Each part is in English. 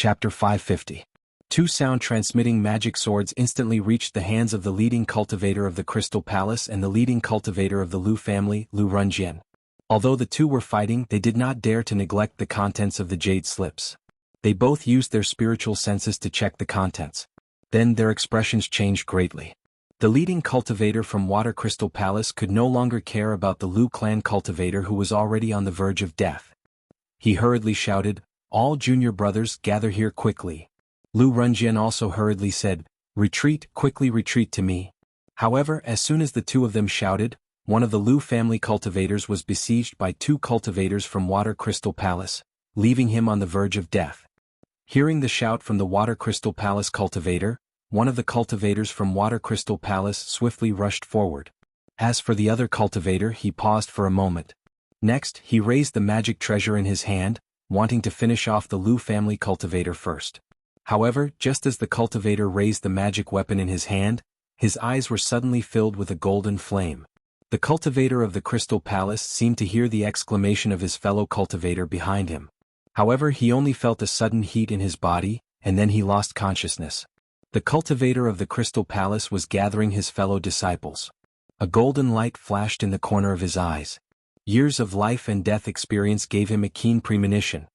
Chapter 550. Two sound-transmitting magic swords instantly reached the hands of the leading cultivator of the Crystal Palace and the leading cultivator of the Lu family, Lu Runjian. Although the two were fighting, they did not dare to neglect the contents of the jade slips. They both used their spiritual senses to check the contents. Then their expressions changed greatly. The leading cultivator from Water Crystal Palace could no longer care about the Lu clan cultivator who was already on the verge of death. He hurriedly shouted, "All junior brothers, gather here quickly." Lu Runjian also hurriedly said, "Retreat, quickly retreat to me." However, as soon as the two of them shouted, one of the Lu family cultivators was besieged by two cultivators from Water Crystal Palace, leaving him on the verge of death. Hearing the shout from the Water Crystal Palace cultivator, one of the cultivators from Water Crystal Palace swiftly rushed forward. As for the other cultivator, he paused for a moment. Next, he raised the magic treasure in his hand, wanting to finish off the Lu family cultivator first. However, just as the cultivator raised the magic weapon in his hand, his eyes were suddenly filled with a golden flame. The cultivator of the Crystal Palace seemed to hear the exclamation of his fellow cultivator behind him. However, he only felt a sudden heat in his body, and then he lost consciousness. The cultivator of the Crystal Palace was gathering his fellow disciples. A golden light flashed in the corner of his eyes. Years of life and death experience gave him a keen premonition.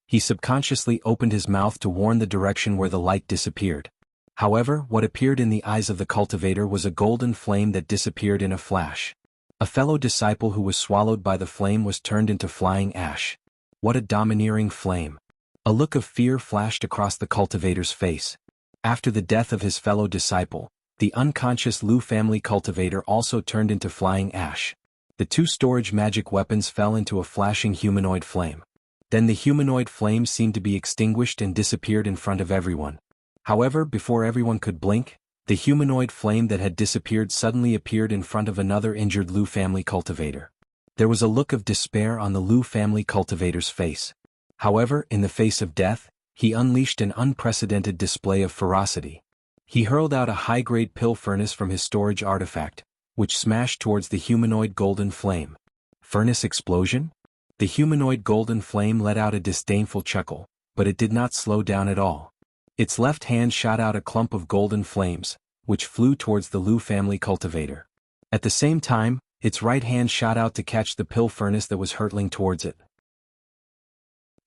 He subconsciously opened his mouth to warn the direction where the light disappeared. However, what appeared in the eyes of the cultivator was a golden flame that disappeared in a flash. A fellow disciple who was swallowed by the flame was turned into flying ash. What a domineering flame! A look of fear flashed across the cultivator's face. After the death of his fellow disciple, the unconscious Lu family cultivator also turned into flying ash. The two storage magic weapons fell into a flashing humanoid flame. Then the humanoid flame seemed to be extinguished and disappeared in front of everyone. However, before everyone could blink, the humanoid flame that had disappeared suddenly appeared in front of another injured Lu family cultivator. There was a look of despair on the Lu family cultivator's face. However, in the face of death, he unleashed an unprecedented display of ferocity. He hurled out a high-grade pill furnace from his storage artifact, which smashed towards the humanoid golden flame. Furnace explosion? The humanoid golden flame let out a disdainful chuckle, but it did not slow down at all. Its left hand shot out a clump of golden flames, which flew towards the Lu family cultivator. At the same time, its right hand shot out to catch the pill furnace that was hurtling towards it.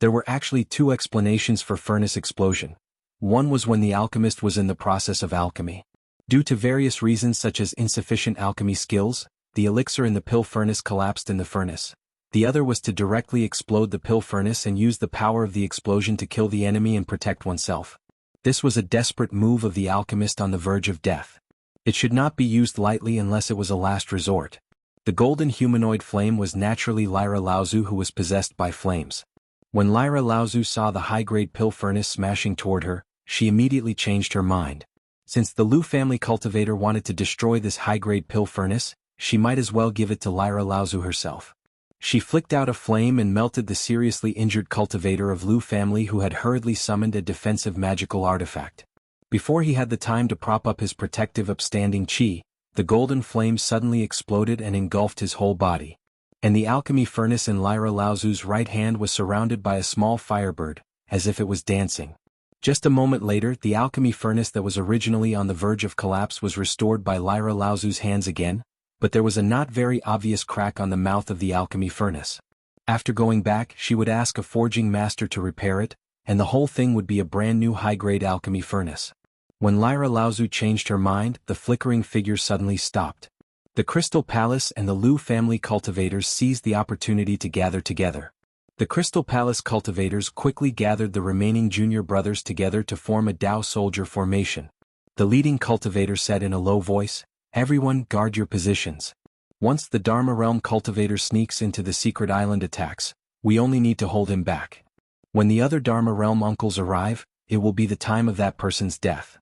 There were actually two explanations for furnace explosion. One was when the alchemist was in the process of alchemy. Due to various reasons such as insufficient alchemy skills, the elixir in the pill furnace collapsed in the furnace. The other was to directly explode the pill furnace and use the power of the explosion to kill the enemy and protect oneself. This was a desperate move of the alchemist on the verge of death. It should not be used lightly unless it was a last resort. The golden humanoid flame was naturally Lyra Laozu, who was possessed by flames. When Lyra Laozu saw the high-grade pill furnace smashing toward her, she immediately changed her mind. Since the Lu family cultivator wanted to destroy this high-grade pill furnace, she might as well give it to Lyra Laozu herself. She flicked out a flame and melted the seriously injured cultivator of Lu family who had hurriedly summoned a defensive magical artifact. Before he had the time to prop up his protective upstanding chi, the golden flame suddenly exploded and engulfed his whole body. And the alchemy furnace in Lyra Laozu's right hand was surrounded by a small firebird, as if it was dancing. Just a moment later, the alchemy furnace that was originally on the verge of collapse was restored by Lyra Laozu's hands again, but there was a not very obvious crack on the mouth of the alchemy furnace. After going back, she would ask a forging master to repair it, and the whole thing would be a brand new high-grade alchemy furnace. When Lyra Laozu changed her mind, the flickering figure suddenly stopped. The Crystal Palace and the Lu family cultivators seized the opportunity to gather together. The Crystal Palace cultivators quickly gathered the remaining junior brothers together to form a Dao soldier formation. The leading cultivator said in a low voice, "Everyone guard your positions. Once the Dharma Realm cultivator sneaks into the secret island attacks, we only need to hold him back. When the other Dharma Realm uncles arrive, it will be the time of that person's death."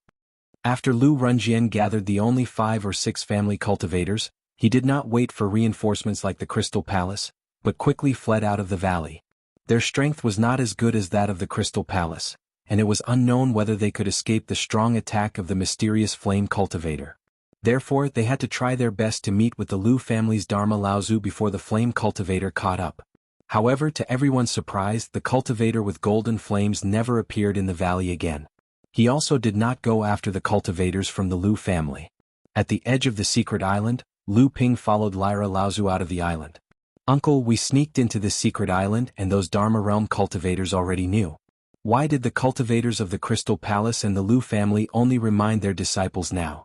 After Lu Runjian gathered the only 5 or 6 family cultivators, he did not wait for reinforcements like the Crystal Palace, but quickly fled out of the valley. Their strength was not as good as that of the Crystal Palace, and it was unknown whether they could escape the strong attack of the mysterious flame cultivator. Therefore, they had to try their best to meet with the Lu family's Dharma Laozu before the flame cultivator caught up. However, to everyone's surprise, the cultivator with golden flames never appeared in the valley again. He also did not go after the cultivators from the Lu family. At the edge of the secret island, Lu Ping followed Lyra Laozu out of the island. "Uncle, we sneaked into this secret island and those Dharma realm cultivators already knew. Why did the cultivators of the Crystal Palace and the Lu family only remind their disciples now?"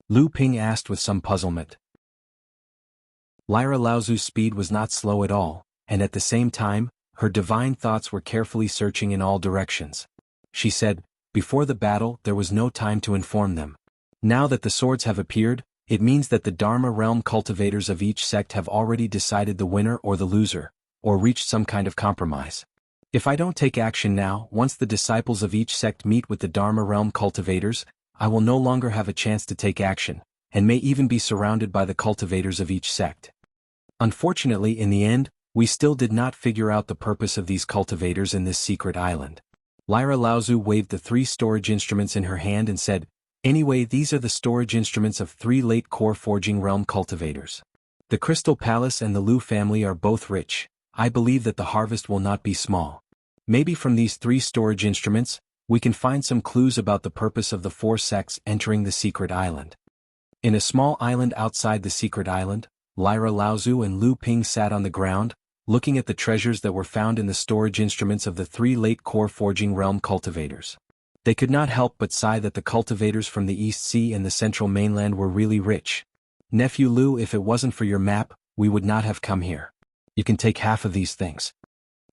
Lu Ping asked with some puzzlement. Lyra Laozu's speed was not slow at all, and at the same time, her divine thoughts were carefully searching in all directions. She said, "Before the battle, there was no time to inform them. Now that the swords have appeared, it means that the Dharma realm cultivators of each sect have already decided the winner or the loser, or reached some kind of compromise. If I don't take action now, once the disciples of each sect meet with the Dharma realm cultivators, I will no longer have a chance to take action, and may even be surrounded by the cultivators of each sect." Unfortunately, in the end, we still did not figure out the purpose of these cultivators in this secret island. Lyra Laozu waved the 3 storage instruments in her hand and said, "Anyway, these are the storage instruments of 3 late core forging realm cultivators. The Crystal Palace and the Lu family are both rich. I believe that the harvest will not be small. Maybe from these 3 storage instruments, we can find some clues about the purpose of the 4 sects entering the secret island." In a small island outside the secret island, Lyra Laozu and Lu Ping sat on the ground, looking at the treasures that were found in the storage instruments of the 3 late core forging realm cultivators. They could not help but sigh that the cultivators from the East Sea and the Central Mainland were really rich. "Nephew Lu, if it wasn't for your map, we would not have come here. You can take half of these things."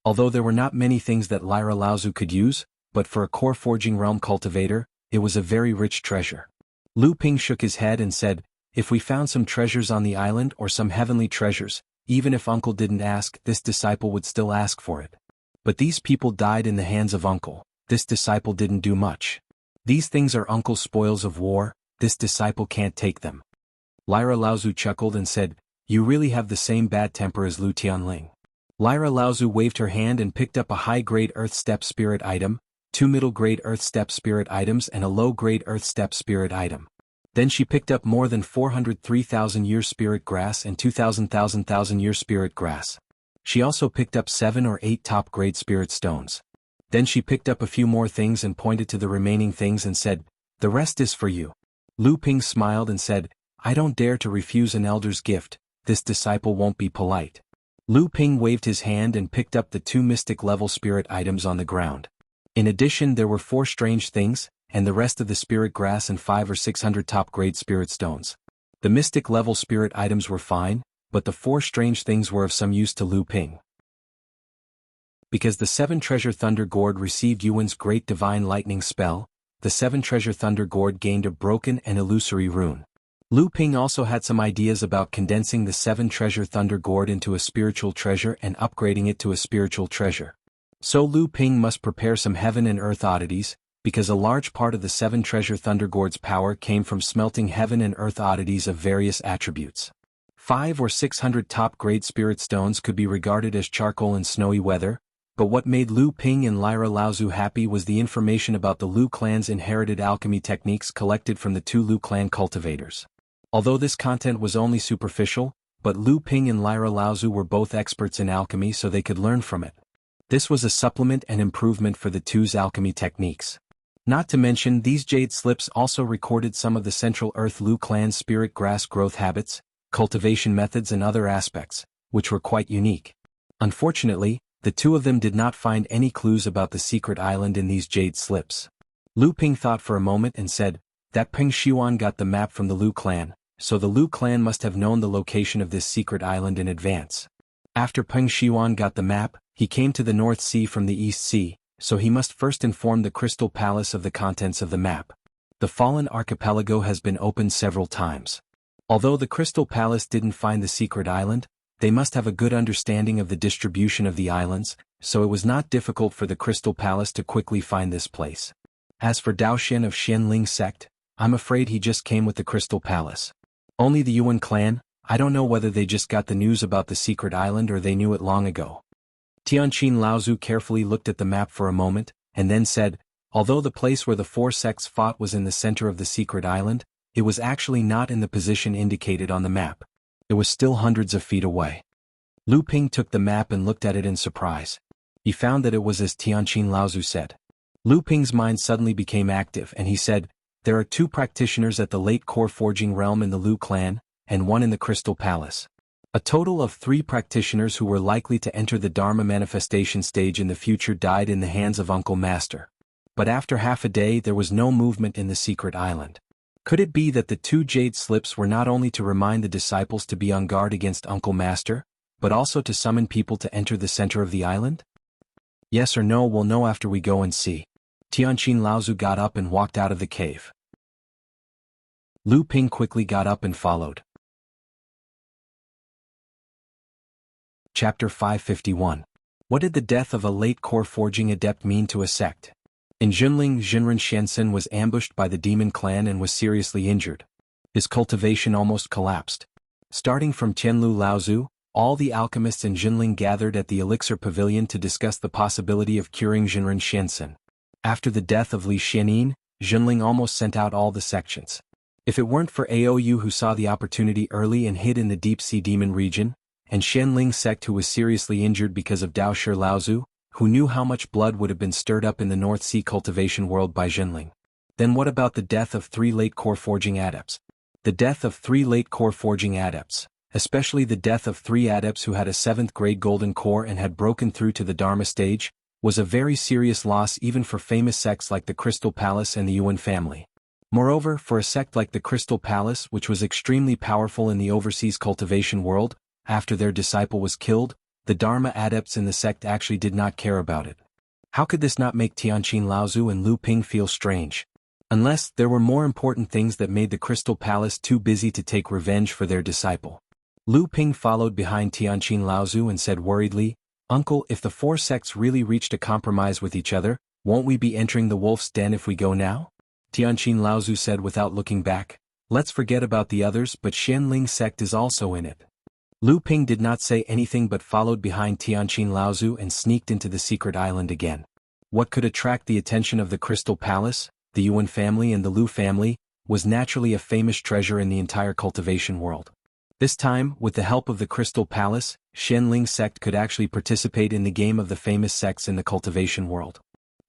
Although there were not many things that Lyra Laozu could use, but for a core forging realm cultivator, it was a very rich treasure. Lu Ping shook his head and said, "If we found some treasures on the island or some heavenly treasures, even if Uncle didn't ask, this disciple would still ask for it. But these people died in the hands of Uncle. This disciple didn't do much. These things are Uncle's spoils of war, this disciple can't take them." Lyra Laozu chuckled and said, "You really have the same bad temper as Lu Tianling." Lyra Laozu waved her hand and picked up a high-grade Earth Step Spirit item, 2 middle-grade Earth Step Spirit items and a low-grade Earth Step Spirit item. Then she picked up more than 403,000-year spirit grass and 2,000,000-year spirit grass. She also picked up 7 or 8 top-grade spirit stones. Then she picked up a few more things and pointed to the remaining things and said, "The rest is for you." Lu Ping smiled and said, "I don't dare to refuse an elder's gift, this disciple won't be polite." Lu Ping waved his hand and picked up the 2 mystic-level spirit items on the ground. In addition, there were 4 strange things, and the rest of the spirit grass and 500 or 600 top-grade spirit stones. The mystic-level spirit items were fine, but the 4 strange things were of some use to Lu Ping. Because the 7 Treasure Thunder Gourd received Yuan's Great Divine Lightning spell, the 7 Treasure Thunder Gourd gained a broken and illusory rune. Lu Ping also had some ideas about condensing the 7 Treasure Thunder Gourd into a spiritual treasure and upgrading it to a spiritual treasure. So Lu Ping must prepare some heaven and earth oddities, because a large part of the 7 Treasure Thunder Gourd's power came from smelting heaven and earth oddities of various attributes. 500 or 600 top-grade spirit stones could be regarded as charcoal in snowy weather, but what made Lu Ping and Lyra Laozu happy was the information about the Lu clan's inherited alchemy techniques collected from the 2 Lu clan cultivators. Although this content was only superficial, but Lu Ping and Lyra Laozu were both experts in alchemy, so they could learn from it. This was a supplement and improvement for the 2's alchemy techniques. Not to mention, these jade slips also recorded some of the Central Earth Lu clan's spirit grass growth habits, cultivation methods and other aspects, which were quite unique. Unfortunately, the 2 of them did not find any clues about the secret island in these jade slips. Lu Ping thought for a moment and said, "That Peng Xiuan got the map from the Lu clan, so the Lu clan must have known the location of this secret island in advance. After Peng Xiuan got the map, he came to the North Sea from the East Sea, so he must first inform the Crystal Palace of the contents of the map. The Fallen Archipelago has been opened several times. Although the Crystal Palace didn't find the secret island, they must have a good understanding of the distribution of the islands, so it was not difficult for the Crystal Palace to quickly find this place. As for Dao Xian of Xianling sect, I'm afraid he just came with the Crystal Palace. Only the Yuan clan, I don't know whether they just got the news about the secret island or they knew it long ago." Tianqin Laozu carefully looked at the map for a moment, and then said, "Although the place where the 4 sects fought was in the center of the secret island, it was actually not in the position indicated on the map. It was still hundreds of feet away. Lu Ping took the map and looked at it in surprise. He found that it was as Tianqin Laozu said. Lu Ping's mind suddenly became active and he said, "There are 2 practitioners at the late core forging realm in the Lu clan, and 1 in the Crystal Palace. A total of 3 practitioners who were likely to enter the Dharma manifestation stage in the future died in the hands of Uncle Master. But after half a day there was no movement in the secret island. Could it be that the 2 jade slips were not only to remind the disciples to be on guard against Uncle Master, but also to summon people to enter the center of the island? Yes or no, we'll know after we go and see." Tianqin Laozu got up and walked out of the cave. Lu Ping quickly got up and followed. Chapter 551. What did the death of a late core forging adept mean to a sect? In Jinling, Jinren Shensen was ambushed by the demon clan and was seriously injured. His cultivation almost collapsed. Starting from Tianlu Laozu, all the alchemists in Jinling gathered at the Elixir Pavilion to discuss the possibility of curing Jinren Shensen. After the death of Li Xianin, Jinling almost sent out all the sections. If it weren't for Aou who saw the opportunity early and hid in the deep-sea demon region, and Shenling sect who was seriously injured because of Daoshi Laozu, who knew how much blood would have been stirred up in the North Sea cultivation world by Jinling. Then what about the death of 3 late core forging adepts? The death of 3 late core forging adepts, especially the death of 3 adepts who had a 7th grade golden core and had broken through to the Dharma stage, was a very serious loss even for famous sects like the Crystal Palace and the Yuan family. Moreover, for a sect like the Crystal Palace, which was extremely powerful in the overseas cultivation world, after their disciple was killed, the Dharma adepts in the sect actually did not care about it. How could this not make Tianqin Laozu and Lu Ping feel strange? Unless there were more important things that made the Crystal Palace too busy to take revenge for their disciple. Lu Ping followed behind Tianqin Laozu and said worriedly, "Uncle, if the 4 sects really reached a compromise with each other, won't we be entering the wolf's den if we go now?" Tianqin Laozu said without looking back, "Let's forget about the others, but Shenling sect is also in it." Lu Ping did not say anything but followed behind Tianqin Laozu and sneaked into the secret island again. What could attract the attention of the Crystal Palace, the Yuan family and the Lu family, was naturally a famous treasure in the entire cultivation world. This time, with the help of the Crystal Palace, Shenling sect could actually participate in the game of the famous sects in the cultivation world.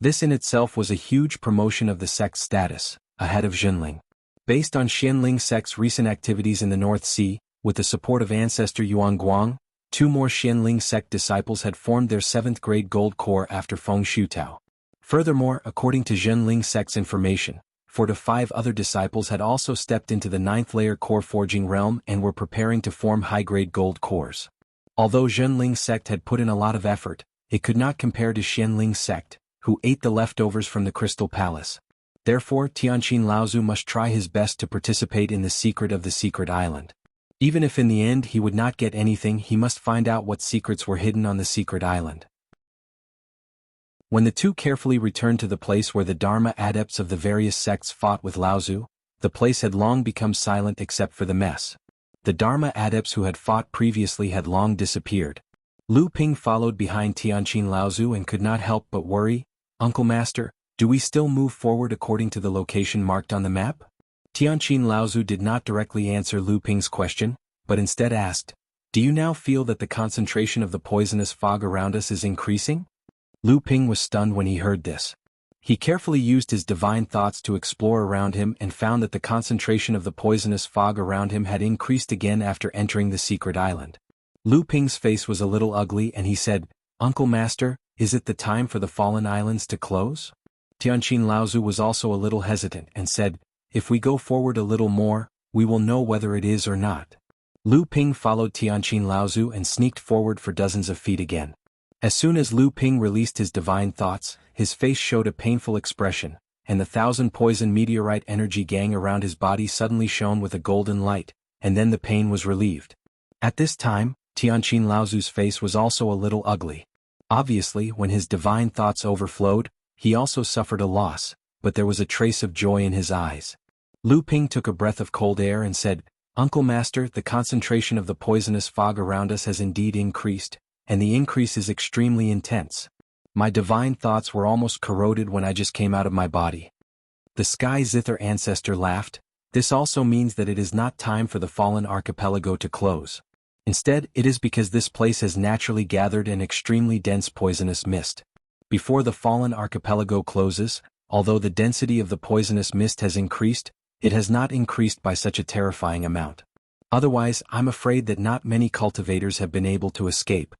This in itself was a huge promotion of the sect's status, ahead of Jinling. Based on Shenling sect's recent activities in the North Sea, with the support of ancestor Yuan Guang, 2 more Shenling sect disciples had formed their 7th grade gold core after Feng Shutao. Furthermore, according to Shenling sect's information, 4 to 5 other disciples had also stepped into the 9th layer core forging realm and were preparing to form high-grade gold cores. Although Zhenling sect had put in a lot of effort, it could not compare to Shenling sect, who ate the leftovers from the Crystal Palace. Therefore, Tianqin Laozu must try his best to participate in the secret of the secret island. Even if in the end he would not get anything, he must find out what secrets were hidden on the secret island. When the 2 carefully returned to the place where the Dharma adepts of the various sects fought with Laozu, the place had long become silent except for the mess. The Dharma adepts who had fought previously had long disappeared. Lu Ping followed behind Tianqin Laozu and could not help but worry, "Uncle Master, do we still move forward according to the location marked on the map?" Tianqin Laozu did not directly answer Lu Ping's question, but instead asked, "Do you now feel that the concentration of the poisonous fog around us is increasing?" Lu Ping was stunned when he heard this. He carefully used his divine thoughts to explore around him and found that the concentration of the poisonous fog around him had increased again after entering the secret island. Lu Ping's face was a little ugly and he said, "Uncle Master, is it the time for the fallen islands to close?" Tianqin Laozu was also a little hesitant and said, "If we go forward a little more, we will know whether it is or not." Lu Ping followed Tianqin Laozu and sneaked forward for dozens of feet again. As soon as Lu Ping released his divine thoughts, his face showed a painful expression, and the 1,000 poison meteorite energy gang around his body suddenly shone with a golden light, and then the pain was relieved. At this time, Tianqin Laozu's face was also a little ugly. Obviously, when his divine thoughts overflowed, he also suffered a loss, but there was a trace of joy in his eyes. Lu Ping took a breath of cold air and said, "Uncle Master, the concentration of the poisonous fog around us has indeed increased, and the increase is extremely intense. My divine thoughts were almost corroded when I just came out of my body." The Sky Zither ancestor laughed. "This also means that it is not time for the fallen archipelago to close. Instead, it is because this place has naturally gathered an extremely dense poisonous mist. Before the fallen archipelago closes, although the density of the poisonous mist has increased, it has not increased by such a terrifying amount. Otherwise, I'm afraid that not many cultivators have been able to escape.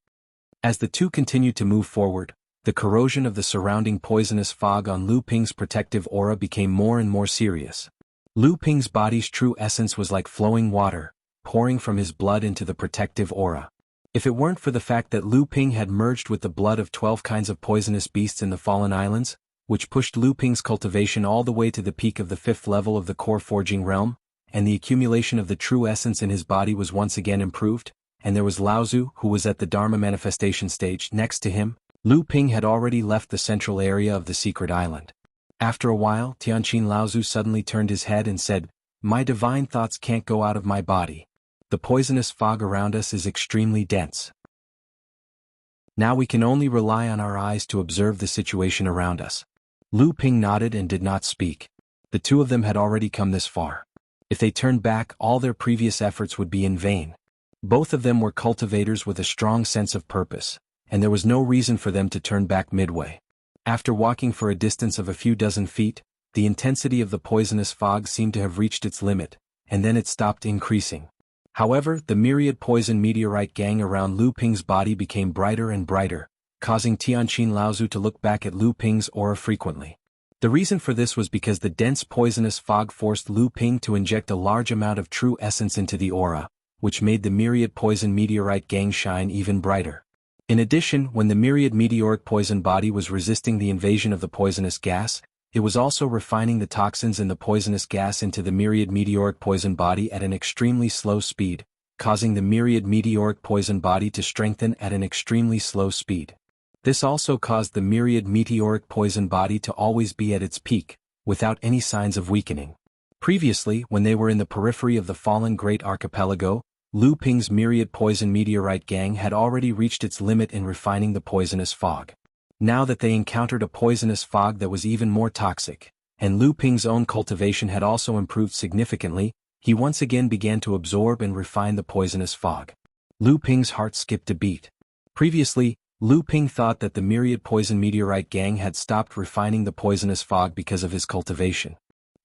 As the two continued to move forward, the corrosion of the surrounding poisonous fog on Lu Ping's protective aura became more and more serious. Lu Ping's body's true essence was like flowing water, pouring from his blood into the protective aura. If it weren't for the fact that Lu Ping had merged with the blood of 12 kinds of poisonous beasts in the Fallen Islands, which pushed Lu Ping's cultivation all the way to the peak of the 5th level of the core forging realm, and the accumulation of the true essence in his body was once again improved, and there was Laozu who was at the Dharma manifestation stage next to him, Lu Ping had already left the central area of the secret island. After a while, Tianqin Laozu suddenly turned his head and said, "My divine thoughts can't go out of my body. The poisonous fog around us is extremely dense. Now we can only rely on our eyes to observe the situation around us." Lu Ping nodded and did not speak. The two of them had already come this far. If they turned back, all their previous efforts would be in vain. Both of them were cultivators with a strong sense of purpose, and there was no reason for them to turn back midway. After walking for a distance of a few dozen feet, the intensity of the poisonous fog seemed to have reached its limit, and then it stopped increasing. However, the myriad poison meteorite gang around Lu Ping's body became brighter and brighter, causing Tianqin Laozu to look back at Lu Ping's aura frequently. The reason for this was because the dense poisonous fog forced Lu Ping to inject a large amount of true essence into the aura, which made the myriad poison meteorite gang shine even brighter. In addition, when the myriad meteoric poison body was resisting the invasion of the poisonous gas, it was also refining the toxins in the poisonous gas into the myriad meteoric poison body at an extremely slow speed, causing the myriad meteoric poison body to strengthen at an extremely slow speed. This also caused the myriad meteoric poison body to always be at its peak, without any signs of weakening. Previously, when they were in the periphery of the fallen Great Archipelago, Lu Ping's myriad poison meteorite gang had already reached its limit in refining the poisonous fog. Now that they encountered a poisonous fog that was even more toxic, and Lu Ping's own cultivation had also improved significantly, he once again began to absorb and refine the poisonous fog. Lu Ping's heart skipped a beat. Previously, Lu Ping thought that the myriad poison meteorite gang had stopped refining the poisonous fog because of his cultivation.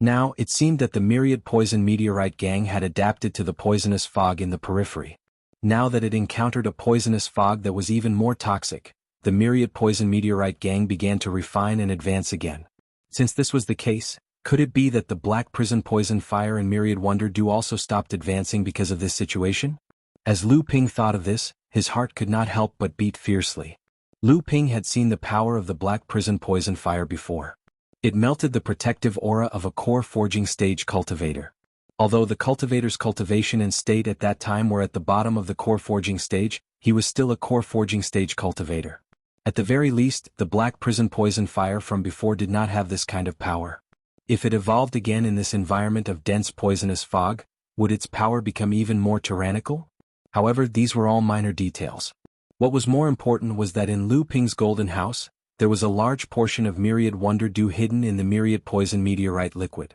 Now, it seemed that the myriad poison meteorite gang had adapted to the poisonous fog in the periphery. Now that it encountered a poisonous fog that was even more toxic, the myriad poison meteorite gang began to refine and advance again. Since this was the case, could it be that the black prison poison fire and myriad wonder dew also stopped advancing because of this situation? As Lu Ping thought of this, his heart could not help but beat fiercely. Lu Ping had seen the power of the black prison poison fire before. It melted the protective aura of a core forging stage cultivator. Although the cultivator's cultivation and state at that time were at the bottom of the core forging stage, he was still a core forging stage cultivator. At the very least, the black prison poison fire from before did not have this kind of power. If it evolved again in this environment of dense poisonous fog, would its power become even more tyrannical? However, these were all minor details. What was more important was that in Lu Ping's golden house, there was a large portion of myriad wonder dew hidden in the myriad poison meteorite liquid.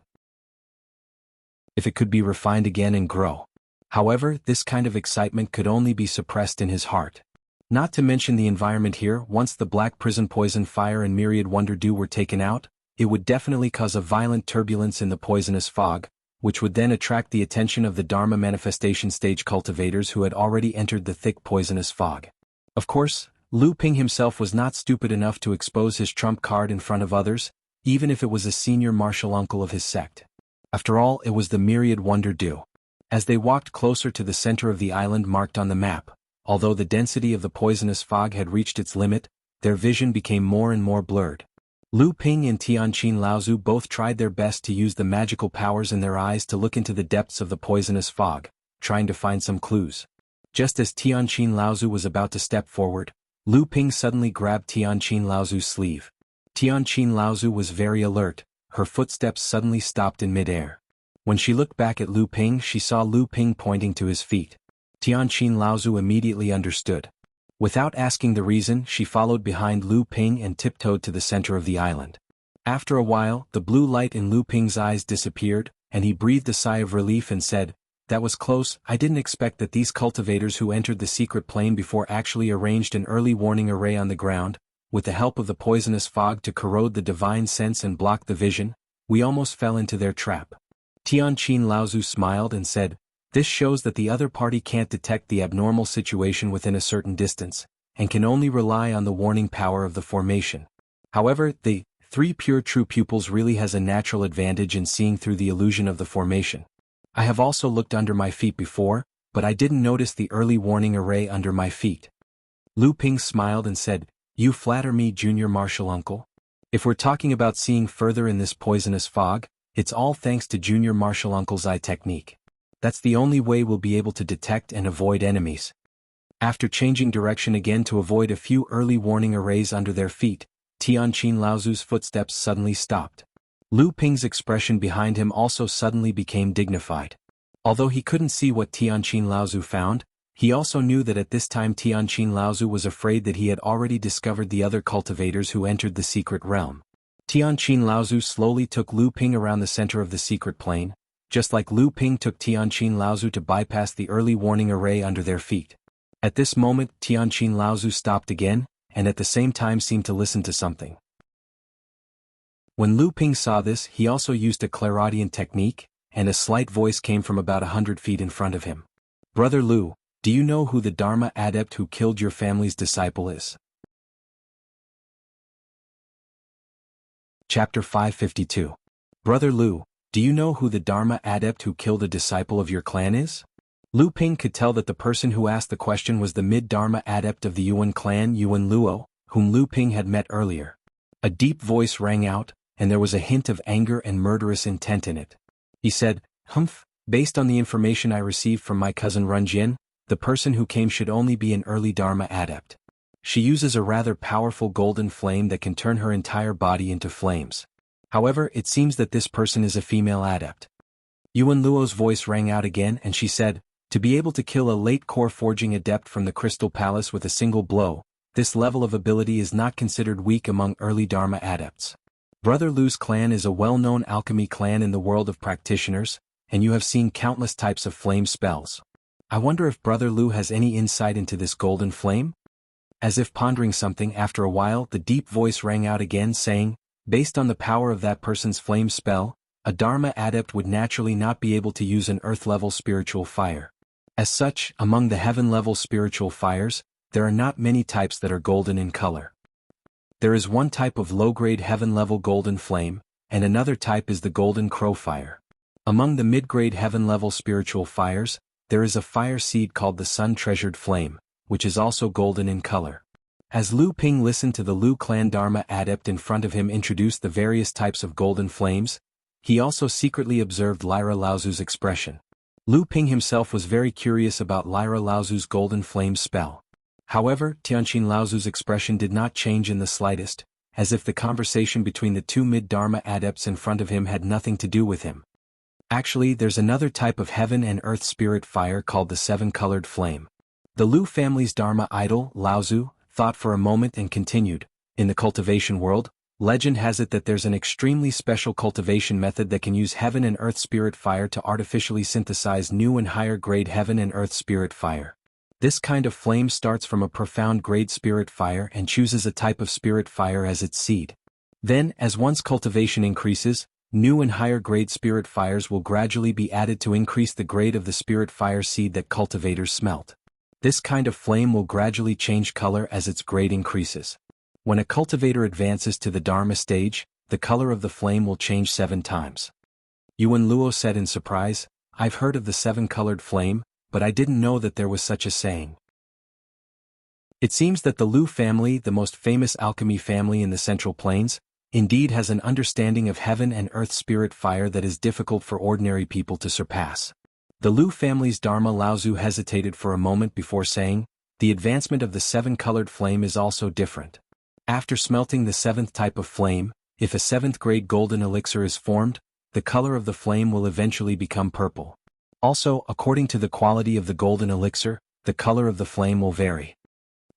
If it could be refined again and grow. However, this kind of excitement could only be suppressed in his heart. Not to mention the environment here, once the black prison poison fire and myriad wonder dew were taken out, it would definitely cause a violent turbulence in the poisonous fog, which would then attract the attention of the Dharma manifestation stage cultivators who had already entered the thick poisonous fog. Of course, Lu Ping himself was not stupid enough to expose his trump card in front of others, even if it was a senior martial uncle of his sect. After all, it was the myriad wonder dew. As they walked closer to the center of the island marked on the map, although the density of the poisonous fog had reached its limit, their vision became more and more blurred. Lu Ping and Tianqin Laozu both tried their best to use the magical powers in their eyes to look into the depths of the poisonous fog, trying to find some clues. Just as Tianqin Laozu was about to step forward, Lu Ping suddenly grabbed Tianqin Laozu's sleeve. Tianqin Laozu was very alert, her footsteps suddenly stopped in midair. When she looked back at Lu Ping, she saw Lu Ping pointing to his feet. Tianqin Laozu immediately understood. Without asking the reason, she followed behind Lu Ping and tiptoed to the center of the island. After a while, the blue light in Lu Ping's eyes disappeared, and he breathed a sigh of relief and said, that was close. I didn't expect that these cultivators who entered the secret plane before actually arranged an early warning array on the ground, with the help of the poisonous fog to corrode the divine sense and block the vision. We almost fell into their trap. Tianqin Laozu smiled and said, "This shows that the other party can't detect the abnormal situation within a certain distance, and can only rely on the warning power of the formation. However, the 3 pure true pupils really has a natural advantage in seeing through the illusion of the formation. I have also looked under my feet before, but I didn't notice the early warning array under my feet." Lu Ping smiled and said, "You flatter me, junior martial uncle. If we're talking about seeing further in this poisonous fog, it's all thanks to junior martial uncle's eye technique. That's the only way we'll be able to detect and avoid enemies." After changing direction again to avoid a few early warning arrays under their feet, Tianqin Laozu's footsteps suddenly stopped. Lu Ping's expression behind him also suddenly became dignified. Although he couldn't see what Tianqin Laozu found, he also knew that at this time Tianqin Laozu was afraid that he had already discovered the other cultivators who entered the secret realm. Tianqin Laozu slowly took Lu Ping around the center of the secret plane, just like Lu Ping took Tianqin Laozu to bypass the early warning array under their feet. At this moment, Tianqin Laozu stopped again, and at the same time seemed to listen to something. When Lu Ping saw this, he also used a clairaudient technique, and a slight voice came from about 100 feet in front of him. "Brother Lu, do you know who the Dharma adept who killed your family's disciple is?" Chapter 552. Brother Lu, do you know who the Dharma adept who killed a disciple of your clan is? Lu Ping could tell that the person who asked the question was the mid-Dharma adept of the Yuan clan, Yuan Luo, whom Lu Ping had met earlier. A deep voice rang out, and there was a hint of anger and murderous intent in it. He said, "Humph, based on the information I received from my cousin Runjian, the person who came should only be an early Dharma adept. She uses a rather powerful golden flame that can turn her entire body into flames. However, it seems that this person is a female adept." Yuan Luo's voice rang out again and she said, "To be able to kill a late core forging adept from the Crystal Palace with a single blow, this level of ability is not considered weak among early Dharma adepts. Brother Lu's clan is a well-known alchemy clan in the world of practitioners, and you have seen countless types of flame spells. I wonder if Brother Lu has any insight into this golden flame?" As if pondering something, after a while the deep voice rang out again saying, "Based on the power of that person's flame spell, a Dharma adept would naturally not be able to use an earth-level spiritual fire. As such, among the heaven-level spiritual fires, there are not many types that are golden in color. There is one type of low-grade heaven-level golden flame, and another type is the golden crow fire. Among the mid-grade heaven-level spiritual fires, there is a fire seed called the sun-treasured flame, which is also golden in color." As Lu Ping listened to the Lu clan Dharma adept in front of him introduce the various types of golden flames, he also secretly observed Lyra Laozu's expression. Lu Ping himself was very curious about Lyra Laozu's golden flame spell. However, Tianqin Laozu's expression did not change in the slightest, as if the conversation between the two mid-Dharma adepts in front of him had nothing to do with him. Actually, there's another type of heaven and earth spirit fire called the seven-colored flame. The Lu family's Dharma idol, Laozu, thought for a moment and continued, "In the cultivation world, legend has it that there's an extremely special cultivation method that can use heaven and earth spirit fire to artificially synthesize new and higher grade heaven and earth spirit fire. This kind of flame starts from a profound grade spirit fire and chooses a type of spirit fire as its seed. Then, as one's cultivation increases, new and higher grade spirit fires will gradually be added to increase the grade of the spirit fire seed that cultivators smelt. This kind of flame will gradually change color as its grade increases. When a cultivator advances to the Dharma stage, the color of the flame will change 7 times. Yuan Luo said in surprise, "I've heard of the 7-colored flame, but I didn't know that there was such a saying." It seems that the Lu family, the most famous alchemy family in the Central Plains, indeed has an understanding of heaven and earth spirit fire that is difficult for ordinary people to surpass. The Lu family's Dharma Laozu hesitated for a moment before saying, "The advancement of the 7-colored flame is also different. After smelting the 7th type of flame, if a 7th-grade golden elixir is formed, the color of the flame will eventually become purple. Also, according to the quality of the golden elixir, the color of the flame will vary."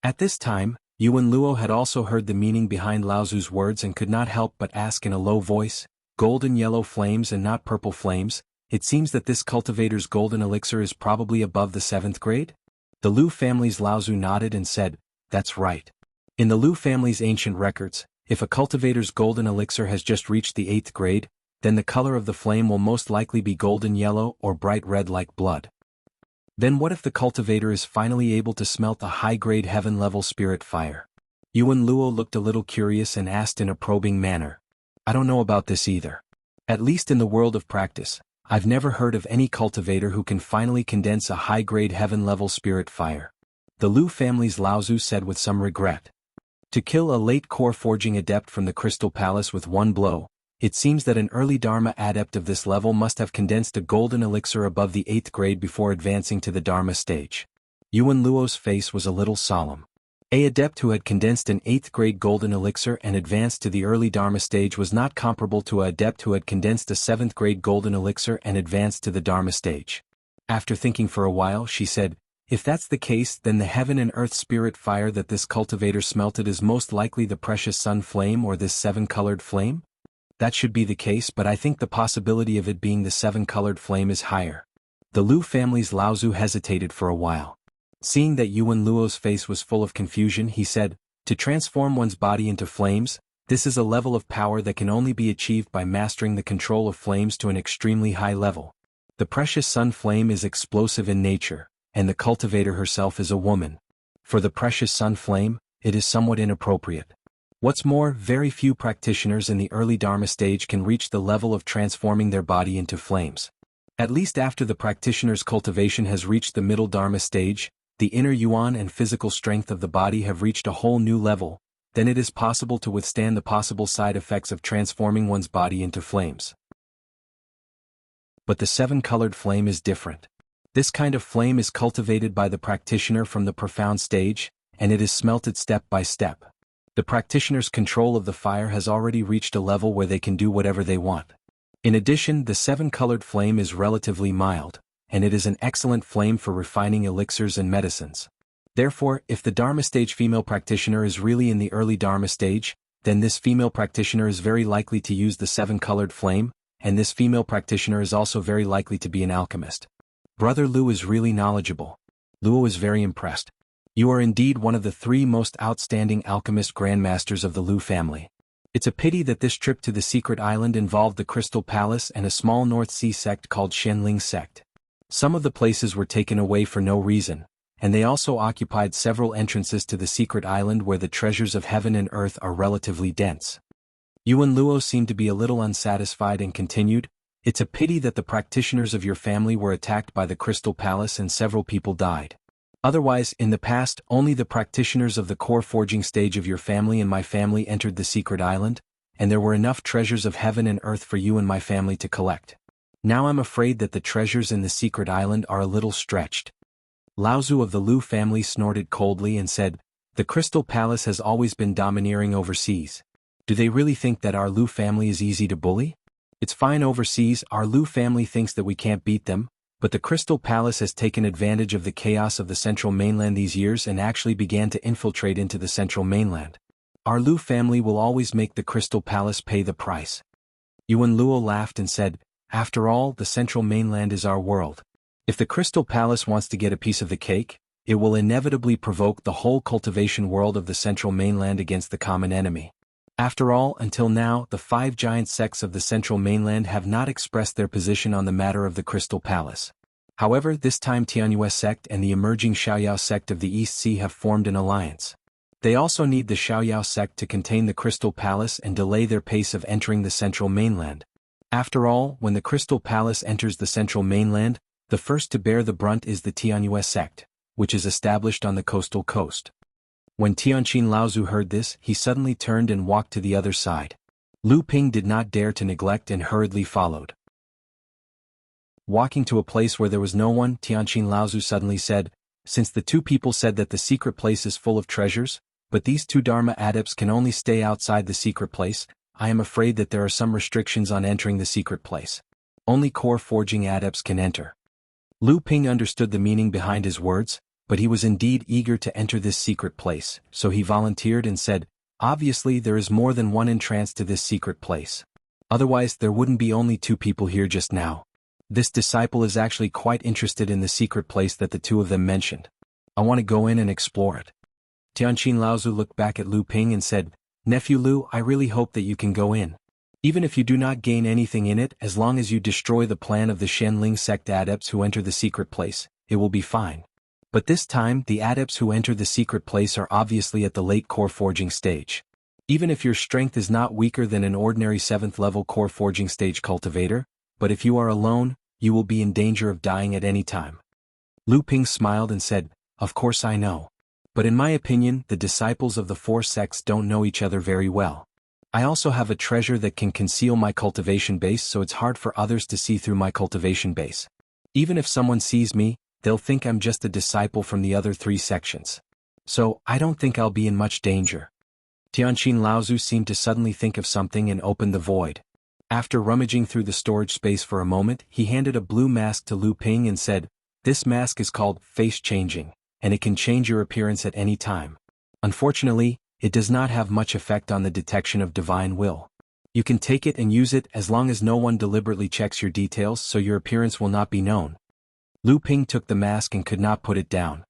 At this time, Yuan Luo had also heard the meaning behind Laozu's words and could not help but ask in a low voice, "Golden yellow flames and not purple flames, it seems that this cultivator's golden elixir is probably above the 7th grade? The Lu family's Laozu nodded and said, that's right. In the Lu family's ancient records, if a cultivator's golden elixir has just reached the 8th grade, then the color of the flame will most likely be golden yellow or bright red like blood. Then what if the cultivator is finally able to smelt a high-grade heaven-level spirit fire? Yuan Luo looked a little curious and asked in a probing manner. I don't know about this either. At least in the world of practice, I've never heard of any cultivator who can finally condense a high-grade heaven-level spirit fire. The Lu family's Laozu said with some regret. To kill a late core forging adept from the Crystal Palace with one blow, it seems that an early Dharma adept of this level must have condensed a golden elixir above the 8th grade before advancing to the Dharma stage. Yuan Luo's face was a little solemn. A adept who had condensed an 8th grade golden elixir and advanced to the early Dharma stage was not comparable to a adept who had condensed a 7th grade golden elixir and advanced to the Dharma stage. After thinking for a while, she said, if that's the case, then the heaven and earth spirit fire that this cultivator smelted is most likely the precious sun flame or this 7-colored flame? That should be the case, but I think the possibility of it being the 7-colored flame is higher. The Lu family's Laozu hesitated for a while. Seeing that Yuan Luo's face was full of confusion, he said, to transform one's body into flames, this is a level of power that can only be achieved by mastering the control of flames to an extremely high level. The precious sun flame is explosive in nature, and the cultivator herself is a woman. For the precious sun flame, it is somewhat inappropriate. What's more, very few practitioners in the early Dharma stage can reach the level of transforming their body into flames. At least after the practitioner's cultivation has reached the middle Dharma stage, the inner yuan and physical strength of the body have reached a whole new level, then it is possible to withstand the possible side effects of transforming one's body into flames. But the 7-colored flame is different. This kind of flame is cultivated by the practitioner from the profound stage, and it is smelted step by step. The practitioner's control of the fire has already reached a level where they can do whatever they want. In addition, the 7-colored flame is relatively mild, and it is an excellent flame for refining elixirs and medicines. Therefore, if the Dharma stage female practitioner is really in the early Dharma stage, then this female practitioner is very likely to use the 7-colored flame, and this female practitioner is also very likely to be an alchemist. Brother Lu is really knowledgeable. Luo is very impressed. You are indeed one of the 3 most outstanding alchemist grandmasters of the Lu family. It's a pity that this trip to the secret island involved the Crystal Palace and a small North Sea sect called Shenling sect. Some of the places were taken away for no reason, and they also occupied several entrances to the secret island where the treasures of heaven and earth are relatively dense. Yuan Luo seemed to be a little unsatisfied and continued, it's a pity that the practitioners of your family were attacked by the Crystal Palace and several people died. Otherwise, in the past, only the practitioners of the core forging stage of your family and my family entered the secret island, and there were enough treasures of heaven and earth for you and my family to collect. Now I'm afraid that the treasures in the secret island are a little stretched. Laozu of the Lu family snorted coldly and said, the Crystal Palace has always been domineering overseas. Do they really think that our Lu family is easy to bully? It's fine overseas, our Lu family thinks that we can't beat them, but the Crystal Palace has taken advantage of the chaos of the central mainland these years and actually began to infiltrate into the central mainland. Our Lu family will always make the Crystal Palace pay the price. Yuan Luo laughed and said, after all, the central mainland is our world. If the Crystal Palace wants to get a piece of the cake, it will inevitably provoke the whole cultivation world of the central mainland against the common enemy. After all, until now, the 5 giant sects of the central mainland have not expressed their position on the matter of the Crystal Palace. However, this time Tianyue sect and the emerging Xiaoyao sect of the East Sea have formed an alliance. They also need the Xiaoyao sect to contain the Crystal Palace and delay their pace of entering the central mainland. After all, when the Crystal Palace enters the central mainland, the first to bear the brunt is the Tianyue sect, which is established on the coastal coast. When Tianqin Laozu heard this, he suddenly turned and walked to the other side. Lu Ping did not dare to neglect and hurriedly followed. Walking to a place where there was no one, Tianqin Laozu suddenly said, since the 2 people said that the secret place is full of treasures, but these 2 Dharma adepts can only stay outside the secret place, I am afraid that there are some restrictions on entering the secret place. Only core forging adepts can enter. Lu Ping understood the meaning behind his words, but he was indeed eager to enter this secret place, so he volunteered and said, obviously there is more than one entrance to this secret place. Otherwise there wouldn't be only 2 people here just now. This disciple is actually quite interested in the secret place that the two of them mentioned. I want to go in and explore it. Tianqin Laozu looked back at Lu Ping and said, Nephew Lu, I really hope that you can go in. Even if you do not gain anything in it, as long as you destroy the plan of the Shenling sect adepts who enter the secret place, it will be fine. But this time, the adepts who enter the secret place are obviously at the late core forging stage. Even if your strength is not weaker than an ordinary 7th level core forging stage cultivator, but if you are alone, you will be in danger of dying at any time. Lu Ping smiled and said, Of course I know. But in my opinion, the disciples of the 4 sects don't know each other very well. I also have a treasure that can conceal my cultivation base, so it's hard for others to see through my cultivation base. Even if someone sees me, they'll think I'm just a disciple from the other 3 sections. So, I don't think I'll be in much danger. Tianqin Laozu seemed to suddenly think of something and opened the void. After rummaging through the storage space for a moment, he handed a blue mask to Lu Ping and said, This mask is called Face Changing, and it can change your appearance at any time. Unfortunately, it does not have much effect on the detection of divine will. You can take it and use it as long as no one deliberately checks your details, so your appearance will not be known. Lu Ping took the mask and could not put it down.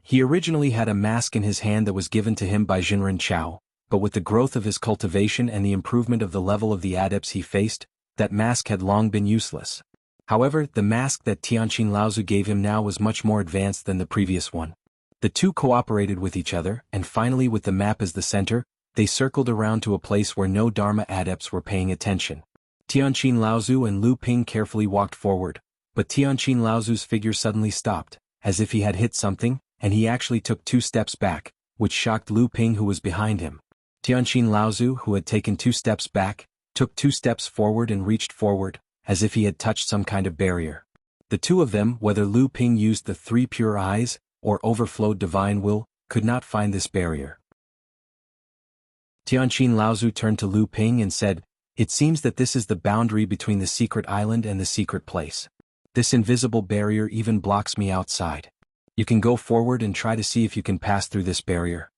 He originally had a mask in his hand that was given to him by Jinren Chao, but with the growth of his cultivation and the improvement of the level of the adepts he faced, that mask had long been useless. However, the mask that Tianqin Laozu gave him now was much more advanced than the previous one. The two cooperated with each other, and finally with the map as the center, they circled around to a place where no Dharma adepts were paying attention. Tianqin Laozu and Lu Ping carefully walked forward, but Tianqin Laozu's figure suddenly stopped, as if he had hit something, and he actually took 2 steps back, which shocked Lu Ping who was behind him. Tianqin Laozu, who had taken 2 steps back, took 2 steps forward and reached forward, as if he had touched some kind of barrier. The two of them, whether Lu Ping used the 3 pure eyes, or overflowed divine will, could not find this barrier. Tianqin Laozu turned to Lu Ping and said, It seems that this is the boundary between the secret island and the secret place. This invisible barrier even blocks me outside. You can go forward and try to see if you can pass through this barrier.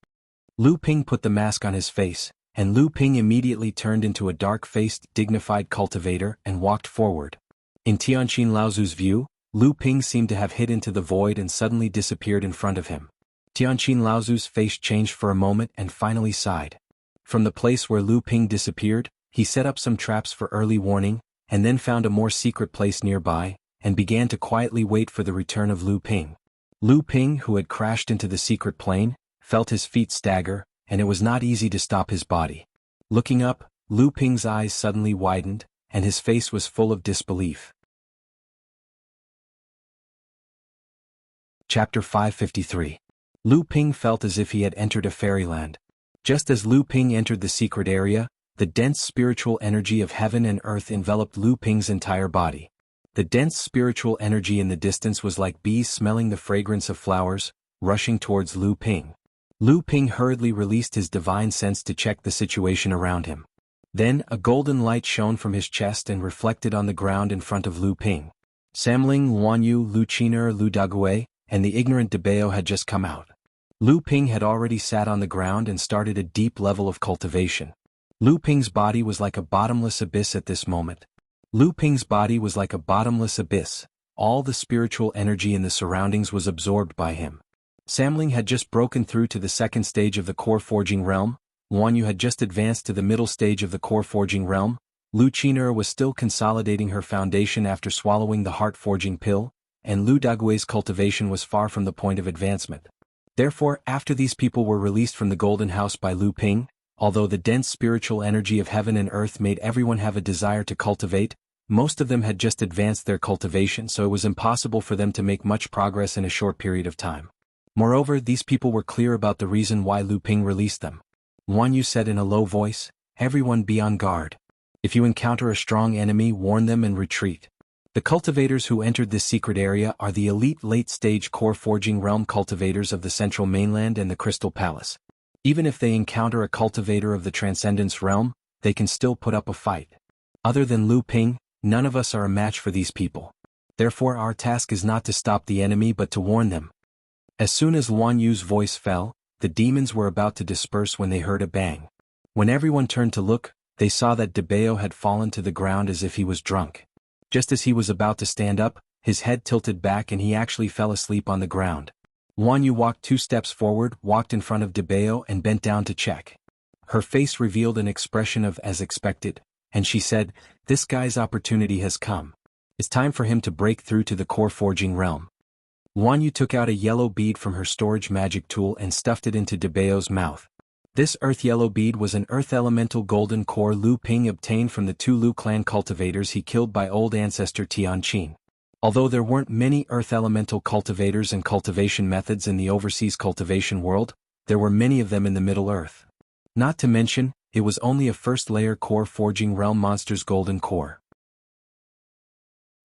Lu Ping put the mask on his face, and Lu Ping immediately turned into a dark-faced, dignified cultivator and walked forward. In Tianqin Laozu's view, Lu Ping seemed to have hit into the void and suddenly disappeared in front of him. Tianqin Laozu's face changed for a moment and finally sighed. From the place where Lu Ping disappeared, he set up some traps for early warning, and then found a more secret place nearby, and began to quietly wait for the return of Lu Ping. Lu Ping, who had crashed into the secret plane, felt his feet stagger, and it was not easy to stop his body. Looking up, Lu Ping's eyes suddenly widened, and his face was full of disbelief. Chapter 553. Lu Ping felt as if he had entered a fairyland. Just as Lu Ping entered the secret area, the dense spiritual energy of heaven and earth enveloped Lu Ping's entire body. The dense spiritual energy in the distance was like bees smelling the fragrance of flowers, rushing towards Lu Ping. Lu Ping hurriedly released his divine sense to check the situation around him. Then, a golden light shone from his chest and reflected on the ground in front of Lu Ping. Samling, Luanyu, Lu Qiner, Lu Dague, and the ignorant Debao had just come out. Lu Ping had already sat on the ground and started a deep level of cultivation. Lu Ping's body was like a bottomless abyss at this moment. Lu Ping's body was like a bottomless abyss. All the spiritual energy in the surroundings was absorbed by him. Samling had just broken through to the 2nd stage of the core forging realm, Luanyu had just advanced to the middle stage of the core forging realm, Lu Qiner was still consolidating her foundation after swallowing the heart forging pill, and Lu Dague's cultivation was far from the point of advancement. Therefore, after these people were released from the Golden House by Lu Ping, although the dense spiritual energy of heaven and earth made everyone have a desire to cultivate, most of them had just advanced their cultivation, so it was impossible for them to make much progress in a short period of time. Moreover, these people were clear about the reason why Lu Ping released them. Luanyu said in a low voice, "Everyone be on guard. If you encounter a strong enemy, warn them and retreat." The cultivators who entered this secret area are the elite late-stage core forging realm cultivators of the Central Mainland and the Crystal Palace. Even if they encounter a cultivator of the Transcendence realm, they can still put up a fight. Other than Lu Ping, none of us are a match for these people. Therefore our task is not to stop the enemy but to warn them. As soon as Luanyu's voice fell, the demons were about to disperse when they heard a bang. When everyone turned to look, they saw that Debao had fallen to the ground as if he was drunk. Just as he was about to stand up, his head tilted back and he actually fell asleep on the ground. Guan Yu walked 2 steps forward, walked in front of Debeo and bent down to check. Her face revealed an expression of as expected, and she said, "This guy's opportunity has come. It's time for him to break through to the core forging realm." Guan Yu took out a yellow bead from her storage magic tool and stuffed it into Debeo's mouth. This earth yellow bead was an earth elemental golden core Lu Ping obtained from the 2 Lu clan cultivators he killed by old ancestor Tian Qin. Although there weren't many earth elemental cultivators and cultivation methods in the overseas cultivation world, there were many of them in the Middle Earth. Not to mention, it was only a first-layer core forging realm monster's golden core.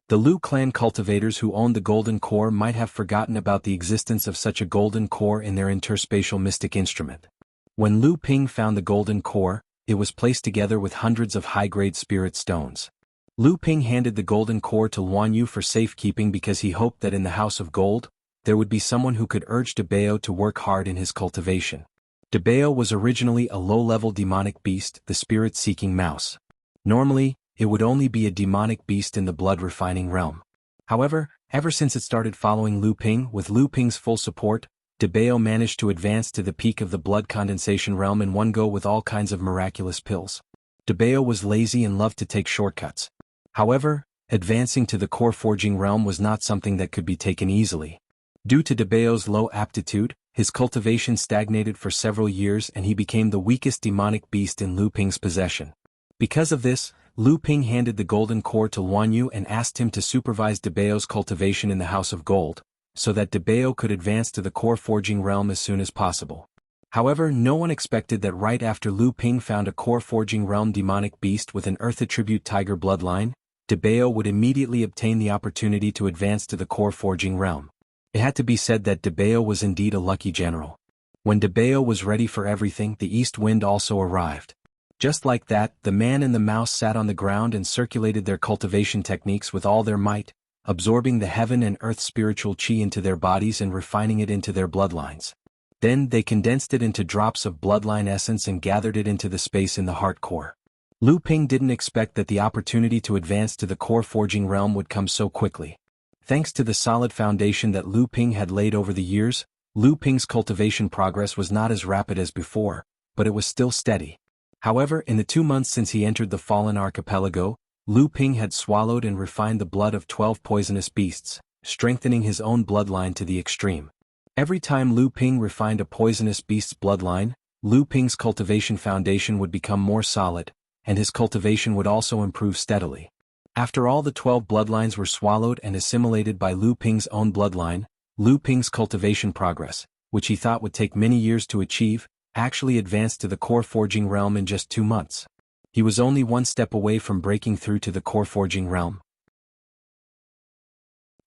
The Lu clan cultivators who owned the golden core might have forgotten about the existence of such a golden core in their interspatial mystic instrument. When Lu Ping found the golden core, it was placed together with hundreds of high-grade spirit stones. Lu Ping handed the golden core to Guan Yu for safekeeping because he hoped that in the House of Gold, there would be someone who could urge Debeo to work hard in his cultivation. Debeo was originally a low-level demonic beast, the spirit-seeking mouse. Normally, it would only be a demonic beast in the blood-refining realm. However, ever since it started following Lu Ping, with Lu Ping's full support, Debeo managed to advance to the peak of the blood condensation realm in one go with all kinds of miraculous pills. Debeo was lazy and loved to take shortcuts. However, advancing to the core forging realm was not something that could be taken easily. Due to Debeo's low aptitude, his cultivation stagnated for several years and he became the weakest demonic beast in Lu Ping's possession. Because of this, Lu Ping handed the golden core to Guan Yu and asked him to supervise Debeo's cultivation in the House of Gold, so that Debeo could advance to the core forging realm as soon as possible. However, no one expected that right after Lu Ping found a core forging realm demonic beast with an earth attribute tiger bloodline, Debeo would immediately obtain the opportunity to advance to the core forging realm. It had to be said that Debeo was indeed a lucky general. When Debeo was ready for everything, the east wind also arrived. Just like that, the man and the mouse sat on the ground and circulated their cultivation techniques with all their might, absorbing the heaven and earth spiritual qi into their bodies and refining it into their bloodlines. Then they condensed it into drops of bloodline essence and gathered it into the space in the heart core. Lu Ping didn't expect that the opportunity to advance to the core forging realm would come so quickly. Thanks to the solid foundation that Lu Ping had laid over the years, Lu Ping's cultivation progress was not as rapid as before, but it was still steady. However, in the 2 months since he entered the Fallen Archipelago, Lu Ping had swallowed and refined the blood of 12 poisonous beasts, strengthening his own bloodline to the extreme. Every time Lu Ping refined a poisonous beast's bloodline, Lu Ping's cultivation foundation would become more solid, and his cultivation would also improve steadily. After all the 12 bloodlines were swallowed and assimilated by Lu Ping's own bloodline, Lu Ping's cultivation progress, which he thought would take many years to achieve, actually advanced to the core forging realm in just 2 months. He was only 1 step away from breaking through to the core forging realm.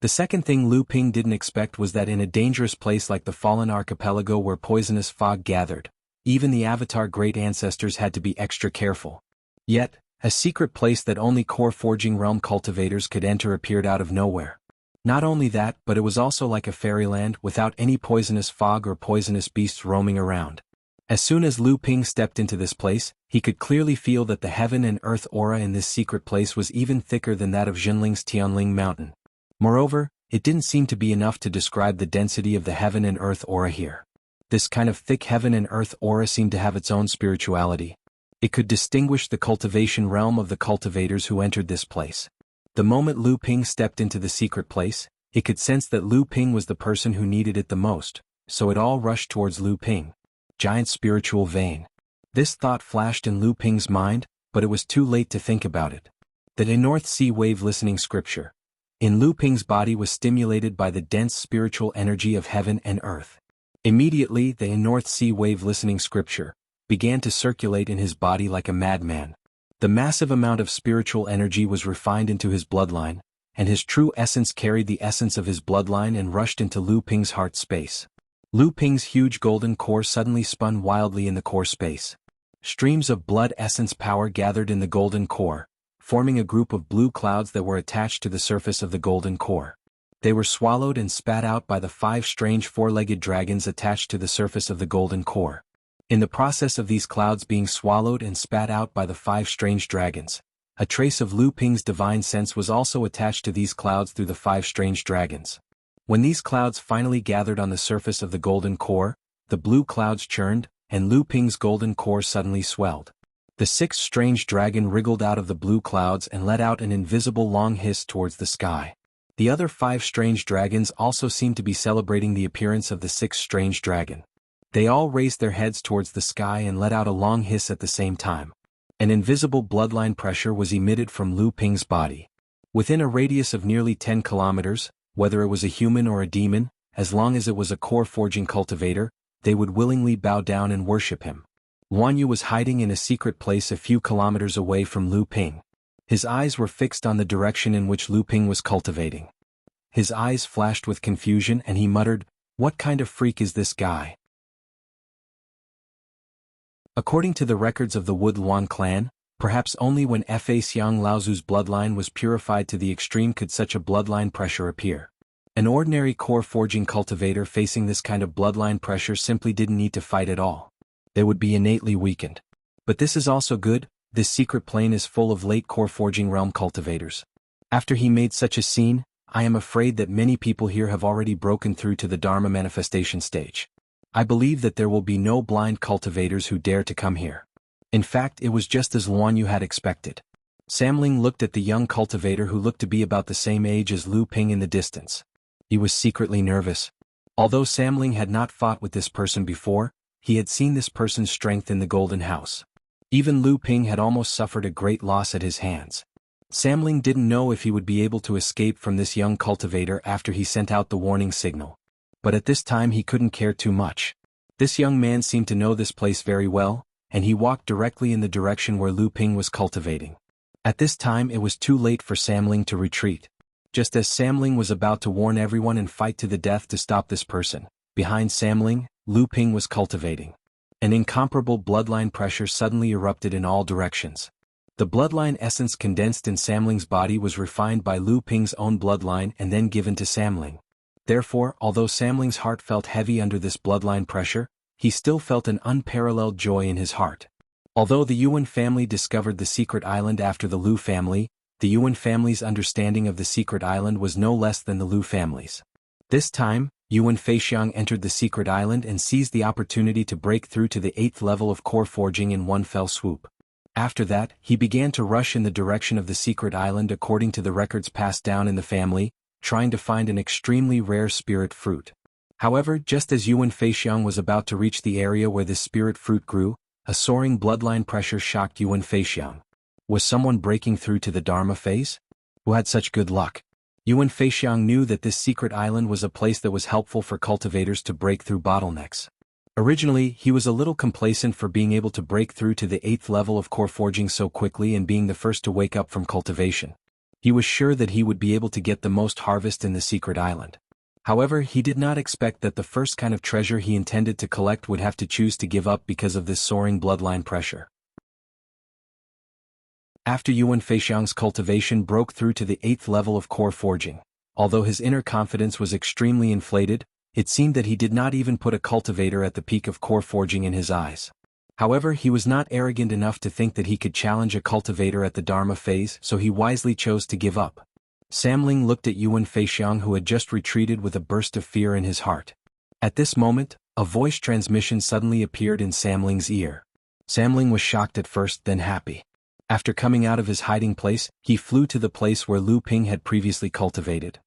The second thing Lu Ping didn't expect was that in a dangerous place like the Fallen Archipelago where poisonous fog gathered, even the Avatar Great Ancestors had to be extra careful. Yet, a secret place that only core forging realm cultivators could enter appeared out of nowhere. Not only that, but it was also like a fairyland without any poisonous fog or poisonous beasts roaming around. As soon as Lu Ping stepped into this place, he could clearly feel that the heaven and earth aura in this secret place was even thicker than that of Jinling's Tianling Mountain. Moreover, it didn't seem to be enough to describe the density of the heaven and earth aura here. This kind of thick heaven and earth aura seemed to have its own spirituality. It could distinguish the cultivation realm of the cultivators who entered this place. The moment Lu Ping stepped into the secret place, it could sense that Lu Ping was the person who needed it the most, so it all rushed towards Lu Ping. Giant spiritual vein. This thought flashed in Lu Ping's mind, but it was too late to think about it. The North Sea wave listening scripture in Lu Ping's body was stimulated by the dense spiritual energy of heaven and earth. Immediately, the North Sea wave listening scripture began to circulate in his body like a madman. The massive amount of spiritual energy was refined into his bloodline, and his true essence carried the essence of his bloodline and rushed into Lu Ping's heart space. Lu Ping's huge golden core suddenly spun wildly in the core space. Streams of blood essence power gathered in the golden core, forming a group of blue clouds that were attached to the surface of the golden core. They were swallowed and spat out by the 5 strange 4-legged dragons attached to the surface of the golden core. In the process of these clouds being swallowed and spat out by the 5 strange dragons, A trace of Lu Ping's divine sense was also attached to these clouds through the 5 strange dragons. When these clouds finally gathered on the surface of the golden core, the blue clouds churned, and Lu Ping's golden core suddenly swelled. The 6th strange dragon wriggled out of the blue clouds and let out an invisible long hiss towards the sky. The other 5 strange dragons also seemed to be celebrating the appearance of the 6th strange dragon. They all raised their heads towards the sky and let out a long hiss at the same time. An invisible bloodline pressure was emitted from Lu Ping's body. Within a radius of nearly 10 kilometers, whether it was a human or a demon, as long as it was a core-forging cultivator, they would willingly bow down and worship him. Guan Yu was hiding in a secret place a few kilometers away from Lu Ping. His eyes were fixed on the direction in which Lu Ping was cultivating. His eyes flashed with confusion and he muttered, "What kind of freak is this guy?" According to the records of the Wood Luan clan, perhaps only when Fa Xiang Laozu's bloodline was purified to the extreme could such a bloodline pressure appear. An ordinary core-forging cultivator facing this kind of bloodline pressure simply didn't need to fight at all. They would be innately weakened. But this is also good, this secret plane is full of late core-forging realm cultivators. After he made such a scene, I am afraid that many people here have already broken through to the Dharma manifestation stage. I believe that there will be no blind cultivators who dare to come here. In fact, it was just as Luan Yu had expected. Samling looked at the young cultivator who looked to be about the same age as Lu Ping in the distance. He was secretly nervous. Although Samling had not fought with this person before, he had seen this person's strength in the Golden House. Even Lu Ping had almost suffered a great loss at his hands. Samling didn't know if he would be able to escape from this young cultivator after he sent out the warning signal. But at this time he couldn't care too much. This young man seemed to know this place very well, and he walked directly in the direction where Lu Ping was cultivating. At this time it was too late for Samling to retreat. Just as Samling was about to warn everyone and fight to the death to stop this person, behind Samling, Lu Ping was cultivating. An incomparable bloodline pressure suddenly erupted in all directions. The bloodline essence condensed in Samling's body was refined by Lu Ping's own bloodline and then given to Samling. Therefore, although Samling's heart felt heavy under this bloodline pressure, he still felt an unparalleled joy in his heart. Although the Yuan family discovered the secret island after the Lu family, the Yuan family's understanding of the secret island was no less than the Lu family's. This time, Yuan Feixiang entered the secret island and seized the opportunity to break through to the 8th level of core forging in one fell swoop. After that, he began to rush in the direction of the secret island according to the records passed down in the family, trying to find an extremely rare spirit fruit. However, just as Yuan Feixiang was about to reach the area where this spirit fruit grew, a soaring bloodline pressure shocked Yuan Feixiang. Was someone breaking through to the Dharma phase? Who had such good luck? Yuan Feixiang knew that this secret island was a place that was helpful for cultivators to break through bottlenecks. Originally, he was a little complacent for being able to break through to the 8th level of core forging so quickly and being the first to wake up from cultivation. He was sure that he would be able to get the most harvest in the secret island. However, he did not expect that the first kind of treasure he intended to collect would have to choose to give up because of this soaring bloodline pressure. After Yuan Feixiang's cultivation broke through to the 8th level of core forging, although his inner confidence was extremely inflated, it seemed that he did not even put a cultivator at the peak of core forging in his eyes. However, he was not arrogant enough to think that he could challenge a cultivator at the Dharma phase, so he wisely chose to give up. Samling looked at Yuan Feixiang who had just retreated with a burst of fear in his heart. At this moment, a voice transmission suddenly appeared in Samling's ear. Samling was shocked at first, then happy. After coming out of his hiding place, he flew to the place where Lu Ping had previously cultivated.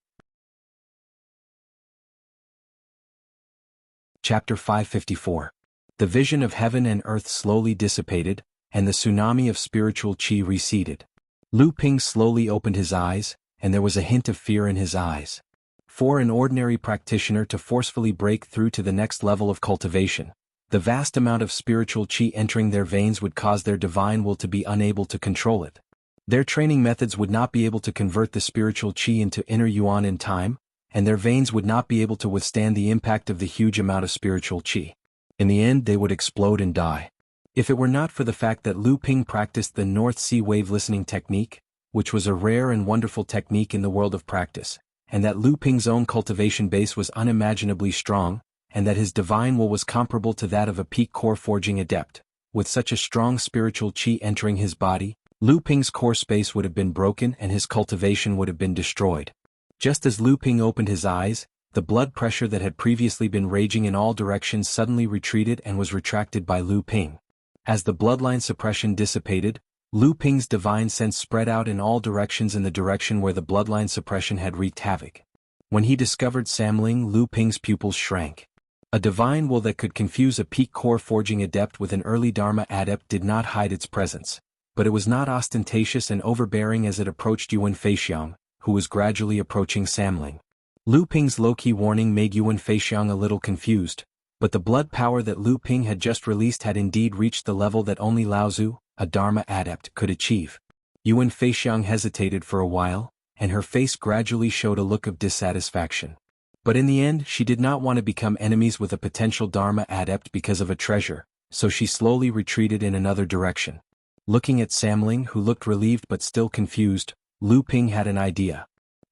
Chapter 554. The vision of heaven and earth slowly dissipated, and the tsunami of spiritual qi receded. Lu Ping slowly opened his eyes, and there was a hint of fear in his eyes. For an ordinary practitioner to forcefully break through to the next level of cultivation, the vast amount of spiritual qi entering their veins would cause their divine will to be unable to control it. Their training methods would not be able to convert the spiritual qi into inner yuan in time, and their veins would not be able to withstand the impact of the huge amount of spiritual qi. In the end, they would explode and die. If it were not for the fact that Lu Ping practiced the North Sea wave listening technique, which was a rare and wonderful technique in the world of practice, and that Lu Ping's own cultivation base was unimaginably strong, and that his divine will was comparable to that of a peak core forging adept, with such a strong spiritual qi entering his body, Lu Ping's core space would have been broken and his cultivation would have been destroyed. Just as Lu Ping opened his eyes, the blood pressure that had previously been raging in all directions suddenly retreated and was retracted by Lu Ping. As the bloodline suppression dissipated, Lu Ping's divine sense spread out in all directions in the direction where the bloodline suppression had wreaked havoc. When he discovered Samling, Lu Ping's pupils shrank. A divine will that could confuse a peak core forging adept with an early Dharma adept did not hide its presence, but it was not ostentatious and overbearing as it approached Yuan Feixiang, who was gradually approaching Samling. Lu Ping's low-key warning made Yuan Feixiang a little confused, but the blood power that Lu Ping had just released had indeed reached the level that only Laozu, a Dharma adept, could achieve. Yuan Feixiang hesitated for a while, and her face gradually showed a look of dissatisfaction. But in the end she did not want to become enemies with a potential Dharma adept because of a treasure, so she slowly retreated in another direction. Looking at Samling, who looked relieved but still confused, Lu Ping had an idea.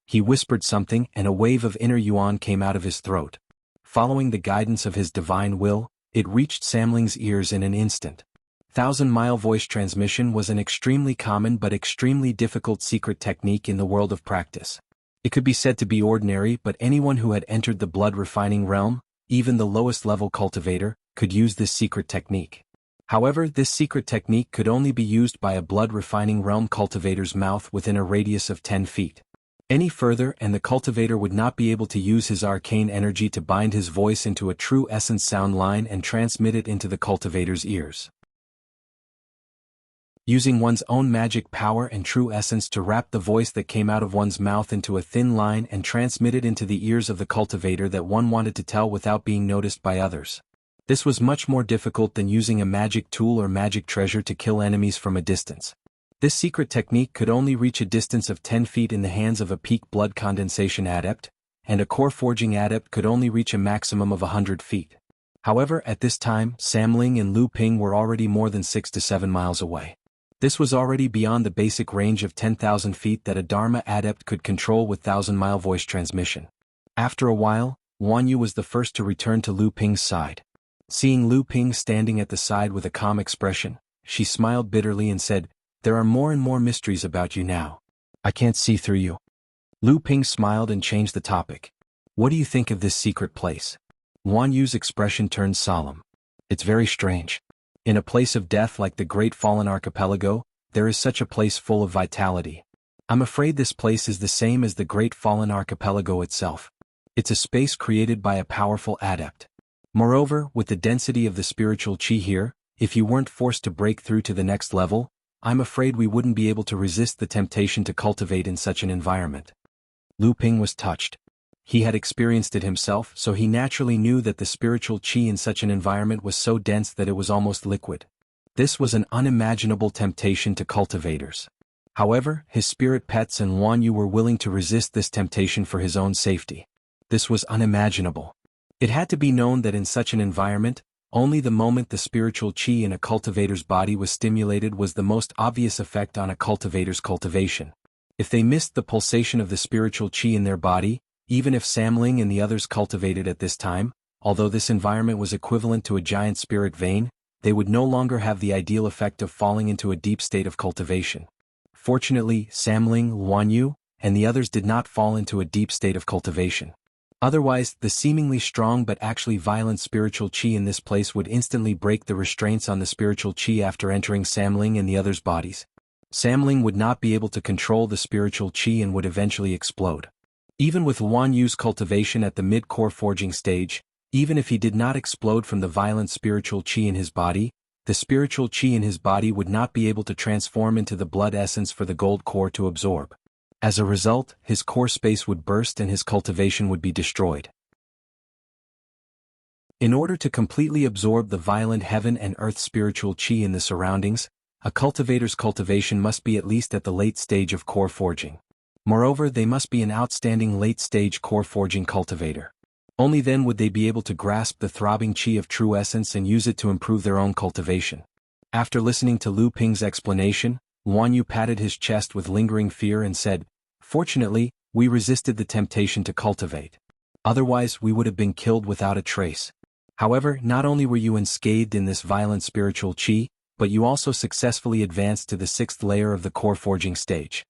He whispered something and a wave of inner yuan came out of his throat. Following the guidance of his divine will, it reached Samling's ears in an instant. 1,000-mile voice transmission was an extremely common but extremely difficult secret technique in the world of practice. It could be said to be ordinary, but anyone who had entered the blood refining realm, even the lowest level cultivator, could use this secret technique. However, this secret technique could only be used by a blood refining realm cultivator's mouth within a radius of 10 feet. Any further and the cultivator would not be able to use his arcane energy to bind his voice into a true essence sound line and transmit it into the cultivator's ears. Using one's own magic power and true essence to wrap the voice that came out of one's mouth into a thin line and transmit it into the ears of the cultivator that one wanted to tell without being noticed by others. This was much more difficult than using a magic tool or magic treasure to kill enemies from a distance. This secret technique could only reach a distance of 10 feet in the hands of a peak blood condensation adept, and a core forging adept could only reach a maximum of 100 feet. However, at this time, Samling and Lu Ping were already more than 6 to 7 miles away. This was already beyond the basic range of 10,000 feet that a Dharma adept could control with 1,000-mile voice transmission. After a while, Wan Yu was the first to return to Lu Ping's side. Seeing Lu Ping standing at the side with a calm expression, she smiled bitterly and said, "There are more and more mysteries about you now. I can't see through you." Lu Ping smiled and changed the topic. "What do you think of this secret place?" Wan Yu's expression turned solemn. "It's very strange. In a place of death like the Great Fallen Archipelago, there is such a place full of vitality. I'm afraid this place is the same as the Great Fallen Archipelago itself. It's a space created by a powerful adept. Moreover, with the density of the spiritual chi here, if you weren't forced to break through to the next level, I'm afraid we wouldn't be able to resist the temptation to cultivate in such an environment." Lu Ping was touched. He had experienced it himself, so he naturally knew that the spiritual chi in such an environment was so dense that it was almost liquid. This was an unimaginable temptation to cultivators. However, his spirit pets and Wan Yu were willing to resist this temptation for his own safety. This was unimaginable. It had to be known that in such an environment, only the moment the spiritual chi in a cultivator's body was stimulated was the most obvious effect on a cultivator's cultivation. If they missed the pulsation of the spiritual chi in their body, even if Samling and the others cultivated at this time, although this environment was equivalent to a giant spirit vein, they would no longer have the ideal effect of falling into a deep state of cultivation. Fortunately, Samling, Wan Yu, and the others did not fall into a deep state of cultivation. Otherwise, the seemingly strong but actually violent spiritual chi in this place would instantly break the restraints on the spiritual chi after entering Samling and the others' bodies. Samling would not be able to control the spiritual chi and would eventually explode. Even with Wan Yu's cultivation at the mid-core forging stage, even if he did not explode from the violent spiritual chi in his body, the spiritual chi in his body would not be able to transform into the blood essence for the gold core to absorb. As a result, his core space would burst and his cultivation would be destroyed. In order to completely absorb the violent heaven and earth spiritual chi in the surroundings, a cultivator's cultivation must be at least at the late stage of core forging. Moreover, they must be an outstanding late-stage core forging cultivator. Only then would they be able to grasp the throbbing chi of true essence and use it to improve their own cultivation. After listening to Lu Ping's explanation, Wan Yu patted his chest with lingering fear and said, "Fortunately, we resisted the temptation to cultivate. Otherwise, we would have been killed without a trace. However, not only were you unscathed in this violent spiritual chi, but you also successfully advanced to the 6th layer of the core forging stage.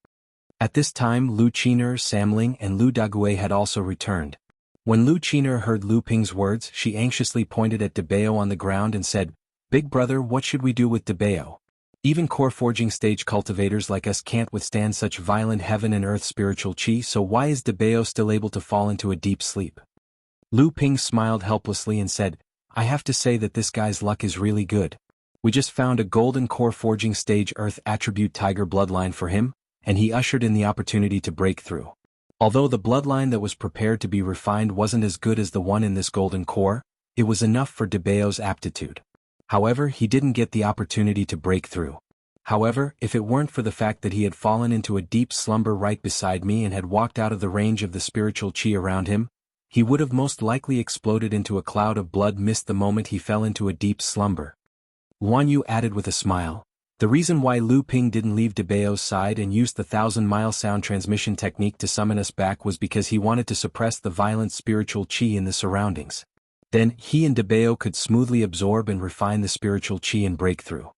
At this time Lu Qiner, Samling and Lu Daguay had also returned. When Lu Qiner heard Lu Ping's words, she anxiously pointed at Debao on the ground and said, "Big brother, what should we do with Debao? Even core forging stage cultivators like us can't withstand such violent heaven and earth spiritual chi, so why is Debao still able to fall into a deep sleep?" Lu Ping smiled helplessly and said, "I have to say that this guy's luck is really good. We just found a golden core forging stage earth attribute tiger bloodline for him, and he ushered in the opportunity to break through. Although the bloodline that was prepared to be refined wasn't as good as the one in this golden core, it was enough for Debao's aptitude. However, he didn't get the opportunity to break through. However, if it weren't for the fact that he had fallen into a deep slumber right beside me and had walked out of the range of the spiritual chi around him, he would have most likely exploded into a cloud of blood mist the moment he fell into a deep slumber." Guan Yu added with a smile. The reason why Lu Ping didn't leave Debao's side and used the 1,000-mile sound transmission technique to summon us back was because he wanted to suppress the violent spiritual chi in the surroundings. Then, he and Debao could smoothly absorb and refine the spiritual chi and break through.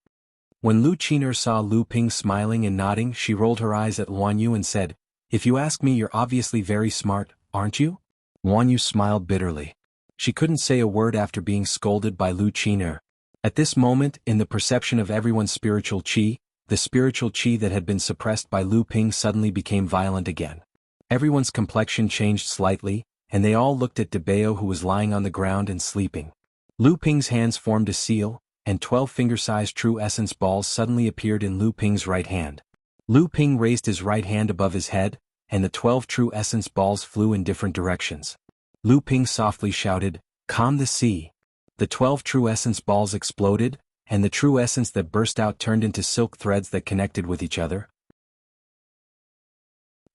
When Lu Qiner saw Lu Ping smiling and nodding, she rolled her eyes at Guan Yu and said, "If you ask me, you're obviously very smart, aren't you?" Guan Yu smiled bitterly. She couldn't say a word after being scolded by Lu Qiner. At this moment, in the perception of everyone's spiritual chi, the spiritual chi that had been suppressed by Lu Ping suddenly became violent again. Everyone's complexion changed slightly, and they all looked at Debao, who was lying on the ground and sleeping. Lu Ping's hands formed a seal, and 12 finger-sized true essence balls suddenly appeared in Lu Ping's right hand. Lu Ping raised his right hand above his head, and the 12 true essence balls flew in different directions. Lu Ping softly shouted, "Calm the sea." The 12 true essence balls exploded, and the true essence that burst out turned into silk threads that connected with each other.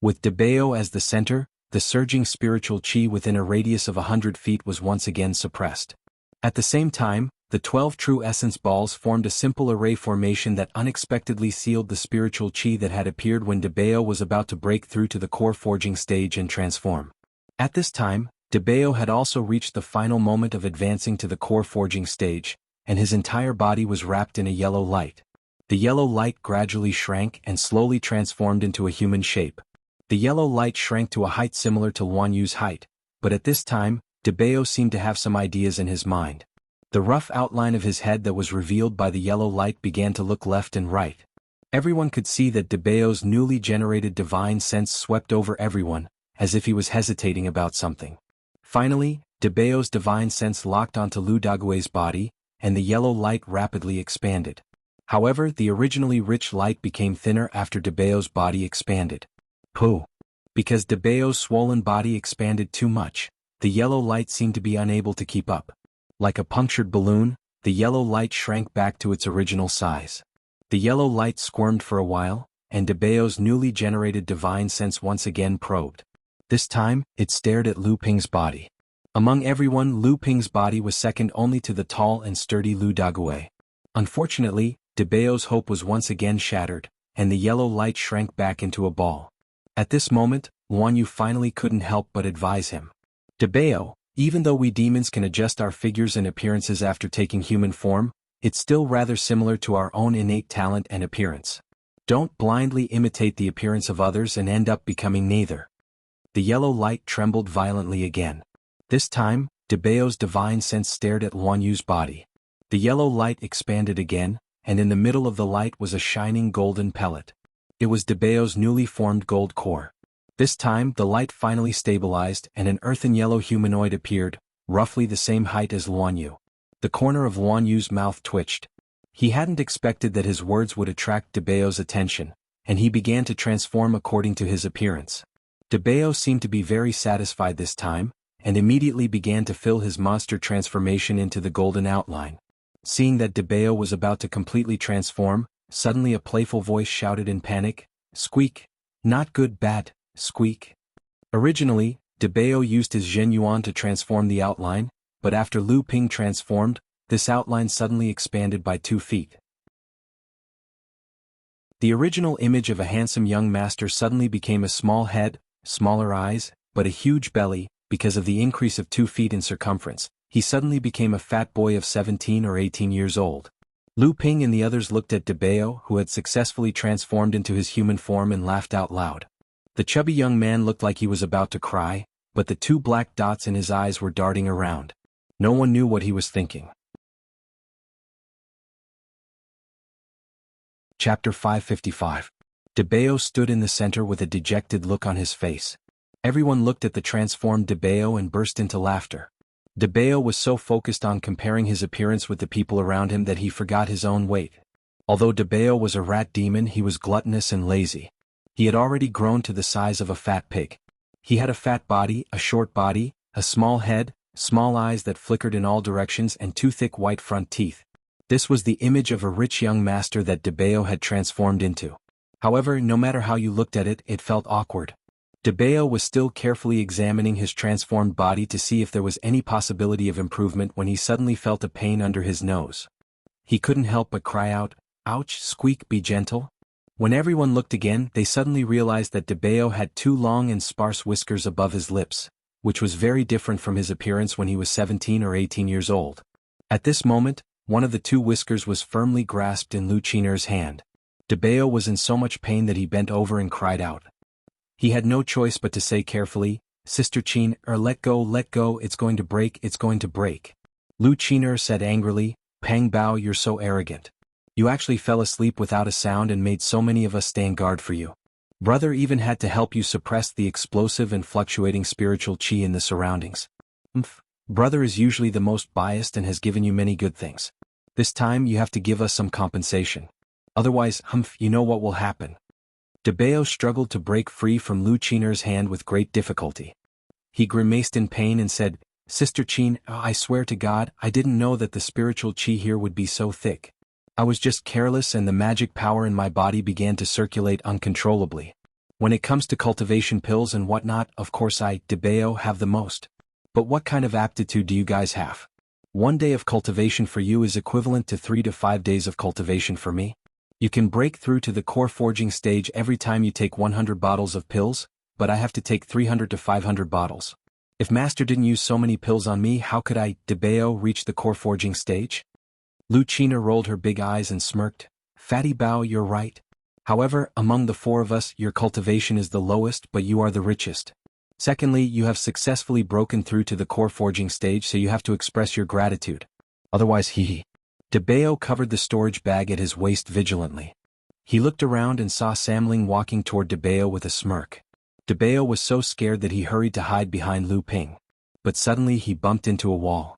With Debao as the center, the surging spiritual chi within a radius of 100 feet was once again suppressed. At the same time, the 12 true essence balls formed a simple array formation that unexpectedly sealed the spiritual chi that had appeared when Debao was about to break through to the core forging stage and transform. At this time, Debao had also reached the final moment of advancing to the core forging stage, and his entire body was wrapped in a yellow light. The yellow light gradually shrank and slowly transformed into a human shape. The yellow light shrank to a height similar to Guan Yu's height, but at this time, Debao seemed to have some ideas in his mind. The rough outline of his head that was revealed by the yellow light began to look left and right. Everyone could see that Debao's newly generated divine sense swept over everyone, as if he was hesitating about something. Finally, Debao's divine sense locked onto Lu Daguay's body, and the yellow light rapidly expanded. However, the originally rich light became thinner after Debao's body expanded. Pooh! Because Debao's swollen body expanded too much, the yellow light seemed to be unable to keep up. Like a punctured balloon, the yellow light shrank back to its original size. The yellow light squirmed for a while, and Debao's newly generated divine sense once again probed. This time, it stared at Lu Ping's body. Among everyone, Lu Ping's body was second only to the tall and sturdy Lu Daguay. Unfortunately, Debao's hope was once again shattered, and the yellow light shrank back into a ball. At this moment, Guan Yu finally couldn't help but advise him. "Debao, even though we demons can adjust our figures and appearances after taking human form, it's still rather similar to our own innate talent and appearance. Don't blindly imitate the appearance of others and end up becoming neither." The yellow light trembled violently again. This time, Debao's divine sense stared at Guan Yu's body. The yellow light expanded again, and in the middle of the light was a shining golden pellet. It was Debao's newly formed gold core. This time, the light finally stabilized and an earthen yellow humanoid appeared, roughly the same height as Guan Yu. The corner of Guan Yu's mouth twitched. He hadn't expected that his words would attract Debao's attention, and he began to transform according to his appearance. Debao seemed to be very satisfied this time, and immediately began to fill his monster transformation into the golden outline. Seeing that Debao was about to completely transform, suddenly a playful voice shouted in panic, "Squeak! Not good, bad, squeak!" Originally, Debao used his Zhen Yuan to transform the outline, but after Lu Ping transformed, this outline suddenly expanded by 2 feet. The original image of a handsome young master suddenly became a small head, smaller eyes, but a huge belly. Because of the increase of 2 feet in circumference, he suddenly became a fat boy of 17 or 18 years old. Lu Ping and the others looked at Debao, who had successfully transformed into his human form, and laughed out loud. The chubby young man looked like he was about to cry, but the two black dots in his eyes were darting around. No one knew what he was thinking. Chapter 555. Debao stood in the center with a dejected look on his face. Everyone looked at the transformed Debao and burst into laughter. Debao was so focused on comparing his appearance with the people around him that he forgot his own weight. Although Debao was a rat demon, he was gluttonous and lazy. He had already grown to the size of a fat pig. He had a fat body, a short body, a small head, small eyes that flickered in all directions, and two thick white front teeth. This was the image of a rich young master that Debao had transformed into. However, no matter how you looked at it, it felt awkward. Debao was still carefully examining his transformed body to see if there was any possibility of improvement when he suddenly felt a pain under his nose. He couldn't help but cry out, "Ouch, squeak, be gentle." When everyone looked again, they suddenly realized that Debao had two long and sparse whiskers above his lips, which was very different from his appearance when he was 17 or 18 years old. At this moment, one of the two whiskers was firmly grasped in Lu Qiner's hand. Debao was in so much pain that he bent over and cried out. He had no choice but to say carefully, "Sister Qin, let go, it's going to break, it's going to break." Lu Qiner said angrily, "Pang Bao, you're so arrogant. You actually fell asleep without a sound and made so many of us stand guard for you. Brother even had to help you suppress the explosive and fluctuating spiritual qi in the surroundings. Brother is usually the most biased and has given you many good things. This time you have to give us some compensation. Otherwise, you know what will happen." Debao struggled to break free from Lu Qiner's hand with great difficulty. He grimaced in pain and said, "Sister Qin, I swear to God, I didn't know that the spiritual qi here would be so thick. I was just careless and the magic power in my body began to circulate uncontrollably. When it comes to cultivation pills and whatnot, of course I, Debao, have the most. But what kind of aptitude do you guys have? 1 day of cultivation for you is equivalent to 3 to 5 days of cultivation for me. You can break through to the core forging stage every time you take 100 bottles of pills, but I have to take 300 to 500 bottles. If Master didn't use so many pills on me, how could I, Debao, reach the core forging stage?" Lu Qiner rolled her big eyes and smirked. "Fatty Bao, you're right. However, among the four of us, your cultivation is the lowest, but you are the richest. Secondly, you have successfully broken through to the core forging stage, so you have to express your gratitude. Otherwise, hee." Debao covered the storage bag at his waist vigilantly. He looked around and saw Samling walking toward Debao with a smirk. Debao was so scared that he hurried to hide behind Lu Ping. But suddenly he bumped into a wall.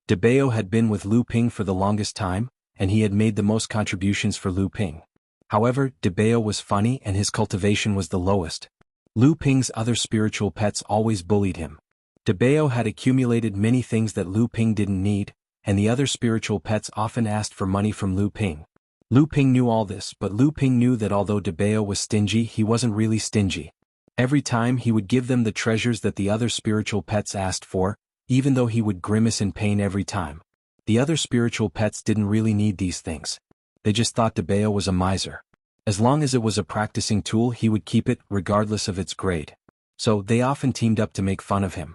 Debao had been with Lu Ping for the longest time, and he had made the most contributions for Lu Ping. However, Debao was funny and his cultivation was the lowest. Lu Ping's other spiritual pets always bullied him. Debao had accumulated many things that Lu Ping didn't need, and the other spiritual pets often asked for money from Lu Ping. Lu Ping knew all this, but Lu Ping knew that although Debao was stingy, he wasn't really stingy. Every time he would give them the treasures that the other spiritual pets asked for, even though he would grimace in pain every time. The other spiritual pets didn't really need these things. They just thought Debao was a miser. As long as it was a practicing tool, he would keep it, regardless of its grade. So, they often teamed up to make fun of him.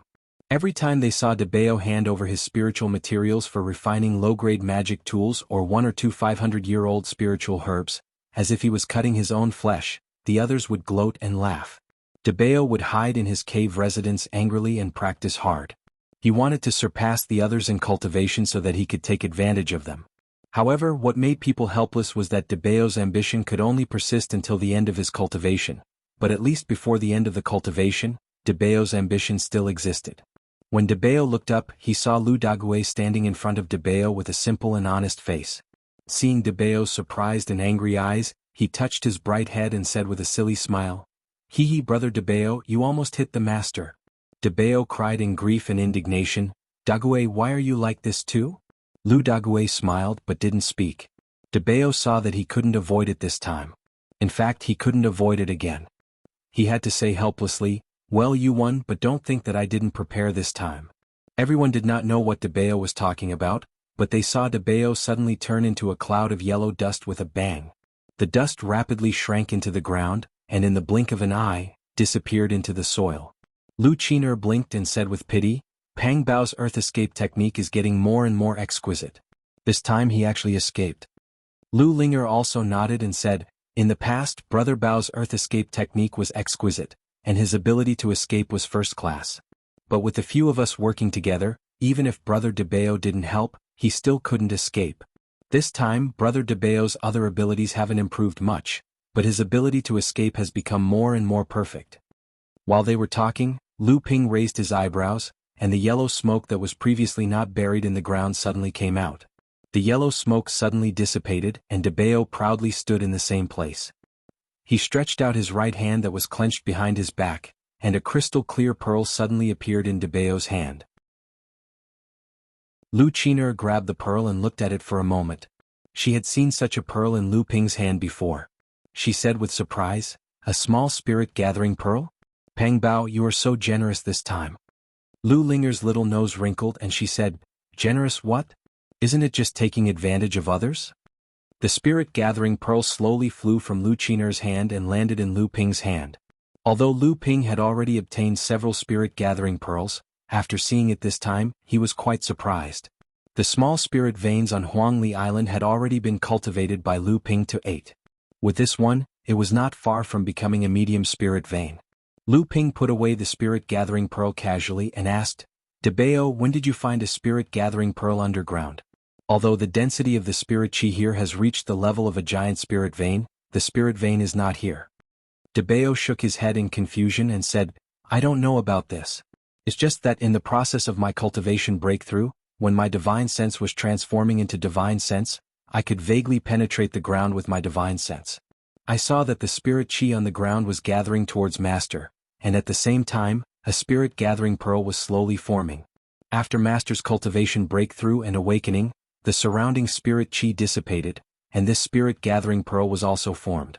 Every time they saw Debao hand over his spiritual materials for refining low-grade magic tools or 1 or 2 500-year-old spiritual herbs, as if he was cutting his own flesh, the others would gloat and laugh. Debao would hide in his cave residence angrily and practice hard. He wanted to surpass the others in cultivation so that he could take advantage of them. However, what made people helpless was that Debao's ambition could only persist until the end of his cultivation, but at least before the end of the cultivation, Debao's ambition still existed. When Debao looked up, he saw Lu Dague standing in front of Debao with a simple and honest face. Seeing Debao's surprised and angry eyes, he touched his bright head and said with a silly smile, "Hee hee, brother Debao, you almost hit the master." Debao cried in grief and indignation, "Dague, why are you like this too?" Lu Dague smiled but didn't speak. Debao saw that he couldn't avoid it this time. In fact, he couldn't avoid it again. He had to say helplessly, "Well, you won, but don't think that I didn't prepare this time." Everyone did not know what Debao was talking about, but they saw Debao suddenly turn into a cloud of yellow dust with a bang. The dust rapidly shrank into the ground, and in the blink of an eye, disappeared into the soil. Lu Qiner blinked and said with pity, Pang Bao's earth escape technique is getting more and more exquisite. This time he actually escaped. Lu Linger also nodded and said, in the past, Brother Bao's earth escape technique was exquisite, and his ability to escape was first class. But with the few of us working together, even if Brother De Bao didn't help, he still couldn't escape. This time, Brother De Bao's other abilities haven't improved much, but his ability to escape has become more and more perfect. While they were talking, Lu Ping raised his eyebrows, and the yellow smoke that was previously not buried in the ground suddenly came out. The yellow smoke suddenly dissipated, and De Bao proudly stood in the same place. He stretched out his right hand that was clenched behind his back, and a crystal-clear pearl suddenly appeared in De Bao's hand. Lu Qiner grabbed the pearl and looked at it for a moment. She had seen such a pearl in Lu Ping's hand before. She said with surprise, a small spirit-gathering pearl? Pang Bao, you are so generous this time. Lu Linger's little nose wrinkled and she said, generous what? Isn't it just taking advantage of others? The spirit-gathering pearl slowly flew from Lu Qiner's hand and landed in Lu Ping's hand. Although Lu Ping had already obtained several spirit-gathering pearls, after seeing it this time, he was quite surprised. The small spirit veins on Huangli Island had already been cultivated by Lu Ping to 8. With this one, it was not far from becoming a medium spirit vein. Lu Ping put away the spirit-gathering pearl casually and asked, De Bao, when did you find a spirit-gathering pearl underground? Although the density of the spirit chi here has reached the level of a giant spirit vein, the spirit vein is not here. De Bao shook his head in confusion and said, I don't know about this. It's just that in the process of my cultivation breakthrough, when my divine sense was transforming into divine sense, I could vaguely penetrate the ground with my divine sense. I saw that the spirit chi on the ground was gathering towards Master, and at the same time, a spirit-gathering pearl was slowly forming. After Master's cultivation breakthrough and awakening, the surrounding spirit chi dissipated, and this spirit-gathering pearl was also formed.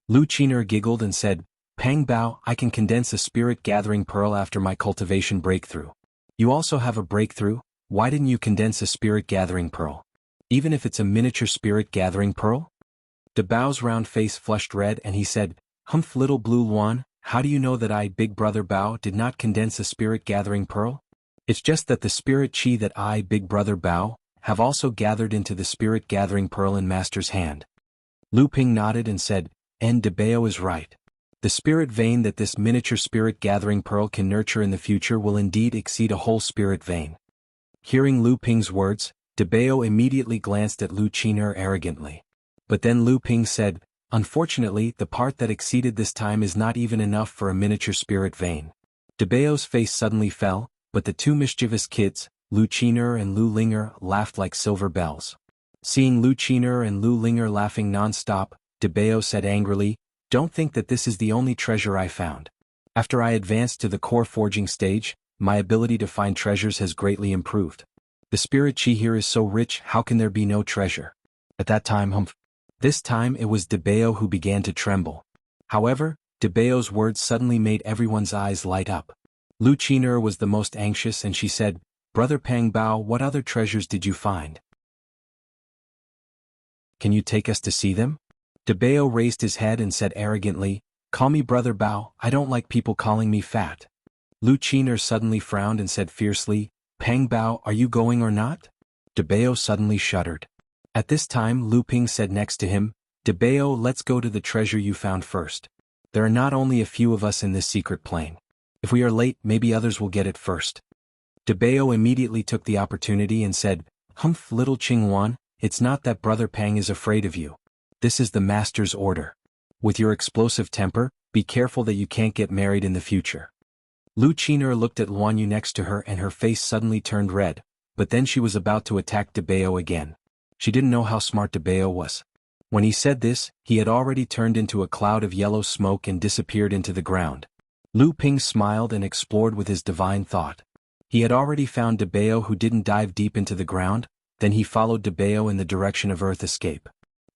Lu Qiner giggled and said, Pang Bao, I can condense a spirit-gathering pearl after my cultivation breakthrough. You also have a breakthrough, why didn't you condense a spirit-gathering pearl? Even if it's a miniature spirit-gathering pearl? De Bao's round face flushed red and he said, Humph little blue Luan, how do you know that I, Big Brother Bao, did not condense a spirit-gathering pearl? It's just that the spirit chi that I, Big Brother Bao, have also gathered into the spirit-gathering pearl in Master's hand. Lu Ping nodded and said, and De Bao is right. The spirit vein that this miniature spirit-gathering pearl can nurture in the future will indeed exceed a whole spirit vein. Hearing Lu Ping's words, De Bao immediately glanced at Lu Qiner arrogantly. But then Lu Ping said, unfortunately, the part that exceeded this time is not even enough for a miniature spirit vein. De Bao's face suddenly fell, but the two mischievous kids, Lu Qiner and Lu Linger, laughed like silver bells. Seeing Lu Qiner and Lu Linger laughing non-stop, De Bao said angrily, don't think that this is the only treasure I found. After I advanced to the core forging stage, my ability to find treasures has greatly improved. The spirit chi here is so rich, how can there be no treasure? At that time, This time it was De Bao who began to tremble. However, De Bao's words suddenly made everyone's eyes light up. Lu Qiner was the most anxious and she said, Brother Pang Bao, what other treasures did you find? Can you take us to see them? De Bao raised his head and said arrogantly, call me Brother Bao, I don't like people calling me fat. Lu Qiner suddenly frowned and said fiercely, Pang Bao, are you going or not? De Bao suddenly shuddered. At this time Lu Ping said next to him, De Bao, let's go to the treasure you found first. There are not only a few of us in this secret plane. If we are late, maybe others will get it first. De Bao immediately took the opportunity and said, Humph little Qingwan, it's not that Brother Pang is afraid of you. This is the Master's order. With your explosive temper, be careful that you can't get married in the future. Lu Qiner looked at Luan Yu next to her and her face suddenly turned red, but then she was about to attack De Bao again. She didn't know how smart De Bao was. When he said this, he had already turned into a cloud of yellow smoke and disappeared into the ground. Lu Ping smiled and explored with his divine thought. He had already found De Bao who didn't dive deep into the ground, then he followed De Bao in the direction of Earth escape.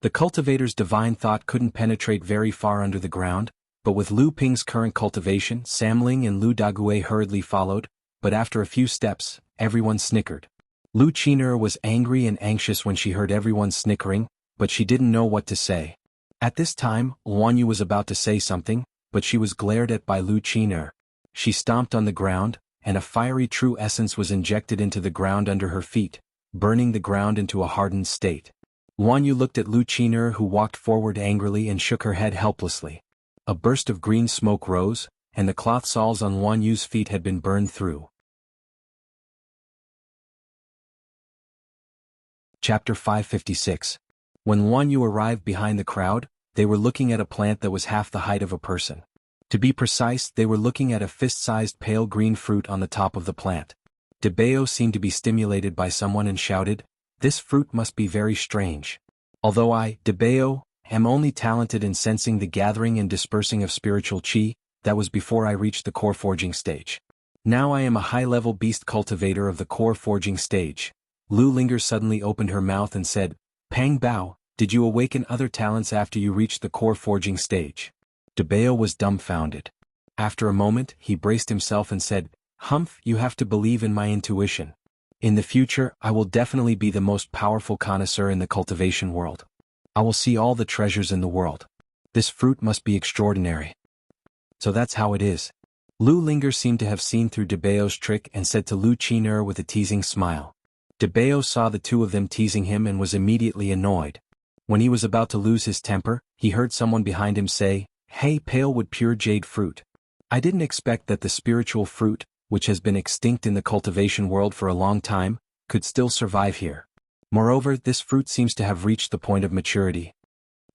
The cultivator's divine thought couldn't penetrate very far under the ground, but with Lu Ping's current cultivation, Samling and Lu Dague hurriedly followed, but after a few steps, everyone snickered. Lu Qiner was angry and anxious when she heard everyone snickering, but she didn't know what to say. At this time, Luan Yu was about to say something, but she was glared at by Lu Qiner. She stomped on the ground, and a fiery true essence was injected into the ground under her feet, burning the ground into a hardened state. Guan Yu looked at Lu Qin'er, who walked forward angrily and shook her head helplessly. A burst of green smoke rose, and the cloth soles on Guan Yu's feet had been burned through. Chapter 556. When Guan Yu arrived behind the crowd, they were looking at a plant that was half the height of a person. To be precise, they were looking at a fist-sized pale green fruit on the top of the plant. De Bao seemed to be stimulated by someone and shouted, "This fruit must be very strange. Although I, De Bao, am only talented in sensing the gathering and dispersing of spiritual qi, that was before I reached the core forging stage. Now I am a high-level beast cultivator of the core forging stage." Lu Linger suddenly opened her mouth and said, "Pang Bao, did you awaken other talents after you reached the core forging stage?" De Bao was dumbfounded. After a moment, he braced himself and said, "Humph, you have to believe in my intuition. In the future, I will definitely be the most powerful connoisseur in the cultivation world. I will see all the treasures in the world. This fruit must be extraordinary." "So that's how it is." Lu Linger seemed to have seen through De Bao's trick and said to Lu Qin'er with a teasing smile. De Bao saw the two of them teasing him and was immediately annoyed. When he was about to lose his temper, he heard someone behind him say, "Hey, pale wood pure jade fruit. I didn't expect that the spiritual fruit, which has been extinct in the cultivation world for a long time, could still survive here. Moreover, this fruit seems to have reached the point of maturity."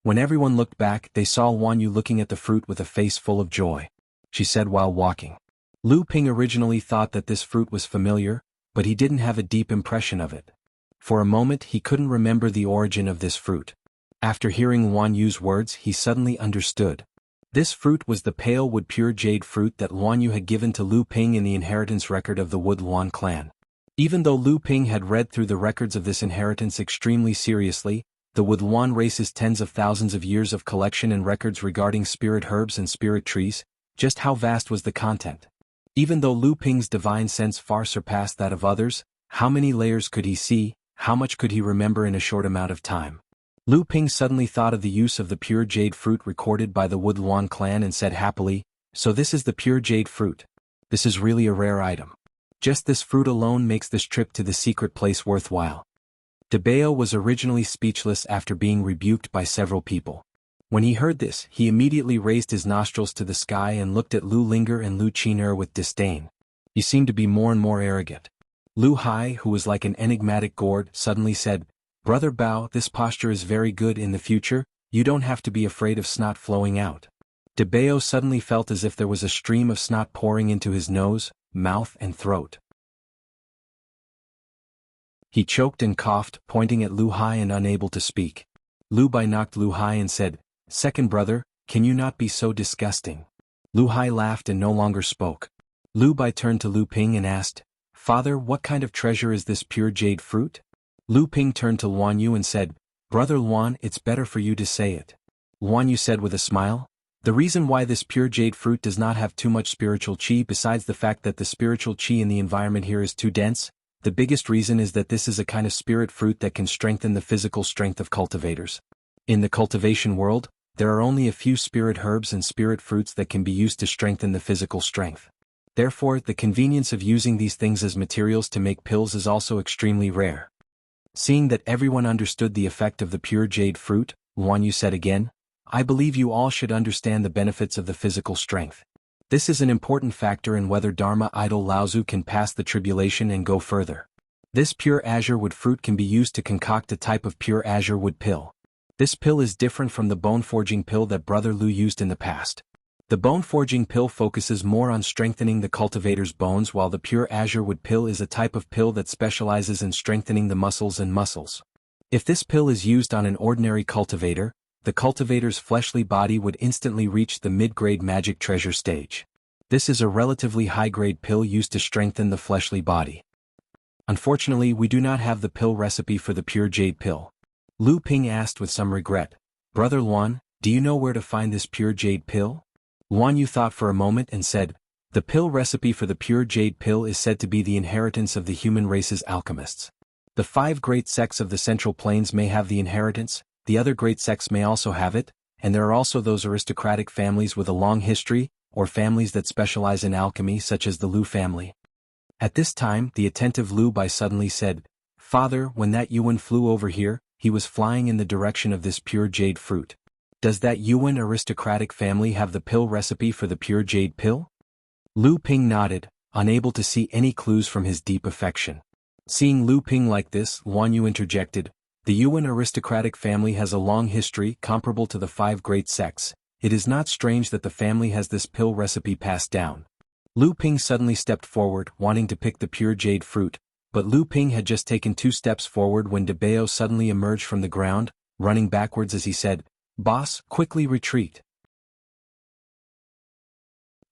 When everyone looked back, they saw Guan Yu looking at the fruit with a face full of joy. She said while walking. Lu Ping originally thought that this fruit was familiar, but he didn't have a deep impression of it. For a moment he couldn't remember the origin of this fruit. After hearing Guan Yu's words, he suddenly understood. This fruit was the pale wood pure jade fruit that Guan Yu had given to Lu Ping in the inheritance record of the Wood Luan clan. Even though Lu Ping had read through the records of this inheritance extremely seriously, the Wood Luan race's tens of thousands of years of collection and records regarding spirit herbs and spirit trees, just how vast was the content? Even though Lu Ping's divine sense far surpassed that of others, how many layers could he see, how much could he remember in a short amount of time? Lu Ping suddenly thought of the use of the pure jade fruit recorded by the Wood Luan clan and said happily, "So this is the pure jade fruit. This is really a rare item. Just this fruit alone makes this trip to the secret place worthwhile." De Bao was originally speechless after being rebuked by several people. When he heard this, he immediately raised his nostrils to the sky and looked at Lu Linger and Lu Qin'er with disdain. He seemed to be more and more arrogant. Lu Hai, who was like an enigmatic gourd, suddenly said, "Brother Bao, this posture is very good in the future, you don't have to be afraid of snot flowing out." De Bao suddenly felt as if there was a stream of snot pouring into his nose, mouth and throat. He choked and coughed, pointing at Lu Hai and unable to speak. Lu Bai knocked Lu Hai and said, "Second brother, can you not be so disgusting?" Lu Hai laughed and no longer spoke. Lu Bai turned to Lu Ping and asked, "Father, what kind of treasure is this pure jade fruit?" Lu Ping turned to Guan Yu and said, "Brother Luan, it's better for you to say it." Guan Yu said with a smile, "The reason why this pure jade fruit does not have too much spiritual qi besides the fact that the spiritual qi in the environment here is too dense, the biggest reason is that this is a kind of spirit fruit that can strengthen the physical strength of cultivators. In the cultivation world, there are only a few spirit herbs and spirit fruits that can be used to strengthen the physical strength. Therefore, the convenience of using these things as materials to make pills is also extremely rare." Seeing that everyone understood the effect of the pure jade fruit, Guan Yu said again, "I believe you all should understand the benefits of the physical strength. This is an important factor in whether Dharma idol Laozu can pass the tribulation and go further. This pure azure wood fruit can be used to concoct a type of pure azure wood pill. This pill is different from the bone forging pill that Brother Lu used in the past. The bone forging pill focuses more on strengthening the cultivator's bones, while the pure azure wood pill is a type of pill that specializes in strengthening the muscles and muscles. If this pill is used on an ordinary cultivator, the cultivator's fleshly body would instantly reach the mid-grade magic treasure stage. This is a relatively high-grade pill used to strengthen the fleshly body. Unfortunately, we do not have the pill recipe for the pure jade pill." Lu Ping asked with some regret, "Brother Luan, do you know where to find this pure jade pill?" Guan Yu thought for a moment and said, "The pill recipe for the pure jade pill is said to be the inheritance of the human race's alchemists. The 5 great sects of the Central Plains may have the inheritance, the other great sects may also have it, and there are also those aristocratic families with a long history, or families that specialize in alchemy such as the Lu family. At this time, the attentive Lu Bai suddenly said, "Father, when that Yuan flew over here, he was flying in the direction of this pure jade fruit. Does that Yuan aristocratic family have the pill recipe for the pure jade pill?" Lu Ping nodded, unable to see any clues from his deep affection. Seeing Lu Ping like this, Guan Yu interjected, "The Yuan aristocratic family has a long history comparable to the 5 great sects. It is not strange that the family has this pill recipe passed down." Lu Ping suddenly stepped forward, wanting to pick the pure jade fruit, but Lu Ping had just taken 2 steps forward when De Bao suddenly emerged from the ground, running backwards as he said, "Boss, quickly retreat."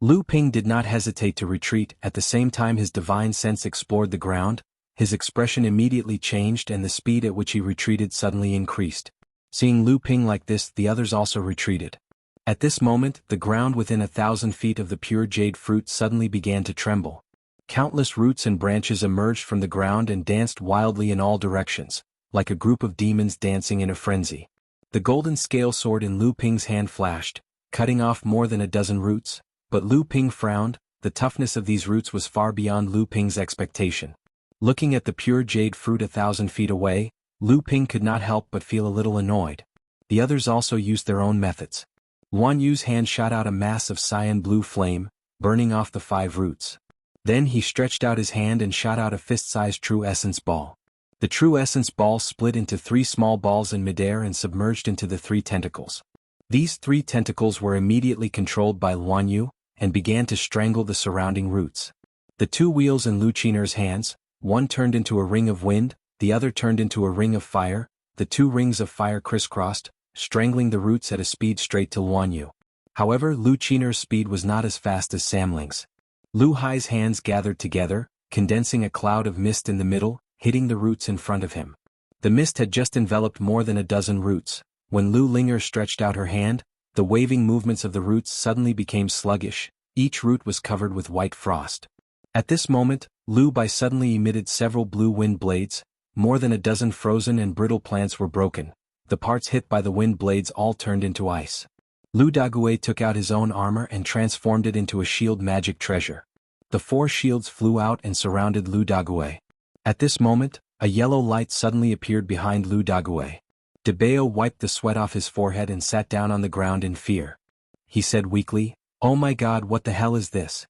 Lu Ping did not hesitate to retreat. At the same time his divine sense explored the ground, his expression immediately changed and the speed at which he retreated suddenly increased. Seeing Lu Ping like this, the others also retreated. At this moment, the ground within 1,000 feet of the pure jade fruit suddenly began to tremble. Countless roots and branches emerged from the ground and danced wildly in all directions, like a group of demons dancing in a frenzy. The golden scale sword in Lu Ping's hand flashed, cutting off more than a dozen roots, but Lu Ping frowned. The toughness of these roots was far beyond Lu Ping's expectation. Looking at the pure jade fruit 1,000 feet away, Lu Ping could not help but feel a little annoyed. The others also used their own methods. Guan Yu's hand shot out a mass of cyan blue flame, burning off the 5 roots. Then he stretched out his hand and shot out a fist-sized true essence ball. The true essence ball split into 3 small balls in midair and submerged into the 3 tentacles. These 3 tentacles were immediately controlled by Guan Yu, and began to strangle the surrounding roots. The 2 wheels in Lu Qiner's hands, one turned into a ring of wind, the other turned into a ring of fire. The 2 rings of fire crisscrossed, strangling the roots at a speed straight to Guan Yu. However, Lu Qiner's speed was not as fast as Samling's. Lu Hai's hands gathered together, condensing a cloud of mist in the middle, hitting the roots in front of him. The mist had just enveloped more than a dozen roots. When Lu Linger stretched out her hand, the waving movements of the roots suddenly became sluggish. Each root was covered with white frost. At this moment, Lu Bai suddenly emitted several blue wind blades. More than a dozen frozen and brittle plants were broken. The parts hit by the wind blades all turned into ice. Lu Daguet took out his own armor and transformed it into a shield magic treasure. The 4 shields flew out and surrounded Lu Daguet. At this moment, a yellow light suddenly appeared behind Lu Daguet. De Bao wiped the sweat off his forehead and sat down on the ground in fear. He said weakly, "Oh my God, what the hell is this?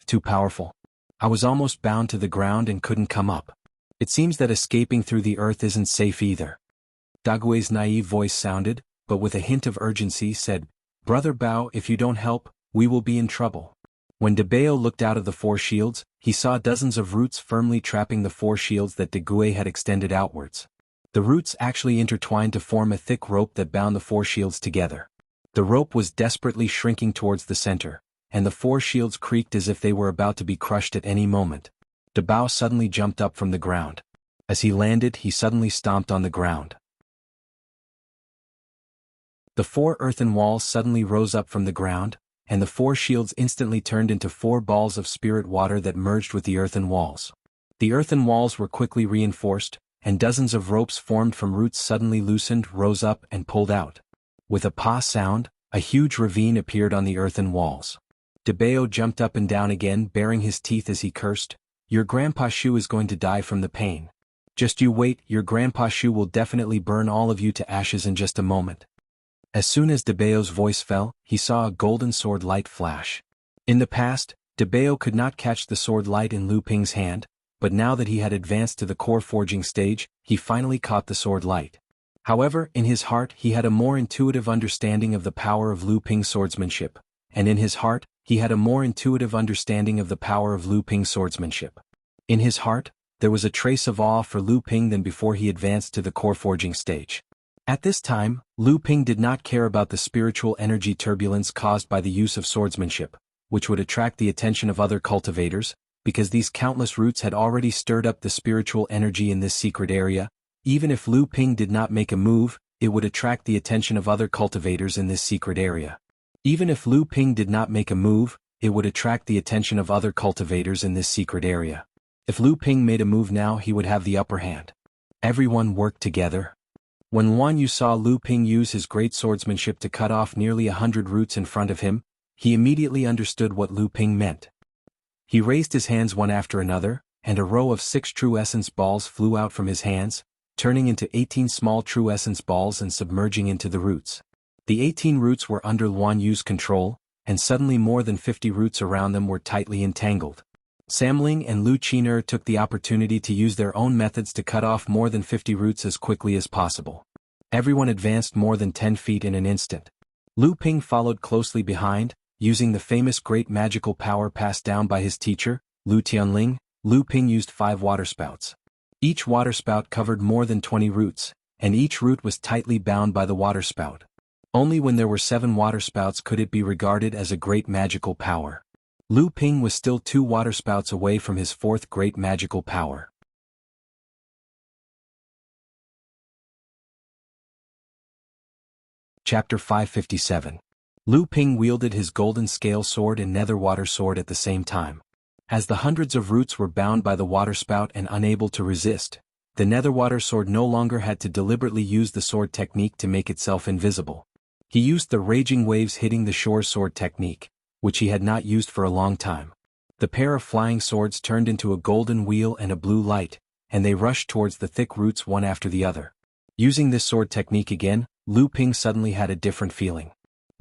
Too powerful. I was almost bound to the ground and couldn't come up. It seems that escaping through the earth isn't safe either." Daguet's naive voice sounded, but with a hint of urgency said, "Brother Bao, if you don't help, we will be in trouble." When De Bao looked out of the 4 shields, he saw dozens of roots firmly trapping the 4 shields that Daguet had extended outwards. The roots actually intertwined to form a thick rope that bound the 4 shields together. The rope was desperately shrinking towards the center, and the 4 shields creaked as if they were about to be crushed at any moment. De Bao suddenly jumped up from the ground. As he landed, he suddenly stomped on the ground. The 4 earthen walls suddenly rose up from the ground, and the 4 shields instantly turned into 4 balls of spirit water that merged with the earthen walls. The earthen walls were quickly reinforced, and dozens of ropes formed from roots suddenly loosened, rose up, and pulled out. With a "pa" sound, a huge ravine appeared on the earthen walls. De Bao jumped up and down again, baring his teeth as he cursed, "Your Grandpa Shu is going to die from the pain. Just you wait, your Grandpa Shu will definitely burn all of you to ashes in just a moment." As soon as De Bao's voice fell, he saw a golden sword light flash. In the past, De Bao could not catch the sword light in Lu Ping's hand, but now that he had advanced to the core forging stage, he finally caught the sword light. However, in his heart he had a more intuitive understanding of the power of Lu Ping's swordsmanship, and in his heart, he had a more intuitive understanding of the power of Lu Ping's swordsmanship. In his heart, there was a trace of awe for Lu Ping than before he advanced to the core forging stage. At this time, Lu Ping did not care about the spiritual energy turbulence caused by the use of swordsmanship, which would attract the attention of other cultivators, because these countless roots had already stirred up the spiritual energy in this secret area. Even if Lu Ping did not make a move, it would attract the attention of other cultivators in this secret area. Even if Lu Ping did not make a move, it would attract the attention of other cultivators in this secret area. If Lu Ping made a move now, he would have the upper hand. Everyone worked together. When Guan Yu saw Lu Ping use his great swordsmanship to cut off nearly 100 roots in front of him, he immediately understood what Lu Ping meant. He raised his hands one after another, and a row of 6 true essence balls flew out from his hands, turning into 18 small true essence balls and submerging into the roots. The 18 roots were under Luan Yu's control, and suddenly more than 50 roots around them were tightly entangled. Samling and Lu Qiner took the opportunity to use their own methods to cut off more than 50 roots as quickly as possible. Everyone advanced more than 10 feet in an instant. Lu Ping followed closely behind, using the famous great magical power passed down by his teacher, Lu Tianling. Lu Ping used 5 waterspouts. Each waterspout covered more than 20 roots, and each root was tightly bound by the waterspout. Only when there were 7 waterspouts could it be regarded as a great magical power. Lu Ping was still 2 waterspouts away from his 4th great magical power. Chapter 557. Lu Ping wielded his golden scale sword and nether water sword at the same time. As the hundreds of roots were bound by the waterspout and unable to resist, the netherwater sword no longer had to deliberately use the sword technique to make itself invisible. He used the raging waves hitting the shore sword technique, which he had not used for a long time. The pair of flying swords turned into a golden wheel and a blue light, and they rushed towards the thick roots one after the other. Using this sword technique again, Lu Ping suddenly had a different feeling.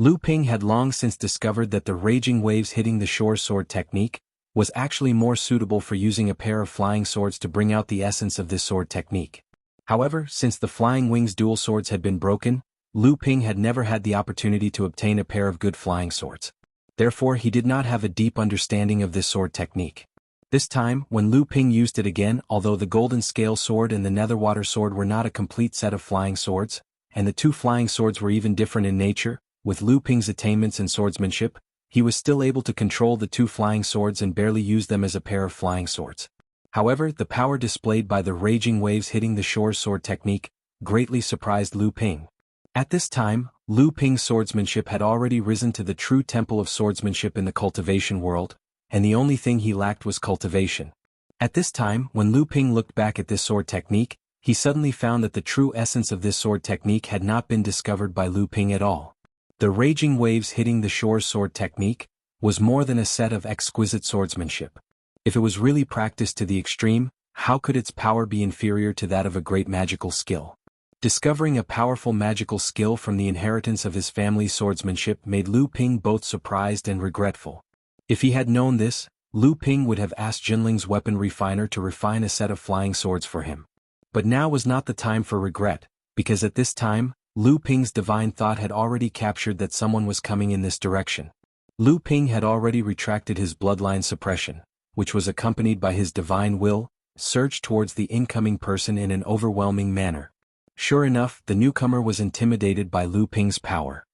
Lu Ping had long since discovered that the raging waves hitting the shore sword technique was actually more suitable for using a pair of flying swords to bring out the essence of this sword technique. However, since the Flying Wings dual swords had been broken, Lu Ping had never had the opportunity to obtain a pair of good flying swords. Therefore he did not have a deep understanding of this sword technique. This time, when Lu Ping used it again, although the golden scale sword and the netherwater sword were not a complete set of flying swords, and the 2 flying swords were even different in nature, with Lu Ping's attainments in swordsmanship, he was still able to control the 2 flying swords and barely use them as a pair of flying swords. However, the power displayed by the raging waves hitting the shore sword technique greatly surprised Lu Ping. At this time, Lu Ping's swordsmanship had already risen to the true temple of swordsmanship in the cultivation world, and the only thing he lacked was cultivation. At this time, when Lu Ping looked back at this sword technique, he suddenly found that the true essence of this sword technique had not been discovered by Lu Ping at all. The raging waves hitting the shore sword technique was more than a set of exquisite swordsmanship. If it was really practiced to the extreme, how could its power be inferior to that of a great magical skill? Discovering a powerful magical skill from the inheritance of his family's swordsmanship made Lu Ping both surprised and regretful. If he had known this, Lu Ping would have asked Jinling's weapon refiner to refine a set of flying swords for him. But now was not the time for regret, because at this time, Lu Ping's divine thought had already captured that someone was coming in this direction. Lu Ping had already retracted his bloodline suppression, which was accompanied by his divine will, surged towards the incoming person in an overwhelming manner. Sure enough, the newcomer was intimidated by Lu Ping's power.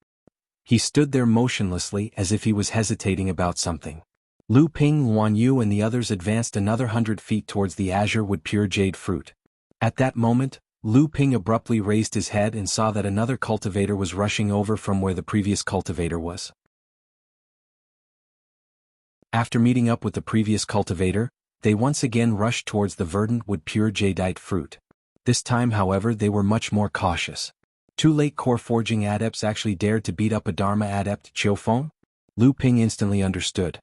He stood there motionlessly as if he was hesitating about something. Lu Ping, Luan Yu and the others advanced another 100 feet towards the azure wood pure jade fruit. At that moment, Lu Ping abruptly raised his head and saw that another cultivator was rushing over from where the previous cultivator was. After meeting up with the previous cultivator, they once again rushed towards the verdant wood pure jadeite fruit. This time, however, they were much more cautious. 2 late core forging adepts actually dared to beat up a Dharma adept, Qiufeng? Lu Ping instantly understood.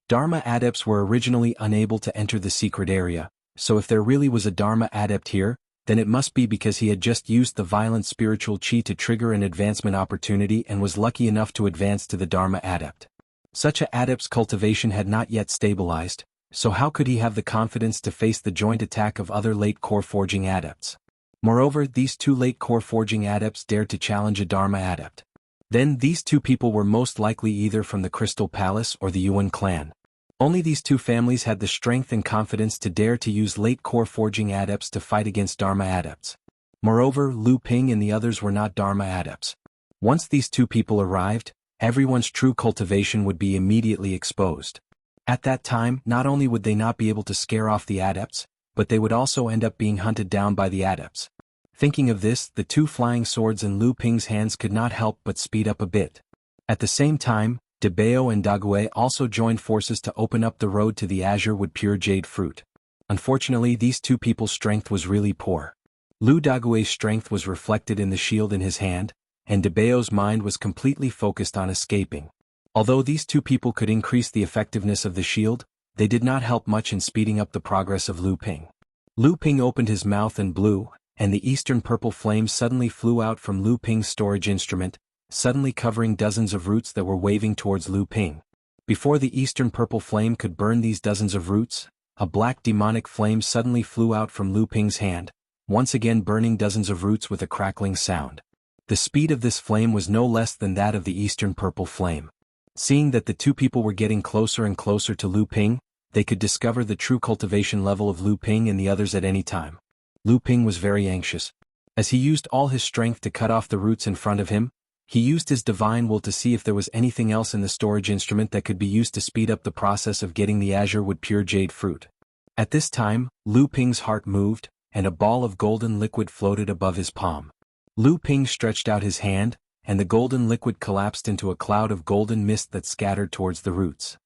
Dharma adepts were originally unable to enter the secret area, so if there really was a Dharma adept here, then it must be because he had just used the violent spiritual chi to trigger an advancement opportunity and was lucky enough to advance to the Dharma adept. Such a adept's cultivation had not yet stabilized, so how could he have the confidence to face the joint attack of other late core forging adepts? Moreover, these 2 late core forging adepts dared to challenge a Dharma adept. Then these 2 people were most likely either from the Crystal Palace or the Yuan clan. Only these 2 families had the strength and confidence to dare to use late core forging adepts to fight against Dharma adepts. Moreover, Lu Ping and the others were not Dharma adepts. Once these 2 people arrived, everyone's true cultivation would be immediately exposed. At that time, not only would they not be able to scare off the adepts, but they would also end up being hunted down by the adepts. Thinking of this, the 2 flying swords in Lu Ping's hands could not help but speed up a bit. At the same time, De Bao and Dague also joined forces to open up the road to the azure wood pure jade fruit. Unfortunately, these 2 people's strength was really poor. Lu Dague's strength was reflected in the shield in his hand, and De Bao's mind was completely focused on escaping. Although these 2 people could increase the effectiveness of the shield, they did not help much in speeding up the progress of Lu Ping. Lu Ping opened his mouth and blew, and the eastern purple flame suddenly flew out from Lu Ping's storage instrument, suddenly covering dozens of roots that were waving towards Lu Ping. Before the eastern purple flame could burn these dozens of roots, a black demonic flame suddenly flew out from Lu Ping's hand, once again burning dozens of roots with a crackling sound. The speed of this flame was no less than that of the eastern purple flame. Seeing that the two people were getting closer and closer to Lu Ping, they could discover the true cultivation level of Lu Ping and the others at any time. Lu Ping was very anxious. As he used all his strength to cut off the roots in front of him, he used his divine will to see if there was anything else in the storage instrument that could be used to speed up the process of getting the azure wood pure jade fruit. At this time, Lu Ping's heart moved, and a ball of golden liquid floated above his palm. Lu Ping stretched out his hand, and the golden liquid collapsed into a cloud of golden mist that scattered towards the roots.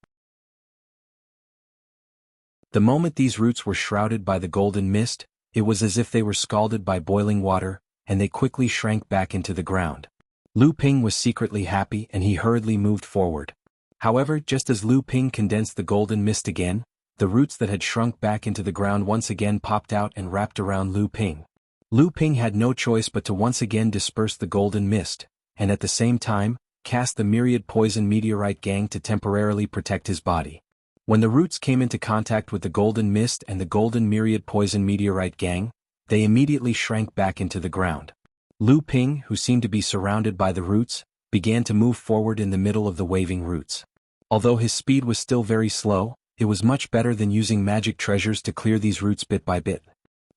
The moment these roots were shrouded by the golden mist, it was as if they were scalded by boiling water, and they quickly shrank back into the ground. Lu Ping was secretly happy and he hurriedly moved forward. However, just as Lu Ping condensed the golden mist again, the roots that had shrunk back into the ground once again popped out and wrapped around Lu Ping. Lu Ping had no choice but to once again disperse the golden mist, and at the same time, cast the myriad poison meteorite gang to temporarily protect his body. When the roots came into contact with the golden mist and the golden myriad poison meteorite gang, they immediately shrank back into the ground. Lu Ping, who seemed to be surrounded by the roots, began to move forward in the middle of the waving roots. Although his speed was still very slow, it was much better than using magic treasures to clear these roots bit by bit.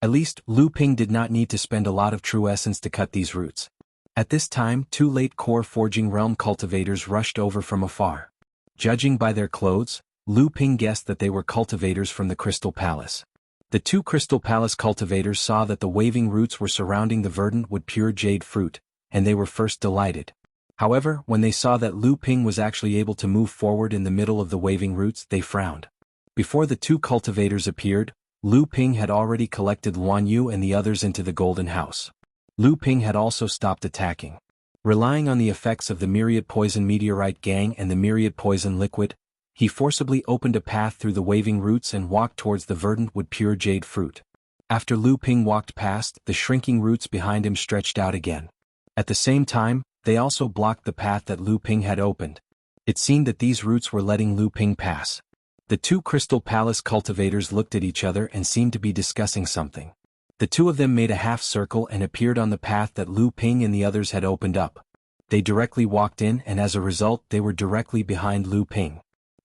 At least, Lu Ping did not need to spend a lot of true essence to cut these roots. At this time, two late core forging realm cultivators rushed over from afar. Judging by their clothes, Lu Ping guessed that they were cultivators from the Crystal Palace. The two Crystal Palace cultivators saw that the waving roots were surrounding the verdant wood pure jade fruit, and they were first delighted. However, when they saw that Lu Ping was actually able to move forward in the middle of the waving roots, they frowned. Before the two cultivators appeared, Lu Ping had already collected Luan Yu and the others into the Golden House. Lu Ping had also stopped attacking. Relying on the effects of the myriad poison meteorite gang and the myriad poison liquid, he forcibly opened a path through the waving roots and walked towards the verdant wood pure jade fruit. After Lu Ping walked past, the shrinking roots behind him stretched out again. At the same time, they also blocked the path that Lu Ping had opened. It seemed that these roots were letting Lu Ping pass. The two Crystal Palace cultivators looked at each other and seemed to be discussing something. The two of them made a half circle and appeared on the path that Lu Ping and the others had opened up. They directly walked in and as a result they were directly behind Lu Ping.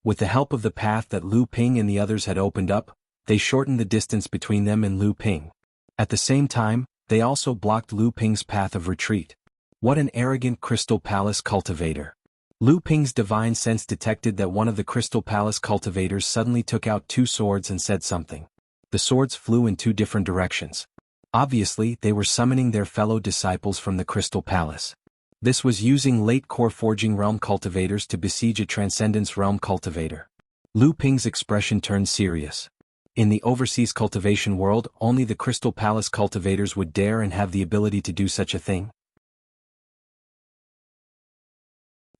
With the help of the path that Lu Ping and the others had opened up, they shortened the distance between them and Lu Ping. At the same time, they also blocked Lu Ping's path of retreat. What an arrogant Crystal Palace cultivator. Lu Ping's divine sense detected that one of the Crystal Palace cultivators suddenly took out two swords and said something. The swords flew in two different directions. Obviously, they were summoning their fellow disciples from the Crystal Palace. This was using late core forging realm cultivators to besiege a transcendence realm cultivator. Lu Ping's expression turned serious. In the overseas cultivation world, only the Crystal Palace cultivators would dare and have the ability to do such a thing.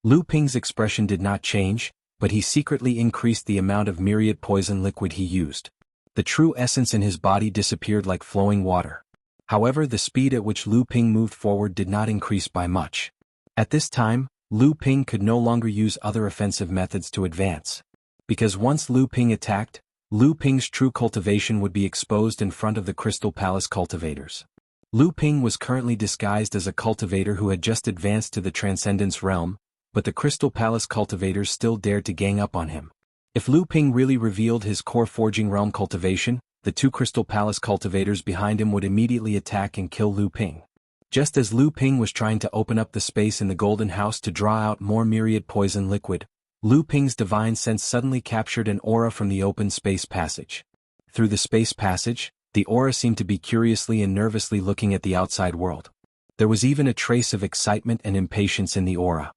Lu Ping's expression did not change, but he secretly increased the amount of myriad poison liquid he used. The true essence in his body disappeared like flowing water. However, the speed at which Lu Ping moved forward did not increase by much. At this time, Lu Ping could no longer use other offensive methods to advance. Because once Lu Ping attacked, Lu Ping's true cultivation would be exposed in front of the Crystal Palace cultivators. Lu Ping was currently disguised as a cultivator who had just advanced to the Transcendence realm, but the Crystal Palace cultivators still dared to gang up on him. If Lu Ping really revealed his core forging realm cultivation, the two Crystal Palace cultivators behind him would immediately attack and kill Lu Ping. Just as Lu Ping was trying to open up the space in the Golden House to draw out more myriad poison liquid, Lu Ping's divine sense suddenly captured an aura from the open space passage. Through the space passage, the aura seemed to be curiously and nervously looking at the outside world. There was even a trace of excitement and impatience in the aura.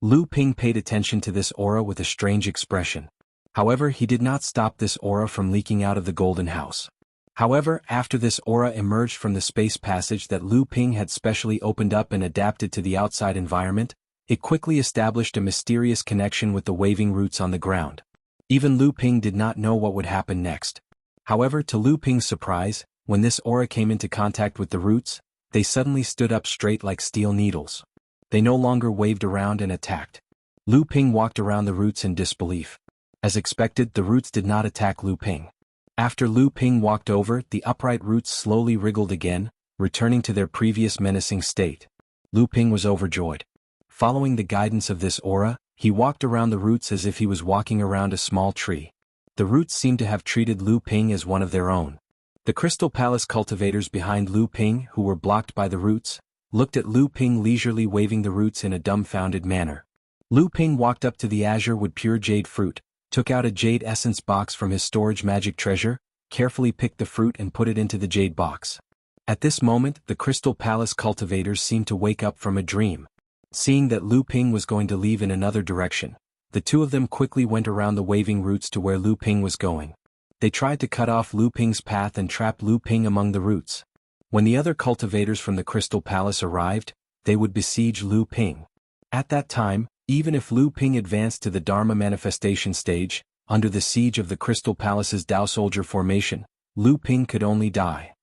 Lu Ping paid attention to this aura with a strange expression. However, he did not stop this aura from leaking out of the Golden House. However, after this aura emerged from the space passage that Lu Ping had specially opened up and adapted to the outside environment, it quickly established a mysterious connection with the waving roots on the ground. Even Lu Ping did not know what would happen next. However, to Lu Ping's surprise, when this aura came into contact with the roots, they suddenly stood up straight like steel needles. They no longer waved around and attacked. Lu Ping walked around the roots in disbelief. As expected, the roots did not attack Lu Ping. After Lu Ping walked over, the upright roots slowly wriggled again, returning to their previous menacing state. Lu Ping was overjoyed. Following the guidance of this aura, he walked around the roots as if he was walking around a small tree. The roots seemed to have treated Lu Ping as one of their own. The Crystal Palace cultivators behind Lu Ping, who were blocked by the roots, looked at Lu Ping leisurely waving the roots in a dumbfounded manner. Lu Ping walked up to the azure wood pure jade fruit, took out a jade essence box from his storage magic treasure, carefully picked the fruit and put it into the jade box. At this moment, the Crystal Palace cultivators seemed to wake up from a dream. Seeing that Lu Ping was going to leave in another direction, the two of them quickly went around the waving roots to where Lu Ping was going. They tried to cut off Lu Ping's path and trap Lu Ping among the roots. When the other cultivators from the Crystal Palace arrived, they would besiege Lu Ping. At that time, even if Lu Ping advanced to the Dharma manifestation stage, under the siege of the Crystal Palace's Tao Soldier formation, Lu Ping could only die.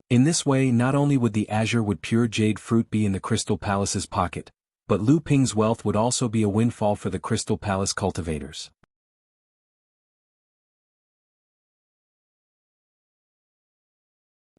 In this way, not only would the azure wood pure jade fruit be in the Crystal Palace's pocket, but Lu Ping's wealth would also be a windfall for the Crystal Palace cultivators.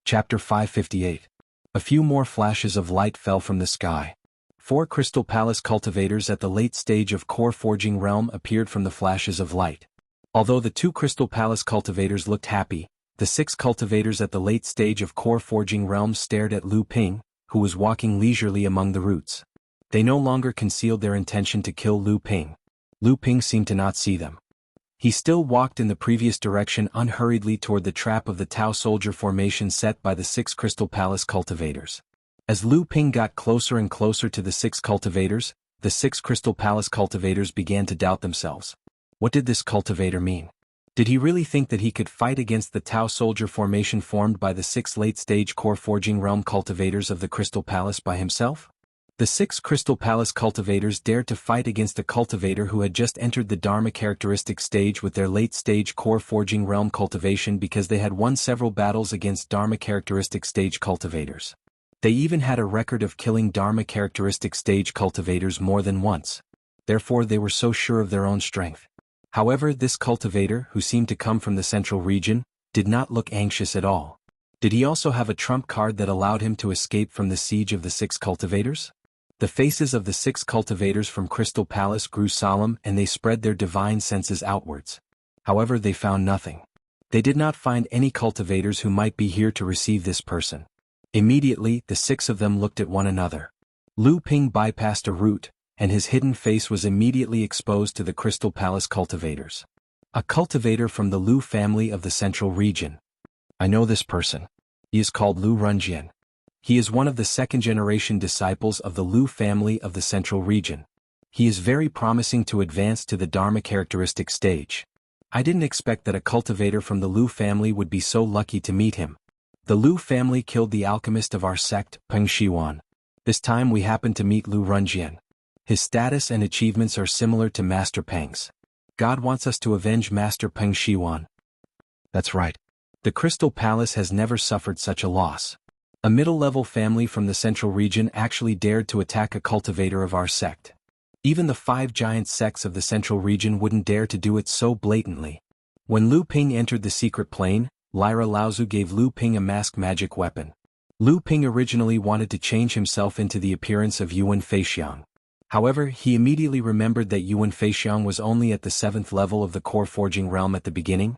Chapter 558. A few more flashes of light fell from the sky. 4 Crystal Palace cultivators at the late stage of core forging realm appeared from the flashes of light. Although the 2 Crystal Palace cultivators looked happy, the 6 cultivators at the late stage of core forging realm stared at Lu Ping, who was walking leisurely among the roots. They no longer concealed their intention to kill Lu Ping. Lu Ping seemed to not see them. He still walked in the previous direction unhurriedly toward the trap of the Tao Soldier formation set by the 6 Crystal Palace cultivators. As Lu Ping got closer and closer to the 6 cultivators, the 6 Crystal Palace cultivators began to doubt themselves. What did this cultivator mean? Did he really think that he could fight against the Tao Soldier formation formed by the 6 late-stage core forging realm cultivators of the Crystal Palace by himself? The 6 Crystal Palace cultivators dared to fight against a cultivator who had just entered the Dharma characteristic stage with their late-stage core forging realm cultivation because they had won several battles against Dharma characteristic stage cultivators. They even had a record of killing Dharma characteristic stage cultivators more than once. Therefore they were so sure of their own strength. However, this cultivator, who seemed to come from the central region, did not look anxious at all. Did he also have a trump card that allowed him to escape from the siege of the 6 cultivators? The faces of the 6 cultivators from Crystal Palace grew solemn and they spread their divine senses outwards. However, they found nothing. They did not find any cultivators who might be here to receive this person. Immediately, the 6 of them looked at one another. Lu Ping bypassed a root, and his hidden face was immediately exposed to the Crystal Palace cultivators. A cultivator from the Lu family of the central region. I know this person. He is called Lu Runjian. He is one of the 2nd-generation disciples of the Lu family of the central region. He is very promising to advance to the Dharma characteristic stage. I didn't expect that a cultivator from the Lu family would be so lucky to meet him. The Lu family killed the alchemist of our sect, Peng Shiwan. This time we happened to meet Lu Runjian. His status and achievements are similar to Master Peng's. God wants us to avenge Master Peng Shiwan. That's right. The Crystal Palace has never suffered such a loss. A middle-level family from the central region actually dared to attack a cultivator of our sect. Even the 5 giant sects of the central region wouldn't dare to do it so blatantly. When Lu Ping entered the secret plane, Lyra Laozu gave Lu Ping a mask magic weapon. Lu Ping originally wanted to change himself into the appearance of Yuan Feixiang. However, he immediately remembered that Yuan Feixiang was only at the 7th level of the core forging realm at the beginning.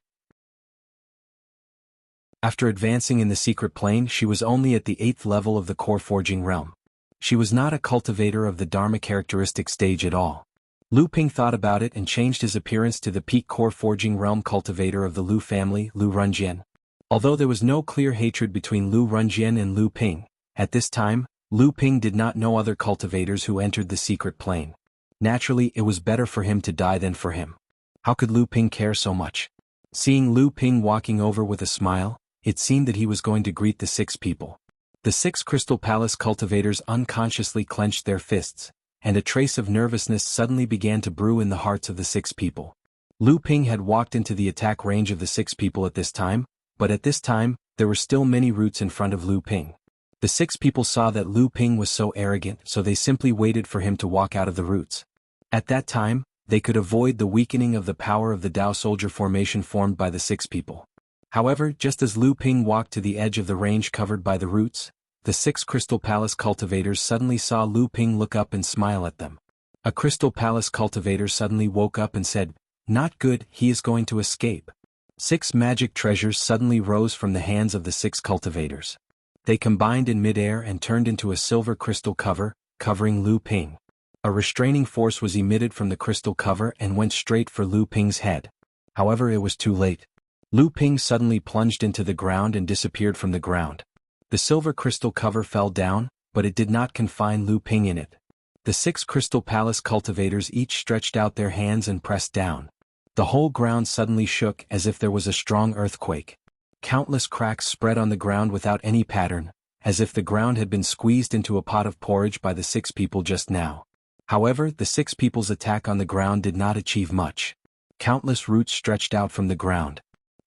After advancing in the secret plane, she was only at the 8th level of the core forging realm. She was not a cultivator of the Dharma characteristic stage at all. Lu Ping thought about it and changed his appearance to the peak core forging realm cultivator of the Lu family, Lu Runjian. Although there was no clear hatred between Lu Runjian and Lu Ping, at this time, Lu Ping did not know other cultivators who entered the secret plane. Naturally, it was better for him to die than for him. How could Lu Ping care so much? Seeing Lu Ping walking over with a smile, it seemed that he was going to greet the 6 people. The 6 Crystal Palace cultivators unconsciously clenched their fists, and a trace of nervousness suddenly began to brew in the hearts of the 6 people. Lu Ping had walked into the attack range of the 6 people at this time, but at this time, there were still many roots in front of Lu Ping. The 6 people saw that Lu Ping was so arrogant, so they simply waited for him to walk out of the roots. At that time, they could avoid the weakening of the power of the Dao soldier formation formed by the 6 people. However, just as Lu Ping walked to the edge of the range covered by the roots, the 6 Crystal Palace cultivators suddenly saw Lu Ping look up and smile at them. A Crystal Palace cultivator suddenly woke up and said, "Not good, he is going to escape." 6 magic treasures suddenly rose from the hands of the 6 cultivators. They combined in midair and turned into a silver crystal cover, covering Lu Ping. A restraining force was emitted from the crystal cover and went straight for Lu Ping's head. However, it was too late. Lu Ping suddenly plunged into the ground and disappeared from the ground. The silver crystal cover fell down, but it did not confine Lu Ping in it. The 6 Crystal Palace cultivators each stretched out their hands and pressed down. The whole ground suddenly shook as if there was a strong earthquake. Countless cracks spread on the ground without any pattern, as if the ground had been squeezed into a pot of porridge by the 6 people just now. However, the 6 people's attack on the ground did not achieve much. Countless roots stretched out from the ground.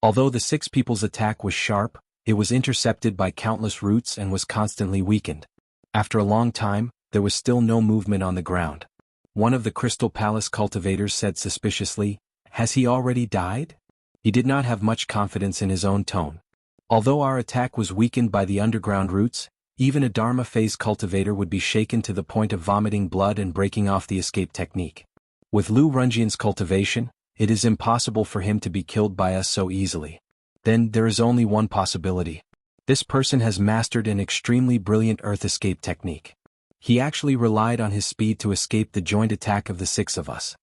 Although the 6 people's attack was sharp, it was intercepted by countless roots and was constantly weakened. After a long time, there was still no movement on the ground. One of the Crystal Palace cultivators said suspiciously, "Has he already died?" He did not have much confidence in his own tone. Although our attack was weakened by the underground roots, even a Dharma phase cultivator would be shaken to the point of vomiting blood and breaking off the escape technique. With Lu Runjian's cultivation, it is impossible for him to be killed by us so easily. Then there is only one possibility. This person has mastered an extremely brilliant earth escape technique. He actually relied on his speed to escape the joint attack of the 6 of us.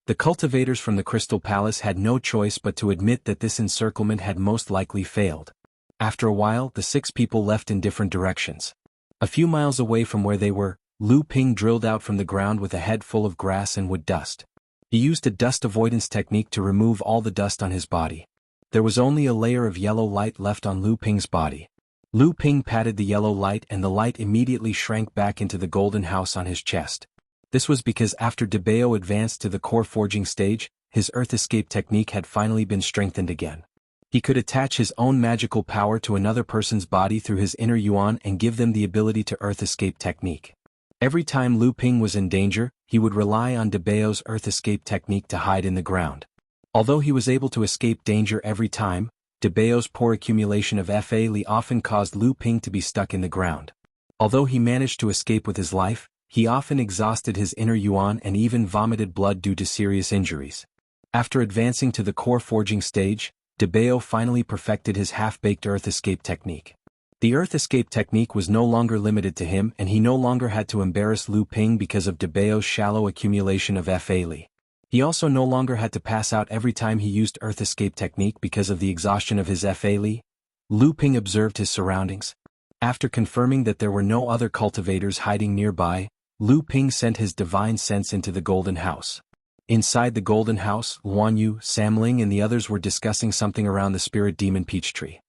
The cultivators from the Crystal Palace had no choice but to admit that this encirclement had most likely failed. After a while, the 6 people left in different directions. A few miles away from where they were, Lu Ping drilled out from the ground with a head full of grass and wood dust. He used a dust avoidance technique to remove all the dust on his body. There was only a layer of yellow light left on Lu Ping's body. Lu Ping patted the yellow light and the light immediately shrank back into the golden house on his chest. This was because after Debao advanced to the core forging stage, his earth escape technique had finally been strengthened again. He could attach his own magical power to another person's body through his inner yuan and give them the ability to earth escape technique. Every time Lu Ping was in danger, he would rely on Debao's earth escape technique to hide in the ground. Although he was able to escape danger every time, Debao's poor accumulation of Fa Li often caused Lu Ping to be stuck in the ground. Although he managed to escape with his life, he often exhausted his inner yuan and even vomited blood due to serious injuries. After advancing to the core forging stage, Debao finally perfected his half-baked earth escape technique. The earth escape technique was no longer limited to him and he no longer had to embarrass Lu Ping because of Debao's shallow accumulation of Fa Li. He also no longer had to pass out every time he used earth escape technique because of the exhaustion of his Fa Li. Lu Ping observed his surroundings. After confirming that there were no other cultivators hiding nearby, Lu Ping sent his divine sense into the golden house. Inside the golden house, Guan Yu, Sam Ling and the others were discussing something around the spirit demon peach tree.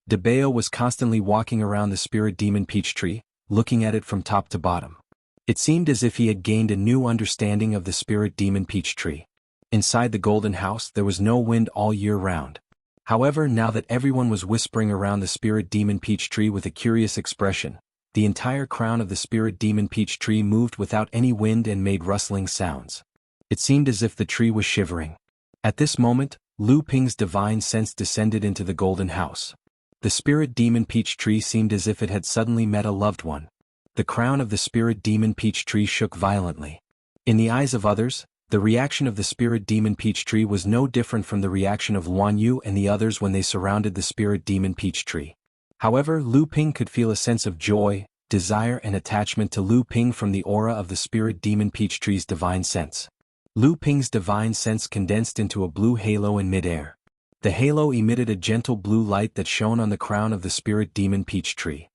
Debao was constantly walking around the spirit demon peach tree, looking at it from top to bottom. It seemed as if he had gained a new understanding of the spirit demon peach tree. Inside the golden house there was no wind all year round. However, now that everyone was whispering around the spirit demon peach tree with a curious expression, the entire crown of the spirit demon peach tree moved without any wind and made rustling sounds. It seemed as if the tree was shivering. At this moment, Lu Ping's divine sense descended into the golden house. The spirit demon peach tree seemed as if it had suddenly met a loved one. The crown of the spirit demon peach tree shook violently. In the eyes of others, the reaction of the spirit demon peach tree was no different from the reaction of Guan Yu and the others when they surrounded the spirit demon peach tree. However, Lu Ping could feel a sense of joy, desire and attachment to Lu Ping from the aura of the spirit demon peach tree's divine sense. Lu Ping's divine sense condensed into a blue halo in midair. The halo emitted a gentle blue light that shone on the crown of the spirit demon peach tree.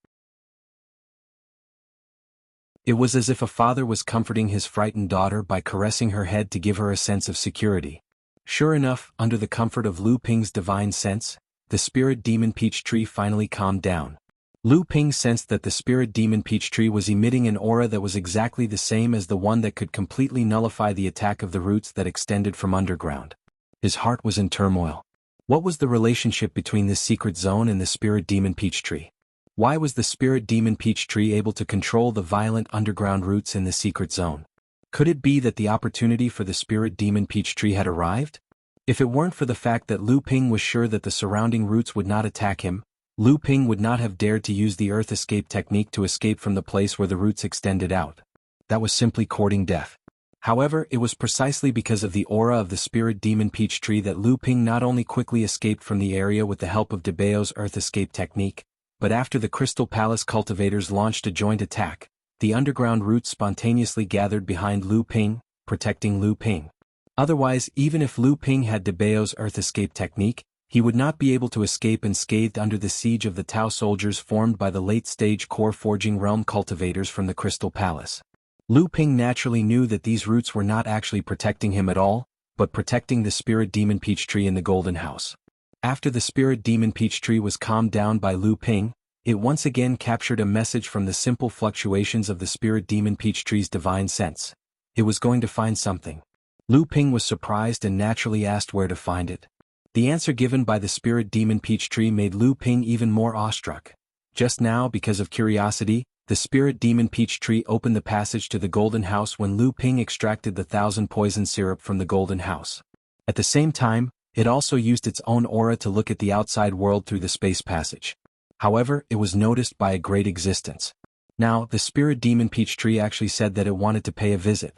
It was as if a father was comforting his frightened daughter by caressing her head to give her a sense of security. Sure enough, under the comfort of Lu Ping's divine sense, the spirit demon peach tree finally calmed down. Lu Ping sensed that the spirit demon peach tree was emitting an aura that was exactly the same as the one that could completely nullify the attack of the roots that extended from underground. His heart was in turmoil. What was the relationship between this secret zone and the spirit demon peach tree? Why was the spirit demon peach tree able to control the violent underground roots in the secret zone? Could it be that the opportunity for the spirit demon peach tree had arrived? If it weren't for the fact that Lu Ping was sure that the surrounding roots would not attack him, Lu Ping would not have dared to use the earth escape technique to escape from the place where the roots extended out. That was simply courting death. However, it was precisely because of the aura of the spirit demon peach tree that Lu Ping not only quickly escaped from the area with the help of De Bao's earth escape technique, but after the Crystal Palace cultivators launched a joint attack, the underground roots spontaneously gathered behind Lu Ping, protecting Lu Ping. Otherwise, even if Lu Ping had De Bao's earth escape technique, he would not be able to escape unscathed under the siege of the Tao soldiers formed by the late-stage core forging realm cultivators from the Crystal Palace. Lu Ping naturally knew that these roots were not actually protecting him at all, but protecting the spirit demon peach tree in the Golden House. After the spirit demon peach tree was calmed down by Lu Ping, it once again captured a message from the simple fluctuations of the spirit demon peach tree's divine sense. It was going to find something. Lu Ping was surprised and naturally asked where to find it. The answer given by the spirit demon peach tree made Lu Ping even more awestruck. Just now, because of curiosity, the spirit demon peach tree opened the passage to the Golden House when Lu Ping extracted the 1,000 poison syrup from the Golden House. At the same time, it also used its own aura to look at the outside world through the space passage. However, it was noticed by a great existence. Now, the spirit demon peach tree actually said that it wanted to pay a visit.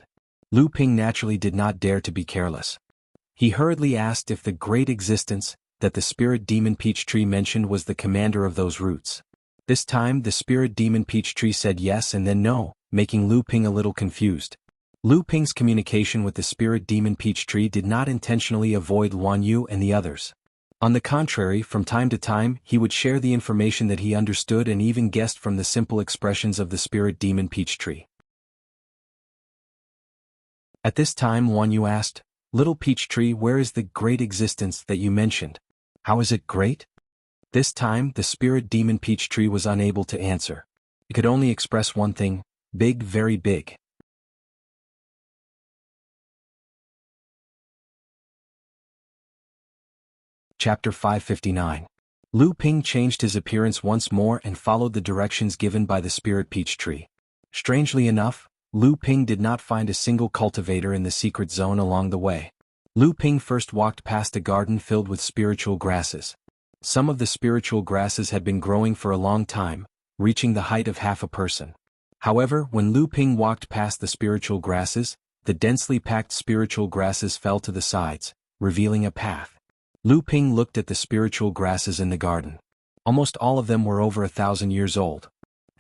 Lu Ping naturally did not dare to be careless. He hurriedly asked if the great existence that the spirit demon peach tree mentioned was the commander of those roots. This time the spirit demon peach tree said yes and then no, making Lu Ping a little confused. Lu Ping's communication with the spirit demon peach tree did not intentionally avoid Luan Yu and the others. On the contrary, from time to time he would share the information that he understood and even guessed from the simple expressions of the spirit demon peach tree. At this time Luan Yu asked, "Little peach tree, where is the great existence that you mentioned? How is it great?" This time the spirit demon peach tree was unable to answer. It could only express one thing: big, very big. Chapter 559. Lu Ping changed his appearance once more and followed the directions given by the spirit peach tree. Strangely enough, Lu Ping did not find a single cultivator in the secret zone along the way. Lu Ping first walked past a garden filled with spiritual grasses. Some of the spiritual grasses had been growing for a long time, reaching the height of half a person. However, when Lu Ping walked past the spiritual grasses, the densely packed spiritual grasses fell to the sides, revealing a path. Lu Ping looked at the spiritual grasses in the garden. Almost all of them were over 1,000 years old.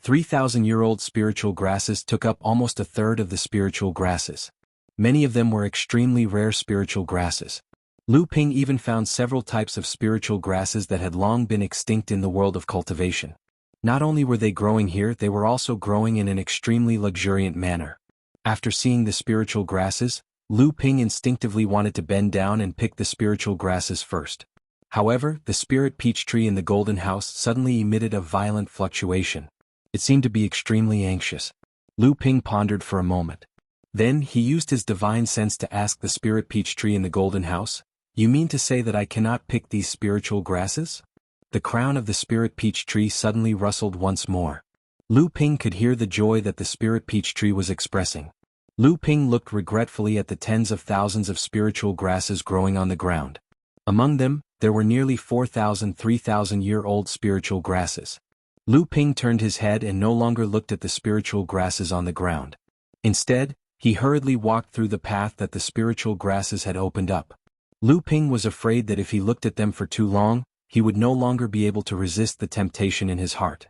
3,000-year-old spiritual grasses took up almost a third of the spiritual grasses. Many of them were extremely rare spiritual grasses. Lu Ping even found several types of spiritual grasses that had long been extinct in the world of cultivation. Not only were they growing here, they were also growing in an extremely luxuriant manner. After seeing the spiritual grasses, Lu Ping instinctively wanted to bend down and pick the spiritual grasses first. However, the spirit peach tree in the Golden House suddenly emitted a violent fluctuation. It seemed to be extremely anxious. Lu Ping pondered for a moment. Then he used his divine sense to ask the spirit peach tree in the Golden House, "You mean to say that I cannot pick these spiritual grasses?" The crown of the spirit peach tree suddenly rustled once more. Lu Ping could hear the joy that the spirit peach tree was expressing. Lu Ping looked regretfully at the tens of thousands of spiritual grasses growing on the ground. Among them, there were nearly 4,000 3,000-year-old spiritual grasses. Lu Ping turned his head and no longer looked at the spiritual grasses on the ground. Instead, he hurriedly walked through the path that the spiritual grasses had opened up. Lu Ping was afraid that if he looked at them for too long, he would no longer be able to resist the temptation in his heart.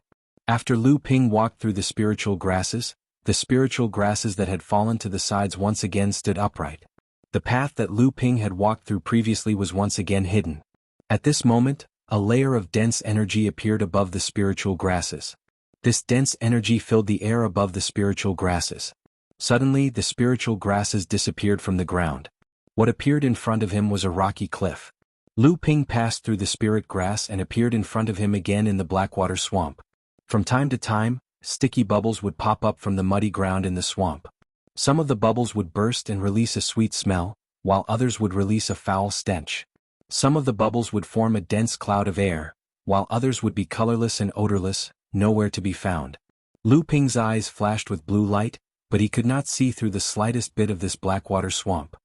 After Lu Ping walked through the spiritual grasses that had fallen to the sides once again stood upright. The path that Lu Ping had walked through previously was once again hidden. At this moment, a layer of dense energy appeared above the spiritual grasses. This dense energy filled the air above the spiritual grasses. Suddenly, the spiritual grasses disappeared from the ground. What appeared in front of him was a rocky cliff. Lu Ping passed through the spirit grass and appeared in front of him again in the Blackwater swamp. From time to time, sticky bubbles would pop up from the muddy ground in the swamp. Some of the bubbles would burst and release a sweet smell, while others would release a foul stench. Some of the bubbles would form a dense cloud of air, while others would be colorless and odorless, nowhere to be found. Lu Ping's eyes flashed with blue light, but he could not see through the slightest bit of this blackwater swamp.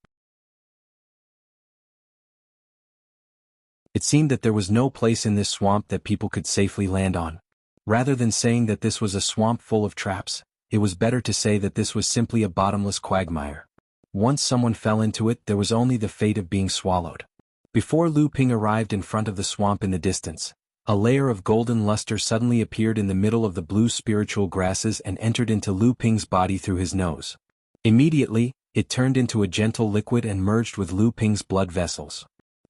It seemed that there was no place in this swamp that people could safely land on. Rather than saying that this was a swamp full of traps, it was better to say that this was simply a bottomless quagmire. Once someone fell into it, there was only the fate of being swallowed. Before Lu Ping arrived in front of the swamp in the distance, a layer of golden luster suddenly appeared in the middle of the blue spiritual grasses and entered into Lu Ping's body through his nose. Immediately, it turned into a gentle liquid and merged with Lu Ping's blood vessels.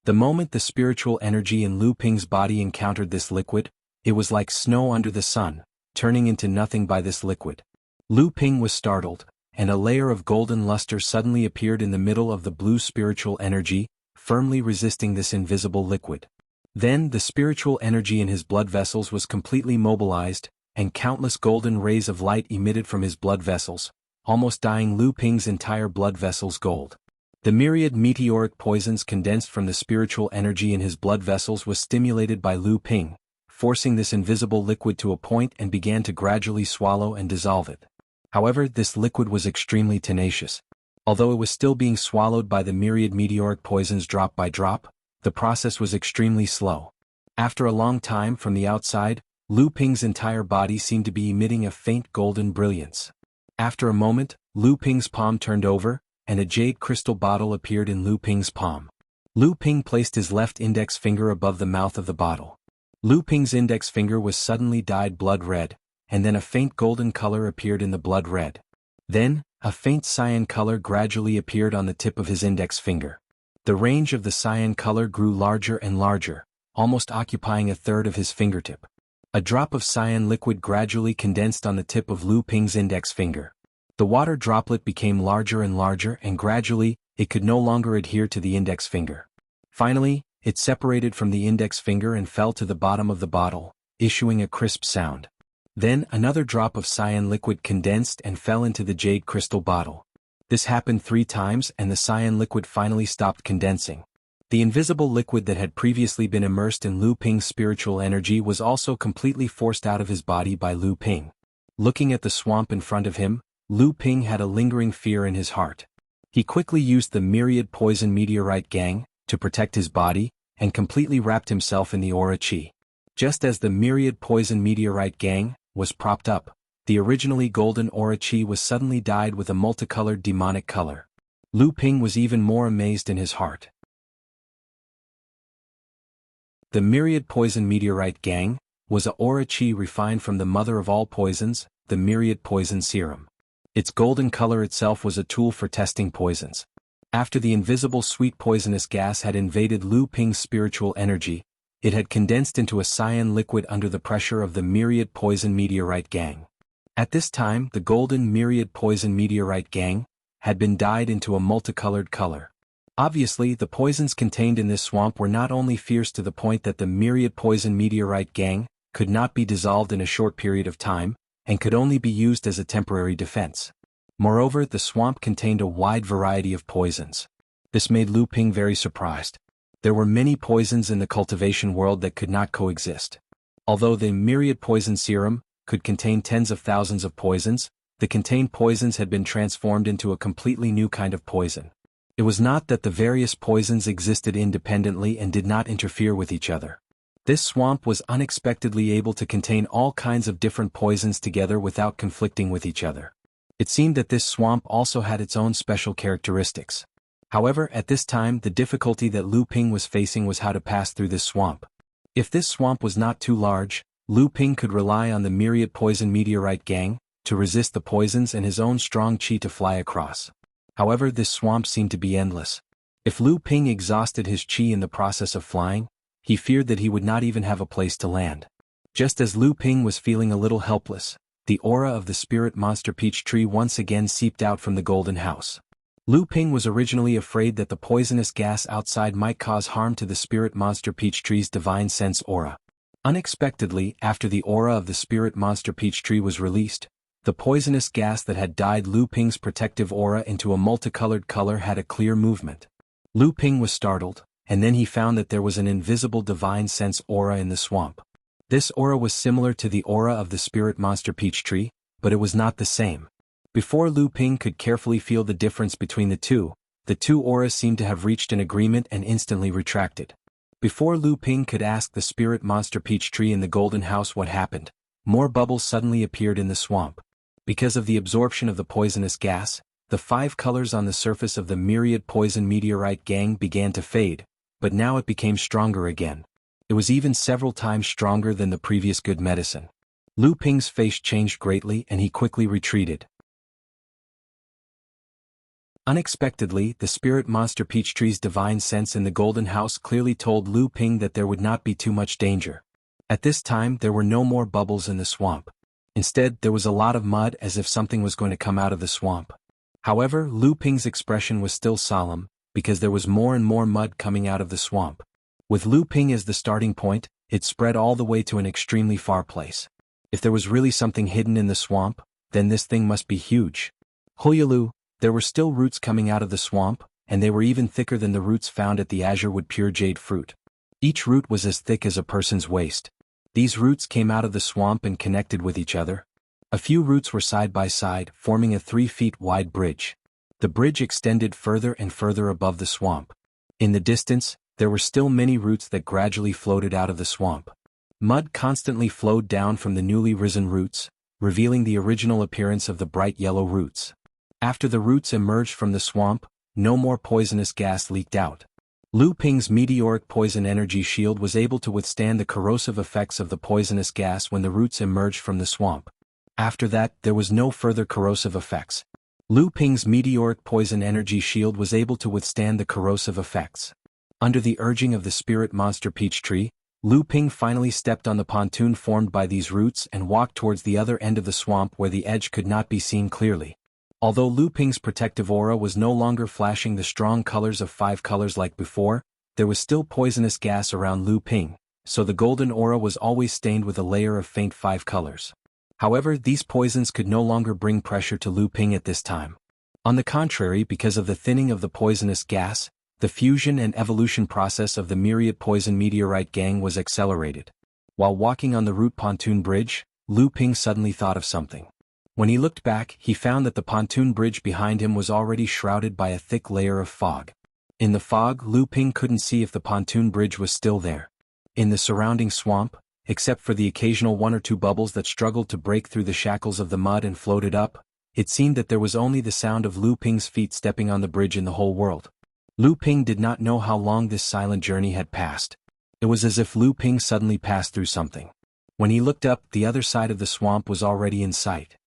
The moment the spiritual energy in Lu Ping's body encountered this liquid, it was like snow under the sun, turning into nothing by this liquid. Lu Ping was startled, and a layer of golden luster suddenly appeared in the middle of the blue spiritual energy, firmly resisting this invisible liquid. Then the spiritual energy in his blood vessels was completely mobilized, and countless golden rays of light emitted from his blood vessels, almost dyeing Lu Ping's entire blood vessels gold. The myriad meteoric poisons condensed from the spiritual energy in his blood vessels was stimulated by Lu Ping, forcing this invisible liquid to a point and began to gradually swallow and dissolve it. However, this liquid was extremely tenacious. Although it was still being swallowed by the myriad meteoric poisons drop by drop, the process was extremely slow. After a long time from the outside, Lu Ping's entire body seemed to be emitting a faint golden brilliance. After a moment, Lu Ping's palm turned over, and a jade crystal bottle appeared in Lu Ping's palm. Lu Ping placed his left index finger above the mouth of the bottle. Lu Ping's index finger was suddenly dyed blood red, and then a faint golden color appeared in the blood red. Then, a faint cyan color gradually appeared on the tip of his index finger. The range of the cyan color grew larger and larger, almost occupying a third of his fingertip. A drop of cyan liquid gradually condensed on the tip of Lu Ping's index finger. The water droplet became larger and larger, and gradually, it could no longer adhere to the index finger. Finally, it separated from the index finger and fell to the bottom of the bottle, issuing a crisp sound. Then another drop of cyan liquid condensed and fell into the jade crystal bottle. This happened 3 times and the cyan liquid finally stopped condensing. The invisible liquid that had previously been immersed in Lu Ping's spiritual energy was also completely forced out of his body by Lu Ping. Looking at the swamp in front of him, Lu Ping had a lingering fear in his heart. He quickly used the myriad poison meteorite gang to protect his body, and completely wrapped himself in the aura chi. Just as the myriad poison meteorite gang was propped up, the originally golden aura chi was suddenly dyed with a multicolored demonic color. Lu Ping was even more amazed in his heart. The myriad poison meteorite gang was a aura chi refined from the mother of all poisons, the myriad poison serum. Its golden color itself was a tool for testing poisons. After the invisible sweet poisonous gas had invaded Lu Ping's spiritual energy, it had condensed into a cyan liquid under the pressure of the myriad poison meteorite gang. At this time, the golden myriad poison meteorite gang had been dyed into a multicolored color. Obviously, the poisons contained in this swamp were not only fierce to the point that the myriad poison meteorite gang could not be dissolved in a short period of time, and could only be used as a temporary defense. Moreover, the swamp contained a wide variety of poisons. This made Lu Ping very surprised. There were many poisons in the cultivation world that could not coexist. Although the myriad poison serum could contain tens of thousands of poisons, the contained poisons had been transformed into a completely new kind of poison. It was not that the various poisons existed independently and did not interfere with each other. This swamp was unexpectedly able to contain all kinds of different poisons together without conflicting with each other. It seemed that this swamp also had its own special characteristics. However, at this time the difficulty that Lu Ping was facing was how to pass through this swamp. If this swamp was not too large, Lu Ping could rely on the myriad poison meteorite gang to resist the poisons and his own strong chi to fly across. However, this swamp seemed to be endless. If Lu Ping exhausted his chi in the process of flying, he feared that he would not even have a place to land. Just as Lu Ping was feeling a little helpless, the aura of the spirit monster peach tree once again seeped out from the golden house. Lu Ping was originally afraid that the poisonous gas outside might cause harm to the spirit monster peach tree's divine sense aura. Unexpectedly, after the aura of the spirit monster peach tree was released, the poisonous gas that had dyed Lu Ping's protective aura into a multicolored color had a clear movement. Lu Ping was startled, and then he found that there was an invisible divine sense aura in the swamp. This aura was similar to the aura of the spirit monster peach tree, but it was not the same. Before Lu Ping could carefully feel the difference between the two auras seemed to have reached an agreement and instantly retracted. Before Lu Ping could ask the spirit monster peach tree in the golden house what happened, more bubbles suddenly appeared in the swamp. Because of the absorption of the poisonous gas, the 5 colors on the surface of the myriad poison meteorite gang began to fade, but now it became stronger again. It was even several times stronger than the previous good medicine. Lu Ping's face changed greatly and he quickly retreated. Unexpectedly, the spirit monster peach tree's divine sense in the golden house clearly told Lu Ping that there would not be too much danger. At this time there were no more bubbles in the swamp. Instead, there was a lot of mud as if something was going to come out of the swamp. However, Lu Ping's expression was still solemn, because there was more and more mud coming out of the swamp. With Lu Ping as the starting point, it spread all the way to an extremely far place. If there was really something hidden in the swamp, then this thing must be huge. Huyalu, there were still roots coming out of the swamp, and they were even thicker than the roots found at the azure wood pure jade fruit. Each root was as thick as a person's waist. These roots came out of the swamp and connected with each other. A few roots were side by side, forming a 3 feet wide bridge. The bridge extended further and further above the swamp. In the distance, there were still many roots that gradually floated out of the swamp. Mud constantly flowed down from the newly risen roots, revealing the original appearance of the bright yellow roots. After the roots emerged from the swamp, no more poisonous gas leaked out. Lu Ping's meteoric poison energy shield was able to withstand the corrosive effects of the poisonous gas when the roots emerged from the swamp. After that, there was no further corrosive effects. Lu Ping's meteoric poison energy shield was able to withstand the corrosive effects. Under the urging of the spirit monster peach tree, Lu Ping finally stepped on the pontoon formed by these roots and walked towards the other end of the swamp where the edge could not be seen clearly. Although Lu Ping's protective aura was no longer flashing the strong colors of 5 colors like before, there was still poisonous gas around Lu Ping, so the golden aura was always stained with a layer of faint 5 colors. However, these poisons could no longer bring pressure to Lu Ping at this time. On the contrary, because of the thinning of the poisonous gas, the fusion and evolution process of the myriad poison meteorite gang was accelerated. While walking on the root pontoon bridge, Lu Ping suddenly thought of something. When he looked back, he found that the pontoon bridge behind him was already shrouded by a thick layer of fog. In the fog, Lu Ping couldn't see if the pontoon bridge was still there. In the surrounding swamp, except for the occasional 1 or 2 bubbles that struggled to break through the shackles of the mud and floated up, it seemed that there was only the sound of Lu Ping's feet stepping on the bridge in the whole world. Lu Ping did not know how long this silent journey had passed. It was as if Lu Ping suddenly passed through something. When he looked up, the other side of the swamp was already in sight.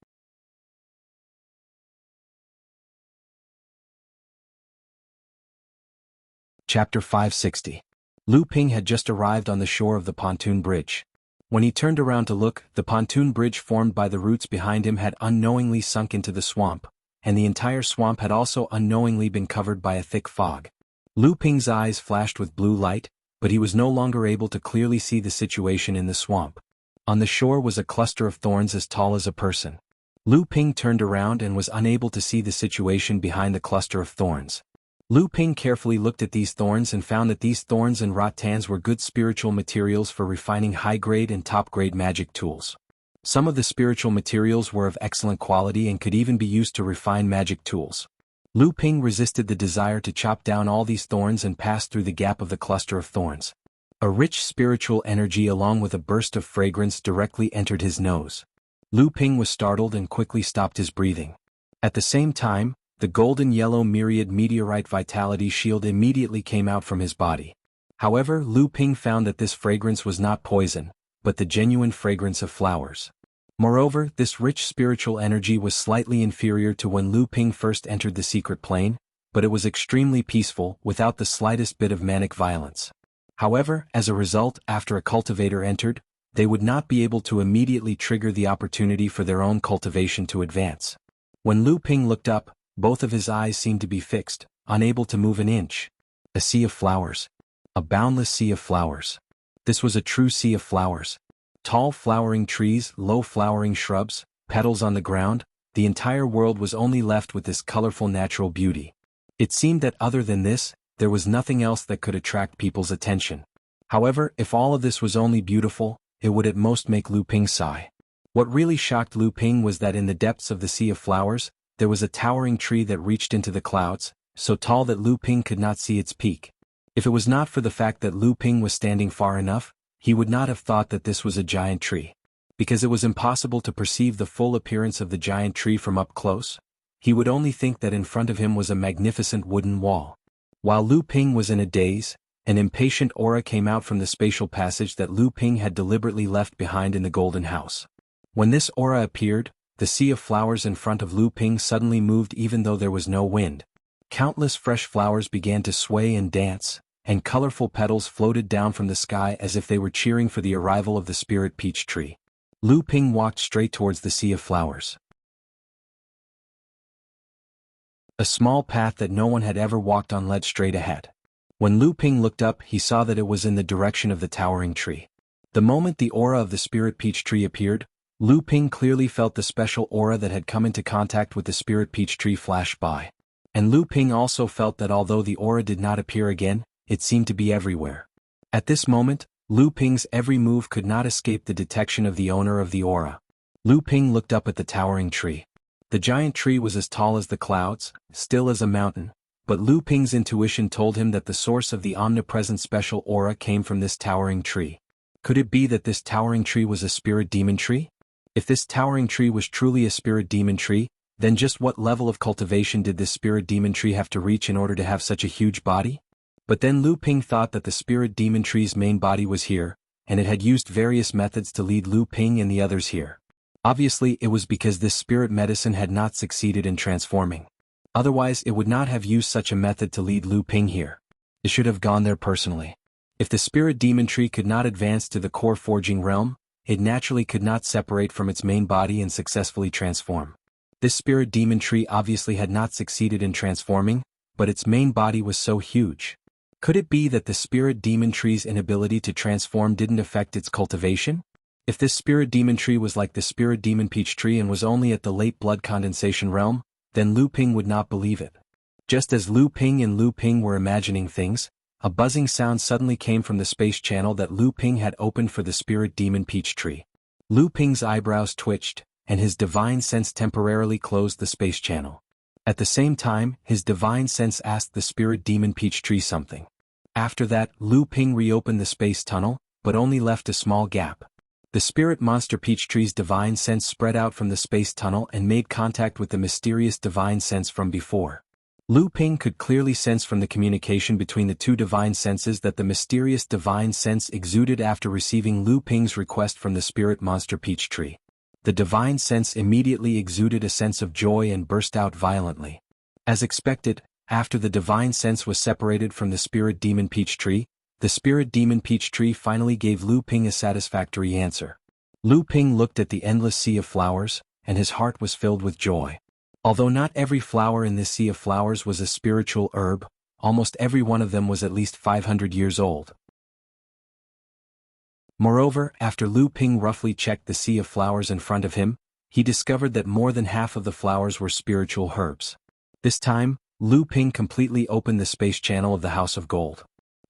Chapter 560. Lu Ping had just arrived on the shore of the pontoon bridge. When he turned around to look, the pontoon bridge formed by the roots behind him had unknowingly sunk into the swamp, and the entire swamp had also unknowingly been covered by a thick fog. Lu Ping's eyes flashed with blue light, but he was no longer able to clearly see the situation in the swamp. On the shore was a cluster of thorns as tall as a person. Lu Ping turned around and was unable to see the situation behind the cluster of thorns. Lu Ping carefully looked at these thorns and found that these thorns and rattans were good spiritual materials for refining high-grade and top-grade magic tools. Some of the spiritual materials were of excellent quality and could even be used to refine magic tools. Lu Ping resisted the desire to chop down all these thorns and passed through the gap of the cluster of thorns. A rich spiritual energy along with a burst of fragrance directly entered his nose. Lu Ping was startled and quickly stopped his breathing. At the same time, the golden yellow myriad meteorite vitality shield immediately came out from his body. However, Lu Ping found that this fragrance was not poison, but the genuine fragrance of flowers. Moreover, this rich spiritual energy was slightly inferior to when Lu Ping first entered the secret plane, but it was extremely peaceful, without the slightest bit of manic violence. However, as a result, after a cultivator entered, they would not be able to immediately trigger the opportunity for their own cultivation to advance. When Lu Ping looked up, both of his eyes seemed to be fixed, unable to move an inch. A sea of flowers. A boundless sea of flowers. This was a true sea of flowers. Tall flowering trees, low flowering shrubs, petals on the ground, the entire world was only left with this colorful natural beauty. It seemed that other than this, there was nothing else that could attract people's attention. However, if all of this was only beautiful, it would at most make Lu Ping sigh. What really shocked Lu Ping was that in the depths of the sea of flowers, there was a towering tree that reached into the clouds, so tall that Lu Ping could not see its peak. If it was not for the fact that Lu Ping was standing far enough, he would not have thought that this was a giant tree. Because it was impossible to perceive the full appearance of the giant tree from up close, he would only think that in front of him was a magnificent wooden wall. While Lu Ping was in a daze, an impatient aura came out from the spatial passage that Lu Ping had deliberately left behind in the Golden House. When this aura appeared, the sea of flowers in front of Lu Ping suddenly moved even though there was no wind. Countless fresh flowers began to sway and dance, and colorful petals floated down from the sky as if they were cheering for the arrival of the spirit peach tree. Lu Ping walked straight towards the sea of flowers. A small path that no one had ever walked on led straight ahead. When Lu Ping looked up, he saw that it was in the direction of the towering tree. The moment the aura of the spirit peach tree appeared, Lu Ping clearly felt the special aura that had come into contact with the spirit peach tree flash by. And Lu Ping also felt that although the aura did not appear again, it seemed to be everywhere. At this moment, Lu Ping's every move could not escape the detection of the owner of the aura. Lu Ping looked up at the towering tree. The giant tree was as tall as the clouds, still as a mountain, but Lu Ping's intuition told him that the source of the omnipresent special aura came from this towering tree. Could it be that this towering tree was a spirit demon tree? If this towering tree was truly a spirit demon tree, then just what level of cultivation did this spirit demon tree have to reach in order to have such a huge body? But then Lu Ping thought that the spirit demon tree's main body was here, and it had used various methods to lead Lu Ping and the others here. Obviously, it was because this spirit medicine had not succeeded in transforming. Otherwise, it would not have used such a method to lead Lu Ping here. It should have gone there personally. If the spirit demon tree could not advance to the core forging realm, it naturally could not separate from its main body and successfully transform. This spirit demon tree obviously had not succeeded in transforming, but its main body was so huge. Could it be that the spirit demon tree's inability to transform didn't affect its cultivation? If this spirit demon tree was like the spirit demon peach tree and was only at the late blood condensation realm, then Lu Ping would not believe it. Just as Lu Ping were imagining things, a buzzing sound suddenly came from the space channel that Lu Ping had opened for the spirit demon peach tree. Lu Ping's eyebrows twitched, and his divine sense temporarily closed the space channel. At the same time, his divine sense asked the spirit demon peach tree something. After that, Lu Ping reopened the space tunnel, but only left a small gap. The spirit monster peach tree's divine sense spread out from the space tunnel and made contact with the mysterious divine sense from before. Lu Ping could clearly sense from the communication between the two divine senses that the mysterious divine sense exuded after receiving Lu Ping's request from the spirit monster peach tree. The divine sense immediately exuded a sense of joy and burst out violently. As expected, after the divine sense was separated from the spirit demon peach tree, the spirit demon peach tree finally gave Lu Ping a satisfactory answer. Lu Ping looked at the endless sea of flowers, and his heart was filled with joy. Although not every flower in this sea of flowers was a spiritual herb, almost every one of them was at least 500 years old. Moreover, after Lu Ping roughly checked the sea of flowers in front of him, he discovered that more than half of the flowers were spiritual herbs. This time, Lu Ping completely opened the space channel of the House of Gold.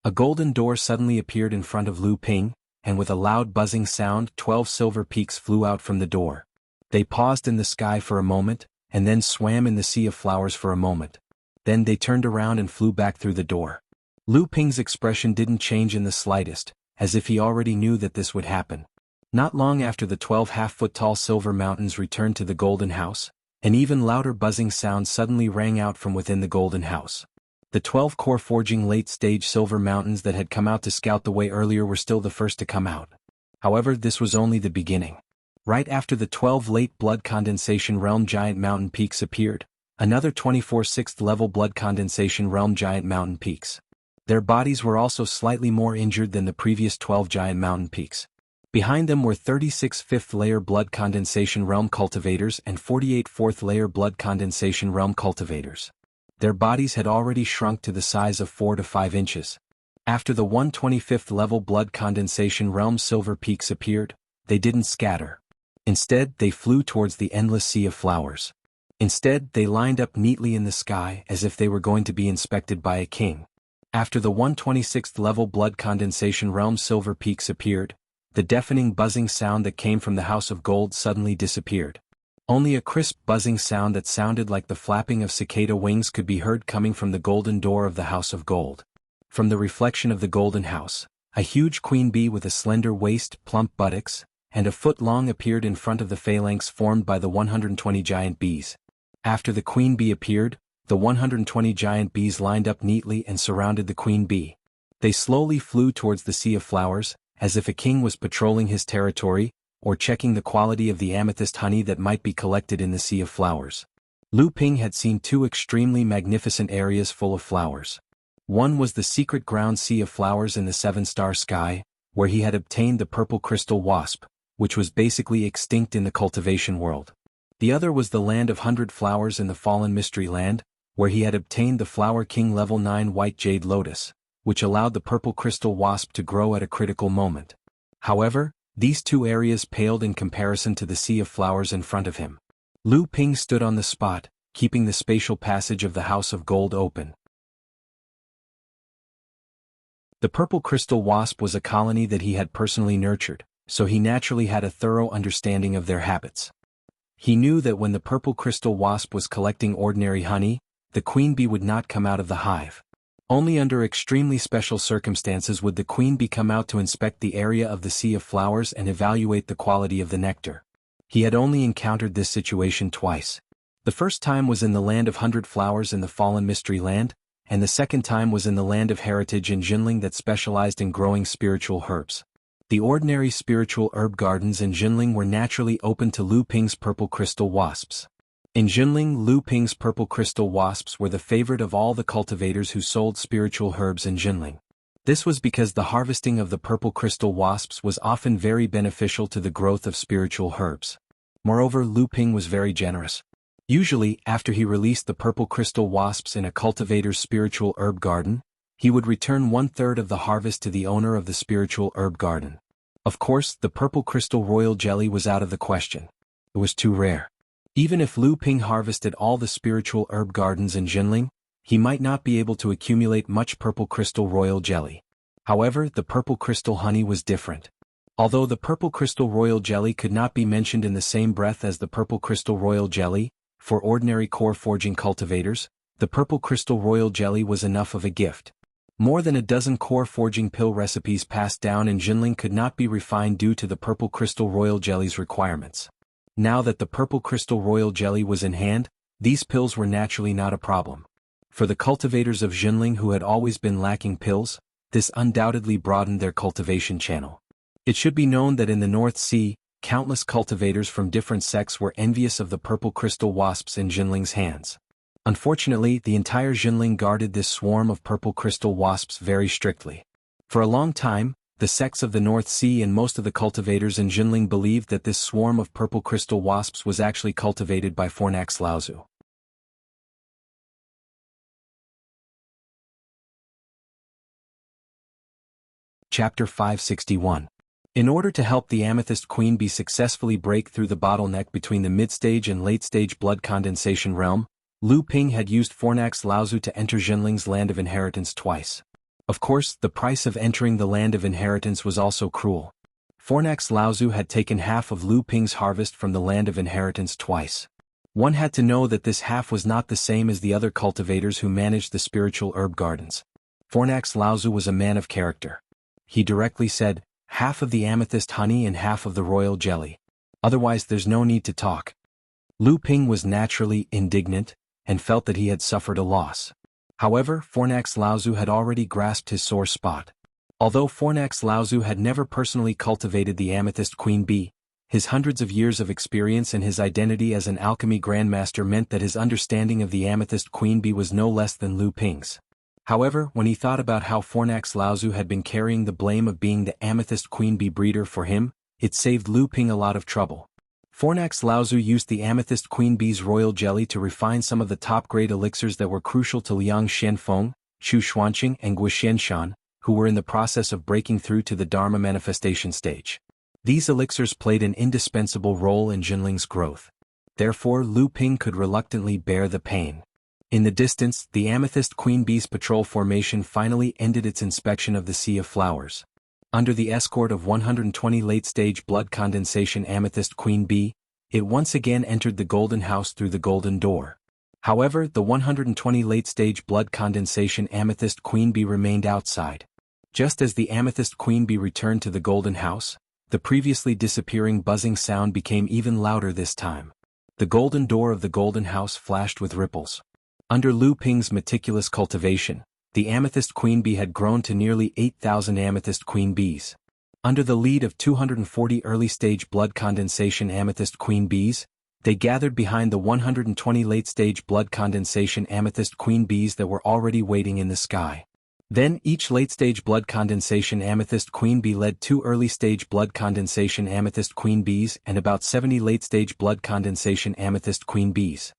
A golden door suddenly appeared in front of Lu Ping, and with a loud buzzing sound 12 silver peaks flew out from the door. They paused in the sky for a moment, and then swam in the sea of flowers for a moment. Then they turned around and flew back through the door. Lu Ping's expression didn't change in the slightest, as if he already knew that this would happen. Not long after the 12 half-foot-tall silver mountains returned to the Golden House, an even louder buzzing sound suddenly rang out from within the Golden House. The 12 core forging late-stage silver mountains that had come out to scout the way earlier were still the first to come out. However, this was only the beginning. Right after the 12 late blood condensation realm giant mountain peaks appeared, another 24 6th level blood condensation realm giant mountain peaks. Their bodies were also slightly more injured than the previous 12 giant mountain peaks. Behind them were 36 5th layer blood condensation realm cultivators and 48 4th layer blood condensation realm cultivators. Their bodies had already shrunk to the size of 4 to 5 inches. After the 125th level blood condensation realm silver peaks appeared, they didn't scatter. Instead, they flew towards the endless sea of flowers. Instead, they lined up neatly in the sky as if they were going to be inspected by a king. After the 126th level blood condensation realm silver peaks appeared, the deafening buzzing sound that came from the House of Gold suddenly disappeared. Only a crisp buzzing sound that sounded like the flapping of cicada wings could be heard coming from the golden door of the House of Gold. From the reflection of the golden house, a huge queen bee with a slender waist, plump buttocks, and a foot long appeared in front of the phalanx formed by the 120 giant bees. After the queen bee appeared, the 120 giant bees lined up neatly and surrounded the queen bee. They slowly flew towards the sea of flowers, as if a king was patrolling his territory, or checking the quality of the amethyst honey that might be collected in the sea of flowers. Lu Ping had seen two extremely magnificent areas full of flowers. One was the secret ground sea of flowers in the seven-star sky, where he had obtained the purple crystal wasp, which was basically extinct in the cultivation world. The other was the land of 100 flowers in the fallen mystery land, where he had obtained the Flower King level 9 white jade lotus, which allowed the purple crystal wasp to grow at a critical moment. However, these two areas paled in comparison to the sea of flowers in front of him. Lu Ping stood on the spot, keeping the spatial passage of the House of Gold open. The purple crystal wasp was a colony that he had personally nurtured, so he naturally had a thorough understanding of their habits. He knew that when the purple crystal wasp was collecting ordinary honey, the queen bee would not come out of the hive. Only under extremely special circumstances would the queen bee come out to inspect the area of the sea of flowers and evaluate the quality of the nectar. He had only encountered this situation twice. The first time was in the land of 100 flowers in the fallen mystery land, and the second time was in the land of heritage in Jinling that specialized in growing spiritual herbs. The ordinary spiritual herb gardens in Jinling were naturally open to Lu Ping's purple crystal wasps. In Jinling, Lu Ping's purple crystal wasps were the favorite of all the cultivators who sold spiritual herbs in Jinling. This was because the harvesting of the purple crystal wasps was often very beneficial to the growth of spiritual herbs. Moreover, Lu Ping was very generous. Usually, after he released the purple crystal wasps in a cultivator's spiritual herb garden, he would return 1/3 of the harvest to the owner of the spiritual herb garden. Of course, the purple crystal royal jelly was out of the question. It was too rare. Even if Lu Ping harvested all the spiritual herb gardens in Jinling, he might not be able to accumulate much purple crystal royal jelly. However, the purple crystal honey was different. Although the purple crystal royal jelly could not be mentioned in the same breath as the purple crystal royal jelly, for ordinary core forging cultivators, the purple crystal royal jelly was enough of a gift. More than a dozen core forging pill recipes passed down in Jinling could not be refined due to the purple crystal royal jelly's requirements. Now that the purple crystal royal jelly was in hand, these pills were naturally not a problem. For the cultivators of Jinling who had always been lacking pills, this undoubtedly broadened their cultivation channel. It should be known that in the North Sea, countless cultivators from different sects were envious of the purple crystal wasps in Jinling's hands. Unfortunately, the entire Jinling guarded this swarm of purple crystal wasps very strictly. For a long time, the sects of the North Sea and most of the cultivators in Jinling believed that this swarm of purple crystal wasps was actually cultivated by Fornax Laozu. Chapter 561. In order to help the Amethyst Queen bee successfully break through the bottleneck between the mid-stage and late-stage blood condensation realm, Lu Ping had used Fornax Laozu to enter Jinling's land of inheritance twice. Of course, the price of entering the land of inheritance was also cruel. Fornax Laozu had taken half of Lu Ping's harvest from the land of inheritance twice. One had to know that this half was not the same as the other cultivators who managed the spiritual herb gardens. Fornax Laozu was a man of character. He directly said, half of the amethyst honey and half of the royal jelly. Otherwise there's no need to talk. Lu Ping was naturally indignant, and felt that he had suffered a loss. However, Fornax Laozu had already grasped his sore spot. Although Fornax Laozu had never personally cultivated the amethyst queen bee, his hundreds of years of experience and his identity as an alchemy grandmaster meant that his understanding of the amethyst queen bee was no less than Lu Ping's. However, when he thought about how Fornax Laozu had been carrying the blame of being the amethyst queen bee breeder for him, it saved Lu Ping a lot of trouble. Fornax Laozu used the amethyst queen bee's royal jelly to refine some of the top-grade elixirs that were crucial to Liang Xianfeng, Chu Xuanqing and Guo Xianshan, who were in the process of breaking through to the Dharma manifestation stage. These elixirs played an indispensable role in Jinling's growth. Therefore, Lu Ping could reluctantly bear the pain. In the distance, the Amethyst Queen Bee's patrol formation finally ended its inspection of the Sea of Flowers. Under the escort of 120 late-stage blood condensation Amethyst Queen Bee, it once again entered the Golden House through the Golden Door. However, the 120 late-stage blood condensation Amethyst Queen Bee remained outside. Just as the Amethyst Queen Bee returned to the Golden House, the previously disappearing buzzing sound became even louder this time. The Golden Door of the Golden House flashed with ripples. Under Lu Ping's meticulous cultivation, the Amethyst Queen Bee had grown to nearly 8,000 Amethyst Queen Bees. Under the lead of 240 early-stage blood condensation Amethyst Queen Bees, they gathered behind the 120 late-stage blood condensation Amethyst Queen Bees that were already waiting in the sky. Then each late-stage blood condensation Amethyst Queen Bee led 2 early-stage blood condensation Amethyst Queen Bees and about 70 late-stage blood condensation Amethyst Queen Bees.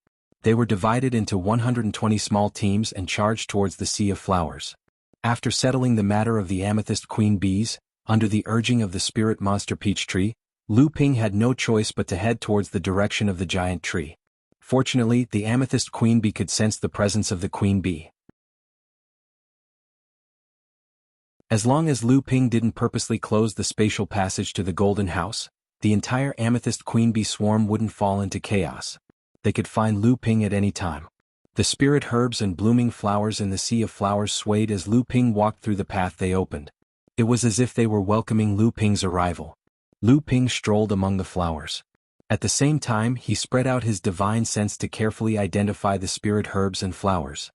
They were divided into 120 small teams and charged towards the Sea of Flowers. After settling the matter of the Amethyst Queen Bees, under the urging of the spirit monster Peachtree, Lu Ping had no choice but to head towards the direction of the giant tree. Fortunately, the Amethyst Queen Bee could sense the presence of the Queen Bee. As long as Lu Ping didn't purposely close the spatial passage to the Golden House, the entire Amethyst Queen Bee swarm wouldn't fall into chaos. They could find Lu Ping at any time. The spirit herbs and blooming flowers in the Sea of Flowers swayed as Lu Ping walked through the path they opened. It was as if they were welcoming Lu Ping's arrival. Lu Ping strolled among the flowers. At the same time, he spread out his divine sense to carefully identify the spirit herbs and flowers.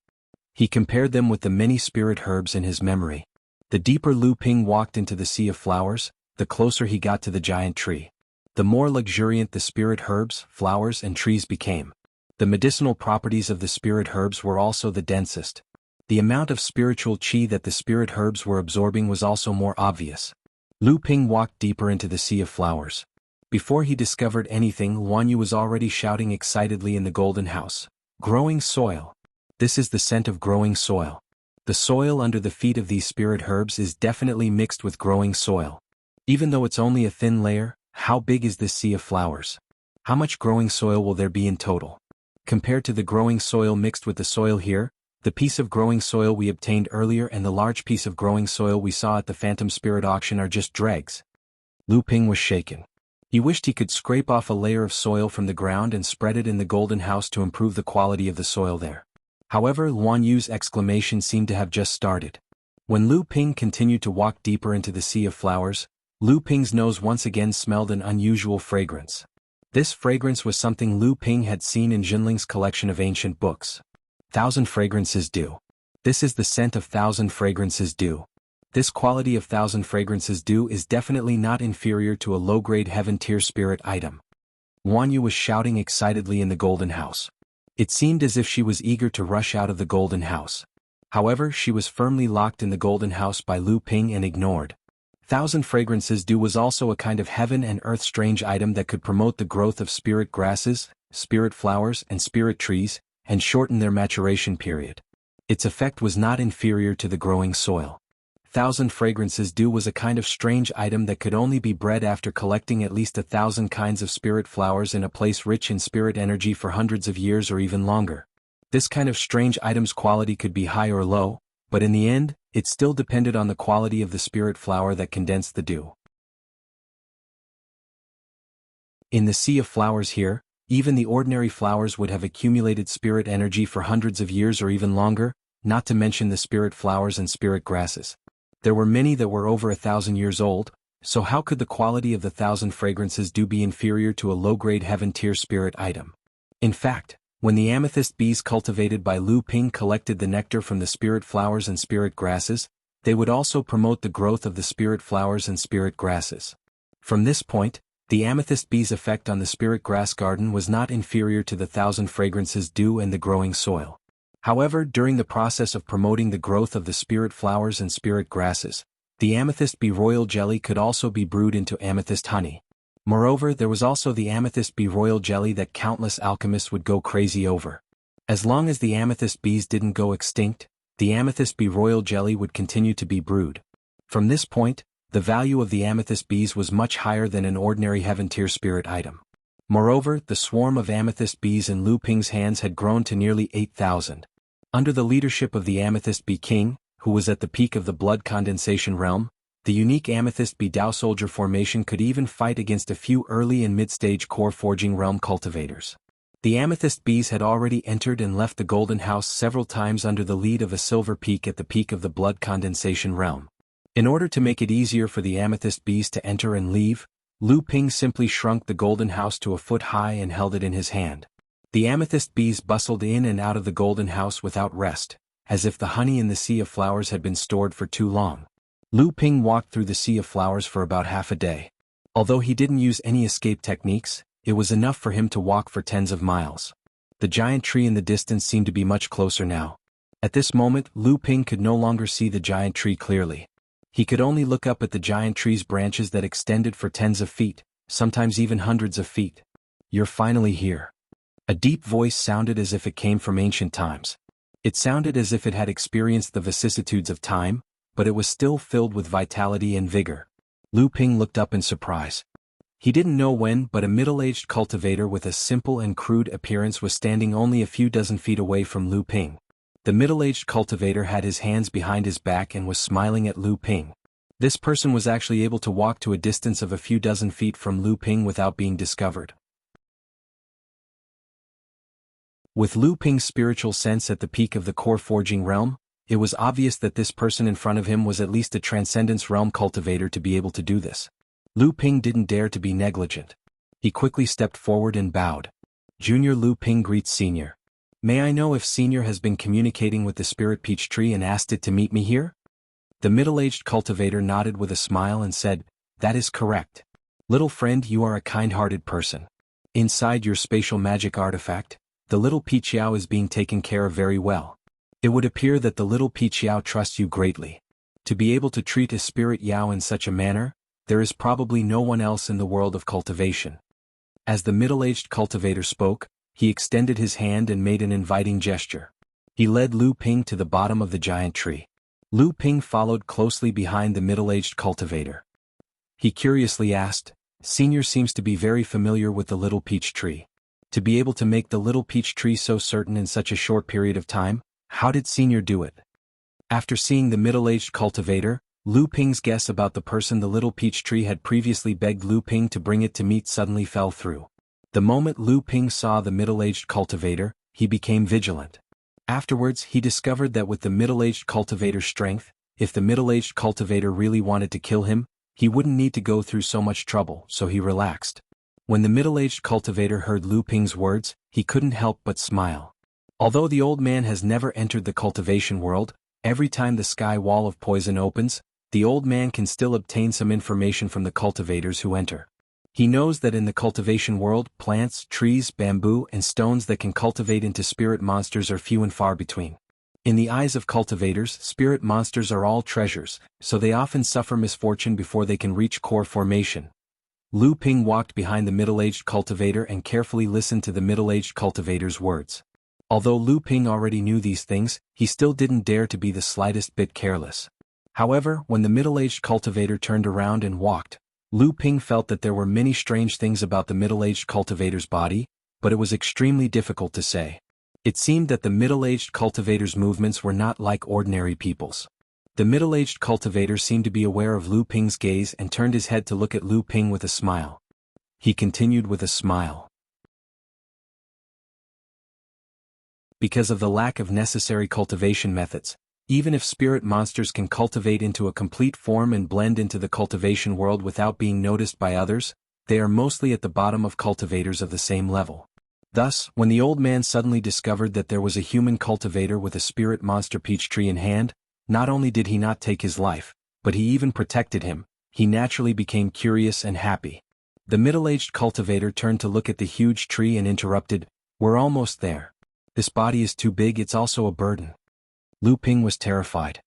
He compared them with the many spirit herbs in his memory. The deeper Lu Ping walked into the Sea of Flowers, the closer he got to the giant tree. The more luxuriant the spirit herbs, flowers and trees became. The medicinal properties of the spirit herbs were also the densest. The amount of spiritual qi that the spirit herbs were absorbing was also more obvious. Lu Ping walked deeper into the Sea of Flowers. Before he discovered anything, Luanyu was already shouting excitedly in the Golden House. Growing soil. This is the scent of growing soil. The soil under the feet of these spirit herbs is definitely mixed with growing soil. Even though it's only a thin layer, how big is this Sea of Flowers? How much growing soil will there be in total? Compared to the growing soil mixed with the soil here, the piece of growing soil we obtained earlier and the large piece of growing soil we saw at the Phantom Spirit Auction are just dregs. Lu Ping was shaken. He wished he could scrape off a layer of soil from the ground and spread it in the Golden House to improve the quality of the soil there. However, Luanyu's exclamation seemed to have just started. When Lu Ping continued to walk deeper into the Sea of Flowers, Lu Ping's nose once again smelled an unusual fragrance. This fragrance was something Lu Ping had seen in Jinling's collection of ancient books. 1,000 fragrances dew. This is the scent of 1,000 fragrances dew. This quality of 1,000 fragrances dew is definitely not inferior to a low-grade heaven-tier spirit item. Luanyu was shouting excitedly in the Golden House. It seemed as if she was eager to rush out of the Golden House. However, she was firmly locked in the Golden House by Lu Ping and ignored. 1,000 fragrances dew was also a kind of heaven and earth strange item that could promote the growth of spirit grasses, spirit flowers and spirit trees, and shorten their maturation period. Its effect was not inferior to the growing soil. 1,000 fragrances dew was a kind of strange item that could only be bred after collecting at least 1,000 kinds of spirit flowers in a place rich in spirit energy for hundreds of years or even longer. This kind of strange item's quality could be high or low, but in the end, it still depended on the quality of the spirit flower that condensed the dew. In the Sea of Flowers here, even the ordinary flowers would have accumulated spirit energy for hundreds of years or even longer, not to mention the spirit flowers and spirit grasses. There were many that were over 1,000 years old, so how could the quality of the 1,000 fragrances dew be inferior to a low-grade heaven-tier spirit item? In fact, when the amethyst bees cultivated by Lu Ping collected the nectar from the spirit flowers and spirit grasses, they would also promote the growth of the spirit flowers and spirit grasses. From this point, the amethyst bees' effect on the spirit grass garden was not inferior to the 1,000 fragrances dew and the growing soil. However, during the process of promoting the growth of the spirit flowers and spirit grasses, the amethyst bee royal jelly could also be brewed into amethyst honey. Moreover, there was also the amethyst bee royal jelly that countless alchemists would go crazy over. As long as the amethyst bees didn't go extinct, the amethyst bee royal jelly would continue to be brewed. From this point, the value of the amethyst bees was much higher than an ordinary heaven-tier spirit item. Moreover, the swarm of amethyst bees in Lu Ping's hands had grown to nearly 8,000. Under the leadership of the amethyst bee king, who was at the peak of the blood condensation realm, the unique amethyst bee Dao soldier formation could even fight against a few early and mid-stage core forging realm cultivators. The amethyst bees had already entered and left the golden house several times under the lead of a silver peak at the peak of the blood condensation realm. In order to make it easier for the amethyst bees to enter and leave, Lu Ping simply shrunk the golden house to a foot high and held it in his hand. The amethyst bees bustled in and out of the golden house without rest, as if the honey in the sea of flowers had been stored for too long. Lu Ping walked through the sea of flowers for about half a day. Although he didn't use any escape techniques, it was enough for him to walk for tens of miles. The giant tree in the distance seemed to be much closer now. At this moment, Lu Ping could no longer see the giant tree clearly. He could only look up at the giant tree's branches that extended for tens of feet, sometimes even hundreds of feet. "You're finally here." A deep voice sounded as if it came from ancient times. It sounded as if it had experienced the vicissitudes of time, but it was still filled with vitality and vigor. Lu Ping looked up in surprise. He didn't know when, but a middle-aged cultivator with a simple and crude appearance was standing only a few dozen feet away from Lu Ping. The middle-aged cultivator had his hands behind his back and was smiling at Lu Ping. This person was actually able to walk to a distance of a few dozen feet from Lu Ping without being discovered. With Lu Ping's spiritual sense at the peak of the core forging realm, it was obvious that this person in front of him was at least a transcendence realm cultivator to be able to do this. Lu Ping didn't dare to be negligent. He quickly stepped forward and bowed. "Junior Lu Ping greets Senior. May I know if Senior has been communicating with the spirit peach tree and asked it to meet me here?" The middle-aged cultivator nodded with a smile and said, "That is correct. Little friend, you are a kind-hearted person. Inside your spatial magic artifact, the little peach Yao is being taken care of very well. It would appear that the little peach Yao trusts you greatly. To be able to treat a spirit Yao in such a manner, there is probably no one else in the world of cultivation." As the middle-aged cultivator spoke, he extended his hand and made an inviting gesture. He led Lu Ping to the bottom of the giant tree. Lu Ping followed closely behind the middle-aged cultivator. He curiously asked, "Senior seems to be very familiar with the little peach tree. To be able to make the little peach tree so certain in such a short period of time, how did Senior do it?" After seeing the middle-aged cultivator, Lu Ping's guess about the person the little peach tree had previously begged Lu Ping to bring it to meet suddenly fell through. The moment Lu Ping saw the middle-aged cultivator, he became vigilant. Afterwards, he discovered that with the middle-aged cultivator's strength, if the middle-aged cultivator really wanted to kill him, he wouldn't need to go through so much trouble, so he relaxed. When the middle-aged cultivator heard Lu Ping's words, he couldn't help but smile. Although the old man has never entered the cultivation world, every time the sky wall of poison opens, the old man can still obtain some information from the cultivators who enter. He knows that in the cultivation world, plants, trees, bamboo, and stones that can cultivate into spirit monsters are few and far between. In the eyes of cultivators, spirit monsters are all treasures, so they often suffer misfortune before they can reach core formation. Lu Ping walked behind the middle-aged cultivator and carefully listened to the middle-aged cultivator's words. Although Lu Ping already knew these things, he still didn't dare to be the slightest bit careless. However, when the middle-aged cultivator turned around and walked, Lu Ping felt that there were many strange things about the middle-aged cultivator's body, but it was extremely difficult to say. It seemed that the middle-aged cultivator's movements were not like ordinary people's. The middle-aged cultivator seemed to be aware of Lu Ping's gaze and turned his head to look at Lu Ping with a smile. He continued with a smile. Because of the lack of necessary cultivation methods, even if spirit monsters can cultivate into a complete form and blend into the cultivation world without being noticed by others, they are mostly at the bottom of cultivators of the same level. Thus, when the old man suddenly discovered that there was a human cultivator with a spirit monster peach tree in hand, not only did he not take his life, but he even protected him. He naturally became curious and happy. The middle-aged cultivator turned to look at the huge tree and interrupted, "We're almost there. This body is too big, it's also a burden." Lu Ping was terrified.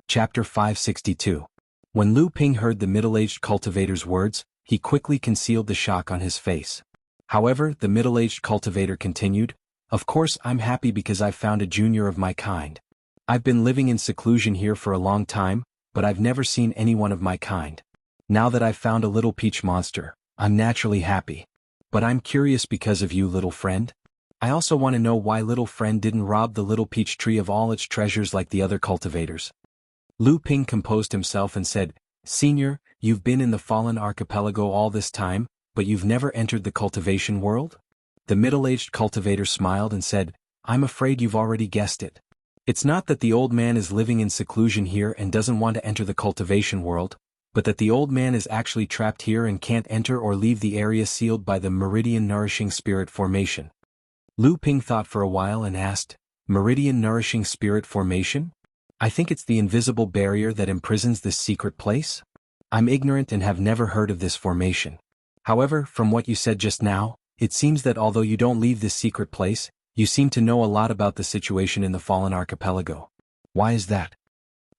Chapter 562. When Lu Ping heard the middle-aged cultivator's words, he quickly concealed the shock on his face. However, the middle-aged cultivator continued, "Of course I'm happy because I've found a junior of my kind. I've been living in seclusion here for a long time, but I've never seen anyone of my kind. Now that I've found a little peach monster, I'm naturally happy. But I'm curious because of you, little friend. I also want to know why little friend didn't rob the little peach tree of all its treasures like the other cultivators." Lu Ping composed himself and said, "Senior, you've been in the Fallen Archipelago all this time, but you've never entered the cultivation world?" The middle-aged cultivator smiled and said, "I'm afraid you've already guessed it. It's not that the old man is living in seclusion here and doesn't want to enter the cultivation world, but that the old man is actually trapped here and can't enter or leave the area sealed by the Meridian Nourishing Spirit Formation." Lu Ping thought for a while and asked, "Meridian Nourishing Spirit Formation? I think it's the invisible barrier that imprisons this secret place? I'm ignorant and have never heard of this formation. However, from what you said just now, it seems that although you don't leave this secret place, you seem to know a lot about the situation in the Fallen Archipelago. Why is that?"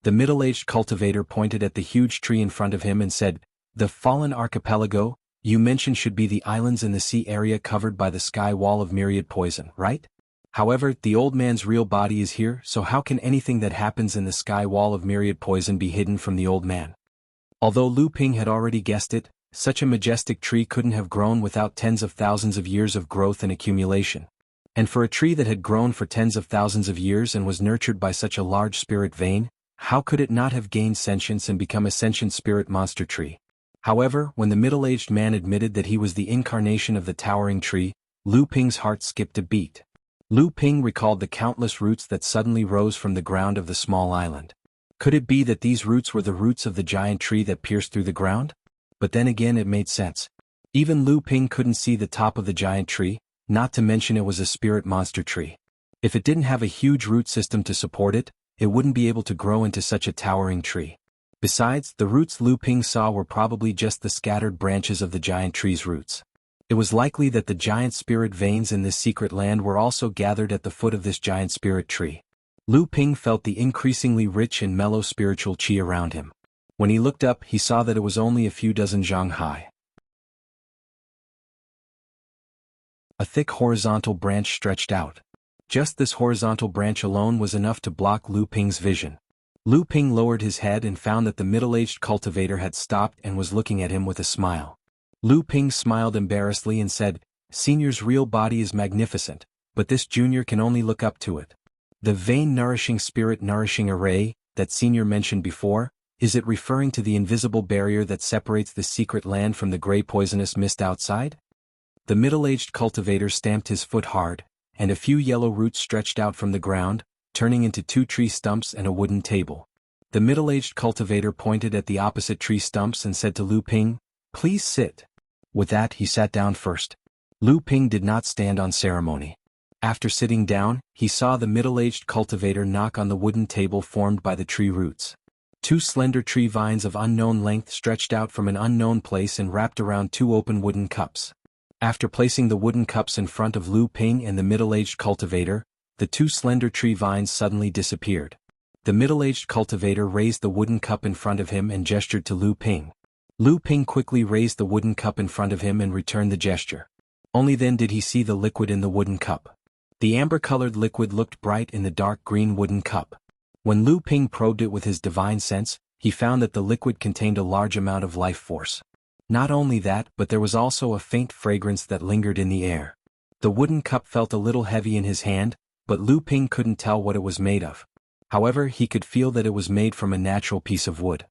The middle-aged cultivator pointed at the huge tree in front of him and said, "The Fallen Archipelago, you mentioned, should be the islands in the sea area covered by the sky wall of myriad poison, right? However, the old man's real body is here, so how can anything that happens in the sky wall of myriad poison be hidden from the old man?" Although Lu Ping had already guessed it, such a majestic tree couldn't have grown without tens of thousands of years of growth and accumulation. And for a tree that had grown for tens of thousands of years and was nurtured by such a large spirit vein, how could it not have gained sentience and become a sentient spirit monster tree? However, when the middle-aged man admitted that he was the incarnation of the towering tree, Lu Ping's heart skipped a beat. Lu Ping recalled the countless roots that suddenly rose from the ground of the small island. Could it be that these roots were the roots of the giant tree that pierced through the ground? But then again it made sense. Even Lu Ping couldn't see the top of the giant tree, not to mention it was a spirit monster tree. If it didn't have a huge root system to support it, it wouldn't be able to grow into such a towering tree. Besides, the roots Lu Ping saw were probably just the scattered branches of the giant tree's roots. It was likely that the giant spirit veins in this secret land were also gathered at the foot of this giant spirit tree. Lu Ping felt the increasingly rich and mellow spiritual qi around him. When he looked up, he saw that it was only a few dozen zhang high. A thick horizontal branch stretched out. Just this horizontal branch alone was enough to block Lu Ping's vision. Lu Ping lowered his head and found that the middle-aged cultivator had stopped and was looking at him with a smile. Lu Ping smiled embarrassedly and said, "Senior's real body is magnificent, but this junior can only look up to it. The vein nourishing spirit nourishing array, that Senior mentioned before, is it referring to the invisible barrier that separates the secret land from the gray poisonous mist outside?" The middle-aged cultivator stamped his foot hard, and a few yellow roots stretched out from the ground, turning into 2 tree stumps and a wooden table. The middle-aged cultivator pointed at the opposite tree stumps and said to Lu Ping, "Please sit." With that, he sat down first. Lu Ping did not stand on ceremony. After sitting down, he saw the middle-aged cultivator knock on the wooden table formed by the tree roots. 2 slender tree vines of unknown length stretched out from an unknown place and wrapped around 2 open wooden cups. After placing the wooden cups in front of Lu Ping and the middle-aged cultivator, the 2 slender tree vines suddenly disappeared. The middle-aged cultivator raised the wooden cup in front of him and gestured to Lu Ping. Lu Ping quickly raised the wooden cup in front of him and returned the gesture. Only then did he see the liquid in the wooden cup. The amber-colored liquid looked bright in the dark green wooden cup. When Lu Ping probed it with his divine sense, he found that the liquid contained a large amount of life force. Not only that, but there was also a faint fragrance that lingered in the air. The wooden cup felt a little heavy in his hand, but Lu Ping couldn't tell what it was made of. However, he could feel that it was made from a natural piece of wood.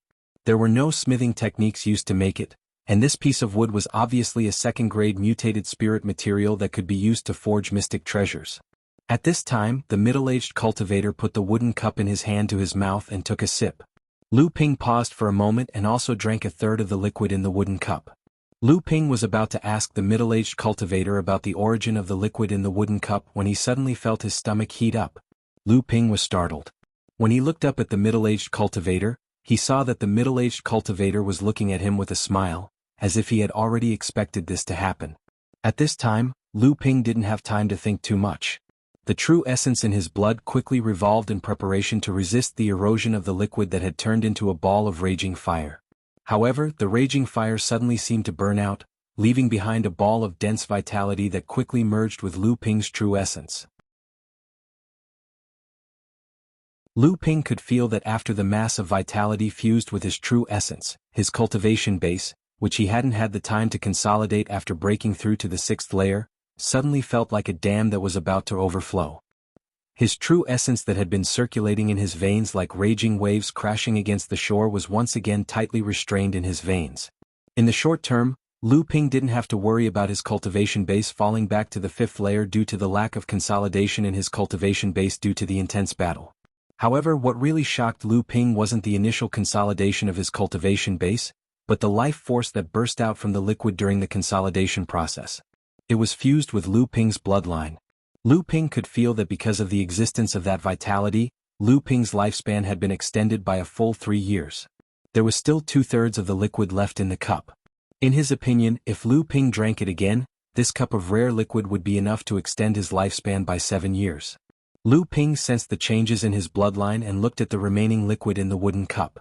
There were no smithing techniques used to make it, and this piece of wood was obviously a second-grade mutated spirit material that could be used to forge mystic treasures. At this time, the middle-aged cultivator put the wooden cup in his hand to his mouth and took a sip. Lu Ping paused for a moment and also drank a third of the liquid in the wooden cup. Lu Ping was about to ask the middle-aged cultivator about the origin of the liquid in the wooden cup when he suddenly felt his stomach heat up. Lu Ping was startled. When he looked up at the middle-aged cultivator, he saw that the middle-aged cultivator was looking at him with a smile, as if he had already expected this to happen. At this time, Lu Ping didn't have time to think too much. The true essence in his blood quickly revolved in preparation to resist the erosion of the liquid that had turned into a ball of raging fire. However, the raging fire suddenly seemed to burn out, leaving behind a ball of dense vitality that quickly merged with Lu Ping's true essence. Lu Ping could feel that after the mass of vitality fused with his true essence, his cultivation base, which he hadn't had the time to consolidate after breaking through to the 6th layer, suddenly felt like a dam that was about to overflow. His true essence that had been circulating in his veins like raging waves crashing against the shore was once again tightly restrained in his veins. In the short term, Lu Ping didn't have to worry about his cultivation base falling back to the 5th layer due to the lack of consolidation in his cultivation base due to the intense battle. However, what really shocked Lu Ping wasn't the initial consolidation of his cultivation base, but the life force that burst out from the liquid during the consolidation process. It was fused with Lu Ping's bloodline. Lu Ping could feel that because of the existence of that vitality, Lu Ping's lifespan had been extended by a full 3 years. There was still 2/3 of the liquid left in the cup. In his opinion, if Lu Ping drank it again, this cup of rare liquid would be enough to extend his lifespan by 7 years. Lu Ping sensed the changes in his bloodline and looked at the remaining liquid in the wooden cup.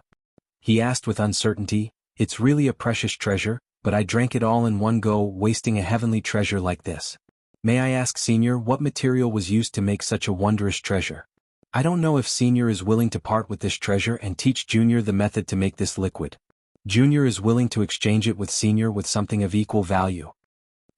He asked with uncertainty, "It's really a precious treasure, but I drank it all in one go, wasting a heavenly treasure like this. May I ask Senior what material was used to make such a wondrous treasure? I don't know if Senior is willing to part with this treasure and teach Junior the method to make this liquid. Junior is willing to exchange it with Senior with something of equal value."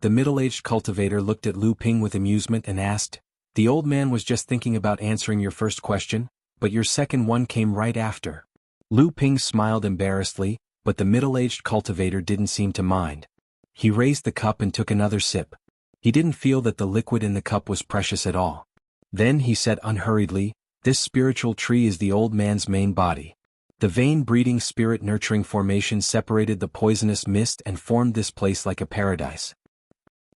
The middle-aged cultivator looked at Lu Ping with amusement and asked, "The old man was just thinking about answering your first question, but your second one came right after." Lu Ping smiled embarrassedly, but the middle-aged cultivator didn't seem to mind. He raised the cup and took another sip. He didn't feel that the liquid in the cup was precious at all. Then he said unhurriedly, "This spiritual tree is the old man's main body. The vein-breeding spirit-nurturing formation separated the poisonous mist and formed this place like a paradise.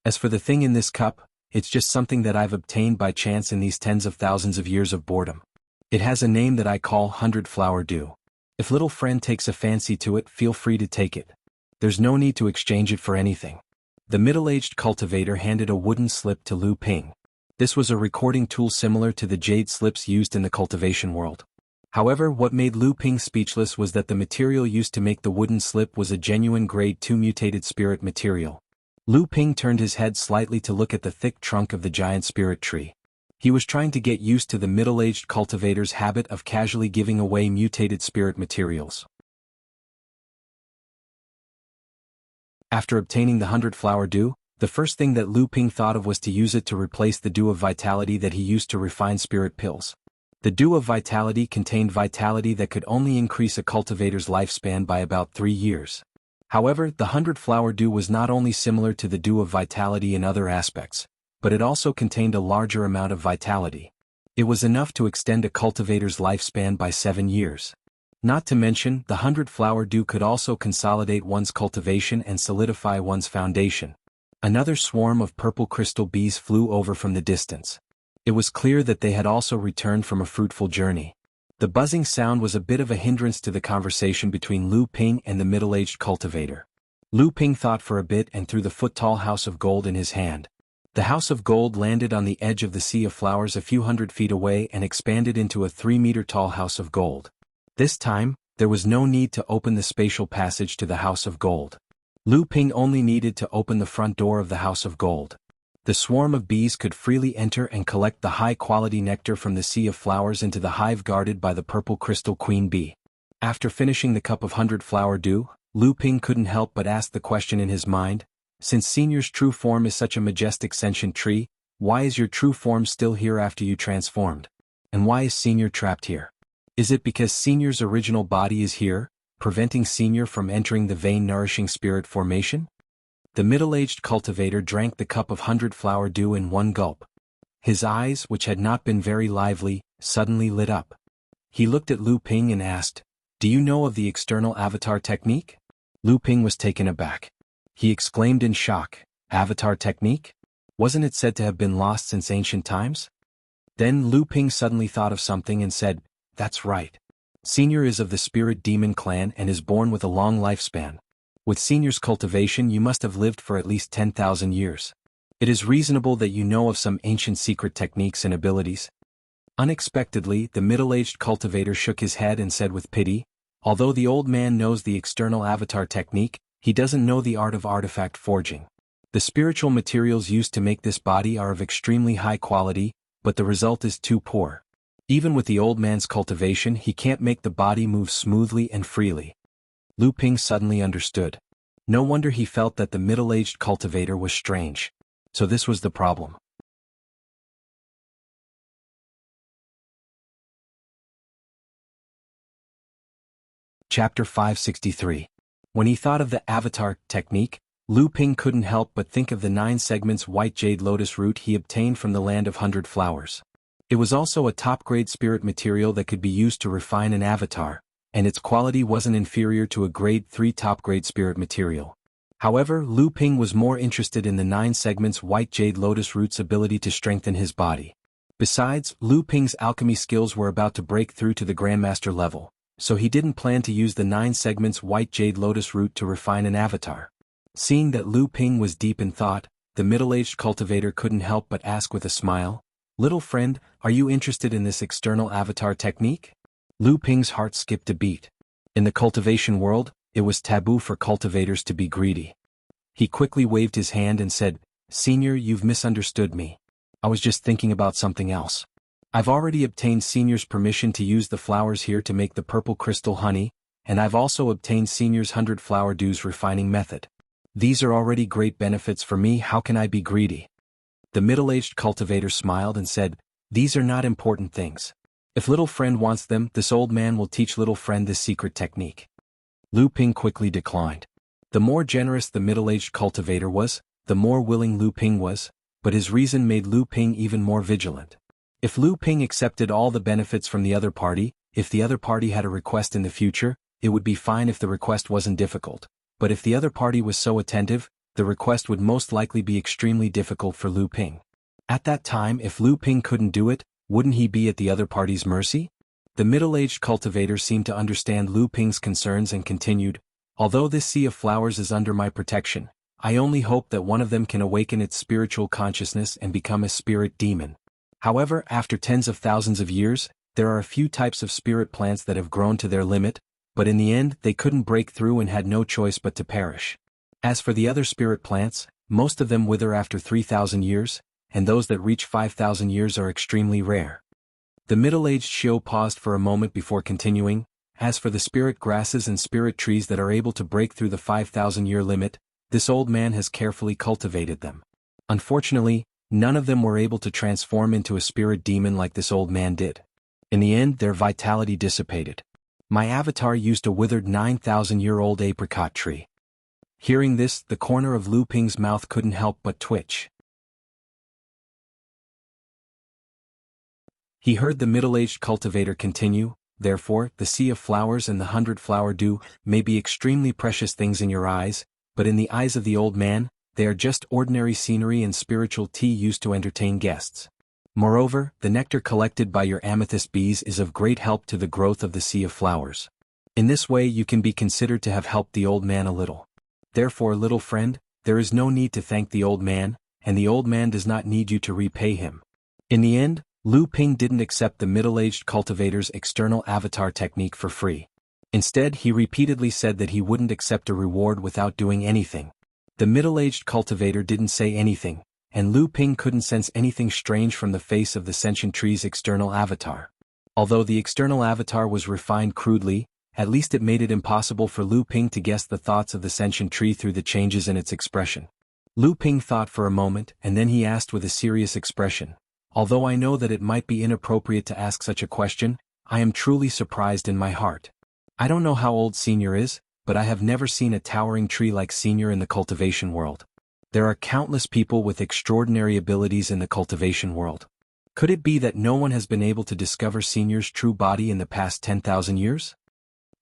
As for the thing in this cup, it's just something that I've obtained by chance in these tens of thousands of years of boredom. It has a name that I call 100-Flower Dew. If little friend takes a fancy to it, feel free to take it. There's no need to exchange it for anything." The middle-aged cultivator handed a wooden slip to Lu Ping. This was a recording tool similar to the jade slips used in the cultivation world. However, what made Lu Ping speechless was that the material used to make the wooden slip was a genuine Grade 2 mutated spirit material. Lu Ping turned his head slightly to look at the thick trunk of the giant spirit tree. He was trying to get used to the middle-aged cultivator's habit of casually giving away mutated spirit materials. After obtaining the 100-Flower Dew, the first thing that Lu Ping thought of was to use it to replace the Dew of Vitality that he used to refine spirit pills. The Dew of Vitality contained vitality that could only increase a cultivator's lifespan by about 3 years. However, the 100-Flower Dew was not only similar to the Dew of Vitality in other aspects, but it also contained a larger amount of vitality. It was enough to extend a cultivator's lifespan by 7 years. Not to mention, the 100-Flower Dew could also consolidate one's cultivation and solidify one's foundation. Another swarm of purple crystal bees flew over from the distance. It was clear that they had also returned from a fruitful journey. The buzzing sound was a bit of a hindrance to the conversation between Lu Ping and the middle-aged cultivator. Lu Ping thought for a bit and threw the foot-tall house of gold in his hand. The house of gold landed on the edge of the sea of flowers a few hundred feet away and expanded into a 3-meter-tall house of gold. This time, there was no need to open the spatial passage to the house of gold. Lu Ping only needed to open the front door of the house of gold. The swarm of bees could freely enter and collect the high-quality nectar from the sea of flowers into the hive guarded by the purple crystal queen bee. After finishing the cup of 100-Flower Dew, Lu Ping couldn't help but ask the question in his mind, "Since Senior's true form is such a majestic sentient tree, why is your true form still here after you transformed? And why is Senior trapped here? Is it because Senior's original body is here, preventing Senior from entering the vein-nourishing spirit formation?" The middle-aged cultivator drank the cup of 100-Flower Dew in one gulp. His eyes, which had not been very lively, suddenly lit up. He looked at Lu Ping and asked, "Do you know of the external avatar technique?" Lu Ping was taken aback. He exclaimed in shock, "Avatar technique? Wasn't it said to have been lost since ancient times?" Then Lu Ping suddenly thought of something and said, "That's right. Senior is of the Spirit Demon clan and is born with a long lifespan. With Senior's cultivation you must have lived for at least 10,000 years. It is reasonable that you know of some ancient secret techniques and abilities." Unexpectedly, the middle-aged cultivator shook his head and said with pity, "Although the old man knows the external avatar technique, He doesn't know the art of artifact forging. The spiritual materials used to make this body are of extremely high quality, but the result is too poor. Even with the old man's cultivation, he can't make the body move smoothly and freely. Lu Ping suddenly understood. No wonder he felt that the middle-aged cultivator was strange. So this was the problem. Chapter 563. When he thought of the avatar technique, Lu Ping couldn't help but think of the 9 segments white jade lotus root he obtained from the land of 100 flowers. It was also a top-grade spirit material that could be used to refine an avatar, and its quality wasn't inferior to a grade 3 top-grade spirit material. However, Lu Ping was more interested in the 9 segments white jade lotus root's ability to strengthen his body. Besides, Lu Ping's alchemy skills were about to break through to the Grandmaster level, so he didn't plan to use the 9 segments white jade lotus root to refine an avatar. Seeing that Lu Ping was deep in thought, the middle-aged cultivator couldn't help but ask with a smile, "Little friend, are you interested in this external avatar technique?" Lu Ping's heart skipped a beat. In the cultivation world, it was taboo for cultivators to be greedy. He quickly waved his hand and said, "Senior, you've misunderstood me. I was just thinking about something else. I've already obtained Senior's permission to use the flowers here to make the purple crystal honey, and I've also obtained Senior's 100 flower dews refining method. These are already great benefits for me, how can I be greedy?" The middle-aged cultivator smiled and said, "These are not important things. If little friend wants them, this old man will teach little friend this secret technique." Lu Ping quickly declined. The more generous the middle-aged cultivator was, the more willing Lu Ping was, but his reason made Lu Ping even more vigilant. If Lu Ping accepted all the benefits from the other party, if the other party had a request in the future, it would be fine if the request wasn't difficult. But if the other party was so attentive, the request would most likely be extremely difficult for Lu Ping. At that time, if Lu Ping couldn't do it, wouldn't he be at the other party's mercy? The middle-aged cultivator seemed to understand Lu Ping's concerns and continued, "Although this sea of flowers is under my protection, I only hope that one of them can awaken its spiritual consciousness and become a spirit demon. However, after tens of thousands of years, there are a few types of spirit plants that have grown to their limit, but in the end they couldn't break through and had no choice but to perish. As for the other spirit plants, most of them wither after 3,000 years, and those that reach 5,000 years are extremely rare." The middle-aged Xiu paused for a moment before continuing, "As for the spirit grasses and spirit trees that are able to break through the 5,000-year limit, this old man has carefully cultivated them. Unfortunately, none of them were able to transform into a spirit demon like this old man did. In the end, their vitality dissipated. My avatar used a withered 9,000-year-old apricot tree." Hearing this, the corner of Lu Ping's mouth couldn't help but twitch. He heard the middle-aged cultivator continue, "Therefore, the sea of flowers and the 100 flower dew may be extremely precious things in your eyes, but in the eyes of the old man, they are just ordinary scenery and spiritual tea used to entertain guests. Moreover, the nectar collected by your amethyst bees is of great help to the growth of the sea of flowers. In this way you can be considered to have helped the old man a little. Therefore, little friend, there is no need to thank the old man, and the old man does not need you to repay him." In the end, Lu Ping didn't accept the middle-aged cultivator's external avatar technique for free. Instead, he repeatedly said that he wouldn't accept a reward without doing anything. The middle-aged cultivator didn't say anything, and Lu Ping couldn't sense anything strange from the face of the sentient tree's external avatar. Although the external avatar was refined crudely, at least it made it impossible for Lu Ping to guess the thoughts of the sentient tree through the changes in its expression. Lu Ping thought for a moment, and then he asked with a serious expression, "Although I know that it might be inappropriate to ask such a question, I am truly surprised in my heart. I don't know how old Senior is, but I have never seen a towering tree like Senior in the cultivation world. There are countless people with extraordinary abilities in the cultivation world. Could it be that no one has been able to discover Senior's true body in the past 10,000 years?"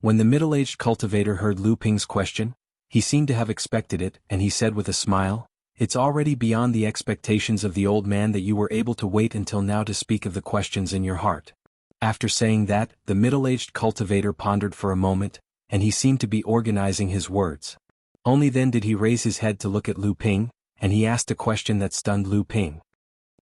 When the middle-aged cultivator heard Lu Ping's question, he seemed to have expected it, and he said with a smile, "It's already beyond the expectations of the old man that you were able to wait until now to speak of the questions in your heart." After saying that, the middle-aged cultivator pondered for a moment, and he seemed to be organizing his words. Only then did he raise his head to look at Lu Ping, and he asked a question that stunned Lu Ping.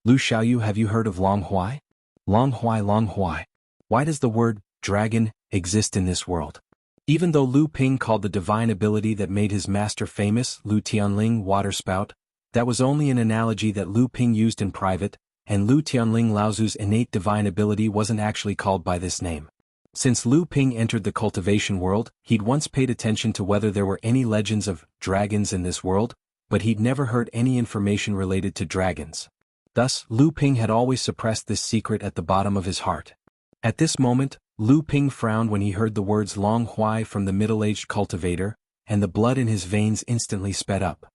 "Lu Xiaoyu, have you heard of Long Huai? Long Huai, Long Huai. Why does the word dragon exist in this world? Even though Lu Ping called the divine ability that made his master famous Lu Tianling water spout, that was only an analogy that Lu Ping used in private, and Lu Tianling Laozu's innate divine ability wasn't actually called by this name. Since Lu Ping entered the cultivation world, he'd once paid attention to whether there were any legends of dragons in this world, but he'd never heard any information related to dragons. Thus, Lu Ping had always suppressed this secret at the bottom of his heart. At this moment, Lu Ping frowned when he heard the words Long Huai from the middle-aged cultivator, and the blood in his veins instantly sped up.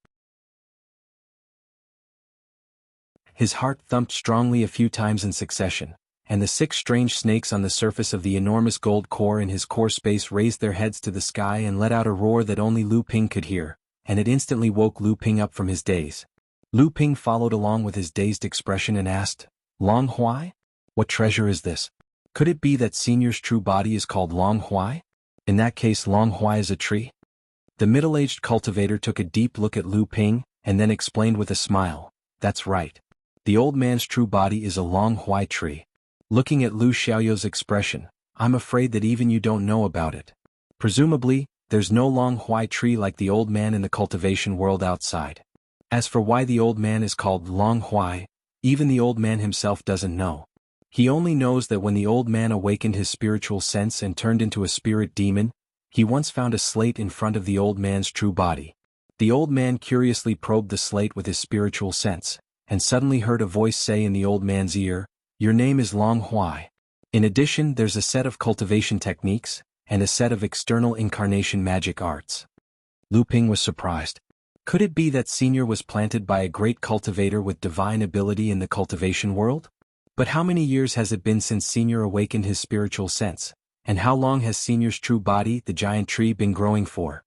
His heart thumped strongly a few times in succession, and the 6 strange snakes on the surface of the enormous gold core in his core space raised their heads to the sky and let out a roar that only Lu Ping could hear, and it instantly woke Lu Ping up from his daze. Lu Ping followed along with his dazed expression and asked, Long Huai? What treasure is this? Could it be that Senior's true body is called Long Huai? In that case, Long Huai is a tree? The middle-aged cultivator took a deep look at Lu Ping, and then explained with a smile, That's right. The old man's true body is a Long Huai tree. Looking at Lu Xiaoyou's expression, I'm afraid that even you don't know about it. Presumably, there's no Long Huai tree like the old man in the cultivation world outside. As for why the old man is called Long Huai, even the old man himself doesn't know. He only knows that when the old man awakened his spiritual sense and turned into a spirit demon, he once found a slate in front of the old man's true body. The old man curiously probed the slate with his spiritual sense, and suddenly heard a voice say in the old man's ear, Your name is Long Huai. In addition, there's a set of cultivation techniques, and a set of external incarnation magic arts. Lu Ping was surprised. Could it be that Senior was planted by a great cultivator with divine ability in the cultivation world? But how many years has it been since Senior awakened his spiritual sense, and how long has Senior's true body, the giant tree, been growing for?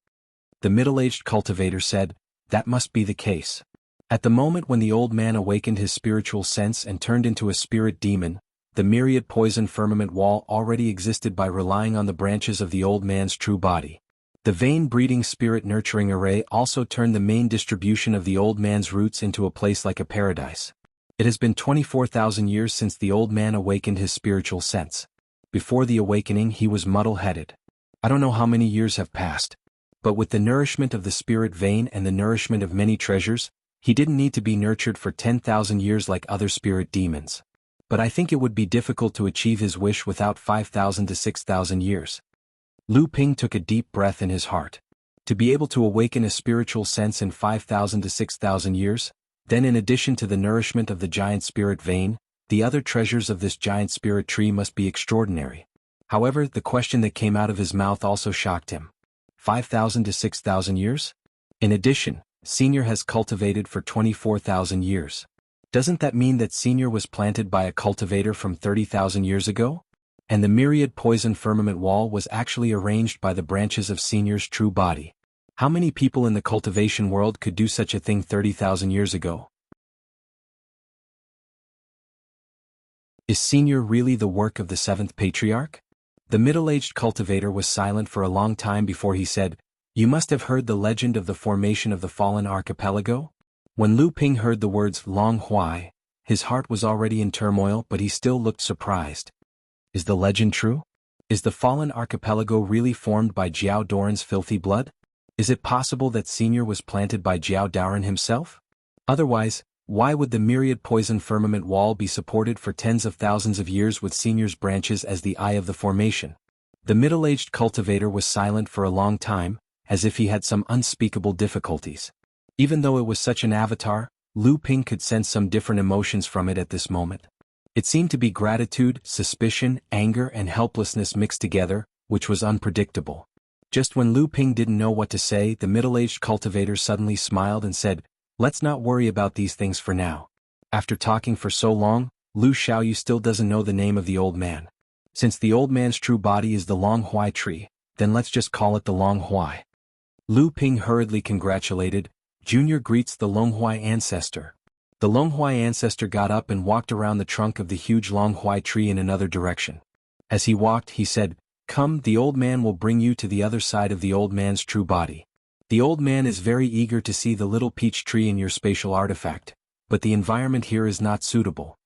The middle-aged cultivator said, That must be the case. At the moment when the old man awakened his spiritual sense and turned into a spirit demon, the myriad poison firmament wall already existed by relying on the branches of the old man's true body. The vein-breeding spirit-nurturing array also turned the main distribution of the old man's roots into a place like a paradise. It has been 24,000 years since the old man awakened his spiritual sense. Before the awakening he was muddle-headed. I don't know how many years have passed. But with the nourishment of the spirit vein and the nourishment of many treasures, he didn't need to be nurtured for 10,000 years like other spirit demons. But I think it would be difficult to achieve his wish without 5,000 to 6,000 years. Lu Ping took a deep breath in his heart. To be able to awaken a spiritual sense in 5,000 to 6,000 years, then in addition to the nourishment of the giant spirit vein, the other treasures of this giant spirit tree must be extraordinary. However, the question that came out of his mouth also shocked him. 5,000 to 6,000 years? In addition, Senior has cultivated for 24,000 years. Doesn't that mean that Senior was planted by a cultivator from 30,000 years ago? And the myriad poison firmament wall was actually arranged by the branches of Senior's true body. How many people in the cultivation world could do such a thing 30,000 years ago? Is Senior really the work of the 7th patriarch? The middle-aged cultivator was silent for a long time before he said, You must have heard the legend of the formation of the fallen archipelago? When Lu Ping heard the words Long Huai, his heart was already in turmoil, but he still looked surprised. Is the legend true? Is the fallen archipelago really formed by Jiao Doran's filthy blood? Is it possible that Senior was planted by Jiao Doran himself? Otherwise, why would the myriad poison firmament wall be supported for tens of thousands of years with Senior's branches as the eye of the formation? The middle-aged cultivator was silent for a long time, as if he had some unspeakable difficulties. Even though it was such an avatar, Lu Ping could sense some different emotions from it at this moment. It seemed to be gratitude, suspicion, anger and helplessness mixed together, which was unpredictable. Just when Lu Ping didn't know what to say, the middle-aged cultivator suddenly smiled and said, Let's not worry about these things for now. After talking for so long, Lu Xiaoyu still doesn't know the name of the old man. Since the old man's true body is the Long Huai tree, then let's just call it the Long Huai. Lu Ping hurriedly congratulated, Junior greets the Long Huai ancestor. The Long Huai ancestor got up and walked around the trunk of the huge Long Huai tree in another direction. As he walked, he said, Come, the old man will bring you to the other side of the old man's true body. The old man is very eager to see the little peach tree in your spatial artifact, but the environment here is not suitable.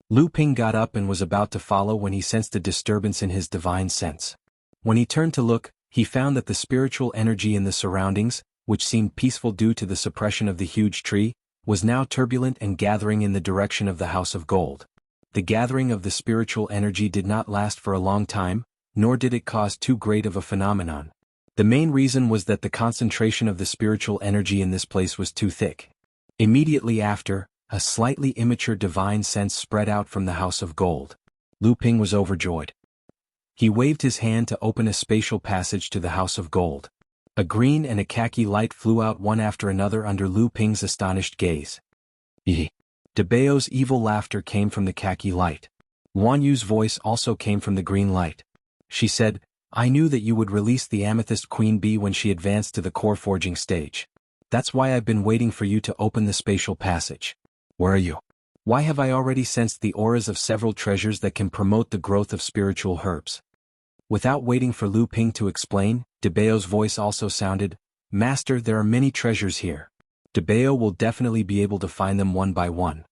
Lu Ping got up and was about to follow when he sensed a disturbance in his divine sense. When he turned to look, He found that the spiritual energy in the surroundings, which seemed peaceful due to the suppression of the huge tree, was now turbulent and gathering in the direction of the House of Gold. The gathering of the spiritual energy did not last for a long time, nor did it cause too great of a phenomenon. The main reason was that the concentration of the spiritual energy in this place was too thick. Immediately after, a slightly immature divine sense spread out from the House of Gold. Lu Ping was overjoyed. He waved his hand to open a spatial passage to the House of Gold. A green and a khaki light flew out one after another under Lu Ping's astonished gaze. Debao's evil laughter came from the khaki light. Guan Yu's voice also came from the green light. She said, "I knew that you would release the Amethyst Queen Bee when she advanced to the core forging stage. That's why I've been waiting for you to open the spatial passage. Where are you? Why have I already sensed the auras of several treasures that can promote the growth of spiritual herbs?" Without waiting for Lu Ping to explain, Debao's voice also sounded, "Master, there are many treasures here. Debao will definitely be able to find them one by one.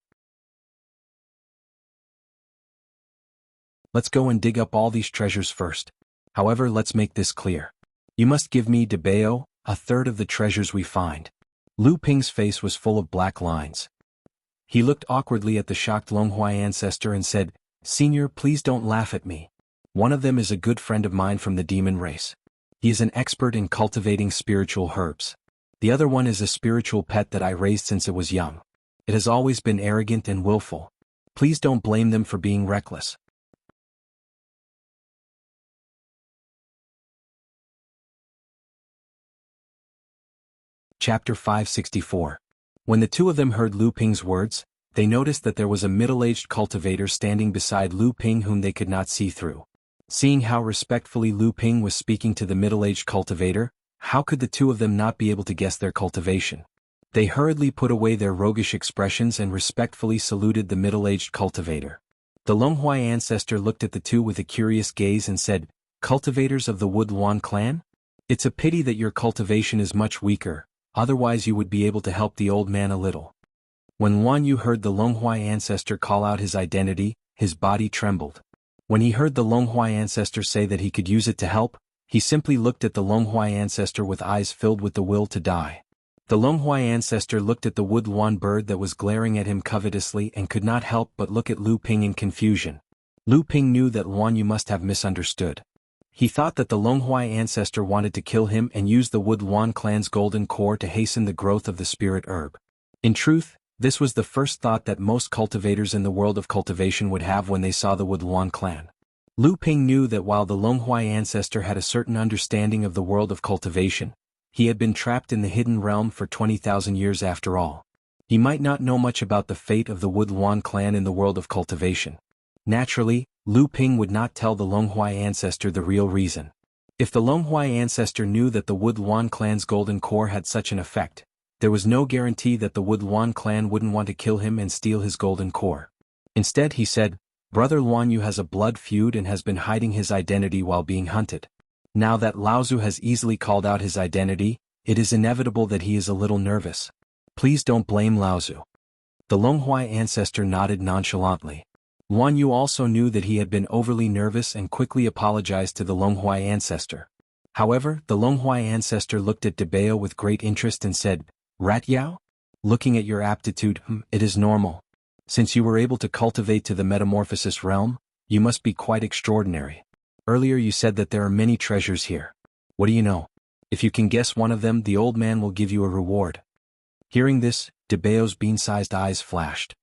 Let's go and dig up all these treasures first. However, let's make this clear. You must give me, Debao, a third of the treasures we find." Lu Ping's face was full of black lines. He looked awkwardly at the shocked Longhuai ancestor and said, "Senior, please don't laugh at me. One of them is a good friend of mine from the demon race. He is an expert in cultivating spiritual herbs. The other one is a spiritual pet that I raised since it was young. It has always been arrogant and willful. Please don't blame them for being reckless." Chapter 564. When the two of them heard Lu Ping's words, they noticed that there was a middle-aged cultivator standing beside Lu Ping whom they could not see through. Seeing how respectfully Lu Ping was speaking to the middle-aged cultivator, how could the two of them not be able to guess their cultivation? They hurriedly put away their roguish expressions and respectfully saluted the middle-aged cultivator. The Longhuai ancestor looked at the two with a curious gaze and said, "Cultivators of the Wood Luan clan? It's a pity that your cultivation is much weaker, otherwise you would be able to help the old man a little." When Guan Yu heard the Longhuai ancestor call out his identity, his body trembled. When he heard the Longhuai ancestor say that he could use it to help, he simply looked at the Longhuai ancestor with eyes filled with the will to die. The Longhuai ancestor looked at the Wood Luan bird that was glaring at him covetously and could not help but look at Lu Ping in confusion. Lu Ping knew that Guan Yu must have misunderstood. He thought that the Longhuai ancestor wanted to kill him and use the Wood Luan clan's golden core to hasten the growth of the spirit herb. In truth, this was the first thought that most cultivators in the world of cultivation would have when they saw the Wood Luan clan. Lu Ping knew that while the Longhuai ancestor had a certain understanding of the world of cultivation, he had been trapped in the hidden realm for 20,000 years after all. He might not know much about the fate of the Wood Luan clan in the world of cultivation. Naturally, Lu Ping would not tell the Longhuai ancestor the real reason. If the Longhuai ancestor knew that the Wood Luan clan's golden core had such an effect, there was no guarantee that the Wood Luan clan wouldn't want to kill him and steal his golden core. Instead he said, "Brother Guan Yu has a blood feud and has been hiding his identity while being hunted. Now that Laozu has easily called out his identity, it is inevitable that he is a little nervous. Please don't blame Laozu." The Longhuai ancestor nodded nonchalantly. Guan Yu also knew that he had been overly nervous and quickly apologized to the Longhuai ancestor. However, the Longhuai ancestor looked at Debao with great interest and said, "Rat Yao? Looking at your aptitude, it is normal. Since you were able to cultivate to the metamorphosis realm, you must be quite extraordinary. Earlier you said that there are many treasures here. What do you know? If you can guess one of them, the old man will give you a reward." Hearing this, Debao's bean-sized eyes flashed.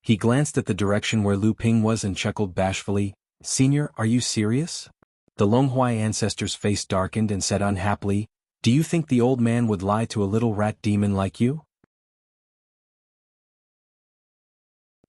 He glanced at the direction where Lu Ping was and chuckled bashfully, "Senior, are you serious?" The Longhuai ancestor's face darkened and said unhappily, "Do you think the old man would lie to a little rat demon like you?"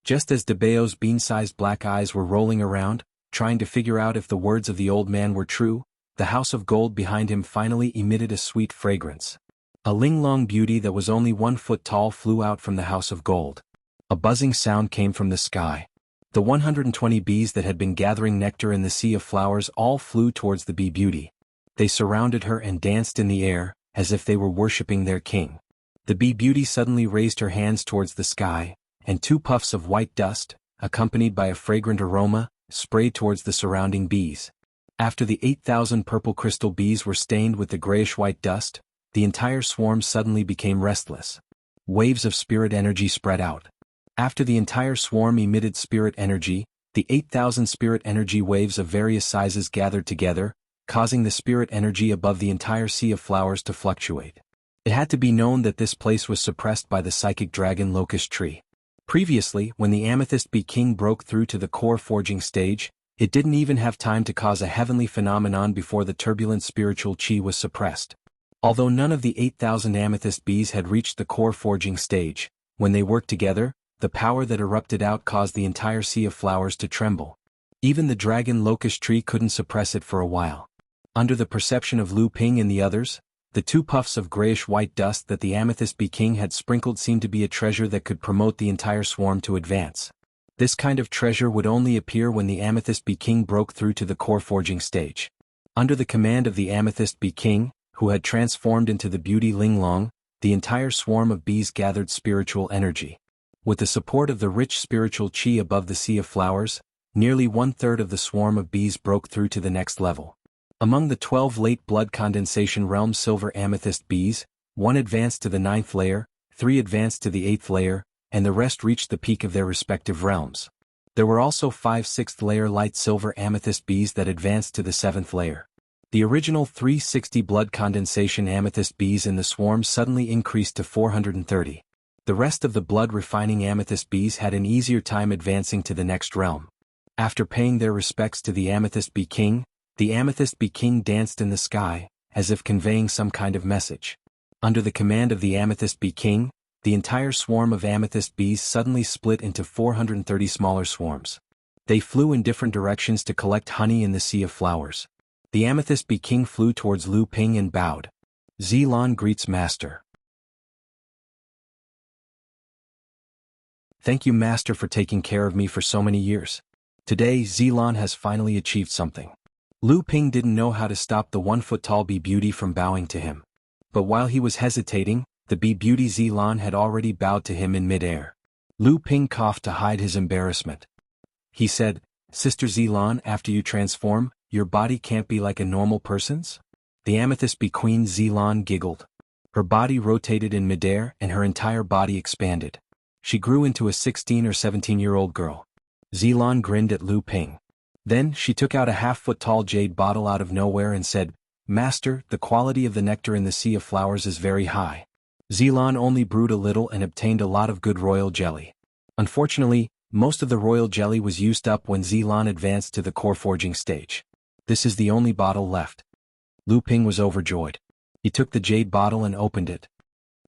Just as Debao's bean-sized black eyes were rolling around, trying to figure out if the words of the old man were true, the house of gold behind him finally emitted a sweet fragrance. A linglong beauty that was only 1 foot tall flew out from the house of gold. A buzzing sound came from the sky. The 120 bees that had been gathering nectar in the sea of flowers all flew towards the bee beauty. They surrounded her and danced in the air, as if they were worshipping their king. The bee beauty suddenly raised her hands towards the sky, and 2 puffs of white dust, accompanied by a fragrant aroma, sprayed towards the surrounding bees. After the 8,000 purple crystal bees were stained with the grayish-white dust, the entire swarm suddenly became restless. Waves of spirit energy spread out. After the entire swarm emitted spirit energy, the 8,000 spirit energy waves of various sizes gathered together, causing the spirit energy above the entire sea of flowers to fluctuate. It had to be known that this place was suppressed by the psychic dragon locust tree. Previously, when the amethyst bee king broke through to the core forging stage, it didn't even have time to cause a heavenly phenomenon before the turbulent spiritual chi was suppressed. Although none of the 8,000 amethyst bees had reached the core forging stage, when they worked together, the power that erupted out caused the entire sea of flowers to tremble. Even the dragon locust tree couldn't suppress it for a while. Under the perception of Lu Ping and the others, the 2 puffs of grayish-white dust that the amethyst bee king had sprinkled seemed to be a treasure that could promote the entire swarm to advance. This kind of treasure would only appear when the amethyst bee king broke through to the core forging stage. Under the command of the amethyst bee king, who had transformed into the beauty Linglong, the entire swarm of bees gathered spiritual energy. With the support of the rich spiritual chi above the sea of flowers, nearly 1/3 of the swarm of bees broke through to the next level. Among the 12 late blood condensation realm silver amethyst bees, 1 advanced to the 9th layer, 3 advanced to the 8th layer, and the rest reached the peak of their respective realms. There were also 5 6th layer light silver amethyst bees that advanced to the 7th layer. The original 360 blood condensation amethyst bees in the swarm suddenly increased to 430. The rest of the blood refining amethyst bees had an easier time advancing to the next realm. After paying their respects to the amethyst bee king, the amethyst bee king danced in the sky, as if conveying some kind of message. Under the command of the amethyst bee king, the entire swarm of amethyst bees suddenly split into 430 smaller swarms. They flew in different directions to collect honey in the sea of flowers. The amethyst bee king flew towards Lu Ping and bowed. Zilan greets Master. Thank you, Master, for taking care of me for so many years. Today, Zilan has finally achieved something. Lu Ping didn't know how to stop the 1-foot-tall bee beauty from bowing to him. But while he was hesitating, the bee beauty Zilan had already bowed to him in mid-air. Lu Ping coughed to hide his embarrassment. He said, "Sister Zilan, after you transform, your body can't be like a normal person's?" The amethyst bee queen Zilan giggled. Her body rotated in midair and her entire body expanded. She grew into a 16 or 17-year-old girl. Zilan grinned at Lu Ping. Then she took out a half-foot-tall jade bottle out of nowhere and said, "Master, the quality of the nectar in the sea of flowers is very high. Zilan only brewed a little and obtained a lot of good royal jelly. Unfortunately, most of the royal jelly was used up when Zilan advanced to the core forging stage. This is the only bottle left." Lu Ping was overjoyed. He took the jade bottle and opened it.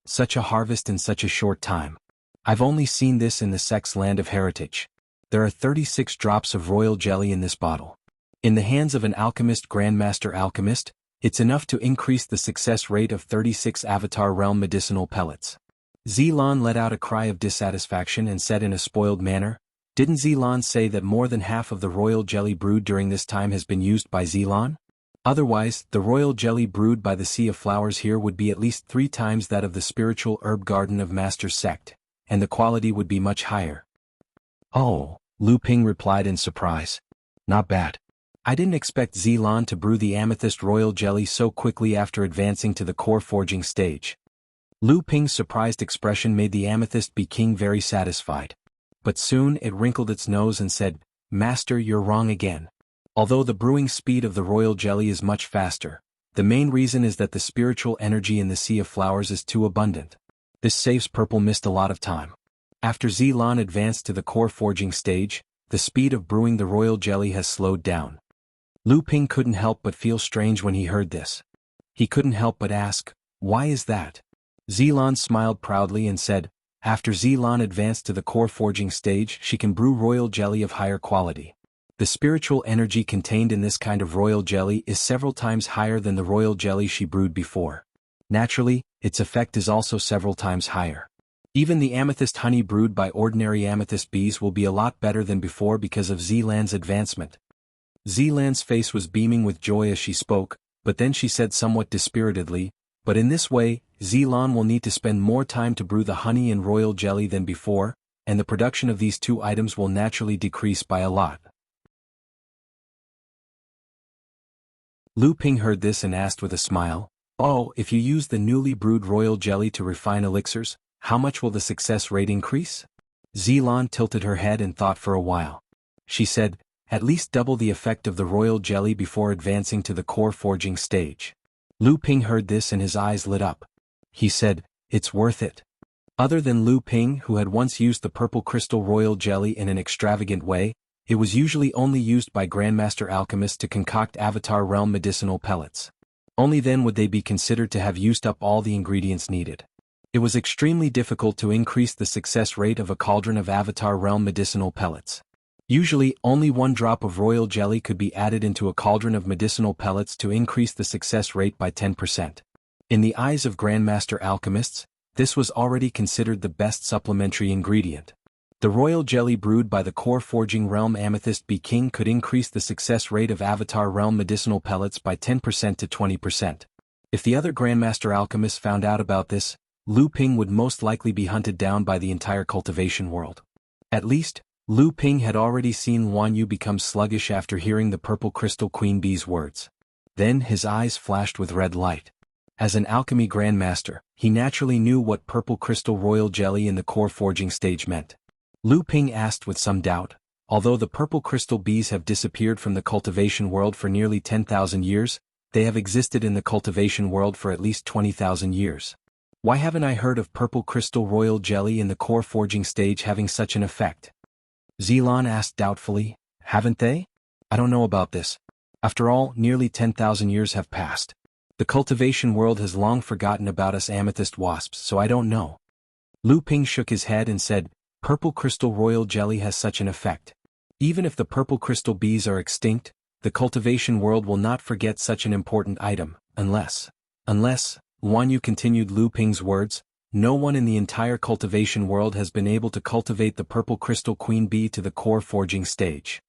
Such a harvest in such a short time. I've only seen this in the Sex Land of Heritage. There are 36 drops of royal jelly in this bottle. In the hands of an alchemist grandmaster alchemist, it's enough to increase the success rate of 36 Avatar Realm medicinal pellets. Zilan let out a cry of dissatisfaction and said in a spoiled manner, "Didn't Zilan say that more than half of the royal jelly brewed during this time has been used by Zilan? Otherwise, the royal jelly brewed by the Sea of Flowers here would be at least 3 times that of the spiritual herb garden of Master's sect, and the quality would be much higher." "Oh," Lu Ping replied in surprise. "Not bad. I didn't expect Zilan to brew the amethyst royal jelly so quickly after advancing to the core forging stage." Lu Ping's surprised expression made the amethyst bee king very satisfied. But soon it wrinkled its nose and said, "Master, you're wrong again. Although the brewing speed of the royal jelly is much faster, the main reason is that the spiritual energy in the Sea of Flowers is too abundant. This saves Purple Mist a lot of time." After Zilan advanced to the core forging stage, the speed of brewing the royal jelly has slowed down. Lu Ping couldn't help but feel strange when he heard this. He couldn't help but ask, "Why is that?" Zilan smiled proudly and said, "After Zilan advanced to the core forging stage, she can brew royal jelly of higher quality. The spiritual energy contained in this kind of royal jelly is several times higher than the royal jelly she brewed before. Naturally, its effect is also several times higher. Even the amethyst honey brewed by ordinary amethyst bees will be a lot better than before because of Zilan's advancement." Zilan's face was beaming with joy as she spoke, but then she said somewhat dispiritedly, "But in this way, Zilan will need to spend more time to brew the honey and royal jelly than before, and the production of these 2 items will naturally decrease by a lot." Lu Ping heard this and asked with a smile, "Oh, if you use the newly brewed royal jelly to refine elixirs, how much will the success rate increase?" Zilan tilted her head and thought for a while. She said, "At least double the effect of the royal jelly before advancing to the core forging stage." Lu Ping heard this and his eyes lit up. He said, "It's worth it." Other than Lu Ping, who had once used the purple crystal royal jelly in an extravagant way, it was usually only used by Grandmaster alchemists to concoct Avatar Realm medicinal pellets. Only then would they be considered to have used up all the ingredients needed. It was extremely difficult to increase the success rate of a cauldron of Avatar Realm medicinal pellets. Usually, only one drop of royal jelly could be added into a cauldron of medicinal pellets to increase the success rate by 10%. In the eyes of Grandmaster alchemists, this was already considered the best supplementary ingredient. The royal jelly brewed by the core forging realm Amethyst Bee King could increase the success rate of Avatar Realm medicinal pellets by 10% to 20%. If the other Grandmaster alchemists found out about this, Lu Ping would most likely be hunted down by the entire cultivation world. At least, Lu Ping had already seen Wan Yu become sluggish after hearing the purple crystal queen bee's words. Then his eyes flashed with red light. As an alchemy grandmaster, he naturally knew what purple crystal royal jelly in the core forging stage meant. Lu Ping asked with some doubt, "Although the purple crystal bees have disappeared from the cultivation world for nearly 10,000 years, they have existed in the cultivation world for at least 20,000 years. Why haven't I heard of purple crystal royal jelly in the core forging stage having such an effect?" Zilan asked doubtfully, "Haven't they? I don't know about this. After all, nearly 10,000 years have passed. The cultivation world has long forgotten about us amethyst wasps, so I don't know." Lu Ping shook his head and said, "Purple crystal royal jelly has such an effect. Even if the purple crystal bees are extinct, the cultivation world will not forget such an important item, unless, Wan Yu continued Lu Ping's words, "no one in the entire cultivation world has been able to cultivate the purple crystal queen bee to the core forging stage."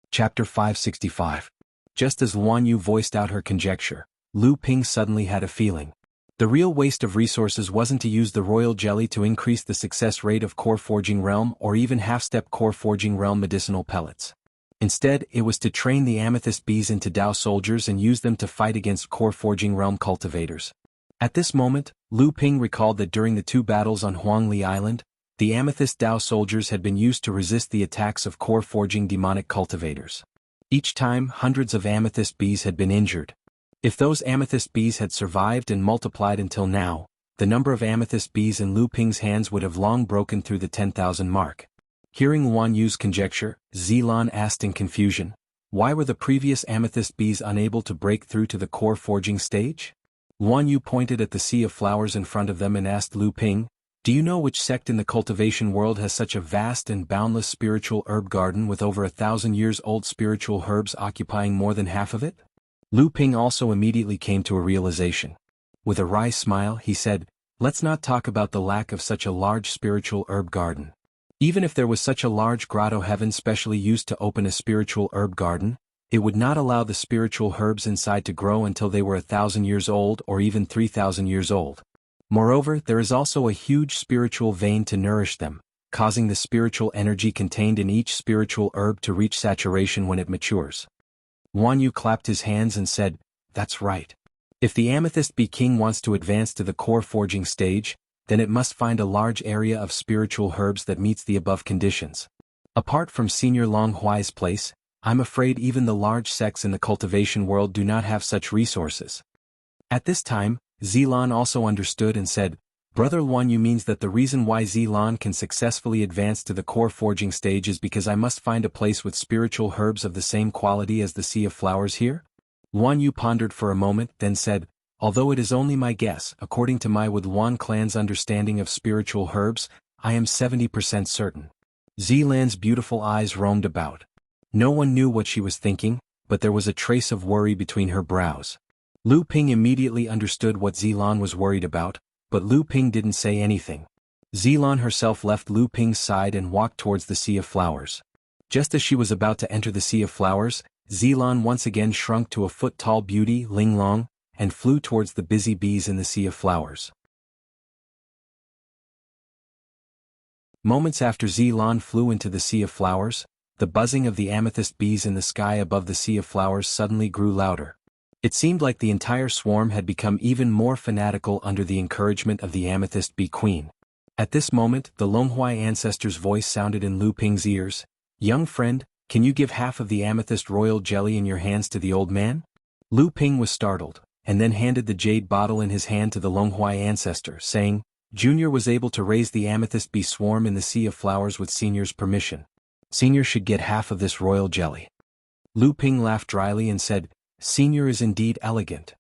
Chapter 565. Just as Wan Yu voiced out her conjecture, Lu Ping suddenly had a feeling. The real waste of resources wasn't to use the royal jelly to increase the success rate of core forging realm or even half-step core forging realm medicinal pellets. Instead, it was to train the amethyst bees into Dao soldiers and use them to fight against core forging realm cultivators. At this moment, Lu Ping recalled that during the two battles on Huangli Island, the amethyst Dao soldiers had been used to resist the attacks of core forging demonic cultivators. Each time, hundreds of amethyst bees had been injured. If those amethyst bees had survived and multiplied until now, the number of amethyst bees in Lu Ping's hands would have long broken through the 10,000 mark. Hearing Wan Yu's conjecture, Zilan asked in confusion, "Why were the previous amethyst bees unable to break through to the core forging stage?" Wan Yu pointed at the sea of flowers in front of them and asked Lu Ping, "Do you know which sect in the cultivation world has such a vast and boundless spiritual herb garden with over 1,000 years old spiritual herbs occupying more than half of it?" Lu Ping also immediately came to a realization. With a wry smile, he said, "Let's not talk about the lack of such a large spiritual herb garden. Even if there was such a large grotto heaven specially used to open a spiritual herb garden, it would not allow the spiritual herbs inside to grow until they were 1,000 years old or even 3,000 years old. Moreover, there is also a huge spiritual vein to nourish them, causing the spiritual energy contained in each spiritual herb to reach saturation when it matures." Wan Yu clapped his hands and said, "That's right. If the Amethyst Bee King wants to advance to the core forging stage, then it must find a large area of spiritual herbs that meets the above conditions. Apart from Senior Long Huai's place, I'm afraid even the large sects in the cultivation world do not have such resources." At this time, Zilan also understood and said, "Brother Wan Yu means that the reason why Zilan can successfully advance to the core forging stage is because I must find a place with spiritual herbs of the same quality as the Sea of Flowers here?" Wan Yu pondered for a moment, then said, "Although it is only my guess, according to my Wuduan clan's understanding of spiritual herbs, I am 70% certain." Zilan's beautiful eyes roamed about. No one knew what she was thinking, but there was a trace of worry between her brows. Lu Ping immediately understood what Zilan was worried about, but Lu Ping didn't say anything. Zilan herself left Lu Ping's side and walked towards the Sea of Flowers. Just as she was about to enter the Sea of Flowers, Zilan once again shrunk to a foot-tall beauty, Linglong, and flew towards the busy bees in the Sea of Flowers. Moments after Zilan flew into the Sea of Flowers, the buzzing of the amethyst bees in the sky above the Sea of Flowers suddenly grew louder. It seemed like the entire swarm had become even more fanatical under the encouragement of the amethyst bee queen. At this moment, the Longhuai ancestor's voice sounded in Lu Ping's ears. "Young friend, can you give half of the amethyst royal jelly in your hands to the old man?" Lu Ping was startled, and then handed the jade bottle in his hand to the Longhuai ancestor, saying, "Junior was able to raise the amethyst bee swarm in the Sea of Flowers with Senior's permission. Senior should get half of this royal jelly." Lu Ping laughed dryly and said, "Senior is indeed elegant."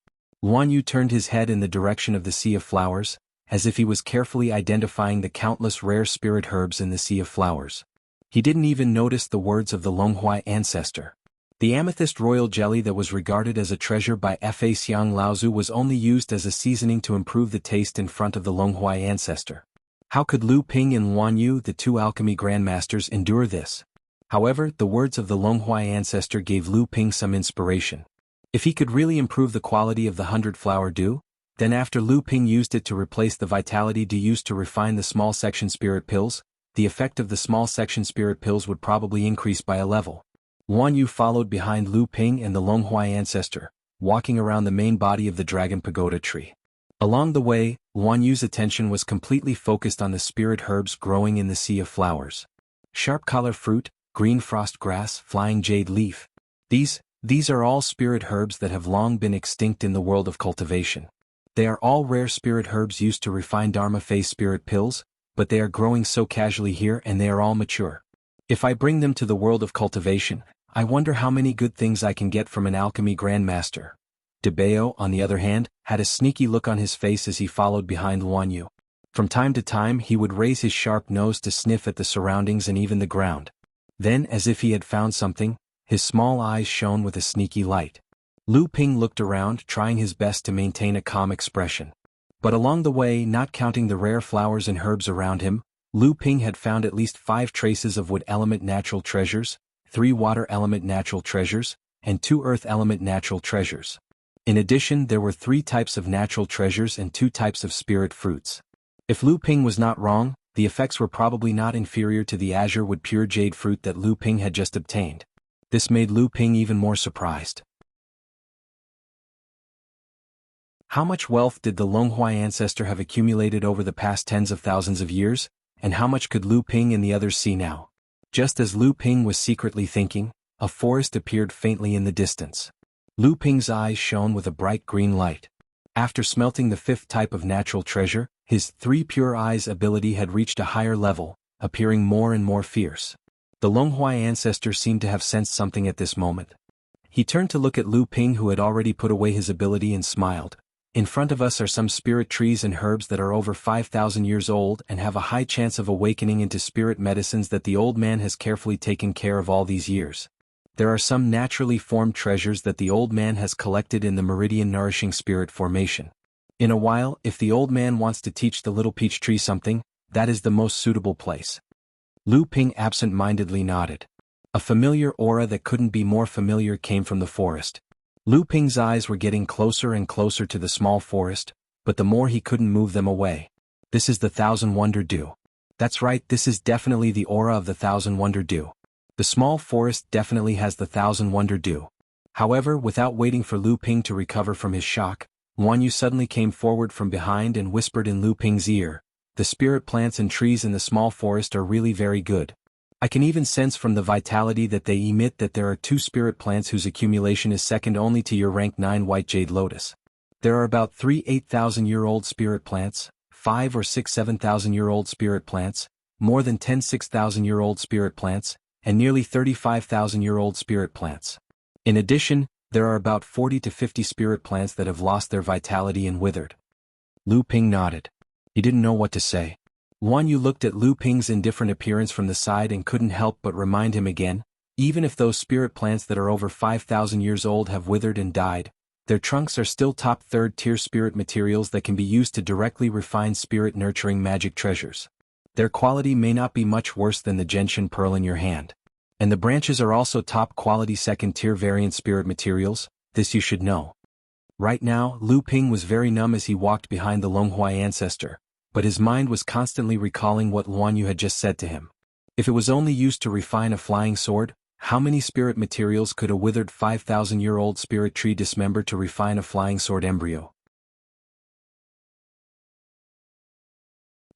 Guan Yu turned his head in the direction of the Sea of Flowers, as if he was carefully identifying the countless rare spirit herbs in the Sea of Flowers. He didn't even notice the words of the Longhuai ancestor. The amethyst royal jelly that was regarded as a treasure by Fa Xiang Laozu was only used as a seasoning to improve the taste in front of the Longhuai ancestor. How could Lu Ping and Guan Yu, the two alchemy grandmasters, endure this? However, the words of the Longhuai ancestor gave Lu Ping some inspiration. If he could really improve the quality of the 100-flower dew, then after Lu Ping used it to replace the vitality dew used to refine the small section spirit pills, the effect of the small section spirit pills would probably increase by a level. Guan Yu followed behind Lu Ping and the Longhuai ancestor, walking around the main body of the dragon pagoda tree. Along the way, Guan Yu's attention was completely focused on the spirit herbs growing in the Sea of Flowers. Sharp collar fruit, green frost grass, flying jade leaf. These are all spirit herbs that have long been extinct in the world of cultivation. They are all rare spirit herbs used to refine Dharma phase spirit pills, but they are growing so casually here and they are all mature. If I bring them to the world of cultivation, I wonder how many good things I can get from an alchemy grandmaster. De Bao, on the other hand, had a sneaky look on his face as he followed behind Guan Yu. From time to time he would raise his sharp nose to sniff at the surroundings and even the ground. Then, as if he had found something, his small eyes shone with a sneaky light. Lu Ping looked around, trying his best to maintain a calm expression. But along the way, not counting the rare flowers and herbs around him, Lu Ping had found at least 5 traces of wood element natural treasures, 3 water element natural treasures, and 2 earth element natural treasures. In addition, there were 3 types of natural treasures and 2 types of spirit fruits. If Lu Ping was not wrong, the effects were probably not inferior to the azure wood pure jade fruit that Lu Ping had just obtained. This made Lu Ping even more surprised. How much wealth did the Longhuai ancestor have accumulated over the past tens of thousands of years, and how much could Lu Ping and the others see now? Just as Lu Ping was secretly thinking, a forest appeared faintly in the distance. Lu Ping's eyes shone with a bright green light. After smelting the 5th type of natural treasure, his 3 pure eyes ability had reached a higher level, appearing more and more fierce. The Longhuai ancestor seemed to have sensed something at this moment. He turned to look at Lu Ping, who had already put away his ability, and smiled. "In front of us are some spirit trees and herbs that are over 5,000 years old and have a high chance of awakening into spirit medicines that the old man has carefully taken care of all these years. There are some naturally formed treasures that the old man has collected in the meridian nourishing spirit formation. In a while, if the old man wants to teach the little peach tree something, that is the most suitable place." Lu Ping absent-mindedly nodded. A familiar aura that couldn't be more familiar came from the forest. Lu Ping's eyes were getting closer and closer to the small forest, but the more he couldn't move them away. "This is the Thousand Wonder Dew. That's right, this is definitely the aura of the Thousand Wonder Dew. The small forest definitely has the Thousand Wonder Dew." However, without waiting for Lu Ping to recover from his shock, Guan Yu suddenly came forward from behind and whispered in Lu Ping's ear, "The spirit plants and trees in the small forest are really very good. I can even sense from the vitality that they emit that there are 2 spirit plants whose accumulation is second only to your rank 9 white jade lotus. There are about 3 8,000-year-old spirit plants, 5 or 6 7,000-year-old spirit plants, more than 10 6,000-year-old spirit plants, and nearly 35,000-year-old spirit plants. In addition, there are about 40 to 50 spirit plants that have lost their vitality and withered." Lu Ping nodded. He didn't know what to say. Guan Yu looked at Lu Ping's indifferent appearance from the side and couldn't help but remind him again, even if those spirit plants that are over 5,000 years old have withered and died, their trunks are still top 3rd-tier spirit materials that can be used to directly refine spirit-nurturing magic treasures. Their quality may not be much worse than the gentian pearl in your hand. And the branches are also top-quality 2nd-tier variant spirit materials, this you should know. Right now, Lu Ping was very numb as he walked behind the Longhuai ancestor, but his mind was constantly recalling what Luan Yu had just said to him. If it was only used to refine a flying sword, how many spirit materials could a withered 5,000-year-old spirit tree dismember to refine a flying sword embryo?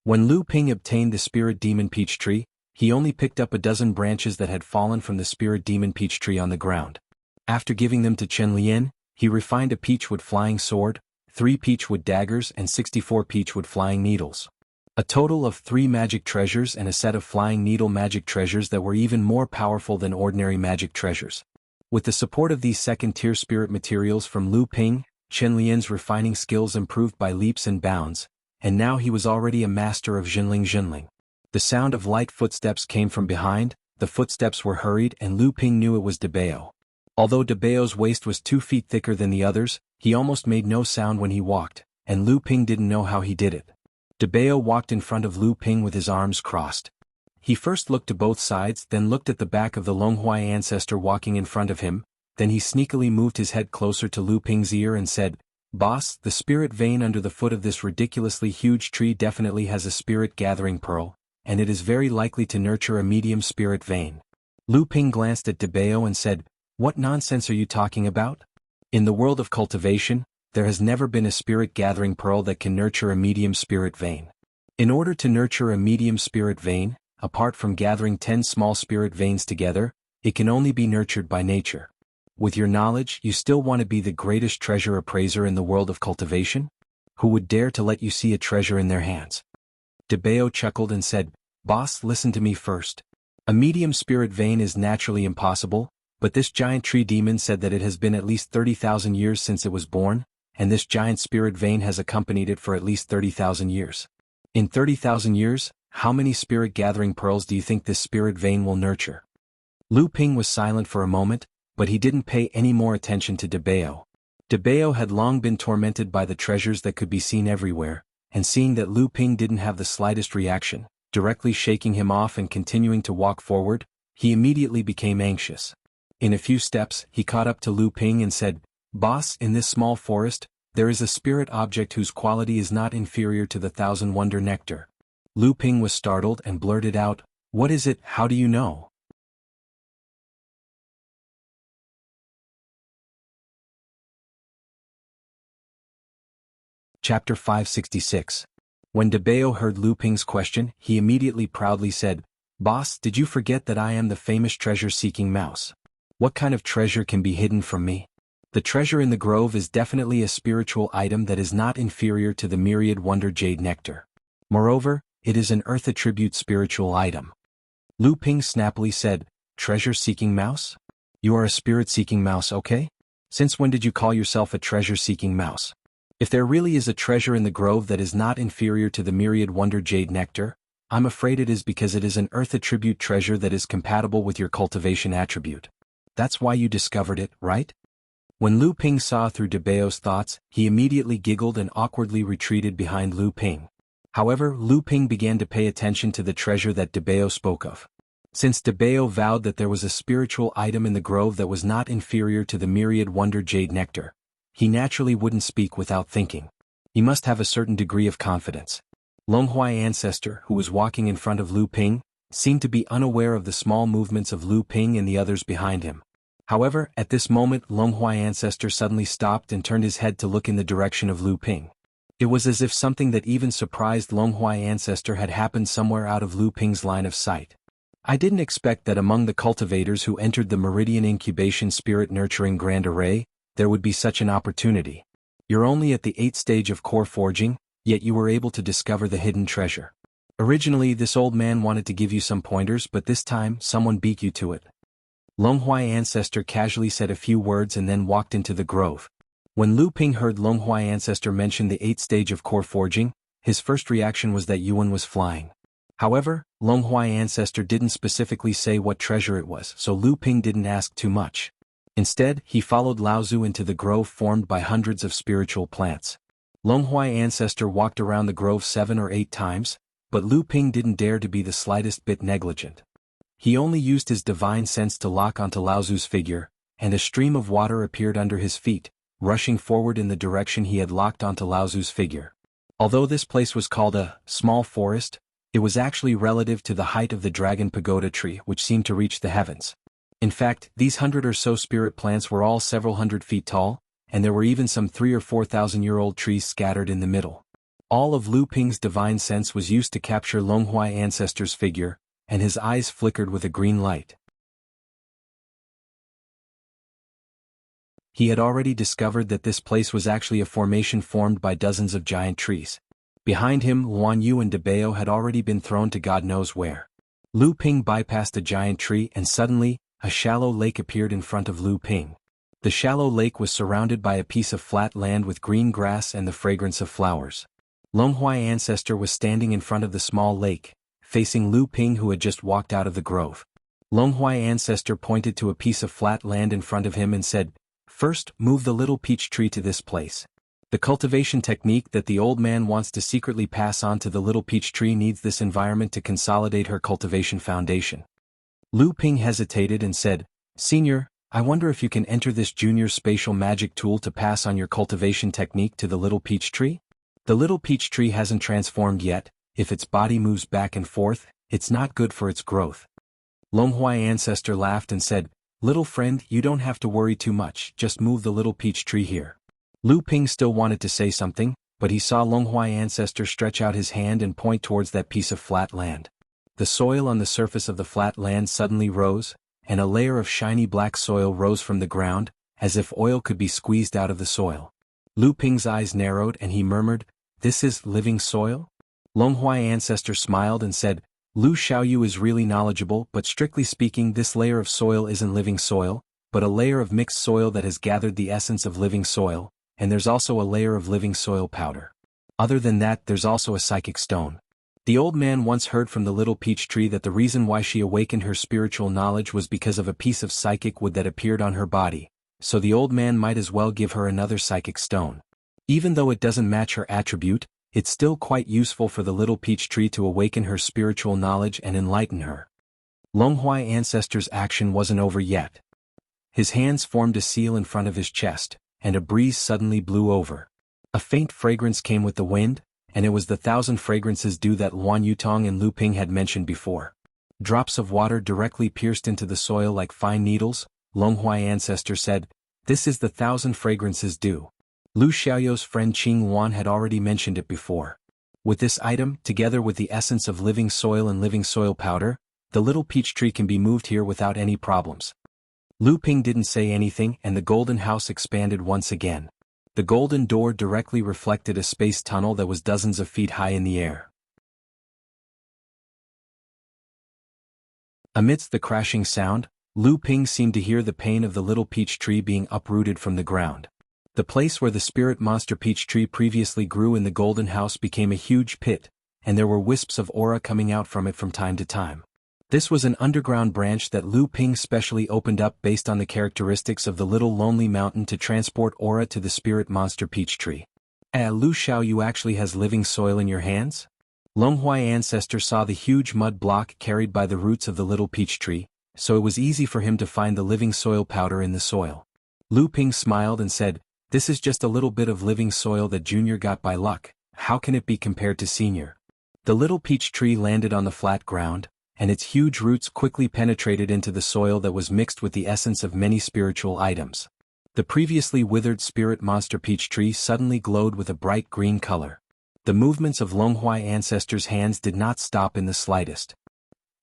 When Lu Ping obtained the spirit demon peach tree, he only picked up a dozen branches that had fallen from the spirit demon peach tree on the ground. After giving them to Chen Lian, he refined a peachwood flying sword, 3 peachwood daggers and 64 peachwood flying needles. A total of 3 magic treasures and a set of flying needle magic treasures that were even more powerful than ordinary magic treasures. With the support of these second-tier spirit materials from Lu Ping, Chen Lian's refining skills improved by leaps and bounds, and now he was already a master of Jinling. The sound of light footsteps came from behind, the footsteps were hurried and Lu Ping knew it was Debao. Although Debao's waist was 2 feet thicker than the others, he almost made no sound when he walked, and Lu Ping didn't know how he did it. Debao walked in front of Lu Ping with his arms crossed. He first looked to both sides, then looked at the back of the Longhuai ancestor walking in front of him, then he sneakily moved his head closer to Lu Ping's ear and said, "Boss, the spirit vein under the foot of this ridiculously huge tree definitely has a spirit gathering pearl, and it is very likely to nurture a medium spirit vein." Lu Ping glanced at Debao and said, "What nonsense are you talking about? In the world of cultivation, there has never been a spirit gathering pearl that can nurture a medium spirit vein. In order to nurture a medium spirit vein, apart from gathering 10 small spirit veins together, it can only be nurtured by nature. With your knowledge, you still want to be the greatest treasure appraiser in the world of cultivation? Who would dare to let you see a treasure in their hands?" Debao chuckled and said, "Boss, listen to me first. A medium spirit vein is naturally impossible, but this giant tree demon said that it has been at least 30,000 years since it was born, and this giant spirit vein has accompanied it for at least 30,000 years. In 30,000 years, how many spirit gathering pearls do you think this spirit vein will nurture?" Lu Ping was silent for a moment, but he didn't pay any more attention to Debao. Debao had long been tormented by the treasures that could be seen everywhere, and seeing that Lu Ping didn't have the slightest reaction, directly shaking him off and continuing to walk forward, he immediately became anxious. In a few steps, he caught up to Lu Ping and said, "Boss, in this small forest, there is a spirit object whose quality is not inferior to the Thousand Wonder Nectar." Lu Ping was startled and blurted out, "What is it? How do you know?" Chapter 566. When Debao heard Lu Ping's question, he immediately proudly said, "Boss, did you forget that I am the famous treasure-seeking mouse? What kind of treasure can be hidden from me? The treasure in the grove is definitely a spiritual item that is not inferior to the myriad wonder jade nectar. Moreover, it is an earth attribute spiritual item." Lu Ping snappily said, "Treasure-seeking mouse? You are a spirit-seeking mouse, okay? Since when did you call yourself a treasure-seeking mouse? If there really is a treasure in the grove that is not inferior to the myriad wonder jade nectar, I'm afraid it is because it is an earth attribute treasure that is compatible with your cultivation attribute. That's why you discovered it, right?" When Lu Ping saw through Debao's thoughts, he immediately giggled and awkwardly retreated behind Lu Ping. However, Lu Ping began to pay attention to the treasure that Debao spoke of. Since Debao vowed that there was a spiritual item in the grove that was not inferior to the myriad wonder jade nectar, he naturally wouldn't speak without thinking. He must have a certain degree of confidence. Longhuai ancestor, who was walking in front of Lu Ping, seemed to be unaware of the small movements of Lu Ping and the others behind him. However, at this moment Longhuai ancestor suddenly stopped and turned his head to look in the direction of Lu Ping. It was as if something that even surprised Longhuai ancestor had happened somewhere out of Lu Ping's line of sight. "I didn't expect that among the cultivators who entered the Meridian Incubation Spirit Nurturing Grand Array, there would be such an opportunity. You're only at the 8th stage of core forging, yet you were able to discover the hidden treasure. Originally this old man wanted to give you some pointers, but this time someone beat you to it." Longhuai ancestor casually said a few words and then walked into the grove. When Lu Ping heard Longhuai ancestor mention the 8th stage of core forging, his first reaction was that Yuan was flying. However, Longhuai ancestor didn't specifically say what treasure it was, so Lu Ping didn't ask too much. Instead, he followed Laozu into the grove formed by hundreds of spiritual plants. Longhuai ancestor walked around the grove 7 or 8 times, but Lu Ping didn't dare to be the slightest bit negligent. He only used his divine sense to lock onto Laozu's figure, and a stream of water appeared under his feet, rushing forward in the direction he had locked onto Laozu's figure. Although this place was called a small forest, it was actually relative to the height of the dragon pagoda tree, which seemed to reach the heavens. In fact, these 100 or so spirit plants were all several hundred feet tall, and there were even some 3 or 4,000-year-old trees scattered in the middle. All of Lu Ping's divine sense was used to capture Longhuai ancestor's figure, and his eyes flickered with a green light. He had already discovered that this place was actually a formation formed by dozens of giant trees. Behind him, Luan Yu and Debao had already been thrown to God knows where. Lu Ping bypassed a giant tree and suddenly, a shallow lake appeared in front of Lu Ping. The shallow lake was surrounded by a piece of flat land with green grass and the fragrance of flowers. Longhuai ancestor was standing in front of the small lake, facing Lu Ping who had just walked out of the grove. Longhuai ancestor pointed to a piece of flat land in front of him and said, "First, move the little peach tree to this place. The cultivation technique that the old man wants to secretly pass on to the little peach tree needs this environment to consolidate her cultivation foundation." Lu Ping hesitated and said, "Senior, I wonder if you can enter this junior spatial magic tool to pass on your cultivation technique to the little peach tree? The little peach tree hasn't transformed yet. If its body moves back and forth, it's not good for its growth." Longhuai ancestor laughed and said, "Little friend, you don't have to worry too much, just move the little peach tree here." Lu Ping still wanted to say something, but he saw Longhuai ancestor stretch out his hand and point towards that piece of flat land. The soil on the surface of the flat land suddenly rose, and a layer of shiny black soil rose from the ground, as if oil could be squeezed out of the soil. Lu Ping's eyes narrowed and he murmured, "This is living soil?" Longhuai ancestor smiled and said, "Lu Xiaoyu is really knowledgeable, but strictly speaking this layer of soil isn't living soil, but a layer of mixed soil that has gathered the essence of living soil, and there's also a layer of living soil powder. Other than that, there's also a psychic stone." The old man once heard from the little peach tree that the reason why she awakened her spiritual knowledge was because of a piece of psychic wood that appeared on her body, so the old man might as well give her another psychic stone. Even though it doesn't match her attribute, it's still quite useful for the little peach tree to awaken her spiritual knowledge and enlighten her. Longhuai ancestor's action wasn't over yet. His hands formed a seal in front of his chest, and a breeze suddenly blew over. A faint fragrance came with the wind, and it was the 1,000 fragrances dew that Luan Yutong and Lu Ping had mentioned before. Drops of water directly pierced into the soil like fine needles. Longhuai ancestor said, "This is the 1,000 fragrances dew." Lu Xiaoyu's friend Qing Luan had already mentioned it before. With this item, together with the essence of living soil and living soil powder, the little peach tree can be moved here without any problems. Lu Ping didn't say anything and the golden house expanded once again. The golden door directly reflected a space tunnel that was dozens of feet high in the air. Amidst the crashing sound, Lu Ping seemed to hear the pain of the little peach tree being uprooted from the ground. The place where the spirit monster peach tree previously grew in the golden house became a huge pit, and there were wisps of aura coming out from it from time to time. This was an underground branch that Lu Ping specially opened up based on the characteristics of the little lonely mountain to transport aura to the spirit monster peach tree. Lu Xiaoyu actually has living soil in your hands? Longhuai ancestor saw the huge mud block carried by the roots of the little peach tree, so it was easy for him to find the living soil powder in the soil. Lu Ping smiled and said, "This is just a little bit of living soil that Junior got by luck. How can it be compared to Senior?" The little peach tree landed on the flat ground, and its huge roots quickly penetrated into the soil that was mixed with the essence of many spiritual items. The previously withered spirit monster peach tree suddenly glowed with a bright green color. The movements of Longhuai ancestor's hands did not stop in the slightest.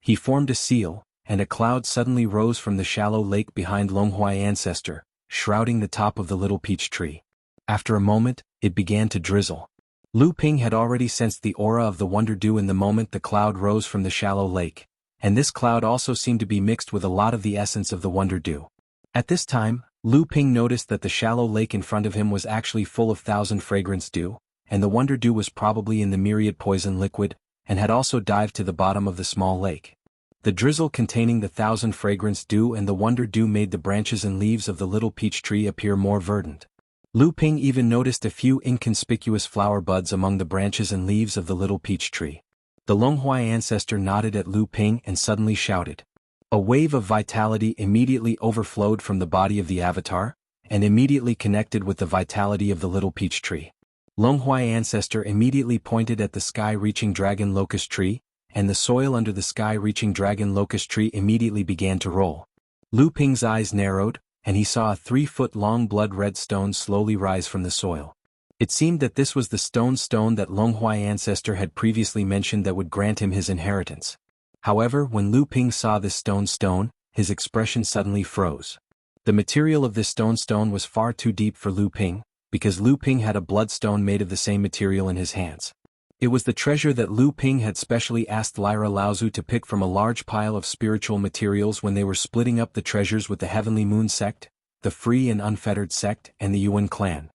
He formed a seal, and a cloud suddenly rose from the shallow lake behind Longhuai ancestor, shrouding the top of the little peach tree. After a moment, it began to drizzle. Lu Ping had already sensed the aura of the wonder dew in the moment the cloud rose from the shallow lake, and this cloud also seemed to be mixed with a lot of the essence of the wonder dew. At this time, Lu Ping noticed that the shallow lake in front of him was actually full of 1,000 fragrance dew, and the wonder dew was probably in the myriad poison liquid, and had also dived to the bottom of the small lake. The drizzle containing the 1,000 fragrance dew and the wonder dew made the branches and leaves of the little peach tree appear more verdant. Lu Ping even noticed a few inconspicuous flower buds among the branches and leaves of the little peach tree. The Longhuai ancestor nodded at Lu Ping and suddenly shouted. A wave of vitality immediately overflowed from the body of the avatar, and immediately connected with the vitality of the little peach tree. Longhuai ancestor immediately pointed at the sky-reaching dragon locust tree, and the soil under the sky-reaching dragon locust tree immediately began to roll. Lu Ping's eyes narrowed, and he saw a 3-foot-long blood-red stone slowly rise from the soil. It seemed that this was the stone that Longhuai ancestor had previously mentioned that would grant him his inheritance. However, when Lu Ping saw this stone, his expression suddenly froze. The material of this stone was far too deep for Lu Ping, because Lu Ping had a bloodstone made of the same material in his hands. It was the treasure that Lu Ping had specially asked Lyra Laozu to pick from a large pile of spiritual materials when they were splitting up the treasures with the Heavenly Moon sect, the Free and Unfettered sect, and the Yuan clan.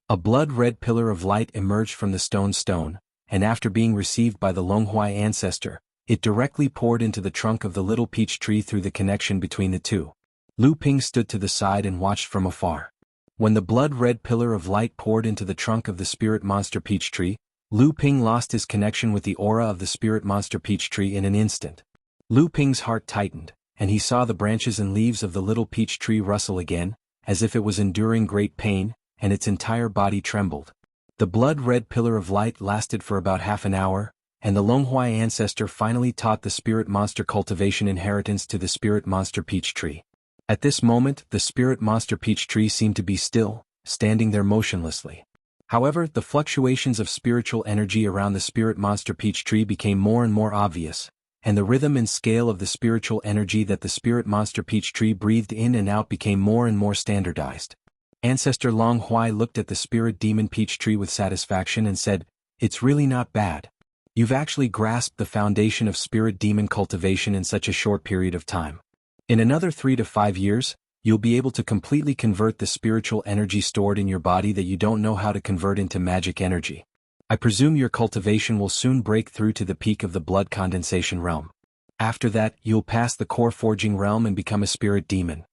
A blood-red pillar of light emerged from the stone, and after being received by the Longhuai ancestor, it directly poured into the trunk of the little peach tree through the connection between the two. Lu Ping stood to the side and watched from afar. When the blood-red pillar of light poured into the trunk of the spirit monster peach tree, Lu Ping lost his connection with the aura of the spirit monster peach tree in an instant. Lu Ping's heart tightened, and he saw the branches and leaves of the little peach tree rustle again, as if it was enduring great pain, and its entire body trembled. The blood-red pillar of light lasted for about half an hour, and the Longhuai ancestor finally taught the spirit monster cultivation inheritance to the spirit monster peach tree. At this moment, the spirit monster peach tree seemed to be still, standing there motionlessly. However, the fluctuations of spiritual energy around the spirit monster peach tree became more and more obvious, and the rhythm and scale of the spiritual energy that the spirit monster peach tree breathed in and out became more and more standardized. Ancestor Longhuai looked at the spirit demon peach tree with satisfaction and said, "It's really not bad. You've actually grasped the foundation of spirit demon cultivation in such a short period of time. In another 3 to 5 years, you'll be able to completely convert the spiritual energy stored in your body that you don't know how to convert into magic energy. I presume your cultivation will soon break through to the peak of the blood condensation realm. After that, you'll pass the core forging realm and become a spirit demon."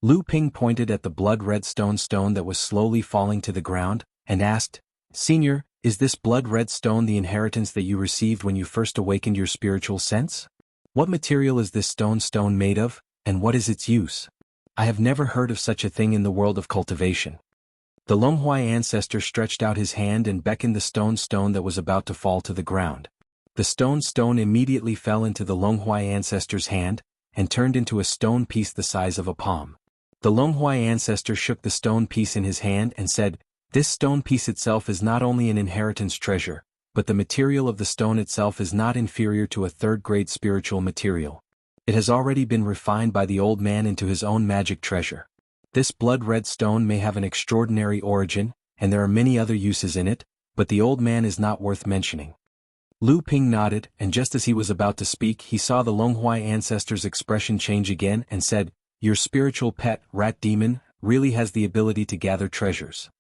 Lu Ping pointed at the blood-red stone that was slowly falling to the ground, and asked, "Senior, is this blood-red stone the inheritance that you received when you first awakened your spiritual sense? What material is this stone made of, and what is its use? I have never heard of such a thing in the world of cultivation." The Longhuai ancestor stretched out his hand and beckoned the stone that was about to fall to the ground. The stone immediately fell into the Longhuai ancestor's hand, and turned into a stone piece the size of a palm. The Longhuai ancestor shook the stone piece in his hand and said, "This stone piece itself is not only an inheritance treasure, but the material of the stone itself is not inferior to a third-grade spiritual material. It has already been refined by the old man into his own magic treasure. This blood-red stone may have an extraordinary origin, and there are many other uses in it, but the old man is not worth mentioning." Lu Ping nodded, and just as he was about to speak he saw the Longhuai ancestor's expression change again and said, "Your spiritual pet, rat demon, really has the ability to gather treasures."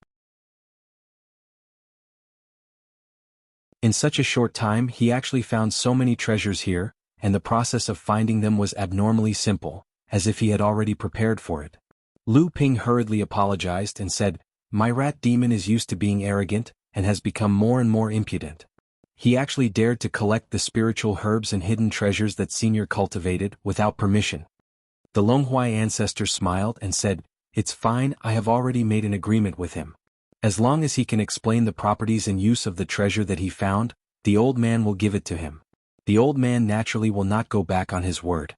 In such a short time he actually found so many treasures here, and the process of finding them was abnormally simple, as if he had already prepared for it. Lu Ping hurriedly apologized and said, "My rat demon is used to being arrogant, and has become more and more impudent. He actually dared to collect the spiritual herbs and hidden treasures that Senior cultivated, without permission." The Longhuai ancestor smiled and said, "It's fine, I have already made an agreement with him. As long as he can explain the properties and use of the treasure that he found, the old man will give it to him. The old man naturally will not go back on his word."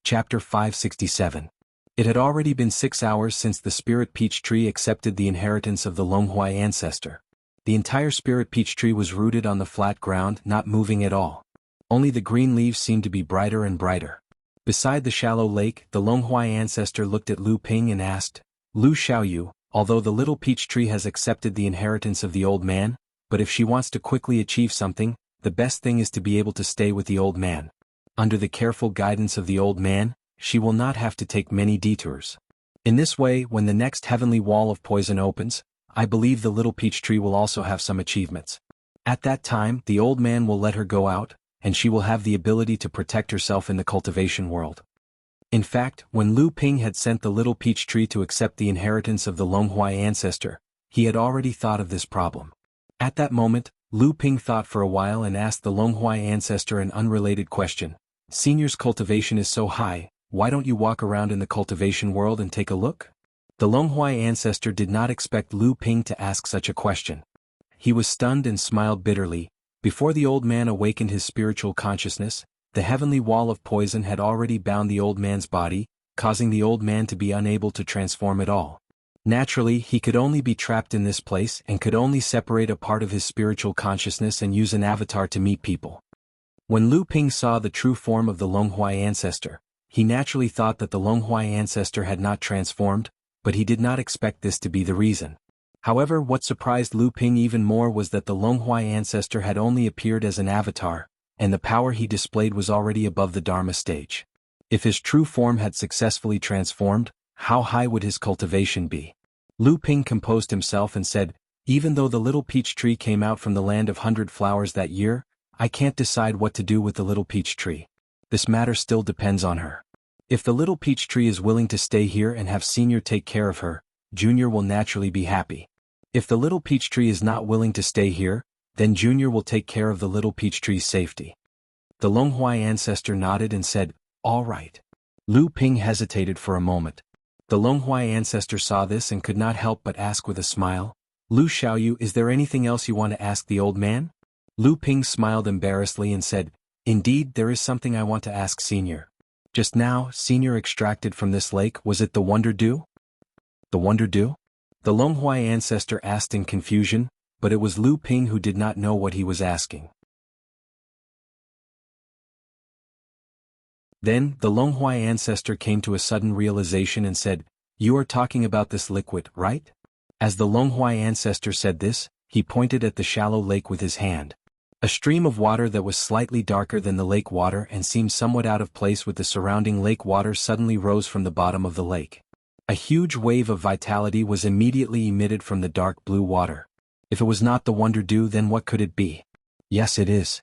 Chapter 567. It had already been 6 hours since the spirit peach tree accepted the inheritance of the Longhuai ancestor. The entire spirit peach tree was rooted on the flat ground, not moving at all. Only the green leaves seemed to be brighter and brighter. Beside the shallow lake, the Longhuai ancestor looked at Lu Ping and asked, "Lu Xiaoyu, although the little peach tree has accepted the inheritance of the old man, but if she wants to quickly achieve something, the best thing is to be able to stay with the old man. Under the careful guidance of the old man, she will not have to take many detours. In this way, when the next heavenly wall of poison opens, I believe the little peach tree will also have some achievements. At that time, the old man will let her go out, and she will have the ability to protect herself in the cultivation world." In fact, when Lu Ping had sent the little peach tree to accept the inheritance of the Longhuai ancestor, he had already thought of this problem. At that moment, Lu Ping thought for a while and asked the Longhuai ancestor an unrelated question. Senior's cultivation is so high, why don't you walk around in the cultivation world and take a look? The Longhuai ancestor did not expect Lu Ping to ask such a question. He was stunned and smiled bitterly. Before the old man awakened his spiritual consciousness, the heavenly wall of poison had already bound the old man's body, causing the old man to be unable to transform at all. Naturally, he could only be trapped in this place and could only separate a part of his spiritual consciousness and use an avatar to meet people. When Lu Ping saw the true form of the Longhuai ancestor, he naturally thought that the Longhuai ancestor had not transformed, but he did not expect this to be the reason. However, what surprised Lu Ping even more was that the Longhuai ancestor had only appeared as an avatar, and the power he displayed was already above the Dharma stage. If his true form had successfully transformed, how high would his cultivation be? Lu Ping composed himself and said, even though the little peach tree came out from the land of 100 flowers that year, I can't decide what to do with the little peach tree. This matter still depends on her. If the little peach tree is willing to stay here and have Senior take care of her, Junior will naturally be happy. If the little peach tree is not willing to stay here, then Junior will take care of the little peach tree's safety. The Longhuai ancestor nodded and said, all right. Lu Ping hesitated for a moment. The Longhuai ancestor saw this and could not help but ask with a smile, Lu Xiaoyu, is there anything else you want to ask the old man? Lu Ping smiled embarrassedly and said, indeed there is something I want to ask Senior. Just now, Senior extracted from this lake, was it the Wonder Dew? The Wonder Dew? The Longhuai ancestor asked in confusion, but it was Lu Ping who did not know what he was asking. Then, the Longhuai ancestor came to a sudden realization and said, you are talking about this liquid, right? As the Longhuai ancestor said this, he pointed at the shallow lake with his hand. A stream of water that was slightly darker than the lake water and seemed somewhat out of place with the surrounding lake water suddenly rose from the bottom of the lake. A huge wave of vitality was immediately emitted from the dark blue water. If it was not the Wonder Dew, then what could it be? Yes, it is.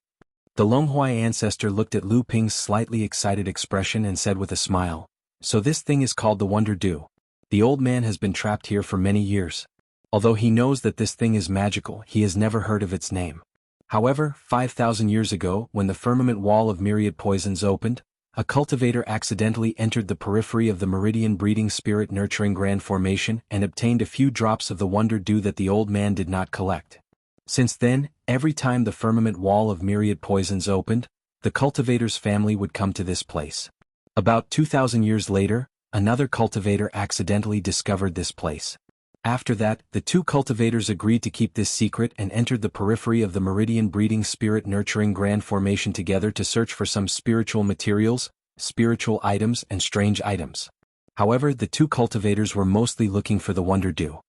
The Longhuai ancestor looked at Lu Ping's slightly excited expression and said with a smile, so this thing is called the Wonder Dew. The old man has been trapped here for many years. Although he knows that this thing is magical, he has never heard of its name. However, 5,000 years ago, when the firmament wall of myriad poisons opened, a cultivator accidentally entered the periphery of the meridian breeding spirit nurturing grand formation and obtained a few drops of the Wonder Dew that the old man did not collect. Since then, every time the firmament wall of myriad poisons opened, the cultivator's family would come to this place. About 2,000 years later, another cultivator accidentally discovered this place. After that, the two cultivators agreed to keep this secret and entered the periphery of the meridian breeding spirit nurturing grand formation together to search for some spiritual materials, spiritual items and strange items. However, the two cultivators were mostly looking for the Wonder Dew.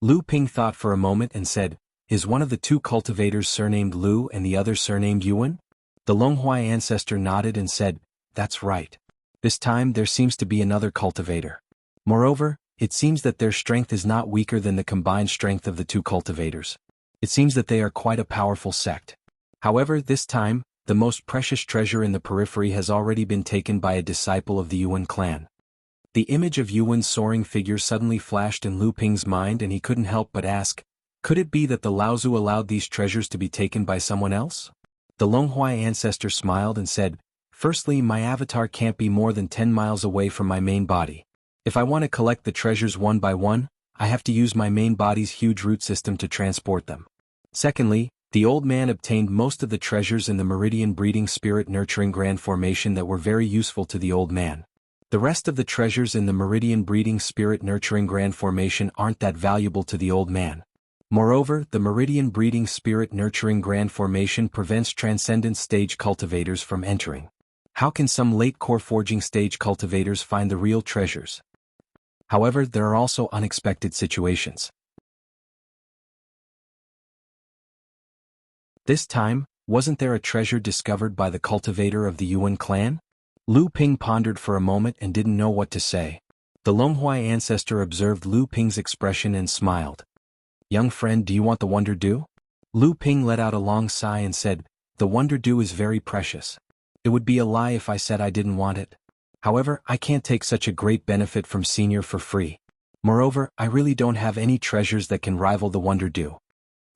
Lu Ping thought for a moment and said, is one of the two cultivators surnamed Lu and the other surnamed Yuan? The Longhuai ancestor nodded and said, that's right. This time there seems to be another cultivator. Moreover, it seems that their strength is not weaker than the combined strength of the two cultivators. It seems that they are quite a powerful sect. However, this time, the most precious treasure in the periphery has already been taken by a disciple of the Yuan clan. The image of Yuan's soaring figure suddenly flashed in Lu Ping's mind and he couldn't help but ask, could it be that the Laozu allowed these treasures to be taken by someone else? The Longhuai ancestor smiled and said, firstly, my avatar can't be more than 10 miles away from my main body. If I want to collect the treasures one by one, I have to use my main body's huge root system to transport them. Secondly, the old man obtained most of the treasures in the meridian breeding spirit nurturing grand formation that were very useful to the old man. The rest of the treasures in the meridian breeding spirit nurturing grand formation aren't that valuable to the old man. Moreover, the meridian breeding spirit nurturing grand formation prevents transcendent stage cultivators from entering. How can some late core forging stage cultivators find the real treasures? However, there are also unexpected situations. This time, wasn't there a treasure discovered by the cultivator of the Yuan clan? Lu Ping pondered for a moment and didn't know what to say. The Longhuai ancestor observed Lu Ping's expression and smiled. Young friend, do you want the Wonder Dew? Lu Ping let out a long sigh and said, the Wonder Dew is very precious. It would be a lie if I said I didn't want it. However, I can't take such a great benefit from Senior for free. Moreover, I really don't have any treasures that can rival the Wonder Dew.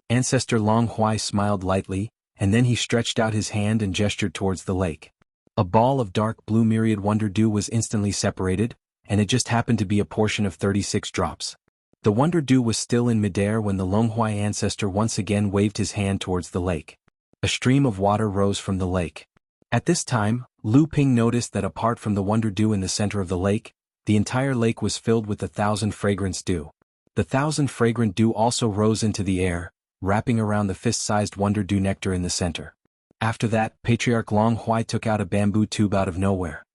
Ancestor Long Huai smiled lightly, and then he stretched out his hand and gestured towards the lake. A ball of dark blue myriad wonder dew was instantly separated, and it just happened to be a portion of 36 drops. The wonder dew was still in midair when the Long Huai ancestor once again waved his hand towards the lake. A stream of water rose from the lake. At this time, Lu Ping noticed that apart from the wonder dew in the center of the lake, the entire lake was filled with the 1,000 fragrance dew. The 1,000 fragrant dew also rose into the air, wrapping around the fist-sized wonder dew nectar in the center. After that, Patriarch Long Huai took out a bamboo tube out of nowhere.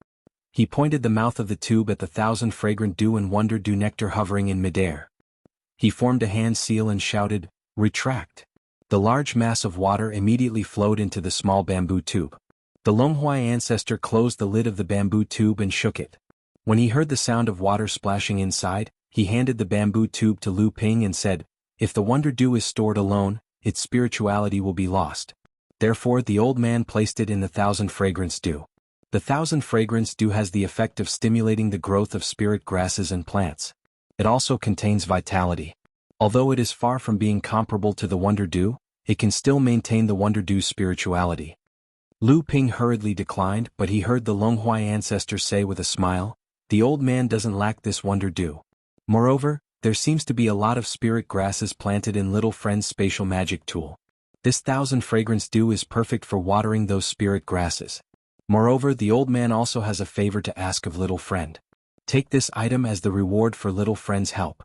He pointed the mouth of the tube at the 1,000 fragrant dew and wonder dew nectar hovering in midair. He formed a hand seal and shouted, "Retract." The large mass of water immediately flowed into the small bamboo tube. The Long Huai ancestor closed the lid of the bamboo tube and shook it. When he heard the sound of water splashing inside, he handed the bamboo tube to Lu Ping and said, "If the wonder dew is stored alone, its spirituality will be lost." Therefore the old man placed it in the 1,000 fragrance dew. The 1,000 fragrance dew has the effect of stimulating the growth of spirit grasses and plants. It also contains vitality. Although it is far from being comparable to the wonder dew, it can still maintain the wonder dew's spirituality. Lu Ping hurriedly declined, but he heard the Long Huai ancestor say with a smile, "The old man doesn't lack this wonder dew. Moreover, there seems to be a lot of spirit grasses planted in Little Friend's spatial magic tool. This 1,000 fragrance dew is perfect for watering those spirit grasses. Moreover, the old man also has a favor to ask of Little Friend. Take this item as the reward for Little Friend's help."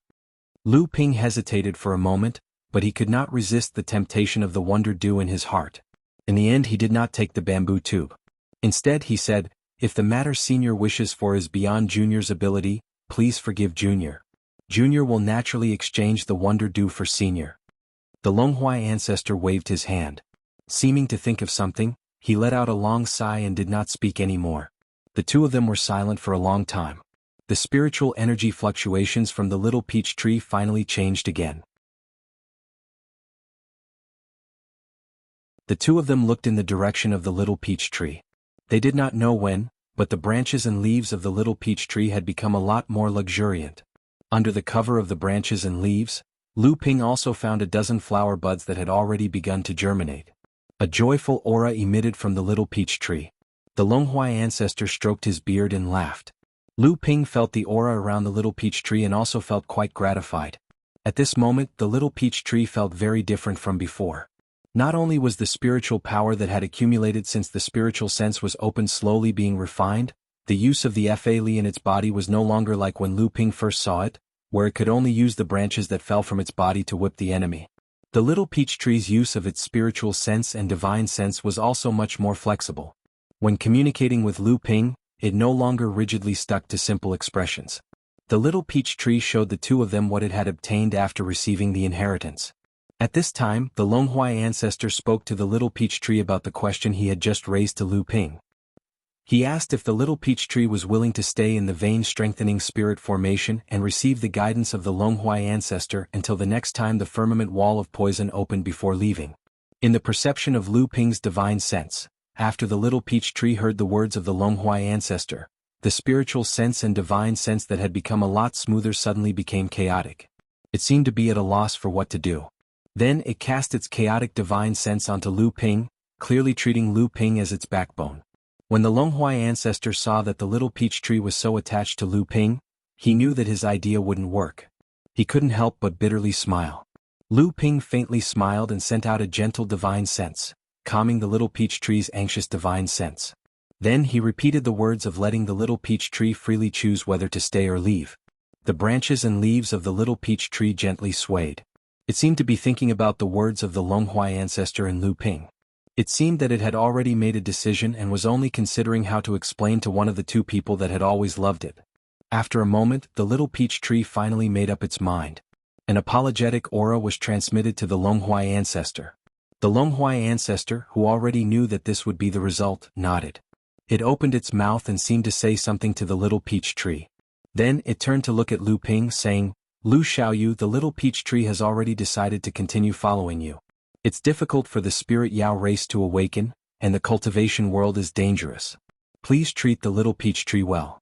Lu Ping hesitated for a moment, but he could not resist the temptation of the wonder dew in his heart. In the end he did not take the bamboo tube. Instead he said, "If the matter Senior wishes for is beyond Junior's ability, please forgive Junior. Junior will naturally exchange the wonder dew for Senior." The Long Huai ancestor waved his hand. Seeming to think of something, he let out a long sigh and did not speak any more. The two of them were silent for a long time. The spiritual energy fluctuations from the little peach tree finally changed again. The two of them looked in the direction of the little peach tree. They did not know when, but the branches and leaves of the little peach tree had become a lot more luxuriant. Under the cover of the branches and leaves, Lu Ping also found a dozen flower buds that had already begun to germinate. A joyful aura emitted from the little peach tree. The Long Huai ancestor stroked his beard and laughed. Lu Ping felt the aura around the little peach tree and also felt quite gratified. At this moment, the little peach tree felt very different from before. Not only was the spiritual power that had accumulated since the spiritual sense was opened slowly being refined, the use of the Fa Li in its body was no longer like when Lu Ping first saw it, where it could only use the branches that fell from its body to whip the enemy. The little peach tree's use of its spiritual sense and divine sense was also much more flexible. When communicating with Lu Ping, it no longer rigidly stuck to simple expressions. The little peach tree showed the two of them what it had obtained after receiving the inheritance. At this time, the Long Huai ancestor spoke to the little peach tree about the question he had just raised to Lu Ping. He asked if the little peach tree was willing to stay in the vein-strengthening spirit formation and receive the guidance of the Long Huai ancestor until the next time the firmament wall of poison opened before leaving. In the perception of Lu Ping's divine sense, after the little peach tree heard the words of the Long Huai ancestor, the spiritual sense and divine sense that had become a lot smoother suddenly became chaotic. It seemed to be at a loss for what to do. Then it cast its chaotic divine sense onto Lu Ping, clearly treating Lu Ping as its backbone. When the Long Huai ancestor saw that the little peach tree was so attached to Lu Ping, he knew that his idea wouldn't work. He couldn't help but bitterly smile. Lu Ping faintly smiled and sent out a gentle divine sense, calming the little peach tree's anxious divine sense. Then he repeated the words of letting the little peach tree freely choose whether to stay or leave. The branches and leaves of the little peach tree gently swayed. It seemed to be thinking about the words of the Long Huai ancestor and Lu Ping. It seemed that it had already made a decision and was only considering how to explain to one of the two people that had always loved it. After a moment, the little peach tree finally made up its mind. An apologetic aura was transmitted to the Long Huai ancestor. The Long Huai ancestor, who already knew that this would be the result, nodded. It opened its mouth and seemed to say something to the little peach tree. Then it turned to look at Lu Ping, saying, "Lu Xiaoyu, the little peach tree has already decided to continue following you. It's difficult for the spirit Yao race to awaken, and the cultivation world is dangerous. Please treat the little peach tree well."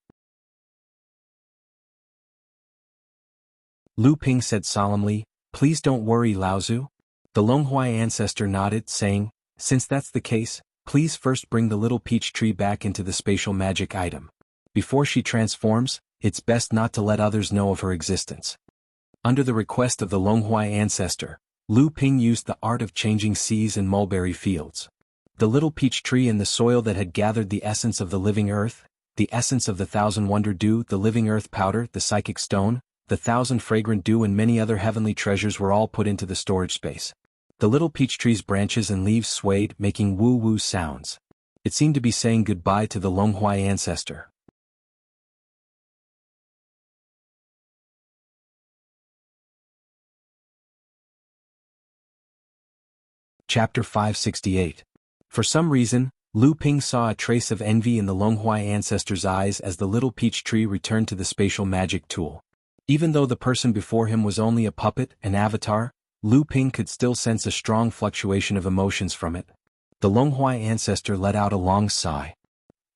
Lu Ping said solemnly, "Please don't worry, Laozu." The Longhuai ancestor nodded, saying, "Since that's the case, please first bring the little peach tree back into the spatial magic item. Before she transforms, it's best not to let others know of her existence." Under the request of the Longhuai ancestor, Lu Ping used the art of changing seas and mulberry fields. The little peach tree in the soil that had gathered the essence of the living earth, the essence of the thousand wonder dew, the living earth powder, the psychic stone, the thousand fragrant dew and many other heavenly treasures were all put into the storage space. The little peach tree's branches and leaves swayed, making woo-woo sounds. It seemed to be saying goodbye to the Longhuai ancestor. Chapter 568. For some reason, Lu Ping saw a trace of envy in the Longhuai ancestor's eyes as the little peach tree returned to the spatial magic tool. Even though the person before him was only a puppet, an avatar, Lu Ping could still sense a strong fluctuation of emotions from it. The Longhuai ancestor let out a long sigh.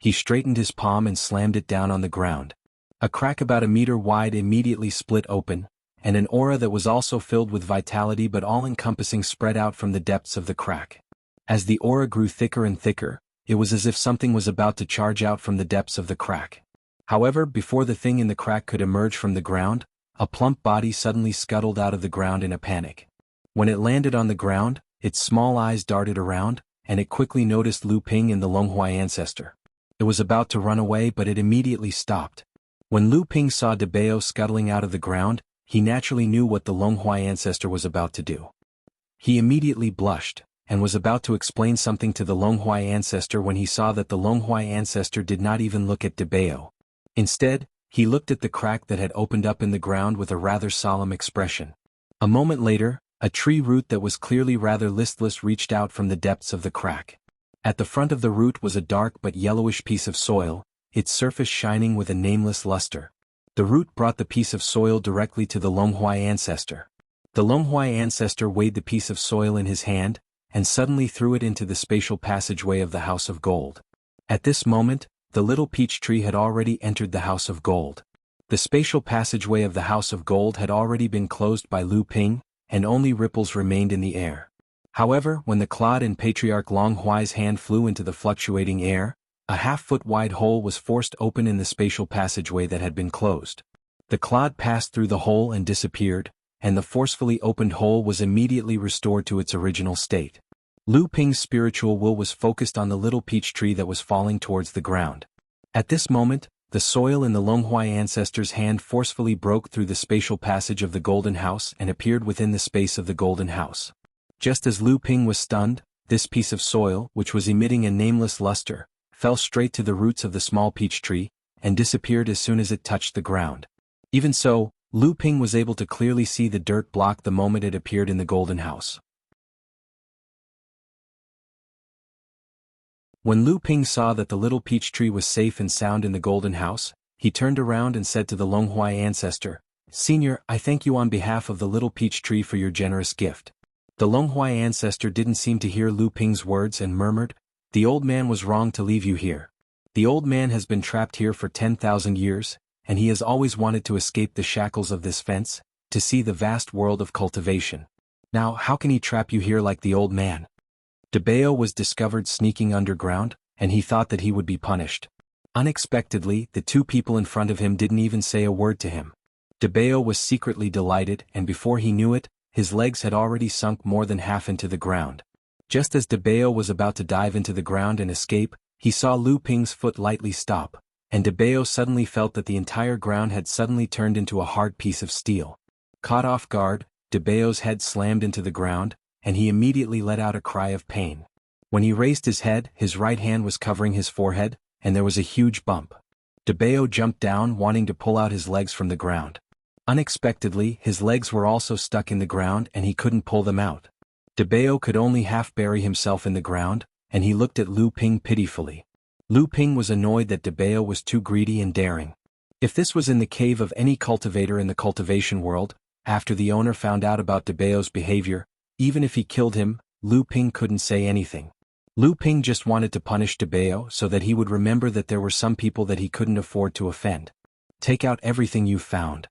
He straightened his palm and slammed it down on the ground. A crack about a meter wide immediately split open, and an aura that was also filled with vitality but all-encompassing spread out from the depths of the crack. As the aura grew thicker and thicker, it was as if something was about to charge out from the depths of the crack. However, before the thing in the crack could emerge from the ground, a plump body suddenly scuttled out of the ground in a panic. When it landed on the ground, its small eyes darted around, and it quickly noticed Lu Ping and the Longhuai ancestor. It was about to run away, but it immediately stopped. When Lu Ping saw Debao scuttling out of the ground, he naturally knew what the Longhuai ancestor was about to do. He immediately blushed, and was about to explain something to the Longhuai ancestor when he saw that the Longhuai ancestor did not even look at Debao. Instead, he looked at the crack that had opened up in the ground with a rather solemn expression. A moment later, a tree root that was clearly rather listless reached out from the depths of the crack. At the front of the root was a dark but yellowish piece of soil, its surface shining with a nameless luster. The root brought the piece of soil directly to the Longhuai ancestor. The Longhuai ancestor weighed the piece of soil in his hand, and suddenly threw it into the spatial passageway of the House of Gold. At this moment, the little peach tree had already entered the House of Gold. The spatial passageway of the House of Gold had already been closed by Lu Ping, and only ripples remained in the air. However, when the clod in Patriarch Longhuai's hand flew into the fluctuating air, a half-foot-wide hole was forced open in the spatial passageway that had been closed. The clod passed through the hole and disappeared, and the forcefully opened hole was immediately restored to its original state. Lu Ping's spiritual will was focused on the little peach tree that was falling towards the ground. At this moment, the soil in the Longhuai ancestor's hand forcefully broke through the spatial passage of the Golden House and appeared within the space of the Golden House. Just as Lu Ping was stunned, this piece of soil, which was emitting a nameless luster, fell straight to the roots of the small peach tree, and disappeared as soon as it touched the ground. Even so, Lu Ping was able to clearly see the dirt block the moment it appeared in the Golden House. When Lu Ping saw that the little peach tree was safe and sound in the Golden House, he turned around and said to the Longhuai ancestor, "Senior, I thank you on behalf of the little peach tree for your generous gift." The Longhuai ancestor didn't seem to hear Lu Ping's words and murmured, "The old man was wrong to leave you here. The old man has been trapped here for 10,000 years, and he has always wanted to escape the shackles of this fence, to see the vast world of cultivation. Now how can he trap you here like the old man?" Debao was discovered sneaking underground, and he thought that he would be punished. Unexpectedly, the two people in front of him didn't even say a word to him. Debao was secretly delighted, and before he knew it, his legs had already sunk more than half into the ground. Just as Debao was about to dive into the ground and escape, he saw Lu Ping's foot lightly stop, and Debao suddenly felt that the entire ground had suddenly turned into a hard piece of steel. Caught off guard, Debao's head slammed into the ground, and he immediately let out a cry of pain. When he raised his head, his right hand was covering his forehead, and there was a huge bump. Debao jumped down, wanting to pull out his legs from the ground. Unexpectedly, his legs were also stuck in the ground and he couldn't pull them out. Debao could only half bury himself in the ground, and he looked at Lu Ping pitifully. Lu Ping was annoyed that Debao was too greedy and daring. If this was in the cave of any cultivator in the cultivation world, after the owner found out about Debao's behavior, even if he killed him, Lu Ping couldn't say anything. Lu Ping just wanted to punish Debao so that he would remember that there were some people that he couldn't afford to offend. "Take out everything you've found."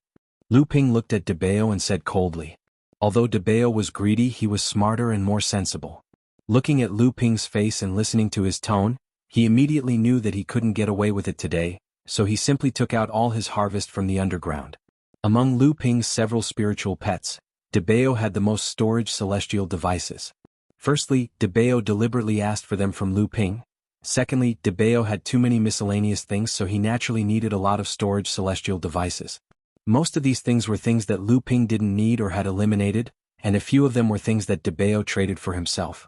Lu Ping looked at Debao and said coldly. Although Debao was greedy, he was smarter and more sensible. Looking at Lu Ping's face and listening to his tone, he immediately knew that he couldn't get away with it today, so he simply took out all his harvest from the underground. Among Lu Ping's several spiritual pets, Debao had the most storage celestial devices. Firstly, Debao deliberately asked for them from Lu Ping. Secondly, Debao had too many miscellaneous things, so he naturally needed a lot of storage celestial devices. Most of these things were things that Lu Ping didn't need or had eliminated, and a few of them were things that Debao traded for himself.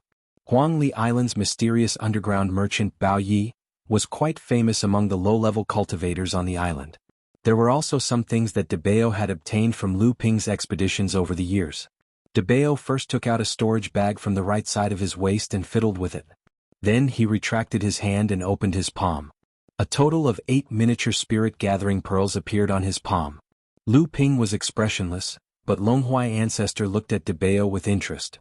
Huangli Island's mysterious underground merchant Bao Yi was quite famous among the low-level cultivators on the island. There were also some things that Debao had obtained from Lu Ping's expeditions over the years. Debao first took out a storage bag from the right side of his waist and fiddled with it. Then he retracted his hand and opened his palm. A total of 8 miniature spirit-gathering pearls appeared on his palm. Lu Ping was expressionless, but Longhuai Ancestor looked at Debao with interest.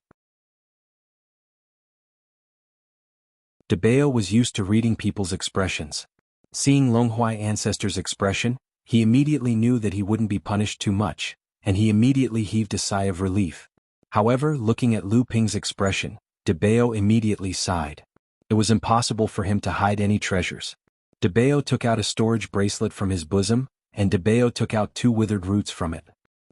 Debao was used to reading people's expressions. Seeing Longhuai Ancestor's expression, he immediately knew that he wouldn't be punished too much, and he immediately heaved a sigh of relief. However, looking at Lu Ping's expression, Debao immediately sighed. It was impossible for him to hide any treasures. Debao took out a storage bracelet from his bosom, and Debao took out 2 withered roots from it.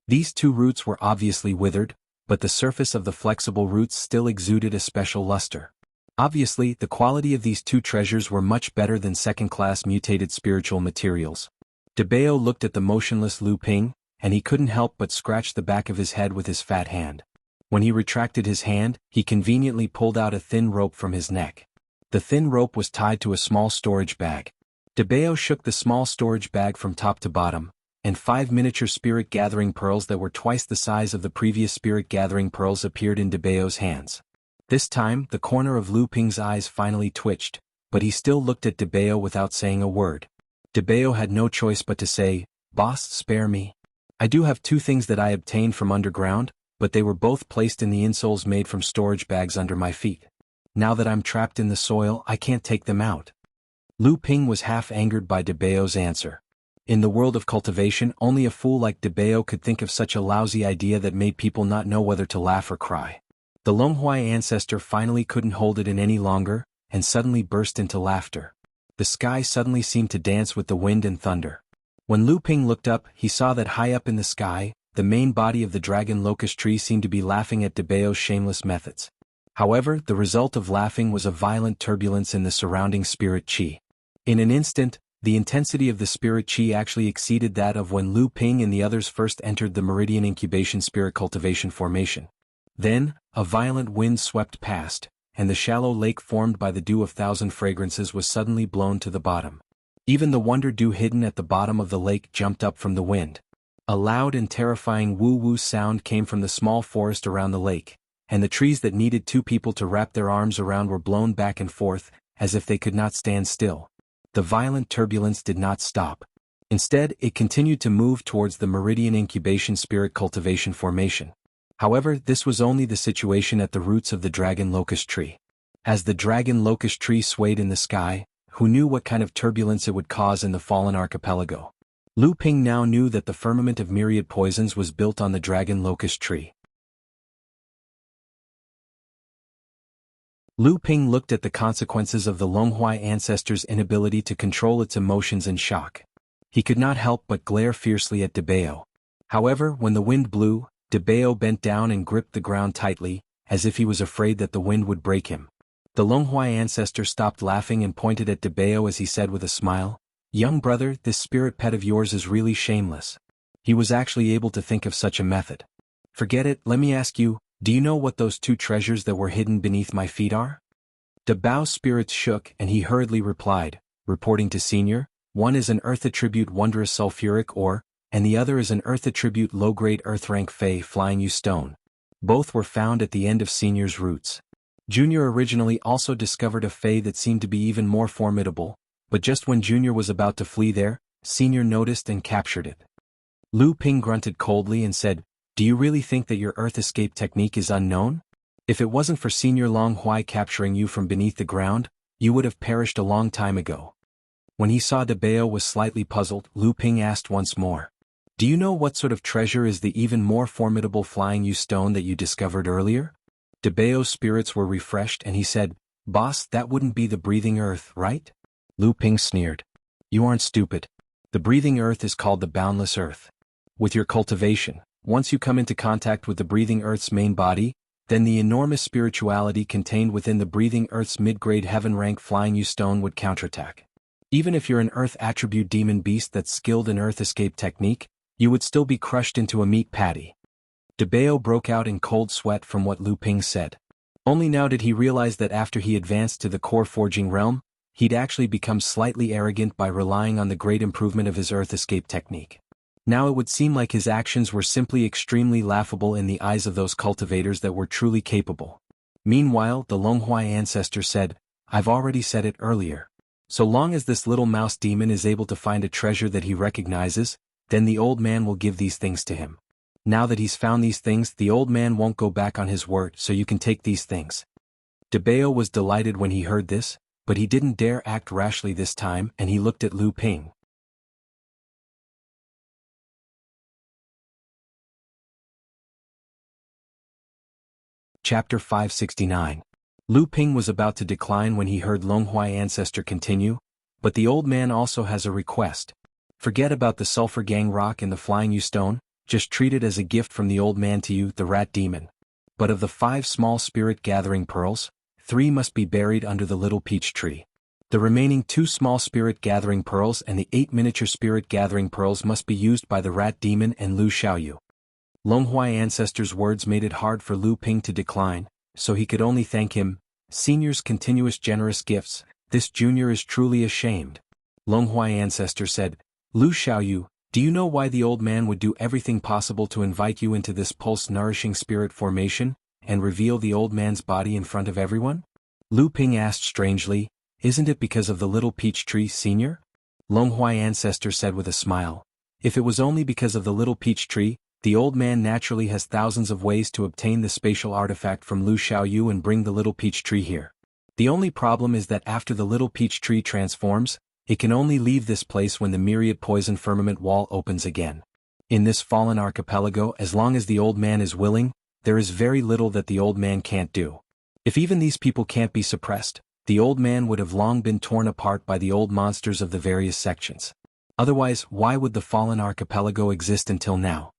These 2 roots were obviously withered, but the surface of the flexible roots still exuded a special luster. Obviously, the quality of these 2 treasures were much better than second-class mutated spiritual materials. Debao looked at the motionless Lu Ping, and he couldn't help but scratch the back of his head with his fat hand. When he retracted his hand, he conveniently pulled out a thin rope from his neck. The thin rope was tied to a small storage bag. Debao shook the small storage bag from top to bottom, and 5 miniature spirit-gathering pearls that were twice the size of the previous spirit-gathering pearls appeared in Debao's hands. This time, the corner of Lu Ping's eyes finally twitched, but he still looked at Debao without saying a word. Debao had no choice but to say, "Boss, spare me. I do have 2 things that I obtained from underground, but they were both placed in the insoles made from storage bags under my feet. Now that I'm trapped in the soil, I can't take them out." Lu Ping was half angered by Debao's answer. In the world of cultivation, only a fool like Debao could think of such a lousy idea that made people not know whether to laugh or cry. The Longhuai Ancestor finally couldn't hold it in any longer, and suddenly burst into laughter. The sky suddenly seemed to dance with the wind and thunder. When Lu Ping looked up, he saw that high up in the sky, the main body of the dragon locust tree seemed to be laughing at Debao's shameless methods. However, the result of laughing was a violent turbulence in the surrounding spirit chi. In an instant, the intensity of the spirit chi actually exceeded that of when Lu Ping and the others first entered the Meridian Incubation Spirit Cultivation formation. Then, a violent wind swept past, and the shallow lake formed by the dew of 1,000 fragrances was suddenly blown to the bottom. Even the wonder dew hidden at the bottom of the lake jumped up from the wind. A loud and terrifying woo-woo sound came from the small forest around the lake, and the trees that needed 2 people to wrap their arms around were blown back and forth, as if they could not stand still. The violent turbulence did not stop. Instead, it continued to move towards the Meridian Incubation Spirit Cultivation formation. However, this was only the situation at the roots of the dragon locust tree. As the dragon locust tree swayed in the sky, who knew what kind of turbulence it would cause in the fallen archipelago? Lu Ping now knew that the firmament of myriad poisons was built on the dragon locust tree. Lu Ping looked at the consequences of the Longhuai Ancestor's inability to control its emotions in shock. He could not help but glare fiercely at Debao. However, when the wind blew, Debao bent down and gripped the ground tightly, as if he was afraid that the wind would break him. The Longhuai Ancestor stopped laughing and pointed at Debao as he said with a smile, "Young brother, this spirit pet of yours is really shameless." He was actually able to think of such a method. "Forget it, let me ask you, do you know what those 2 treasures that were hidden beneath my feet are?" Debao's spirits shook and he hurriedly replied, reporting to Senior, "One is an earth attribute wondrous sulfuric ore, and the other is an earth attribute low-grade earth rank fey flying you stone. Both were found at the end of Senior's roots. Junior originally also discovered a fey that seemed to be even more formidable, but just when Junior was about to flee there, Senior noticed and captured it." Lu Ping grunted coldly and said, "Do you really think that your earth escape technique is unknown? If it wasn't for Senior Longhuai capturing you from beneath the ground, you would have perished a long time ago." When he saw Debao was slightly puzzled, Lu Ping asked once more, Do you know what sort of treasure is the even more formidable flying U stone that you discovered earlier? Debao's spirits were refreshed and he said, Boss, that wouldn't be the breathing earth, right? Lu Ping sneered. You aren't stupid. The breathing earth is called the boundless earth. With your cultivation, once you come into contact with the breathing earth's main body, then the enormous spirituality contained within the breathing earth's mid-grade heaven rank flying U stone would counterattack. Even if you're an earth attribute demon beast that's skilled in earth escape technique, you would still be crushed into a meat patty. Debao broke out in cold sweat from what Lu Ping said. Only now did he realize that after he advanced to the core forging realm, he'd actually become slightly arrogant by relying on the great improvement of his earth escape technique. Now it would seem like his actions were simply extremely laughable in the eyes of those cultivators that were truly capable. Meanwhile, the Longhuai ancestor said, I've already said it earlier. So long as this little mouse demon is able to find a treasure that he recognizes, then the old man will give these things to him. Now that he's found these things, the old man won't go back on his word, so you can take these things. Debao was delighted when he heard this, but he didn't dare act rashly this time and he looked at Lu Ping. Chapter 569. Lu Ping was about to decline when he heard Longhuai ancestor continue, but the old man also has a request. Forget about the sulfur gang rock and the flying U stone, just treat it as a gift from the old man to you, the rat demon. But of the 5 small spirit gathering pearls, 3 must be buried under the little peach tree. The remaining 2 small spirit gathering pearls and the 8 miniature spirit gathering pearls must be used by the rat demon and Lu Xiaoyu. Longhuai ancestor's words made it hard for Lu Ping to decline, so he could only thank him. Senior's continuous generous gifts, this junior is truly ashamed. Longhuai ancestor said, Lu Xiaoyu, do you know why the old man would do everything possible to invite you into this pulse-nourishing spirit formation, and reveal the old man's body in front of everyone? Lu Ping asked strangely, isn't it because of the little peach tree, senior? Longhuai ancestor said with a smile, if it was only because of the little peach tree, the old man naturally has thousands of ways to obtain the spatial artifact from Lu Xiaoyu and bring the little peach tree here. The only problem is that after the little peach tree transforms, it can only leave this place when the myriad poison firmament wall opens again. In this fallen archipelago, as long as the old man is willing, there is very little that the old man can't do. If even these people can't be suppressed, the old man would have long been torn apart by the old monsters of the various sections. Otherwise, why would the fallen archipelago exist until now?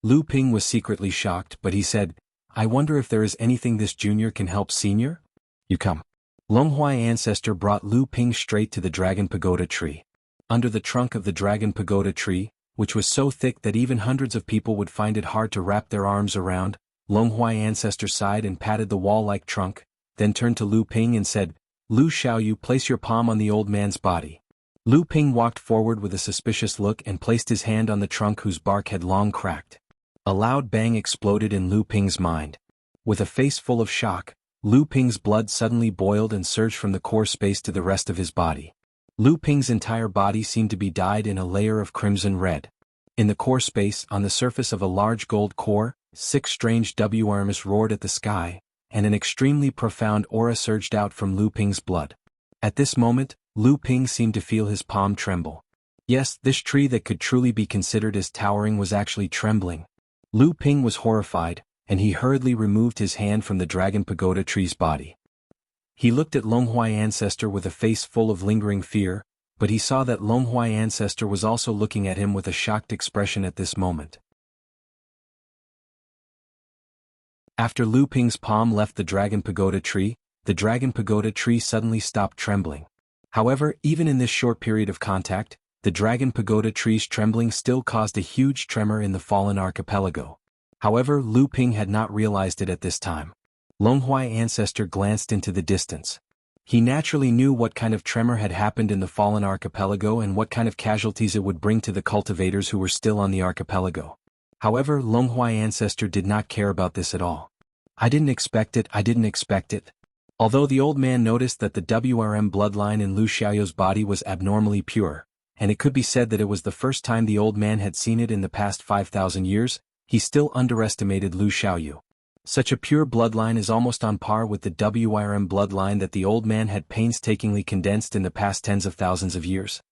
Lu Ping was secretly shocked, but he said, I wonder if there is anything this junior can help senior? You come. Longhuai ancestor brought Lu Ping straight to the dragon pagoda tree. Under the trunk of the dragon pagoda tree, which was so thick that even hundreds of people would find it hard to wrap their arms around, Longhuai ancestor sighed and patted the wall-like trunk, then turned to Lu Ping and said, Lu Xiaoyu, place your palm on the old man's body. Lu Ping walked forward with a suspicious look and placed his hand on the trunk whose bark had long cracked. A loud bang exploded in Lu Ping's mind. With a face full of shock, Lu Ping's blood suddenly boiled and surged from the core space to the rest of his body. Lu Ping's entire body seemed to be dyed in a layer of crimson red. In the core space, on the surface of a large gold core, 6 strange WRMs roared at the sky, and an extremely profound aura surged out from Lu Ping's blood. At this moment, Lu Ping seemed to feel his palm tremble. Yes, this tree that could truly be considered as towering was actually trembling. Lu Ping was horrified, and he hurriedly removed his hand from the dragon pagoda tree's body. He looked at Longhuai ancestor with a face full of lingering fear, but he saw that Longhuai ancestor was also looking at him with a shocked expression at this moment. After Lu Ping's palm left the dragon pagoda tree suddenly stopped trembling. However, even in this short period of contact, the dragon pagoda tree's trembling still caused a huge tremor in the fallen archipelago. However, Lu Ping had not realized it at this time. Longhuai ancestor glanced into the distance. He naturally knew what kind of tremor had happened in the fallen archipelago and what kind of casualties it would bring to the cultivators who were still on the archipelago. However, Longhuai ancestor did not care about this at all. I didn't expect it. Although the old man noticed that the WRM bloodline in Lu Xiaoyu's body was abnormally pure, and it could be said that it was the first time the old man had seen it in the past 5,000 years, he still underestimated Lu Xiaoyu. Such a pure bloodline is almost on par with the WRM bloodline that the old man had painstakingly condensed in the past tens of thousands of years.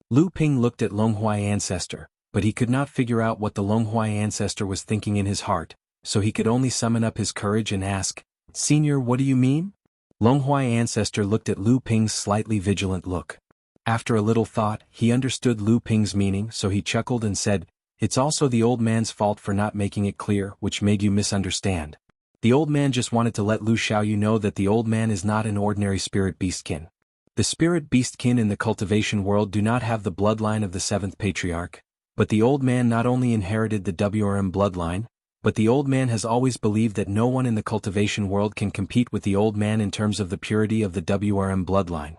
Lu Ping looked at Longhuai ancestor, but he could not figure out what the Longhua ancestor was thinking in his heart, so he could only summon up his courage and ask, "Senior, what do you mean?" Longhua ancestor looked at Lu Ping's slightly vigilant look. After a little thought, he understood Lu Ping's meaning, so he chuckled and said, "It's also the old man's fault for not making it clear, which made you misunderstand. The old man just wanted to let Lu Xiaoyu know that the old man is not an ordinary spirit beastkin. The spirit beastkin in the cultivation world do not have the bloodline of the seventh patriarch, but the old man not only inherited the WRM bloodline, but the old man has always believed that no one in the cultivation world can compete with the old man in terms of the purity of the WRM bloodline."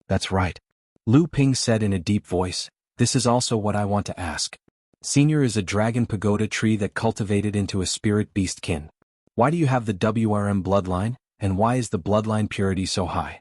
"That's right," Lu Ping said in a deep voice. "This is also what I want to ask. Senior is a dragon pagoda tree that cultivated into a spirit beastkin. Why do you have the WRM bloodline, and why is the bloodline purity so high?"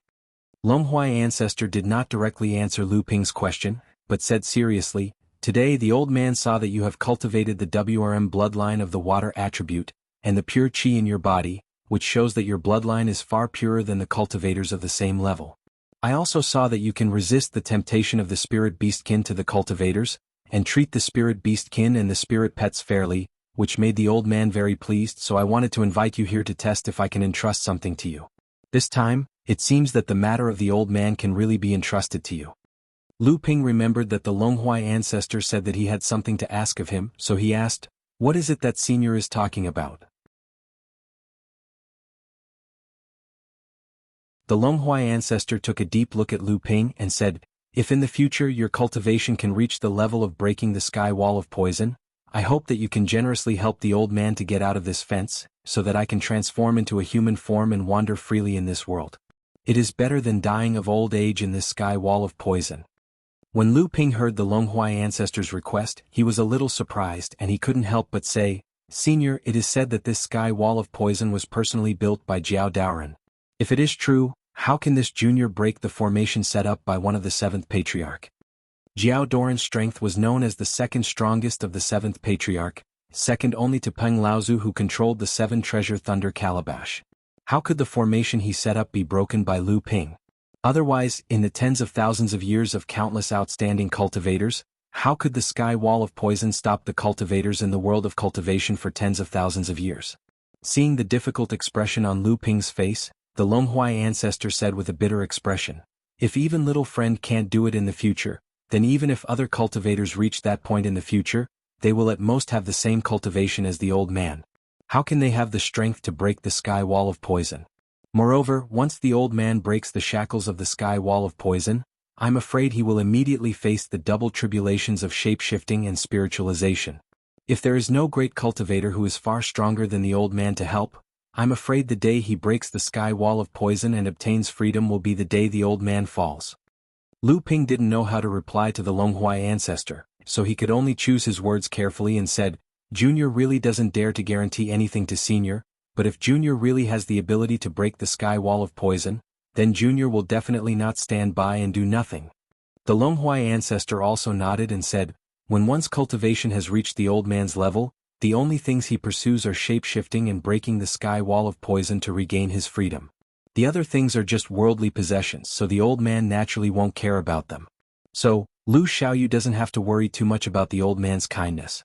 Longhua ancestor did not directly answer Lu Ping's question, but said seriously, "Today the old man saw that you have cultivated the WRM bloodline of the water attribute, and the pure chi in your body, which shows that your bloodline is far purer than the cultivators of the same level. I also saw that you can resist the temptation of the spirit beastkin to the cultivators, and treat the spirit beastkin and the spirit pets fairly, which made the old man very pleased, so I wanted to invite you here to test if I can entrust something to you. This time, it seems that the matter of the old man can really be entrusted to you." Lu Ping remembered that the Longhua ancestor said that he had something to ask of him, so he asked, "What is it that Senior is talking about?" The Longhua ancestor took a deep look at Lu Ping and said, "If in the future your cultivation can reach the level of breaking the sky wall of poison, I hope that you can generously help the old man to get out of this fence, so that I can transform into a human form and wander freely in this world. It is better than dying of old age in this sky wall of poison." When Lu Ping heard the Longhua ancestor's request, he was a little surprised and he couldn't help but say, "Senior, it is said that this sky wall of poison was personally built by Jiao Daoren. If it is true, how can this junior break the formation set up by one of the seventh patriarch?" Jiao Daoren's strength was known as the second strongest of the seventh patriarch, second only to Peng Laozu, who controlled the seven treasure thunder calabash. How could the formation he set up be broken by Lu Ping? Otherwise, in the tens of thousands of years of countless outstanding cultivators, how could the sky wall of poison stop the cultivators in the world of cultivation for tens of thousands of years? Seeing the difficult expression on Lu Ping's face, the Longhua ancestor said with a bitter expression, "If even little friend can't do it in the future, then even if other cultivators reach that point in the future, they will at most have the same cultivation as the old man. How can they have the strength to break the sky wall of poison? Moreover, once the old man breaks the shackles of the sky wall of poison, I'm afraid he will immediately face the double tribulations of shape-shifting and spiritualization. If there is no great cultivator who is far stronger than the old man to help, I'm afraid the day he breaks the sky wall of poison and obtains freedom will be the day the old man falls." Lu Ping didn't know how to reply to the Longhua ancestor, so he could only choose his words carefully and said, "Junior really doesn't dare to guarantee anything to Senior, but if Junior really has the ability to break the sky wall of poison, then Junior will definitely not stand by and do nothing." The Longhua ancestor also nodded and said, "When one's cultivation has reached the old man's level, the only things he pursues are shape-shifting and breaking the sky wall of poison to regain his freedom. The other things are just worldly possessions, so the old man naturally won't care about them. So, Lu Xiaoyu doesn't have to worry too much about the old man's kindness."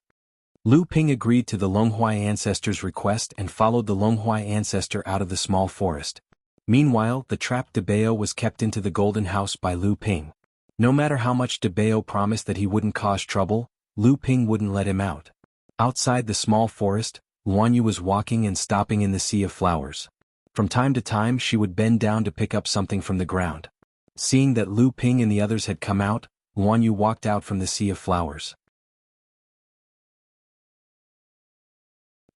Lu Ping agreed to the Longhua ancestor's request and followed the Longhua ancestor out of the small forest. Meanwhile, the trapped Debao was kept into the golden house by Lu Ping. No matter how much Debao promised that he wouldn't cause trouble, Lu Ping wouldn't let him out. Outside the small forest, Luanyu was walking and stopping in the sea of flowers. From time to time she would bend down to pick up something from the ground. Seeing that Lu Ping and the others had come out, Luanyu walked out from the sea of flowers.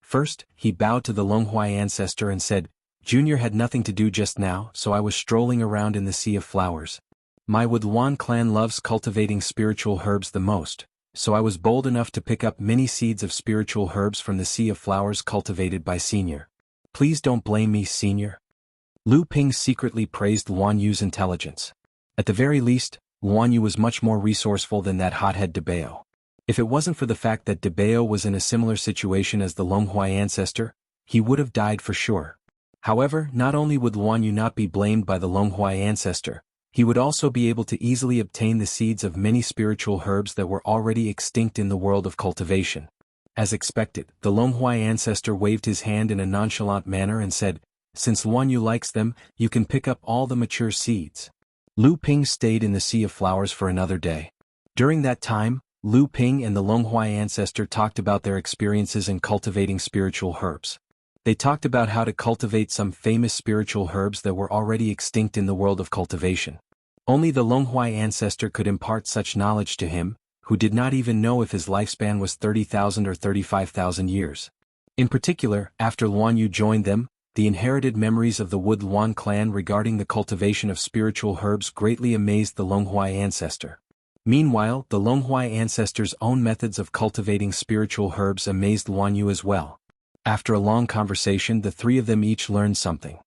First, he bowed to the Longhua ancestor and said, "Junior had nothing to do just now, so I was strolling around in the sea of flowers. My Woodluan clan loves cultivating spiritual herbs the most, so I was bold enough to pick up many seeds of spiritual herbs from the sea of flowers cultivated by Senior. Please don't blame me, Senior." Lu Ping secretly praised Luanyu's intelligence. At the very least, Luanyu was much more resourceful than that hothead Debao. If it wasn't for the fact that Debao was in a similar situation as the Longhua ancestor, he would have died for sure. However, not only would Luanyu not be blamed by the Longhua ancestor, He would also be able to easily obtain the seeds of many spiritual herbs that were already extinct in the world of cultivation. As expected, the Longhuai ancestor waved his hand in a nonchalant manner and said, "Since Luan Yu likes them, you can pick up all the mature seeds." Lu Ping stayed in the Sea of Flowers for another day. During that time, Lu Ping and the Longhuai ancestor talked about their experiences in cultivating spiritual herbs. They talked about how to cultivate some famous spiritual herbs that were already extinct in the world of cultivation. Only the Longhuai ancestor could impart such knowledge to him, who did not even know if his lifespan was 30,000 or 35,000 years. In particular, after Luan Yu joined them, the inherited memories of the Wood Luan clan regarding the cultivation of spiritual herbs greatly amazed the Longhuai ancestor. Meanwhile, the Longhuai ancestor's own methods of cultivating spiritual herbs amazed Luan Yu as well. After a long conversation, the three of them each learned something.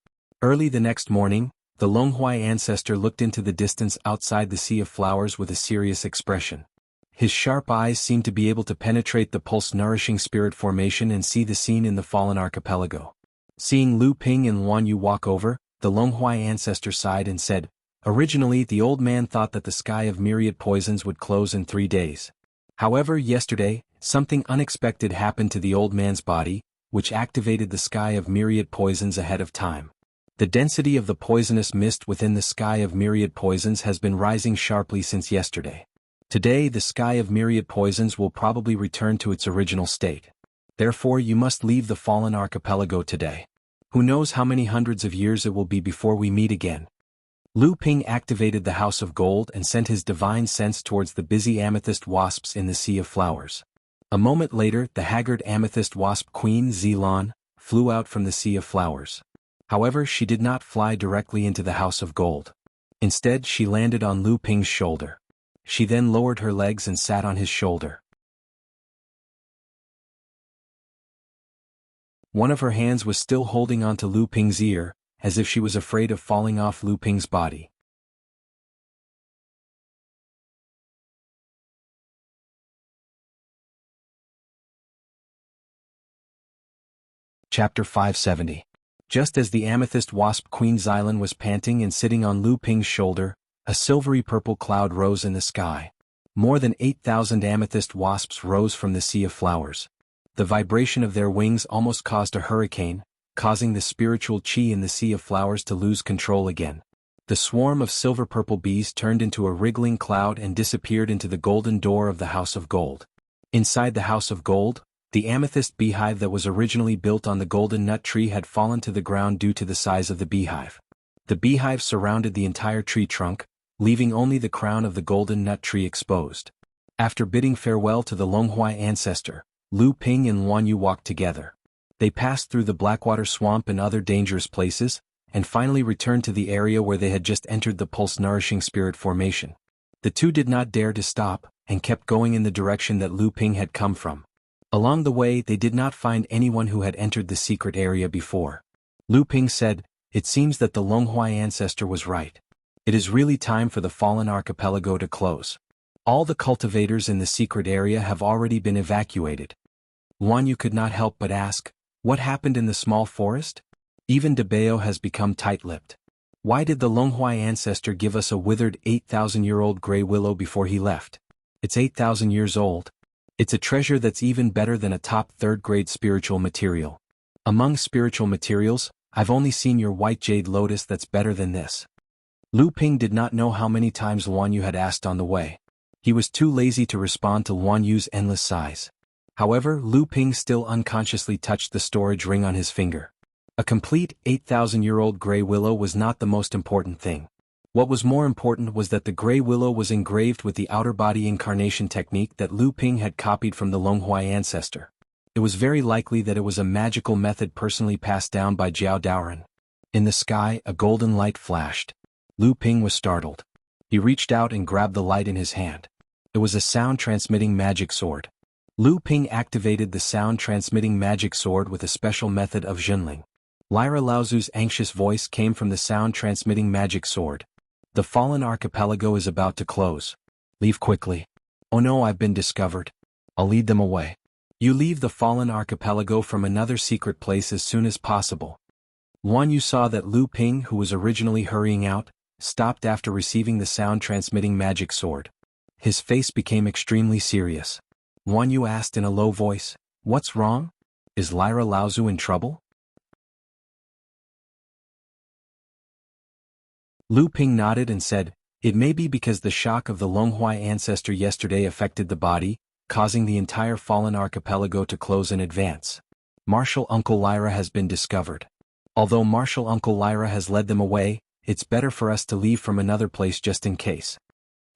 Early the next morning, the Longhuai ancestor looked into the distance outside the Sea of Flowers with a serious expression. His sharp eyes seemed to be able to penetrate the pulse-nourishing spirit formation and see the scene in the fallen archipelago. Seeing Lu Ping and Luan Yu walk over, the Longhuai ancestor sighed and said, "Originally, the old man thought that the sky of myriad poisons would close in 3 days. However, yesterday, something unexpected happened to the old man's body, which activated the sky of myriad poisons ahead of time. The density of the poisonous mist within the sky of myriad poisons has been rising sharply since yesterday. Today the sky of myriad poisons will probably return to its original state. Therefore you must leave the fallen archipelago today. Who knows how many hundreds of years it will be before we meet again." Lu Ping activated the House of Gold and sent his divine sense towards the busy amethyst wasps in the Sea of Flowers. A moment later, the haggard amethyst wasp Queen Zilan flew out from the Sea of Flowers. However, she did not fly directly into the House of Gold. Instead, she landed on Lu Ping's shoulder. She then lowered her legs and sat on his shoulder. One of her hands was still holding onto Lu Ping's ear, as if she was afraid of falling off Lu Ping's body. Chapter 570. Just as the amethyst wasp Queen Xilan was panting and sitting on Lu Ping's shoulder, a silvery purple cloud rose in the sky. More than 8,000 amethyst wasps rose from the Sea of Flowers. The vibration of their wings almost caused a hurricane, causing the spiritual qi in the Sea of Flowers to lose control again. The swarm of silver-purple bees turned into a wriggling cloud and disappeared into the golden door of the House of Gold. Inside the House of Gold, the amethyst beehive that was originally built on the golden nut tree had fallen to the ground due to the size of the beehive. The beehive surrounded the entire tree trunk, leaving only the crown of the golden nut tree exposed. After bidding farewell to the Longhuai ancestor, Lu Ping and Luan Yu walked together. They passed through the Blackwater Swamp and other dangerous places, and finally returned to the area where they had just entered the pulse-nourishing spirit formation. The two did not dare to stop, and kept going in the direction that Lu Ping had come from. Along the way they did not find anyone who had entered the secret area before. Lu Ping said, "It seems that the Longhuai ancestor was right. It is really time for the fallen archipelago to close. All the cultivators in the secret area have already been evacuated." Luan Yu could not help but ask, "What happened in the small forest?" Even Debeo has become tight-lipped. Why did the Longhuai ancestor give us a withered 8,000-year-old gray willow before he left? It's 8,000 years old. It's a treasure that's even better than a top third-grade spiritual material. Among spiritual materials, I've only seen your white jade lotus that's better than this. Lu Ping did not know how many times Luan Yu had asked on the way. He was too lazy to respond to Luan Yu's endless sighs. However, Lu Ping still unconsciously touched the storage ring on his finger. A complete 8,000-year-old gray willow was not the most important thing. What was more important was that the gray willow was engraved with the outer body incarnation technique that Lu Ping had copied from the Longhuai ancestor. It was very likely that it was a magical method personally passed down by Jiao Daoren. In the sky, a golden light flashed. Lu Ping was startled. He reached out and grabbed the light in his hand. It was a sound-transmitting magic sword. Lu Ping activated the sound-transmitting magic sword with a special method of Zhenling. Lyra Laozu's anxious voice came from the sound-transmitting magic sword. "The fallen archipelago is about to close. Leave quickly. Oh no, I've been discovered. I'll lead them away. You leave the fallen archipelago from another secret place as soon as possible." Luan Yu saw that Lu Ping, who was originally hurrying out, stopped after receiving the sound-transmitting magic sword. His face became extremely serious. Guan Yu asked in a low voice, "What's wrong? Is Lyra Laozu in trouble?" Lu Ping nodded and said, "It may be because the shock of the Longhuai ancestor yesterday affected the body, causing the entire fallen archipelago to close in advance. Martial Uncle Lyra has been discovered. Although Martial Uncle Lyra has led them away, it's better for us to leave from another place just in case."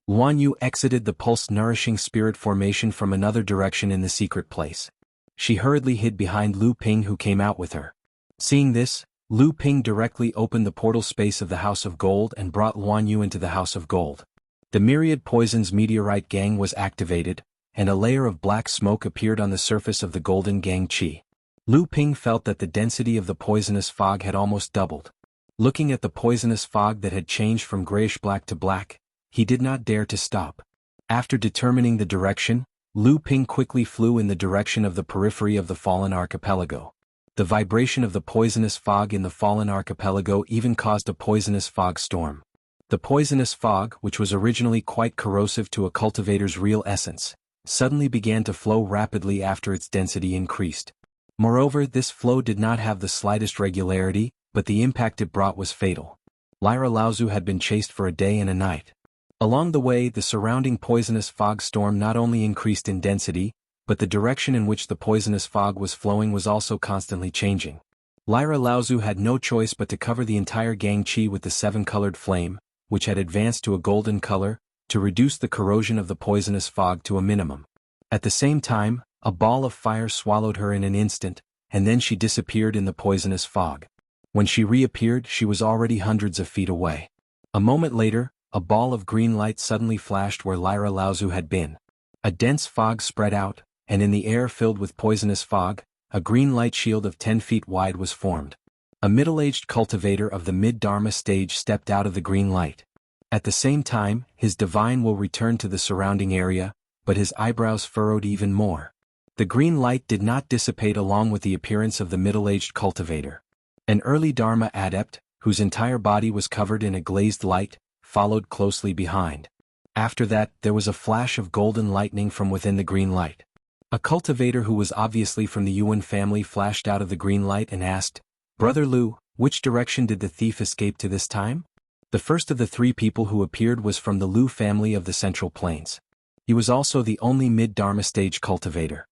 Guan Yu exited the pulse-nourishing spirit formation from another direction in the secret place. She hurriedly hid behind Lu Ping, who came out with her. Seeing this, Lu Ping directly opened the portal space of the House of Gold and brought Guan Yu into the House of Gold. The Myriad Poisons Meteorite Gang was activated, and a layer of black smoke appeared on the surface of the Golden Gang Qi. Lu Ping felt that the density of the poisonous fog had almost doubled. Looking at the poisonous fog that had changed from grayish-black to black, he did not dare to stop. After determining the direction, Lu Ping quickly flew in the direction of the periphery of the fallen archipelago. The vibration of the poisonous fog in the fallen archipelago even caused a poisonous fog storm. The poisonous fog, which was originally quite corrosive to a cultivator's real essence, suddenly began to flow rapidly after its density increased. Moreover, this flow did not have the slightest regularity, but the impact it brought was fatal. Lyra Laozu had been chased for a day and a night. Along the way, the surrounding poisonous fog storm not only increased in density, but the direction in which the poisonous fog was flowing was also constantly changing. Lyra Laozu had no choice but to cover the entire Gang Qi with the seven-colored flame, which had advanced to a golden color, to reduce the corrosion of the poisonous fog to a minimum. At the same time, a ball of fire swallowed her in an instant, and then she disappeared in the poisonous fog. When she reappeared, she was already hundreds of feet away. A moment later, a ball of green light suddenly flashed where Lyra Laozu had been. A dense fog spread out, and in the air filled with poisonous fog, a green light shield of 10 feet wide was formed. A middle-aged cultivator of the mid-Dharma stage stepped out of the green light. At the same time, his divine will returned to the surrounding area, but his eyebrows furrowed even more. The green light did not dissipate along with the appearance of the middle-aged cultivator. An early Dharma adept, whose entire body was covered in a glazed light, followed closely behind. After that, there was a flash of golden lightning from within the green light. A cultivator who was obviously from the Yuan family flashed out of the green light and asked, "Brother Lu, which direction did the thief escape to this time?" The first of the three people who appeared was from the Lu family of the Central Plains. He was also the only mid-Dharma stage cultivator.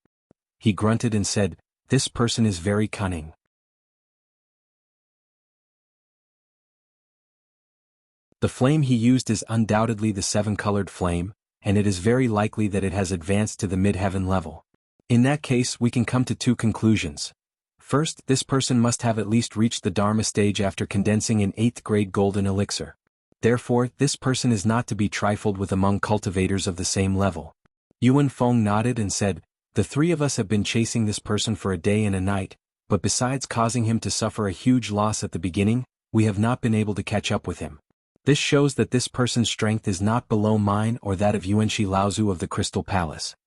He grunted and said, "This person is very cunning." The flame he used is undoubtedly the seven-colored flame, and it is very likely that it has advanced to the mid-heaven level. In that case, we can come to two conclusions. First, this person must have at least reached the Dharma stage after condensing an 8th-grade golden elixir. Therefore, this person is not to be trifled with among cultivators of the same level. Yuan Feng nodded and said, "The three of us have been chasing this person for a day and a night, but besides causing him to suffer a huge loss at the beginning, we have not been able to catch up with him. This shows that this person's strength is not below mine or that of Yuanshi Laozu of the Crystal Palace."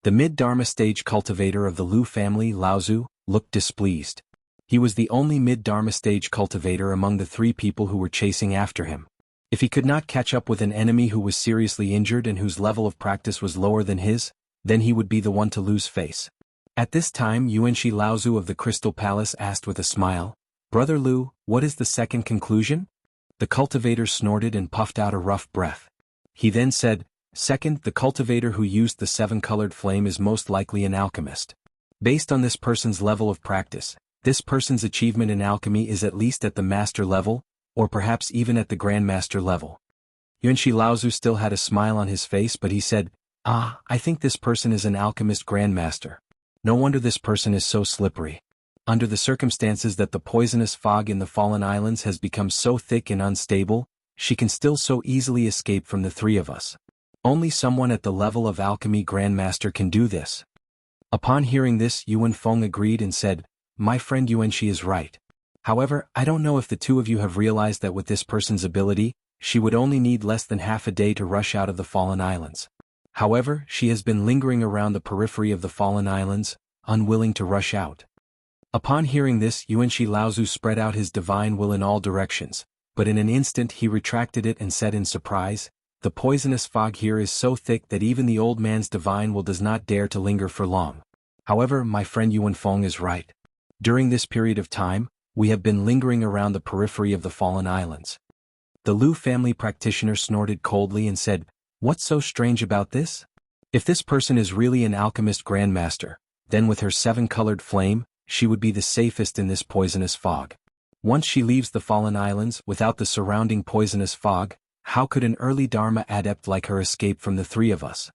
The mid-Dharma stage cultivator of the Lu family, Laozu, looked displeased. He was the only mid-Dharma stage cultivator among the three people who were chasing after him. If he could not catch up with an enemy who was seriously injured and whose level of practice was lower than his, then he would be the one to lose face. At this time, Yuanshi Laozu of the Crystal Palace asked with a smile, "Brother Lu, what is the second conclusion?" The cultivator snorted and puffed out a rough breath. He then said, "Second, the cultivator who used the seven-colored flame is most likely an alchemist. Based on this person's level of practice, this person's achievement in alchemy is at least at the master level, or perhaps even at the grandmaster level." Yuanshi Laozu still had a smile on his face, but he said, I think this person is an alchemist grandmaster. No wonder this person is so slippery. Under the circumstances that the poisonous fog in the Fallen Islands has become so thick and unstable, she can still so easily escape from the three of us. Only someone at the level of alchemy grandmaster can do this." Upon hearing this, Yuan Feng agreed and said, "My friend Yuanshi is right. However, I don't know if the two of you have realized that with this person's ability, she would only need less than half a day to rush out of the Fallen Islands. However, she has been lingering around the periphery of the Fallen Islands, unwilling to rush out." Upon hearing this, Yuanshi Laozu spread out his divine will in all directions, but in an instant he retracted it and said in surprise, "The poisonous fog here is so thick that even the old man's divine will does not dare to linger for long. However, my friend Yuan Feng is right. During this period of time, we have been lingering around the periphery of the fallen islands." The Lu family practitioner snorted coldly and said, "What's so strange about this? If this person is really an alchemist grandmaster, then with her seven-colored flame, she would be the safest in this poisonous fog. Once she leaves the fallen islands without the surrounding poisonous fog, how could an early Dharma adept like her escape from the three of us?"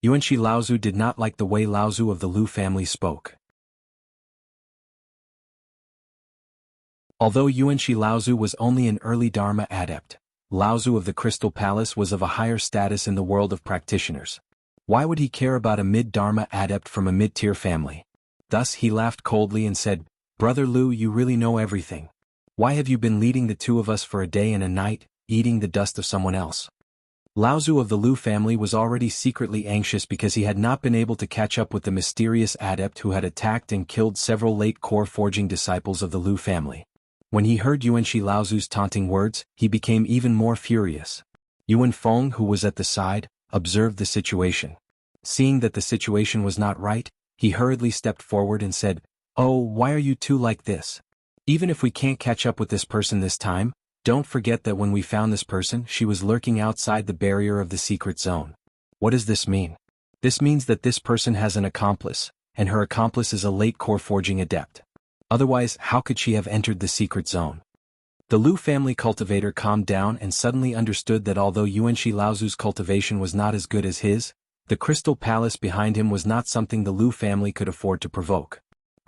Yuanshi Laozu did not like the way Laozu of the Lu family spoke. Although Yuanshi Laozu was only an early Dharma adept, Laozu of the Crystal Palace was of a higher status in the world of practitioners. Why would he care about a mid-Dharma adept from a mid-tier family? Thus he laughed coldly and said, "Brother Lu, you really know everything. Why have you been leading the two of us for a day and a night, eating the dust of someone else?" Laozu of the Lu family was already secretly anxious because he had not been able to catch up with the mysterious adept who had attacked and killed several late core forging disciples of the Lu family. When he heard Yuanshi Laozu's taunting words, he became even more furious. Yuan Feng, who was at the side, observed the situation. Seeing that the situation was not right, he hurriedly stepped forward and said, "Oh, why are you two like this? Even if we can't catch up with this person this time, don't forget that when we found this person, she was lurking outside the barrier of the secret zone. What does this mean? This means that this person has an accomplice, and her accomplice is a late core forging adept. Otherwise, how could she have entered the secret zone?" The Lu family cultivator calmed down and suddenly understood that although Yuanshi Laozu's cultivation was not as good as his, the crystal palace behind him was not something the Lu family could afford to provoke.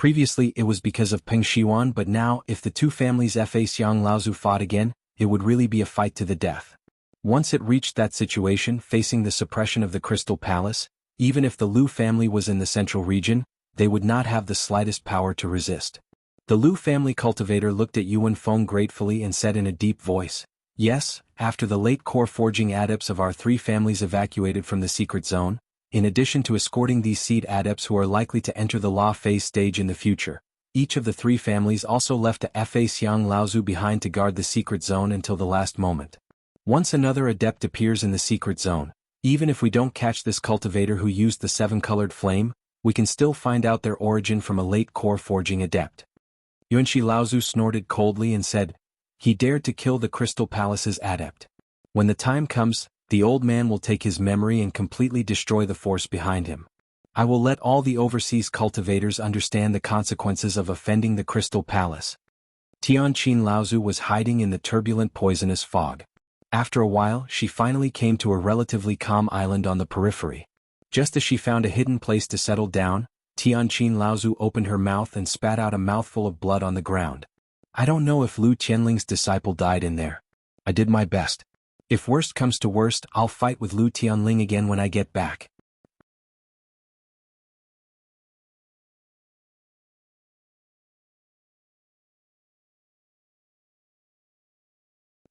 Previously it was because of Peng Shiwan, but now if the two families Fa Xiang Laozu fought again, it would really be a fight to the death. Once it reached that situation facing the suppression of the crystal palace, even if the Lu family was in the central region, they would not have the slightest power to resist. The Lu family cultivator looked at Yuan Feng gratefully and said in a deep voice, "Yes, after the late core forging adepts of our three families evacuated from the secret zone, in addition to escorting these seed adepts who are likely to enter the law phase stage in the future, each of the three families also left a Fa Xiang Laozu behind to guard the secret zone until the last moment. Once another adept appears in the secret zone, even if we don't catch this cultivator who used the seven-colored flame, we can still find out their origin from a late core forging adept." Yuanshi Laozu snorted coldly and said, "He dared to kill the Crystal Palace's adept. When the time comes, the old man will take his memory and completely destroy the force behind him. I will let all the overseas cultivators understand the consequences of offending the Crystal Palace." Tianqin Laozu was hiding in the turbulent poisonous fog. After a while, she finally came to a relatively calm island on the periphery. Just as she found a hidden place to settle down, Tianqin Laozu opened her mouth and spat out a mouthful of blood on the ground. "I don't know if Lu Tianling's disciple died in there. I did my best. If worst comes to worst, I'll fight with Lu Tianling again when I get back."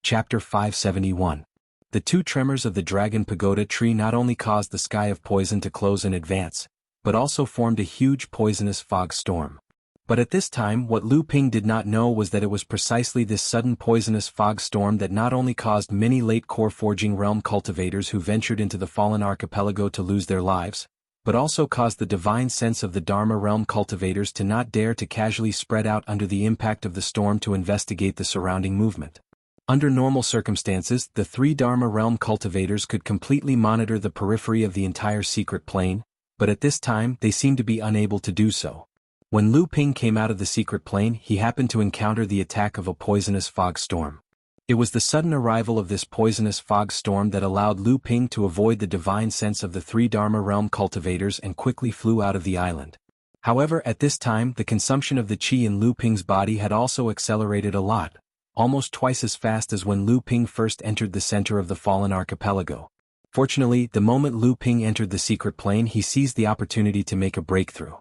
Chapter 571. The two tremors of the Dragon Pagoda tree not only caused the sky of poison to close in advance, but also formed a huge poisonous fog storm. But at this time what Lu Ping did not know was that it was precisely this sudden poisonous fog storm that not only caused many late core forging realm cultivators who ventured into the fallen archipelago to lose their lives, but also caused the divine sense of the Dharma realm cultivators to not dare to casually spread out under the impact of the storm to investigate the surrounding movement. Under normal circumstances, the three Dharma realm cultivators could completely monitor the periphery of the entire secret plane, but at this time they seemed to be unable to do so. When Lu Ping came out of the secret plane, he happened to encounter the attack of a poisonous fog storm. It was the sudden arrival of this poisonous fog storm that allowed Lu Ping to avoid the divine sense of the three Dharma realm cultivators and quickly flew out of the island. However, at this time the consumption of the qi in Lu Ping's body had also accelerated a lot, almost twice as fast as when Lu Ping first entered the center of the fallen archipelago. Fortunately, the moment Lu Ping entered the secret plane, he seized the opportunity to make a breakthrough.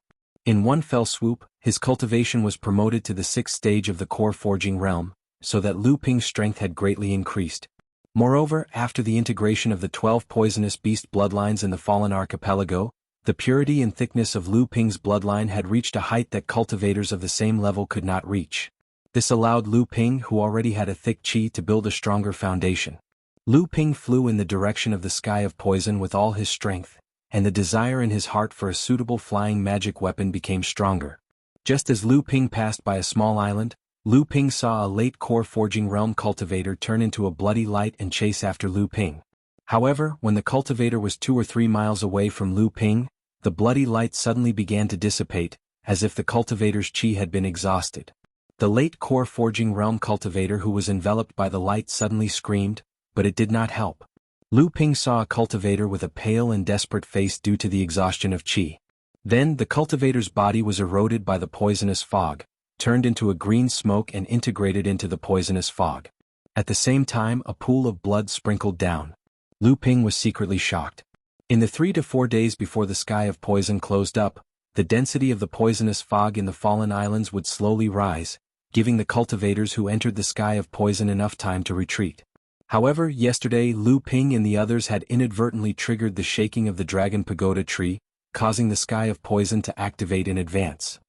In one fell swoop, his cultivation was promoted to the 6th stage of the core forging realm, so that Lu Ping's strength had greatly increased. Moreover, after the integration of the 12 poisonous beast bloodlines in the fallen archipelago, the purity and thickness of Lu Ping's bloodline had reached a height that cultivators of the same level could not reach. This allowed Lu Ping, who already had a thick qi, to build a stronger foundation. Lu Ping flew in the direction of the sky of poison with all his strength, and the desire in his heart for a suitable flying magic weapon became stronger. Just as Lu Ping passed by a small island, Lu Ping saw a late core forging realm cultivator turn into a bloody light and chase after Lu Ping. However, when the cultivator was 2 or 3 miles away from Lu Ping, the bloody light suddenly began to dissipate, as if the cultivator's qi had been exhausted. The late core forging realm cultivator, who was enveloped by the light, suddenly screamed, but it did not help. Lu Ping saw a cultivator with a pale and desperate face due to the exhaustion of qi. Then the cultivator's body was eroded by the poisonous fog, turned into a green smoke and integrated into the poisonous fog. At the same time, a pool of blood sprinkled down. Lu Ping was secretly shocked. In the 3 to 4 days before the sky of poison closed up, the density of the poisonous fog in the fallen islands would slowly rise, giving the cultivators who entered the sky of poison enough time to retreat. However, yesterday Lu Ping and the others had inadvertently triggered the shaking of the Dragon Pagoda tree, causing the sky of poison to activate in advance.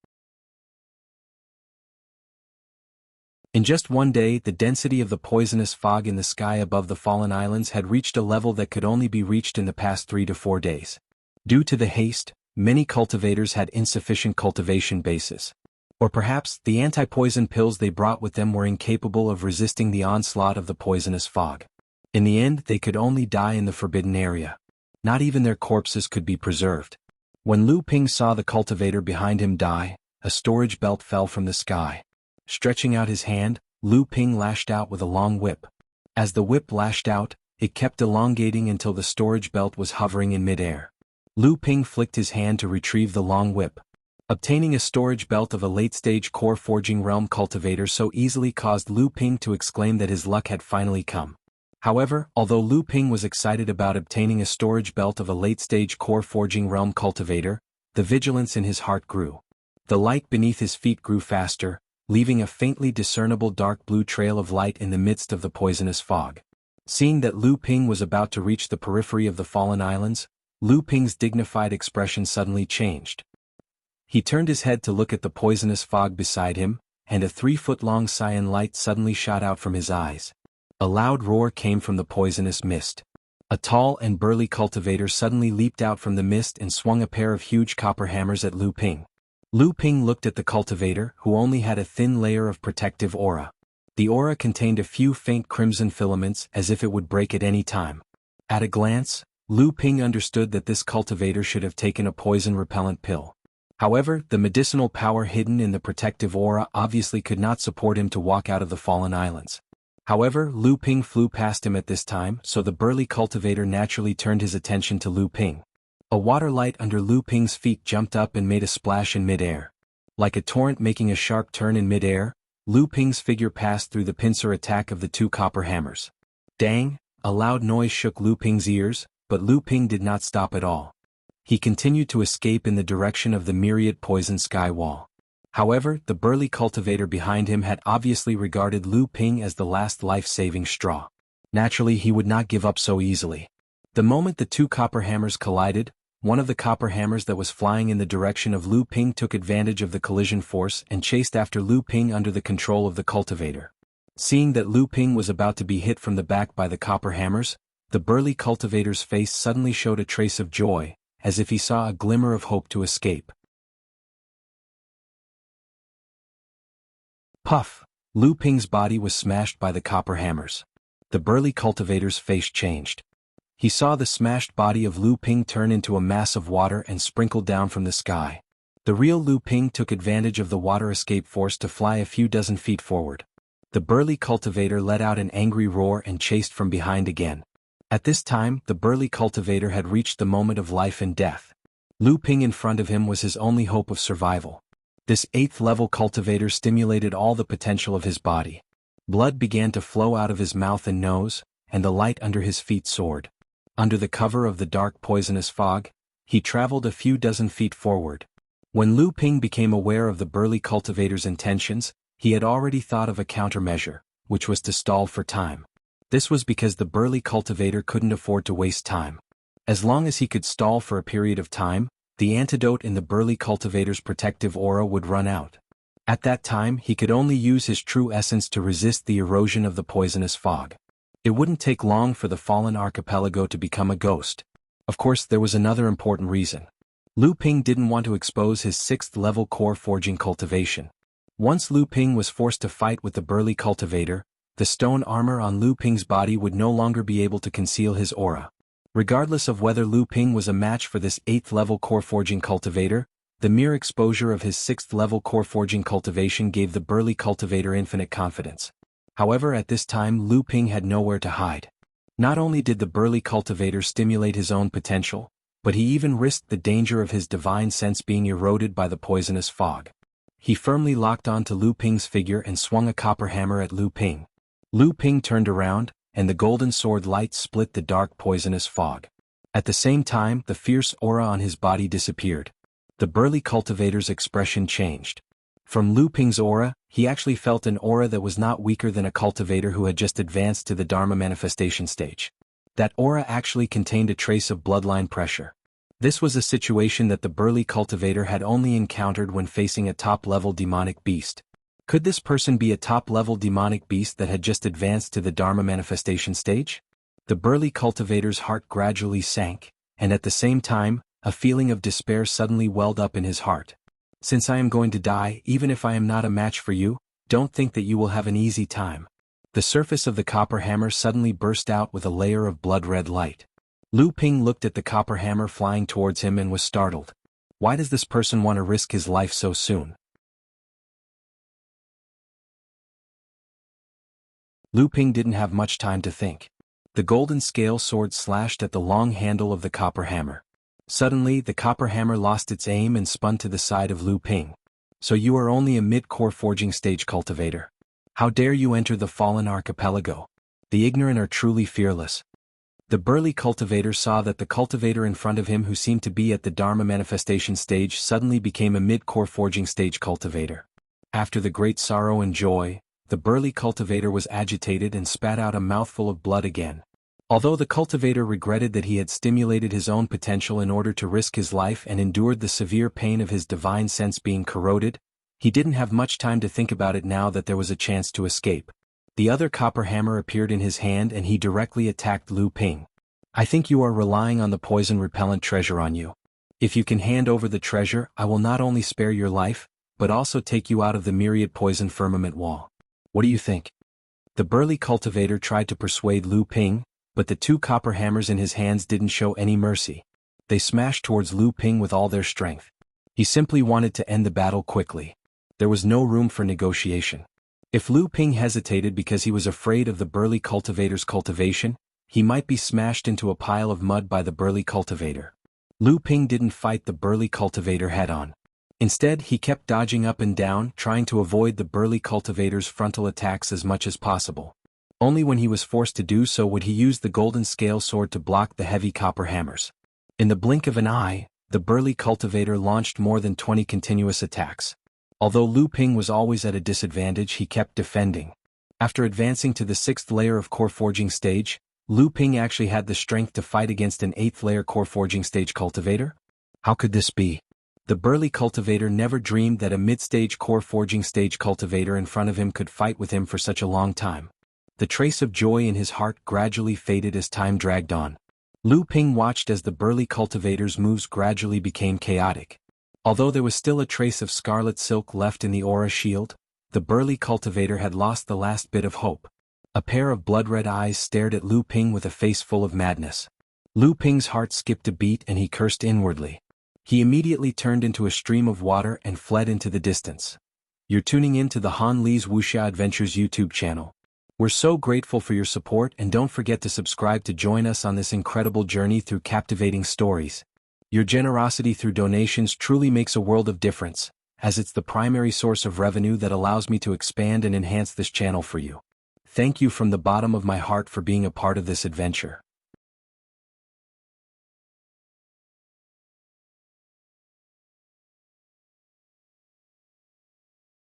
In just 1 day, the density of the poisonous fog in the sky above the fallen islands had reached a level that could only be reached in the past 3 to 4 days. Due to the haste, many cultivators had insufficient cultivation bases. Or perhaps, the anti-poison pills they brought with them were incapable of resisting the onslaught of the poisonous fog. In the end, they could only die in the forbidden area. Not even their corpses could be preserved. When Lu Ping saw the cultivator behind him die, a storage belt fell from the sky. Stretching out his hand, Lu Ping lashed out with a long whip. As the whip lashed out, it kept elongating until the storage belt was hovering in midair. Lu Ping flicked his hand to retrieve the long whip. Obtaining a storage belt of a late-stage core forging realm cultivator so easily caused Lu Ping to exclaim that his luck had finally come. However, although Lu Ping was excited about obtaining a storage belt of a late-stage core forging realm cultivator, the vigilance in his heart grew. The light beneath his feet grew faster, leaving a faintly discernible dark blue trail of light in the midst of the poisonous fog. Seeing that Lu Ping was about to reach the periphery of the fallen islands, Lu Ping's dignified expression suddenly changed. He turned his head to look at the poisonous fog beside him, and a 3-foot-long cyan light suddenly shot out from his eyes. A loud roar came from the poisonous mist. A tall and burly cultivator suddenly leaped out from the mist and swung a pair of huge copper hammers at Lu Ping. Lu Ping looked at the cultivator, who only had a thin layer of protective aura. The aura contained a few faint crimson filaments, as if it would break at any time. At a glance, Lu Ping understood that this cultivator should have taken a poison-repellent pill. However, the medicinal power hidden in the protective aura obviously could not support him to walk out of the fallen islands. However, Lu Ping flew past him at this time, so the burly cultivator naturally turned his attention to Lu Ping. A water light under Lu Ping's feet jumped up and made a splash in midair. Like a torrent making a sharp turn in midair, Lu Ping's figure passed through the pincer attack of the 2 copper hammers. Dang! A loud noise shook Lu Ping's ears, but Lu Ping did not stop at all. He continued to escape in the direction of the myriad poison sky wall. However, the burly cultivator behind him had obviously regarded Lu Ping as the last life-saving straw. Naturally, he would not give up so easily. The moment the 2 copper hammers collided, one of the copper hammers that was flying in the direction of Lu Ping took advantage of the collision force and chased after Lu Ping under the control of the cultivator. Seeing that Lu Ping was about to be hit from the back by the copper hammers, the burly cultivator's face suddenly showed a trace of joy, as if he saw a glimmer of hope to escape. Puff! Lu Ping's body was smashed by the copper hammers. The burly cultivator's face changed. He saw the smashed body of Lu Ping turn into a mass of water and sprinkle down from the sky. The real Lu Ping took advantage of the water escape force to fly a few dozen feet forward. The burly cultivator let out an angry roar and chased from behind again. At this time, the burly cultivator had reached the moment of life and death. Lu Ping in front of him was his only hope of survival. This 8th-level cultivator stimulated all the potential of his body. Blood began to flow out of his mouth and nose, and the light under his feet soared. Under the cover of the dark poisonous fog, he traveled a few dozen feet forward. When Lu Ping became aware of the burly cultivator's intentions, he had already thought of a countermeasure, which was to stall for time. This was because the burly cultivator couldn't afford to waste time. As long as he could stall for a period of time, the antidote in the burly cultivator's protective aura would run out. At that time he could only use his true essence to resist the erosion of the poisonous fog. It wouldn't take long for the fallen archipelago to become a ghost. Of course, there was another important reason. Lu Ping didn't want to expose his 6th level core forging cultivation. Once Lu Ping was forced to fight with the burly cultivator, the stone armor on Lu Ping's body would no longer be able to conceal his aura. Regardless of whether Lu Ping was a match for this 8th level core forging cultivator, the mere exposure of his 6th level core forging cultivation gave the burly cultivator infinite confidence. However, at this time Lu Ping had nowhere to hide. Not only did the burly cultivator stimulate his own potential, but he even risked the danger of his divine sense being eroded by the poisonous fog. He firmly locked onto Lu Ping's figure and swung a copper hammer at Lu Ping. Lu Ping turned around, and the golden sword light split the dark poisonous fog. At the same time, the fierce aura on his body disappeared. The burly cultivator's expression changed. From Lu Ping's aura, he actually felt an aura that was not weaker than a cultivator who had just advanced to the Dharma manifestation stage. That aura actually contained a trace of bloodline pressure. This was a situation that the burly cultivator had only encountered when facing a top-level demonic beast. Could this person be a top-level demonic beast that had just advanced to the Dharma manifestation stage? The burly cultivator's heart gradually sank, and at the same time, a feeling of despair suddenly welled up in his heart. Since I am going to die, even if I am not a match for you, don't think that you will have an easy time. The surface of the copper hammer suddenly burst out with a layer of blood-red light. Lu Ping looked at the copper hammer flying towards him and was startled. Why does this person want to risk his life so soon? Lu Ping didn't have much time to think. The golden scale sword slashed at the long handle of the copper hammer. Suddenly, the copper hammer lost its aim and spun to the side of Lu Ping. So you are only a mid-core forging stage cultivator. How dare you enter the fallen archipelago? The ignorant are truly fearless. The burly cultivator saw that the cultivator in front of him who seemed to be at the Dharma manifestation stage suddenly became a mid-core forging stage cultivator. After the great sorrow and joy, the burly cultivator was agitated and spat out a mouthful of blood again. Although the cultivator regretted that he had stimulated his own potential in order to risk his life and endured the severe pain of his divine sense being corroded, he didn't have much time to think about it now that there was a chance to escape. The other copper hammer appeared in his hand and he directly attacked Lu Ping. I think you are relying on the poison-repellent treasure on you. If you can hand over the treasure, I will not only spare your life, but also take you out of the myriad poison firmament wall. What do you think? The burly cultivator tried to persuade Lu Ping, but the 2 copper hammers in his hands didn't show any mercy. They smashed towards Lu Ping with all their strength. He simply wanted to end the battle quickly. There was no room for negotiation. If Lu Ping hesitated because he was afraid of the burly cultivator's cultivation, he might be smashed into a pile of mud by the burly cultivator. Lu Ping didn't fight the burly cultivator head-on. Instead, he kept dodging up and down, trying to avoid the burly cultivator's frontal attacks as much as possible. Only when he was forced to do so would he use the golden scale sword to block the heavy copper hammers. In the blink of an eye, the burly cultivator launched more than 20 continuous attacks. Although Lu Ping was always at a disadvantage, he kept defending. After advancing to the 6th layer of core forging stage, Lu Ping actually had the strength to fight against an 8th layer core forging stage cultivator? How could this be? The burly cultivator never dreamed that a mid-stage core forging stage cultivator in front of him could fight with him for such a long time. The trace of joy in his heart gradually faded as time dragged on. Lu Ping watched as the burly cultivator's moves gradually became chaotic. Although there was still a trace of scarlet silk left in the aura shield, the burly cultivator had lost the last bit of hope. A pair of blood-red eyes stared at Lu Ping with a face full of madness. Lu Ping's heart skipped a beat and he cursed inwardly. He immediately turned into a stream of water and fled into the distance. You're tuning in to the Han Li's Wuxia Adventures YouTube channel. We're so grateful for your support and don't forget to subscribe to join us on this incredible journey through captivating stories. Your generosity through donations truly makes a world of difference, as it's the primary source of revenue that allows me to expand and enhance this channel for you. Thank you from the bottom of my heart for being a part of this adventure.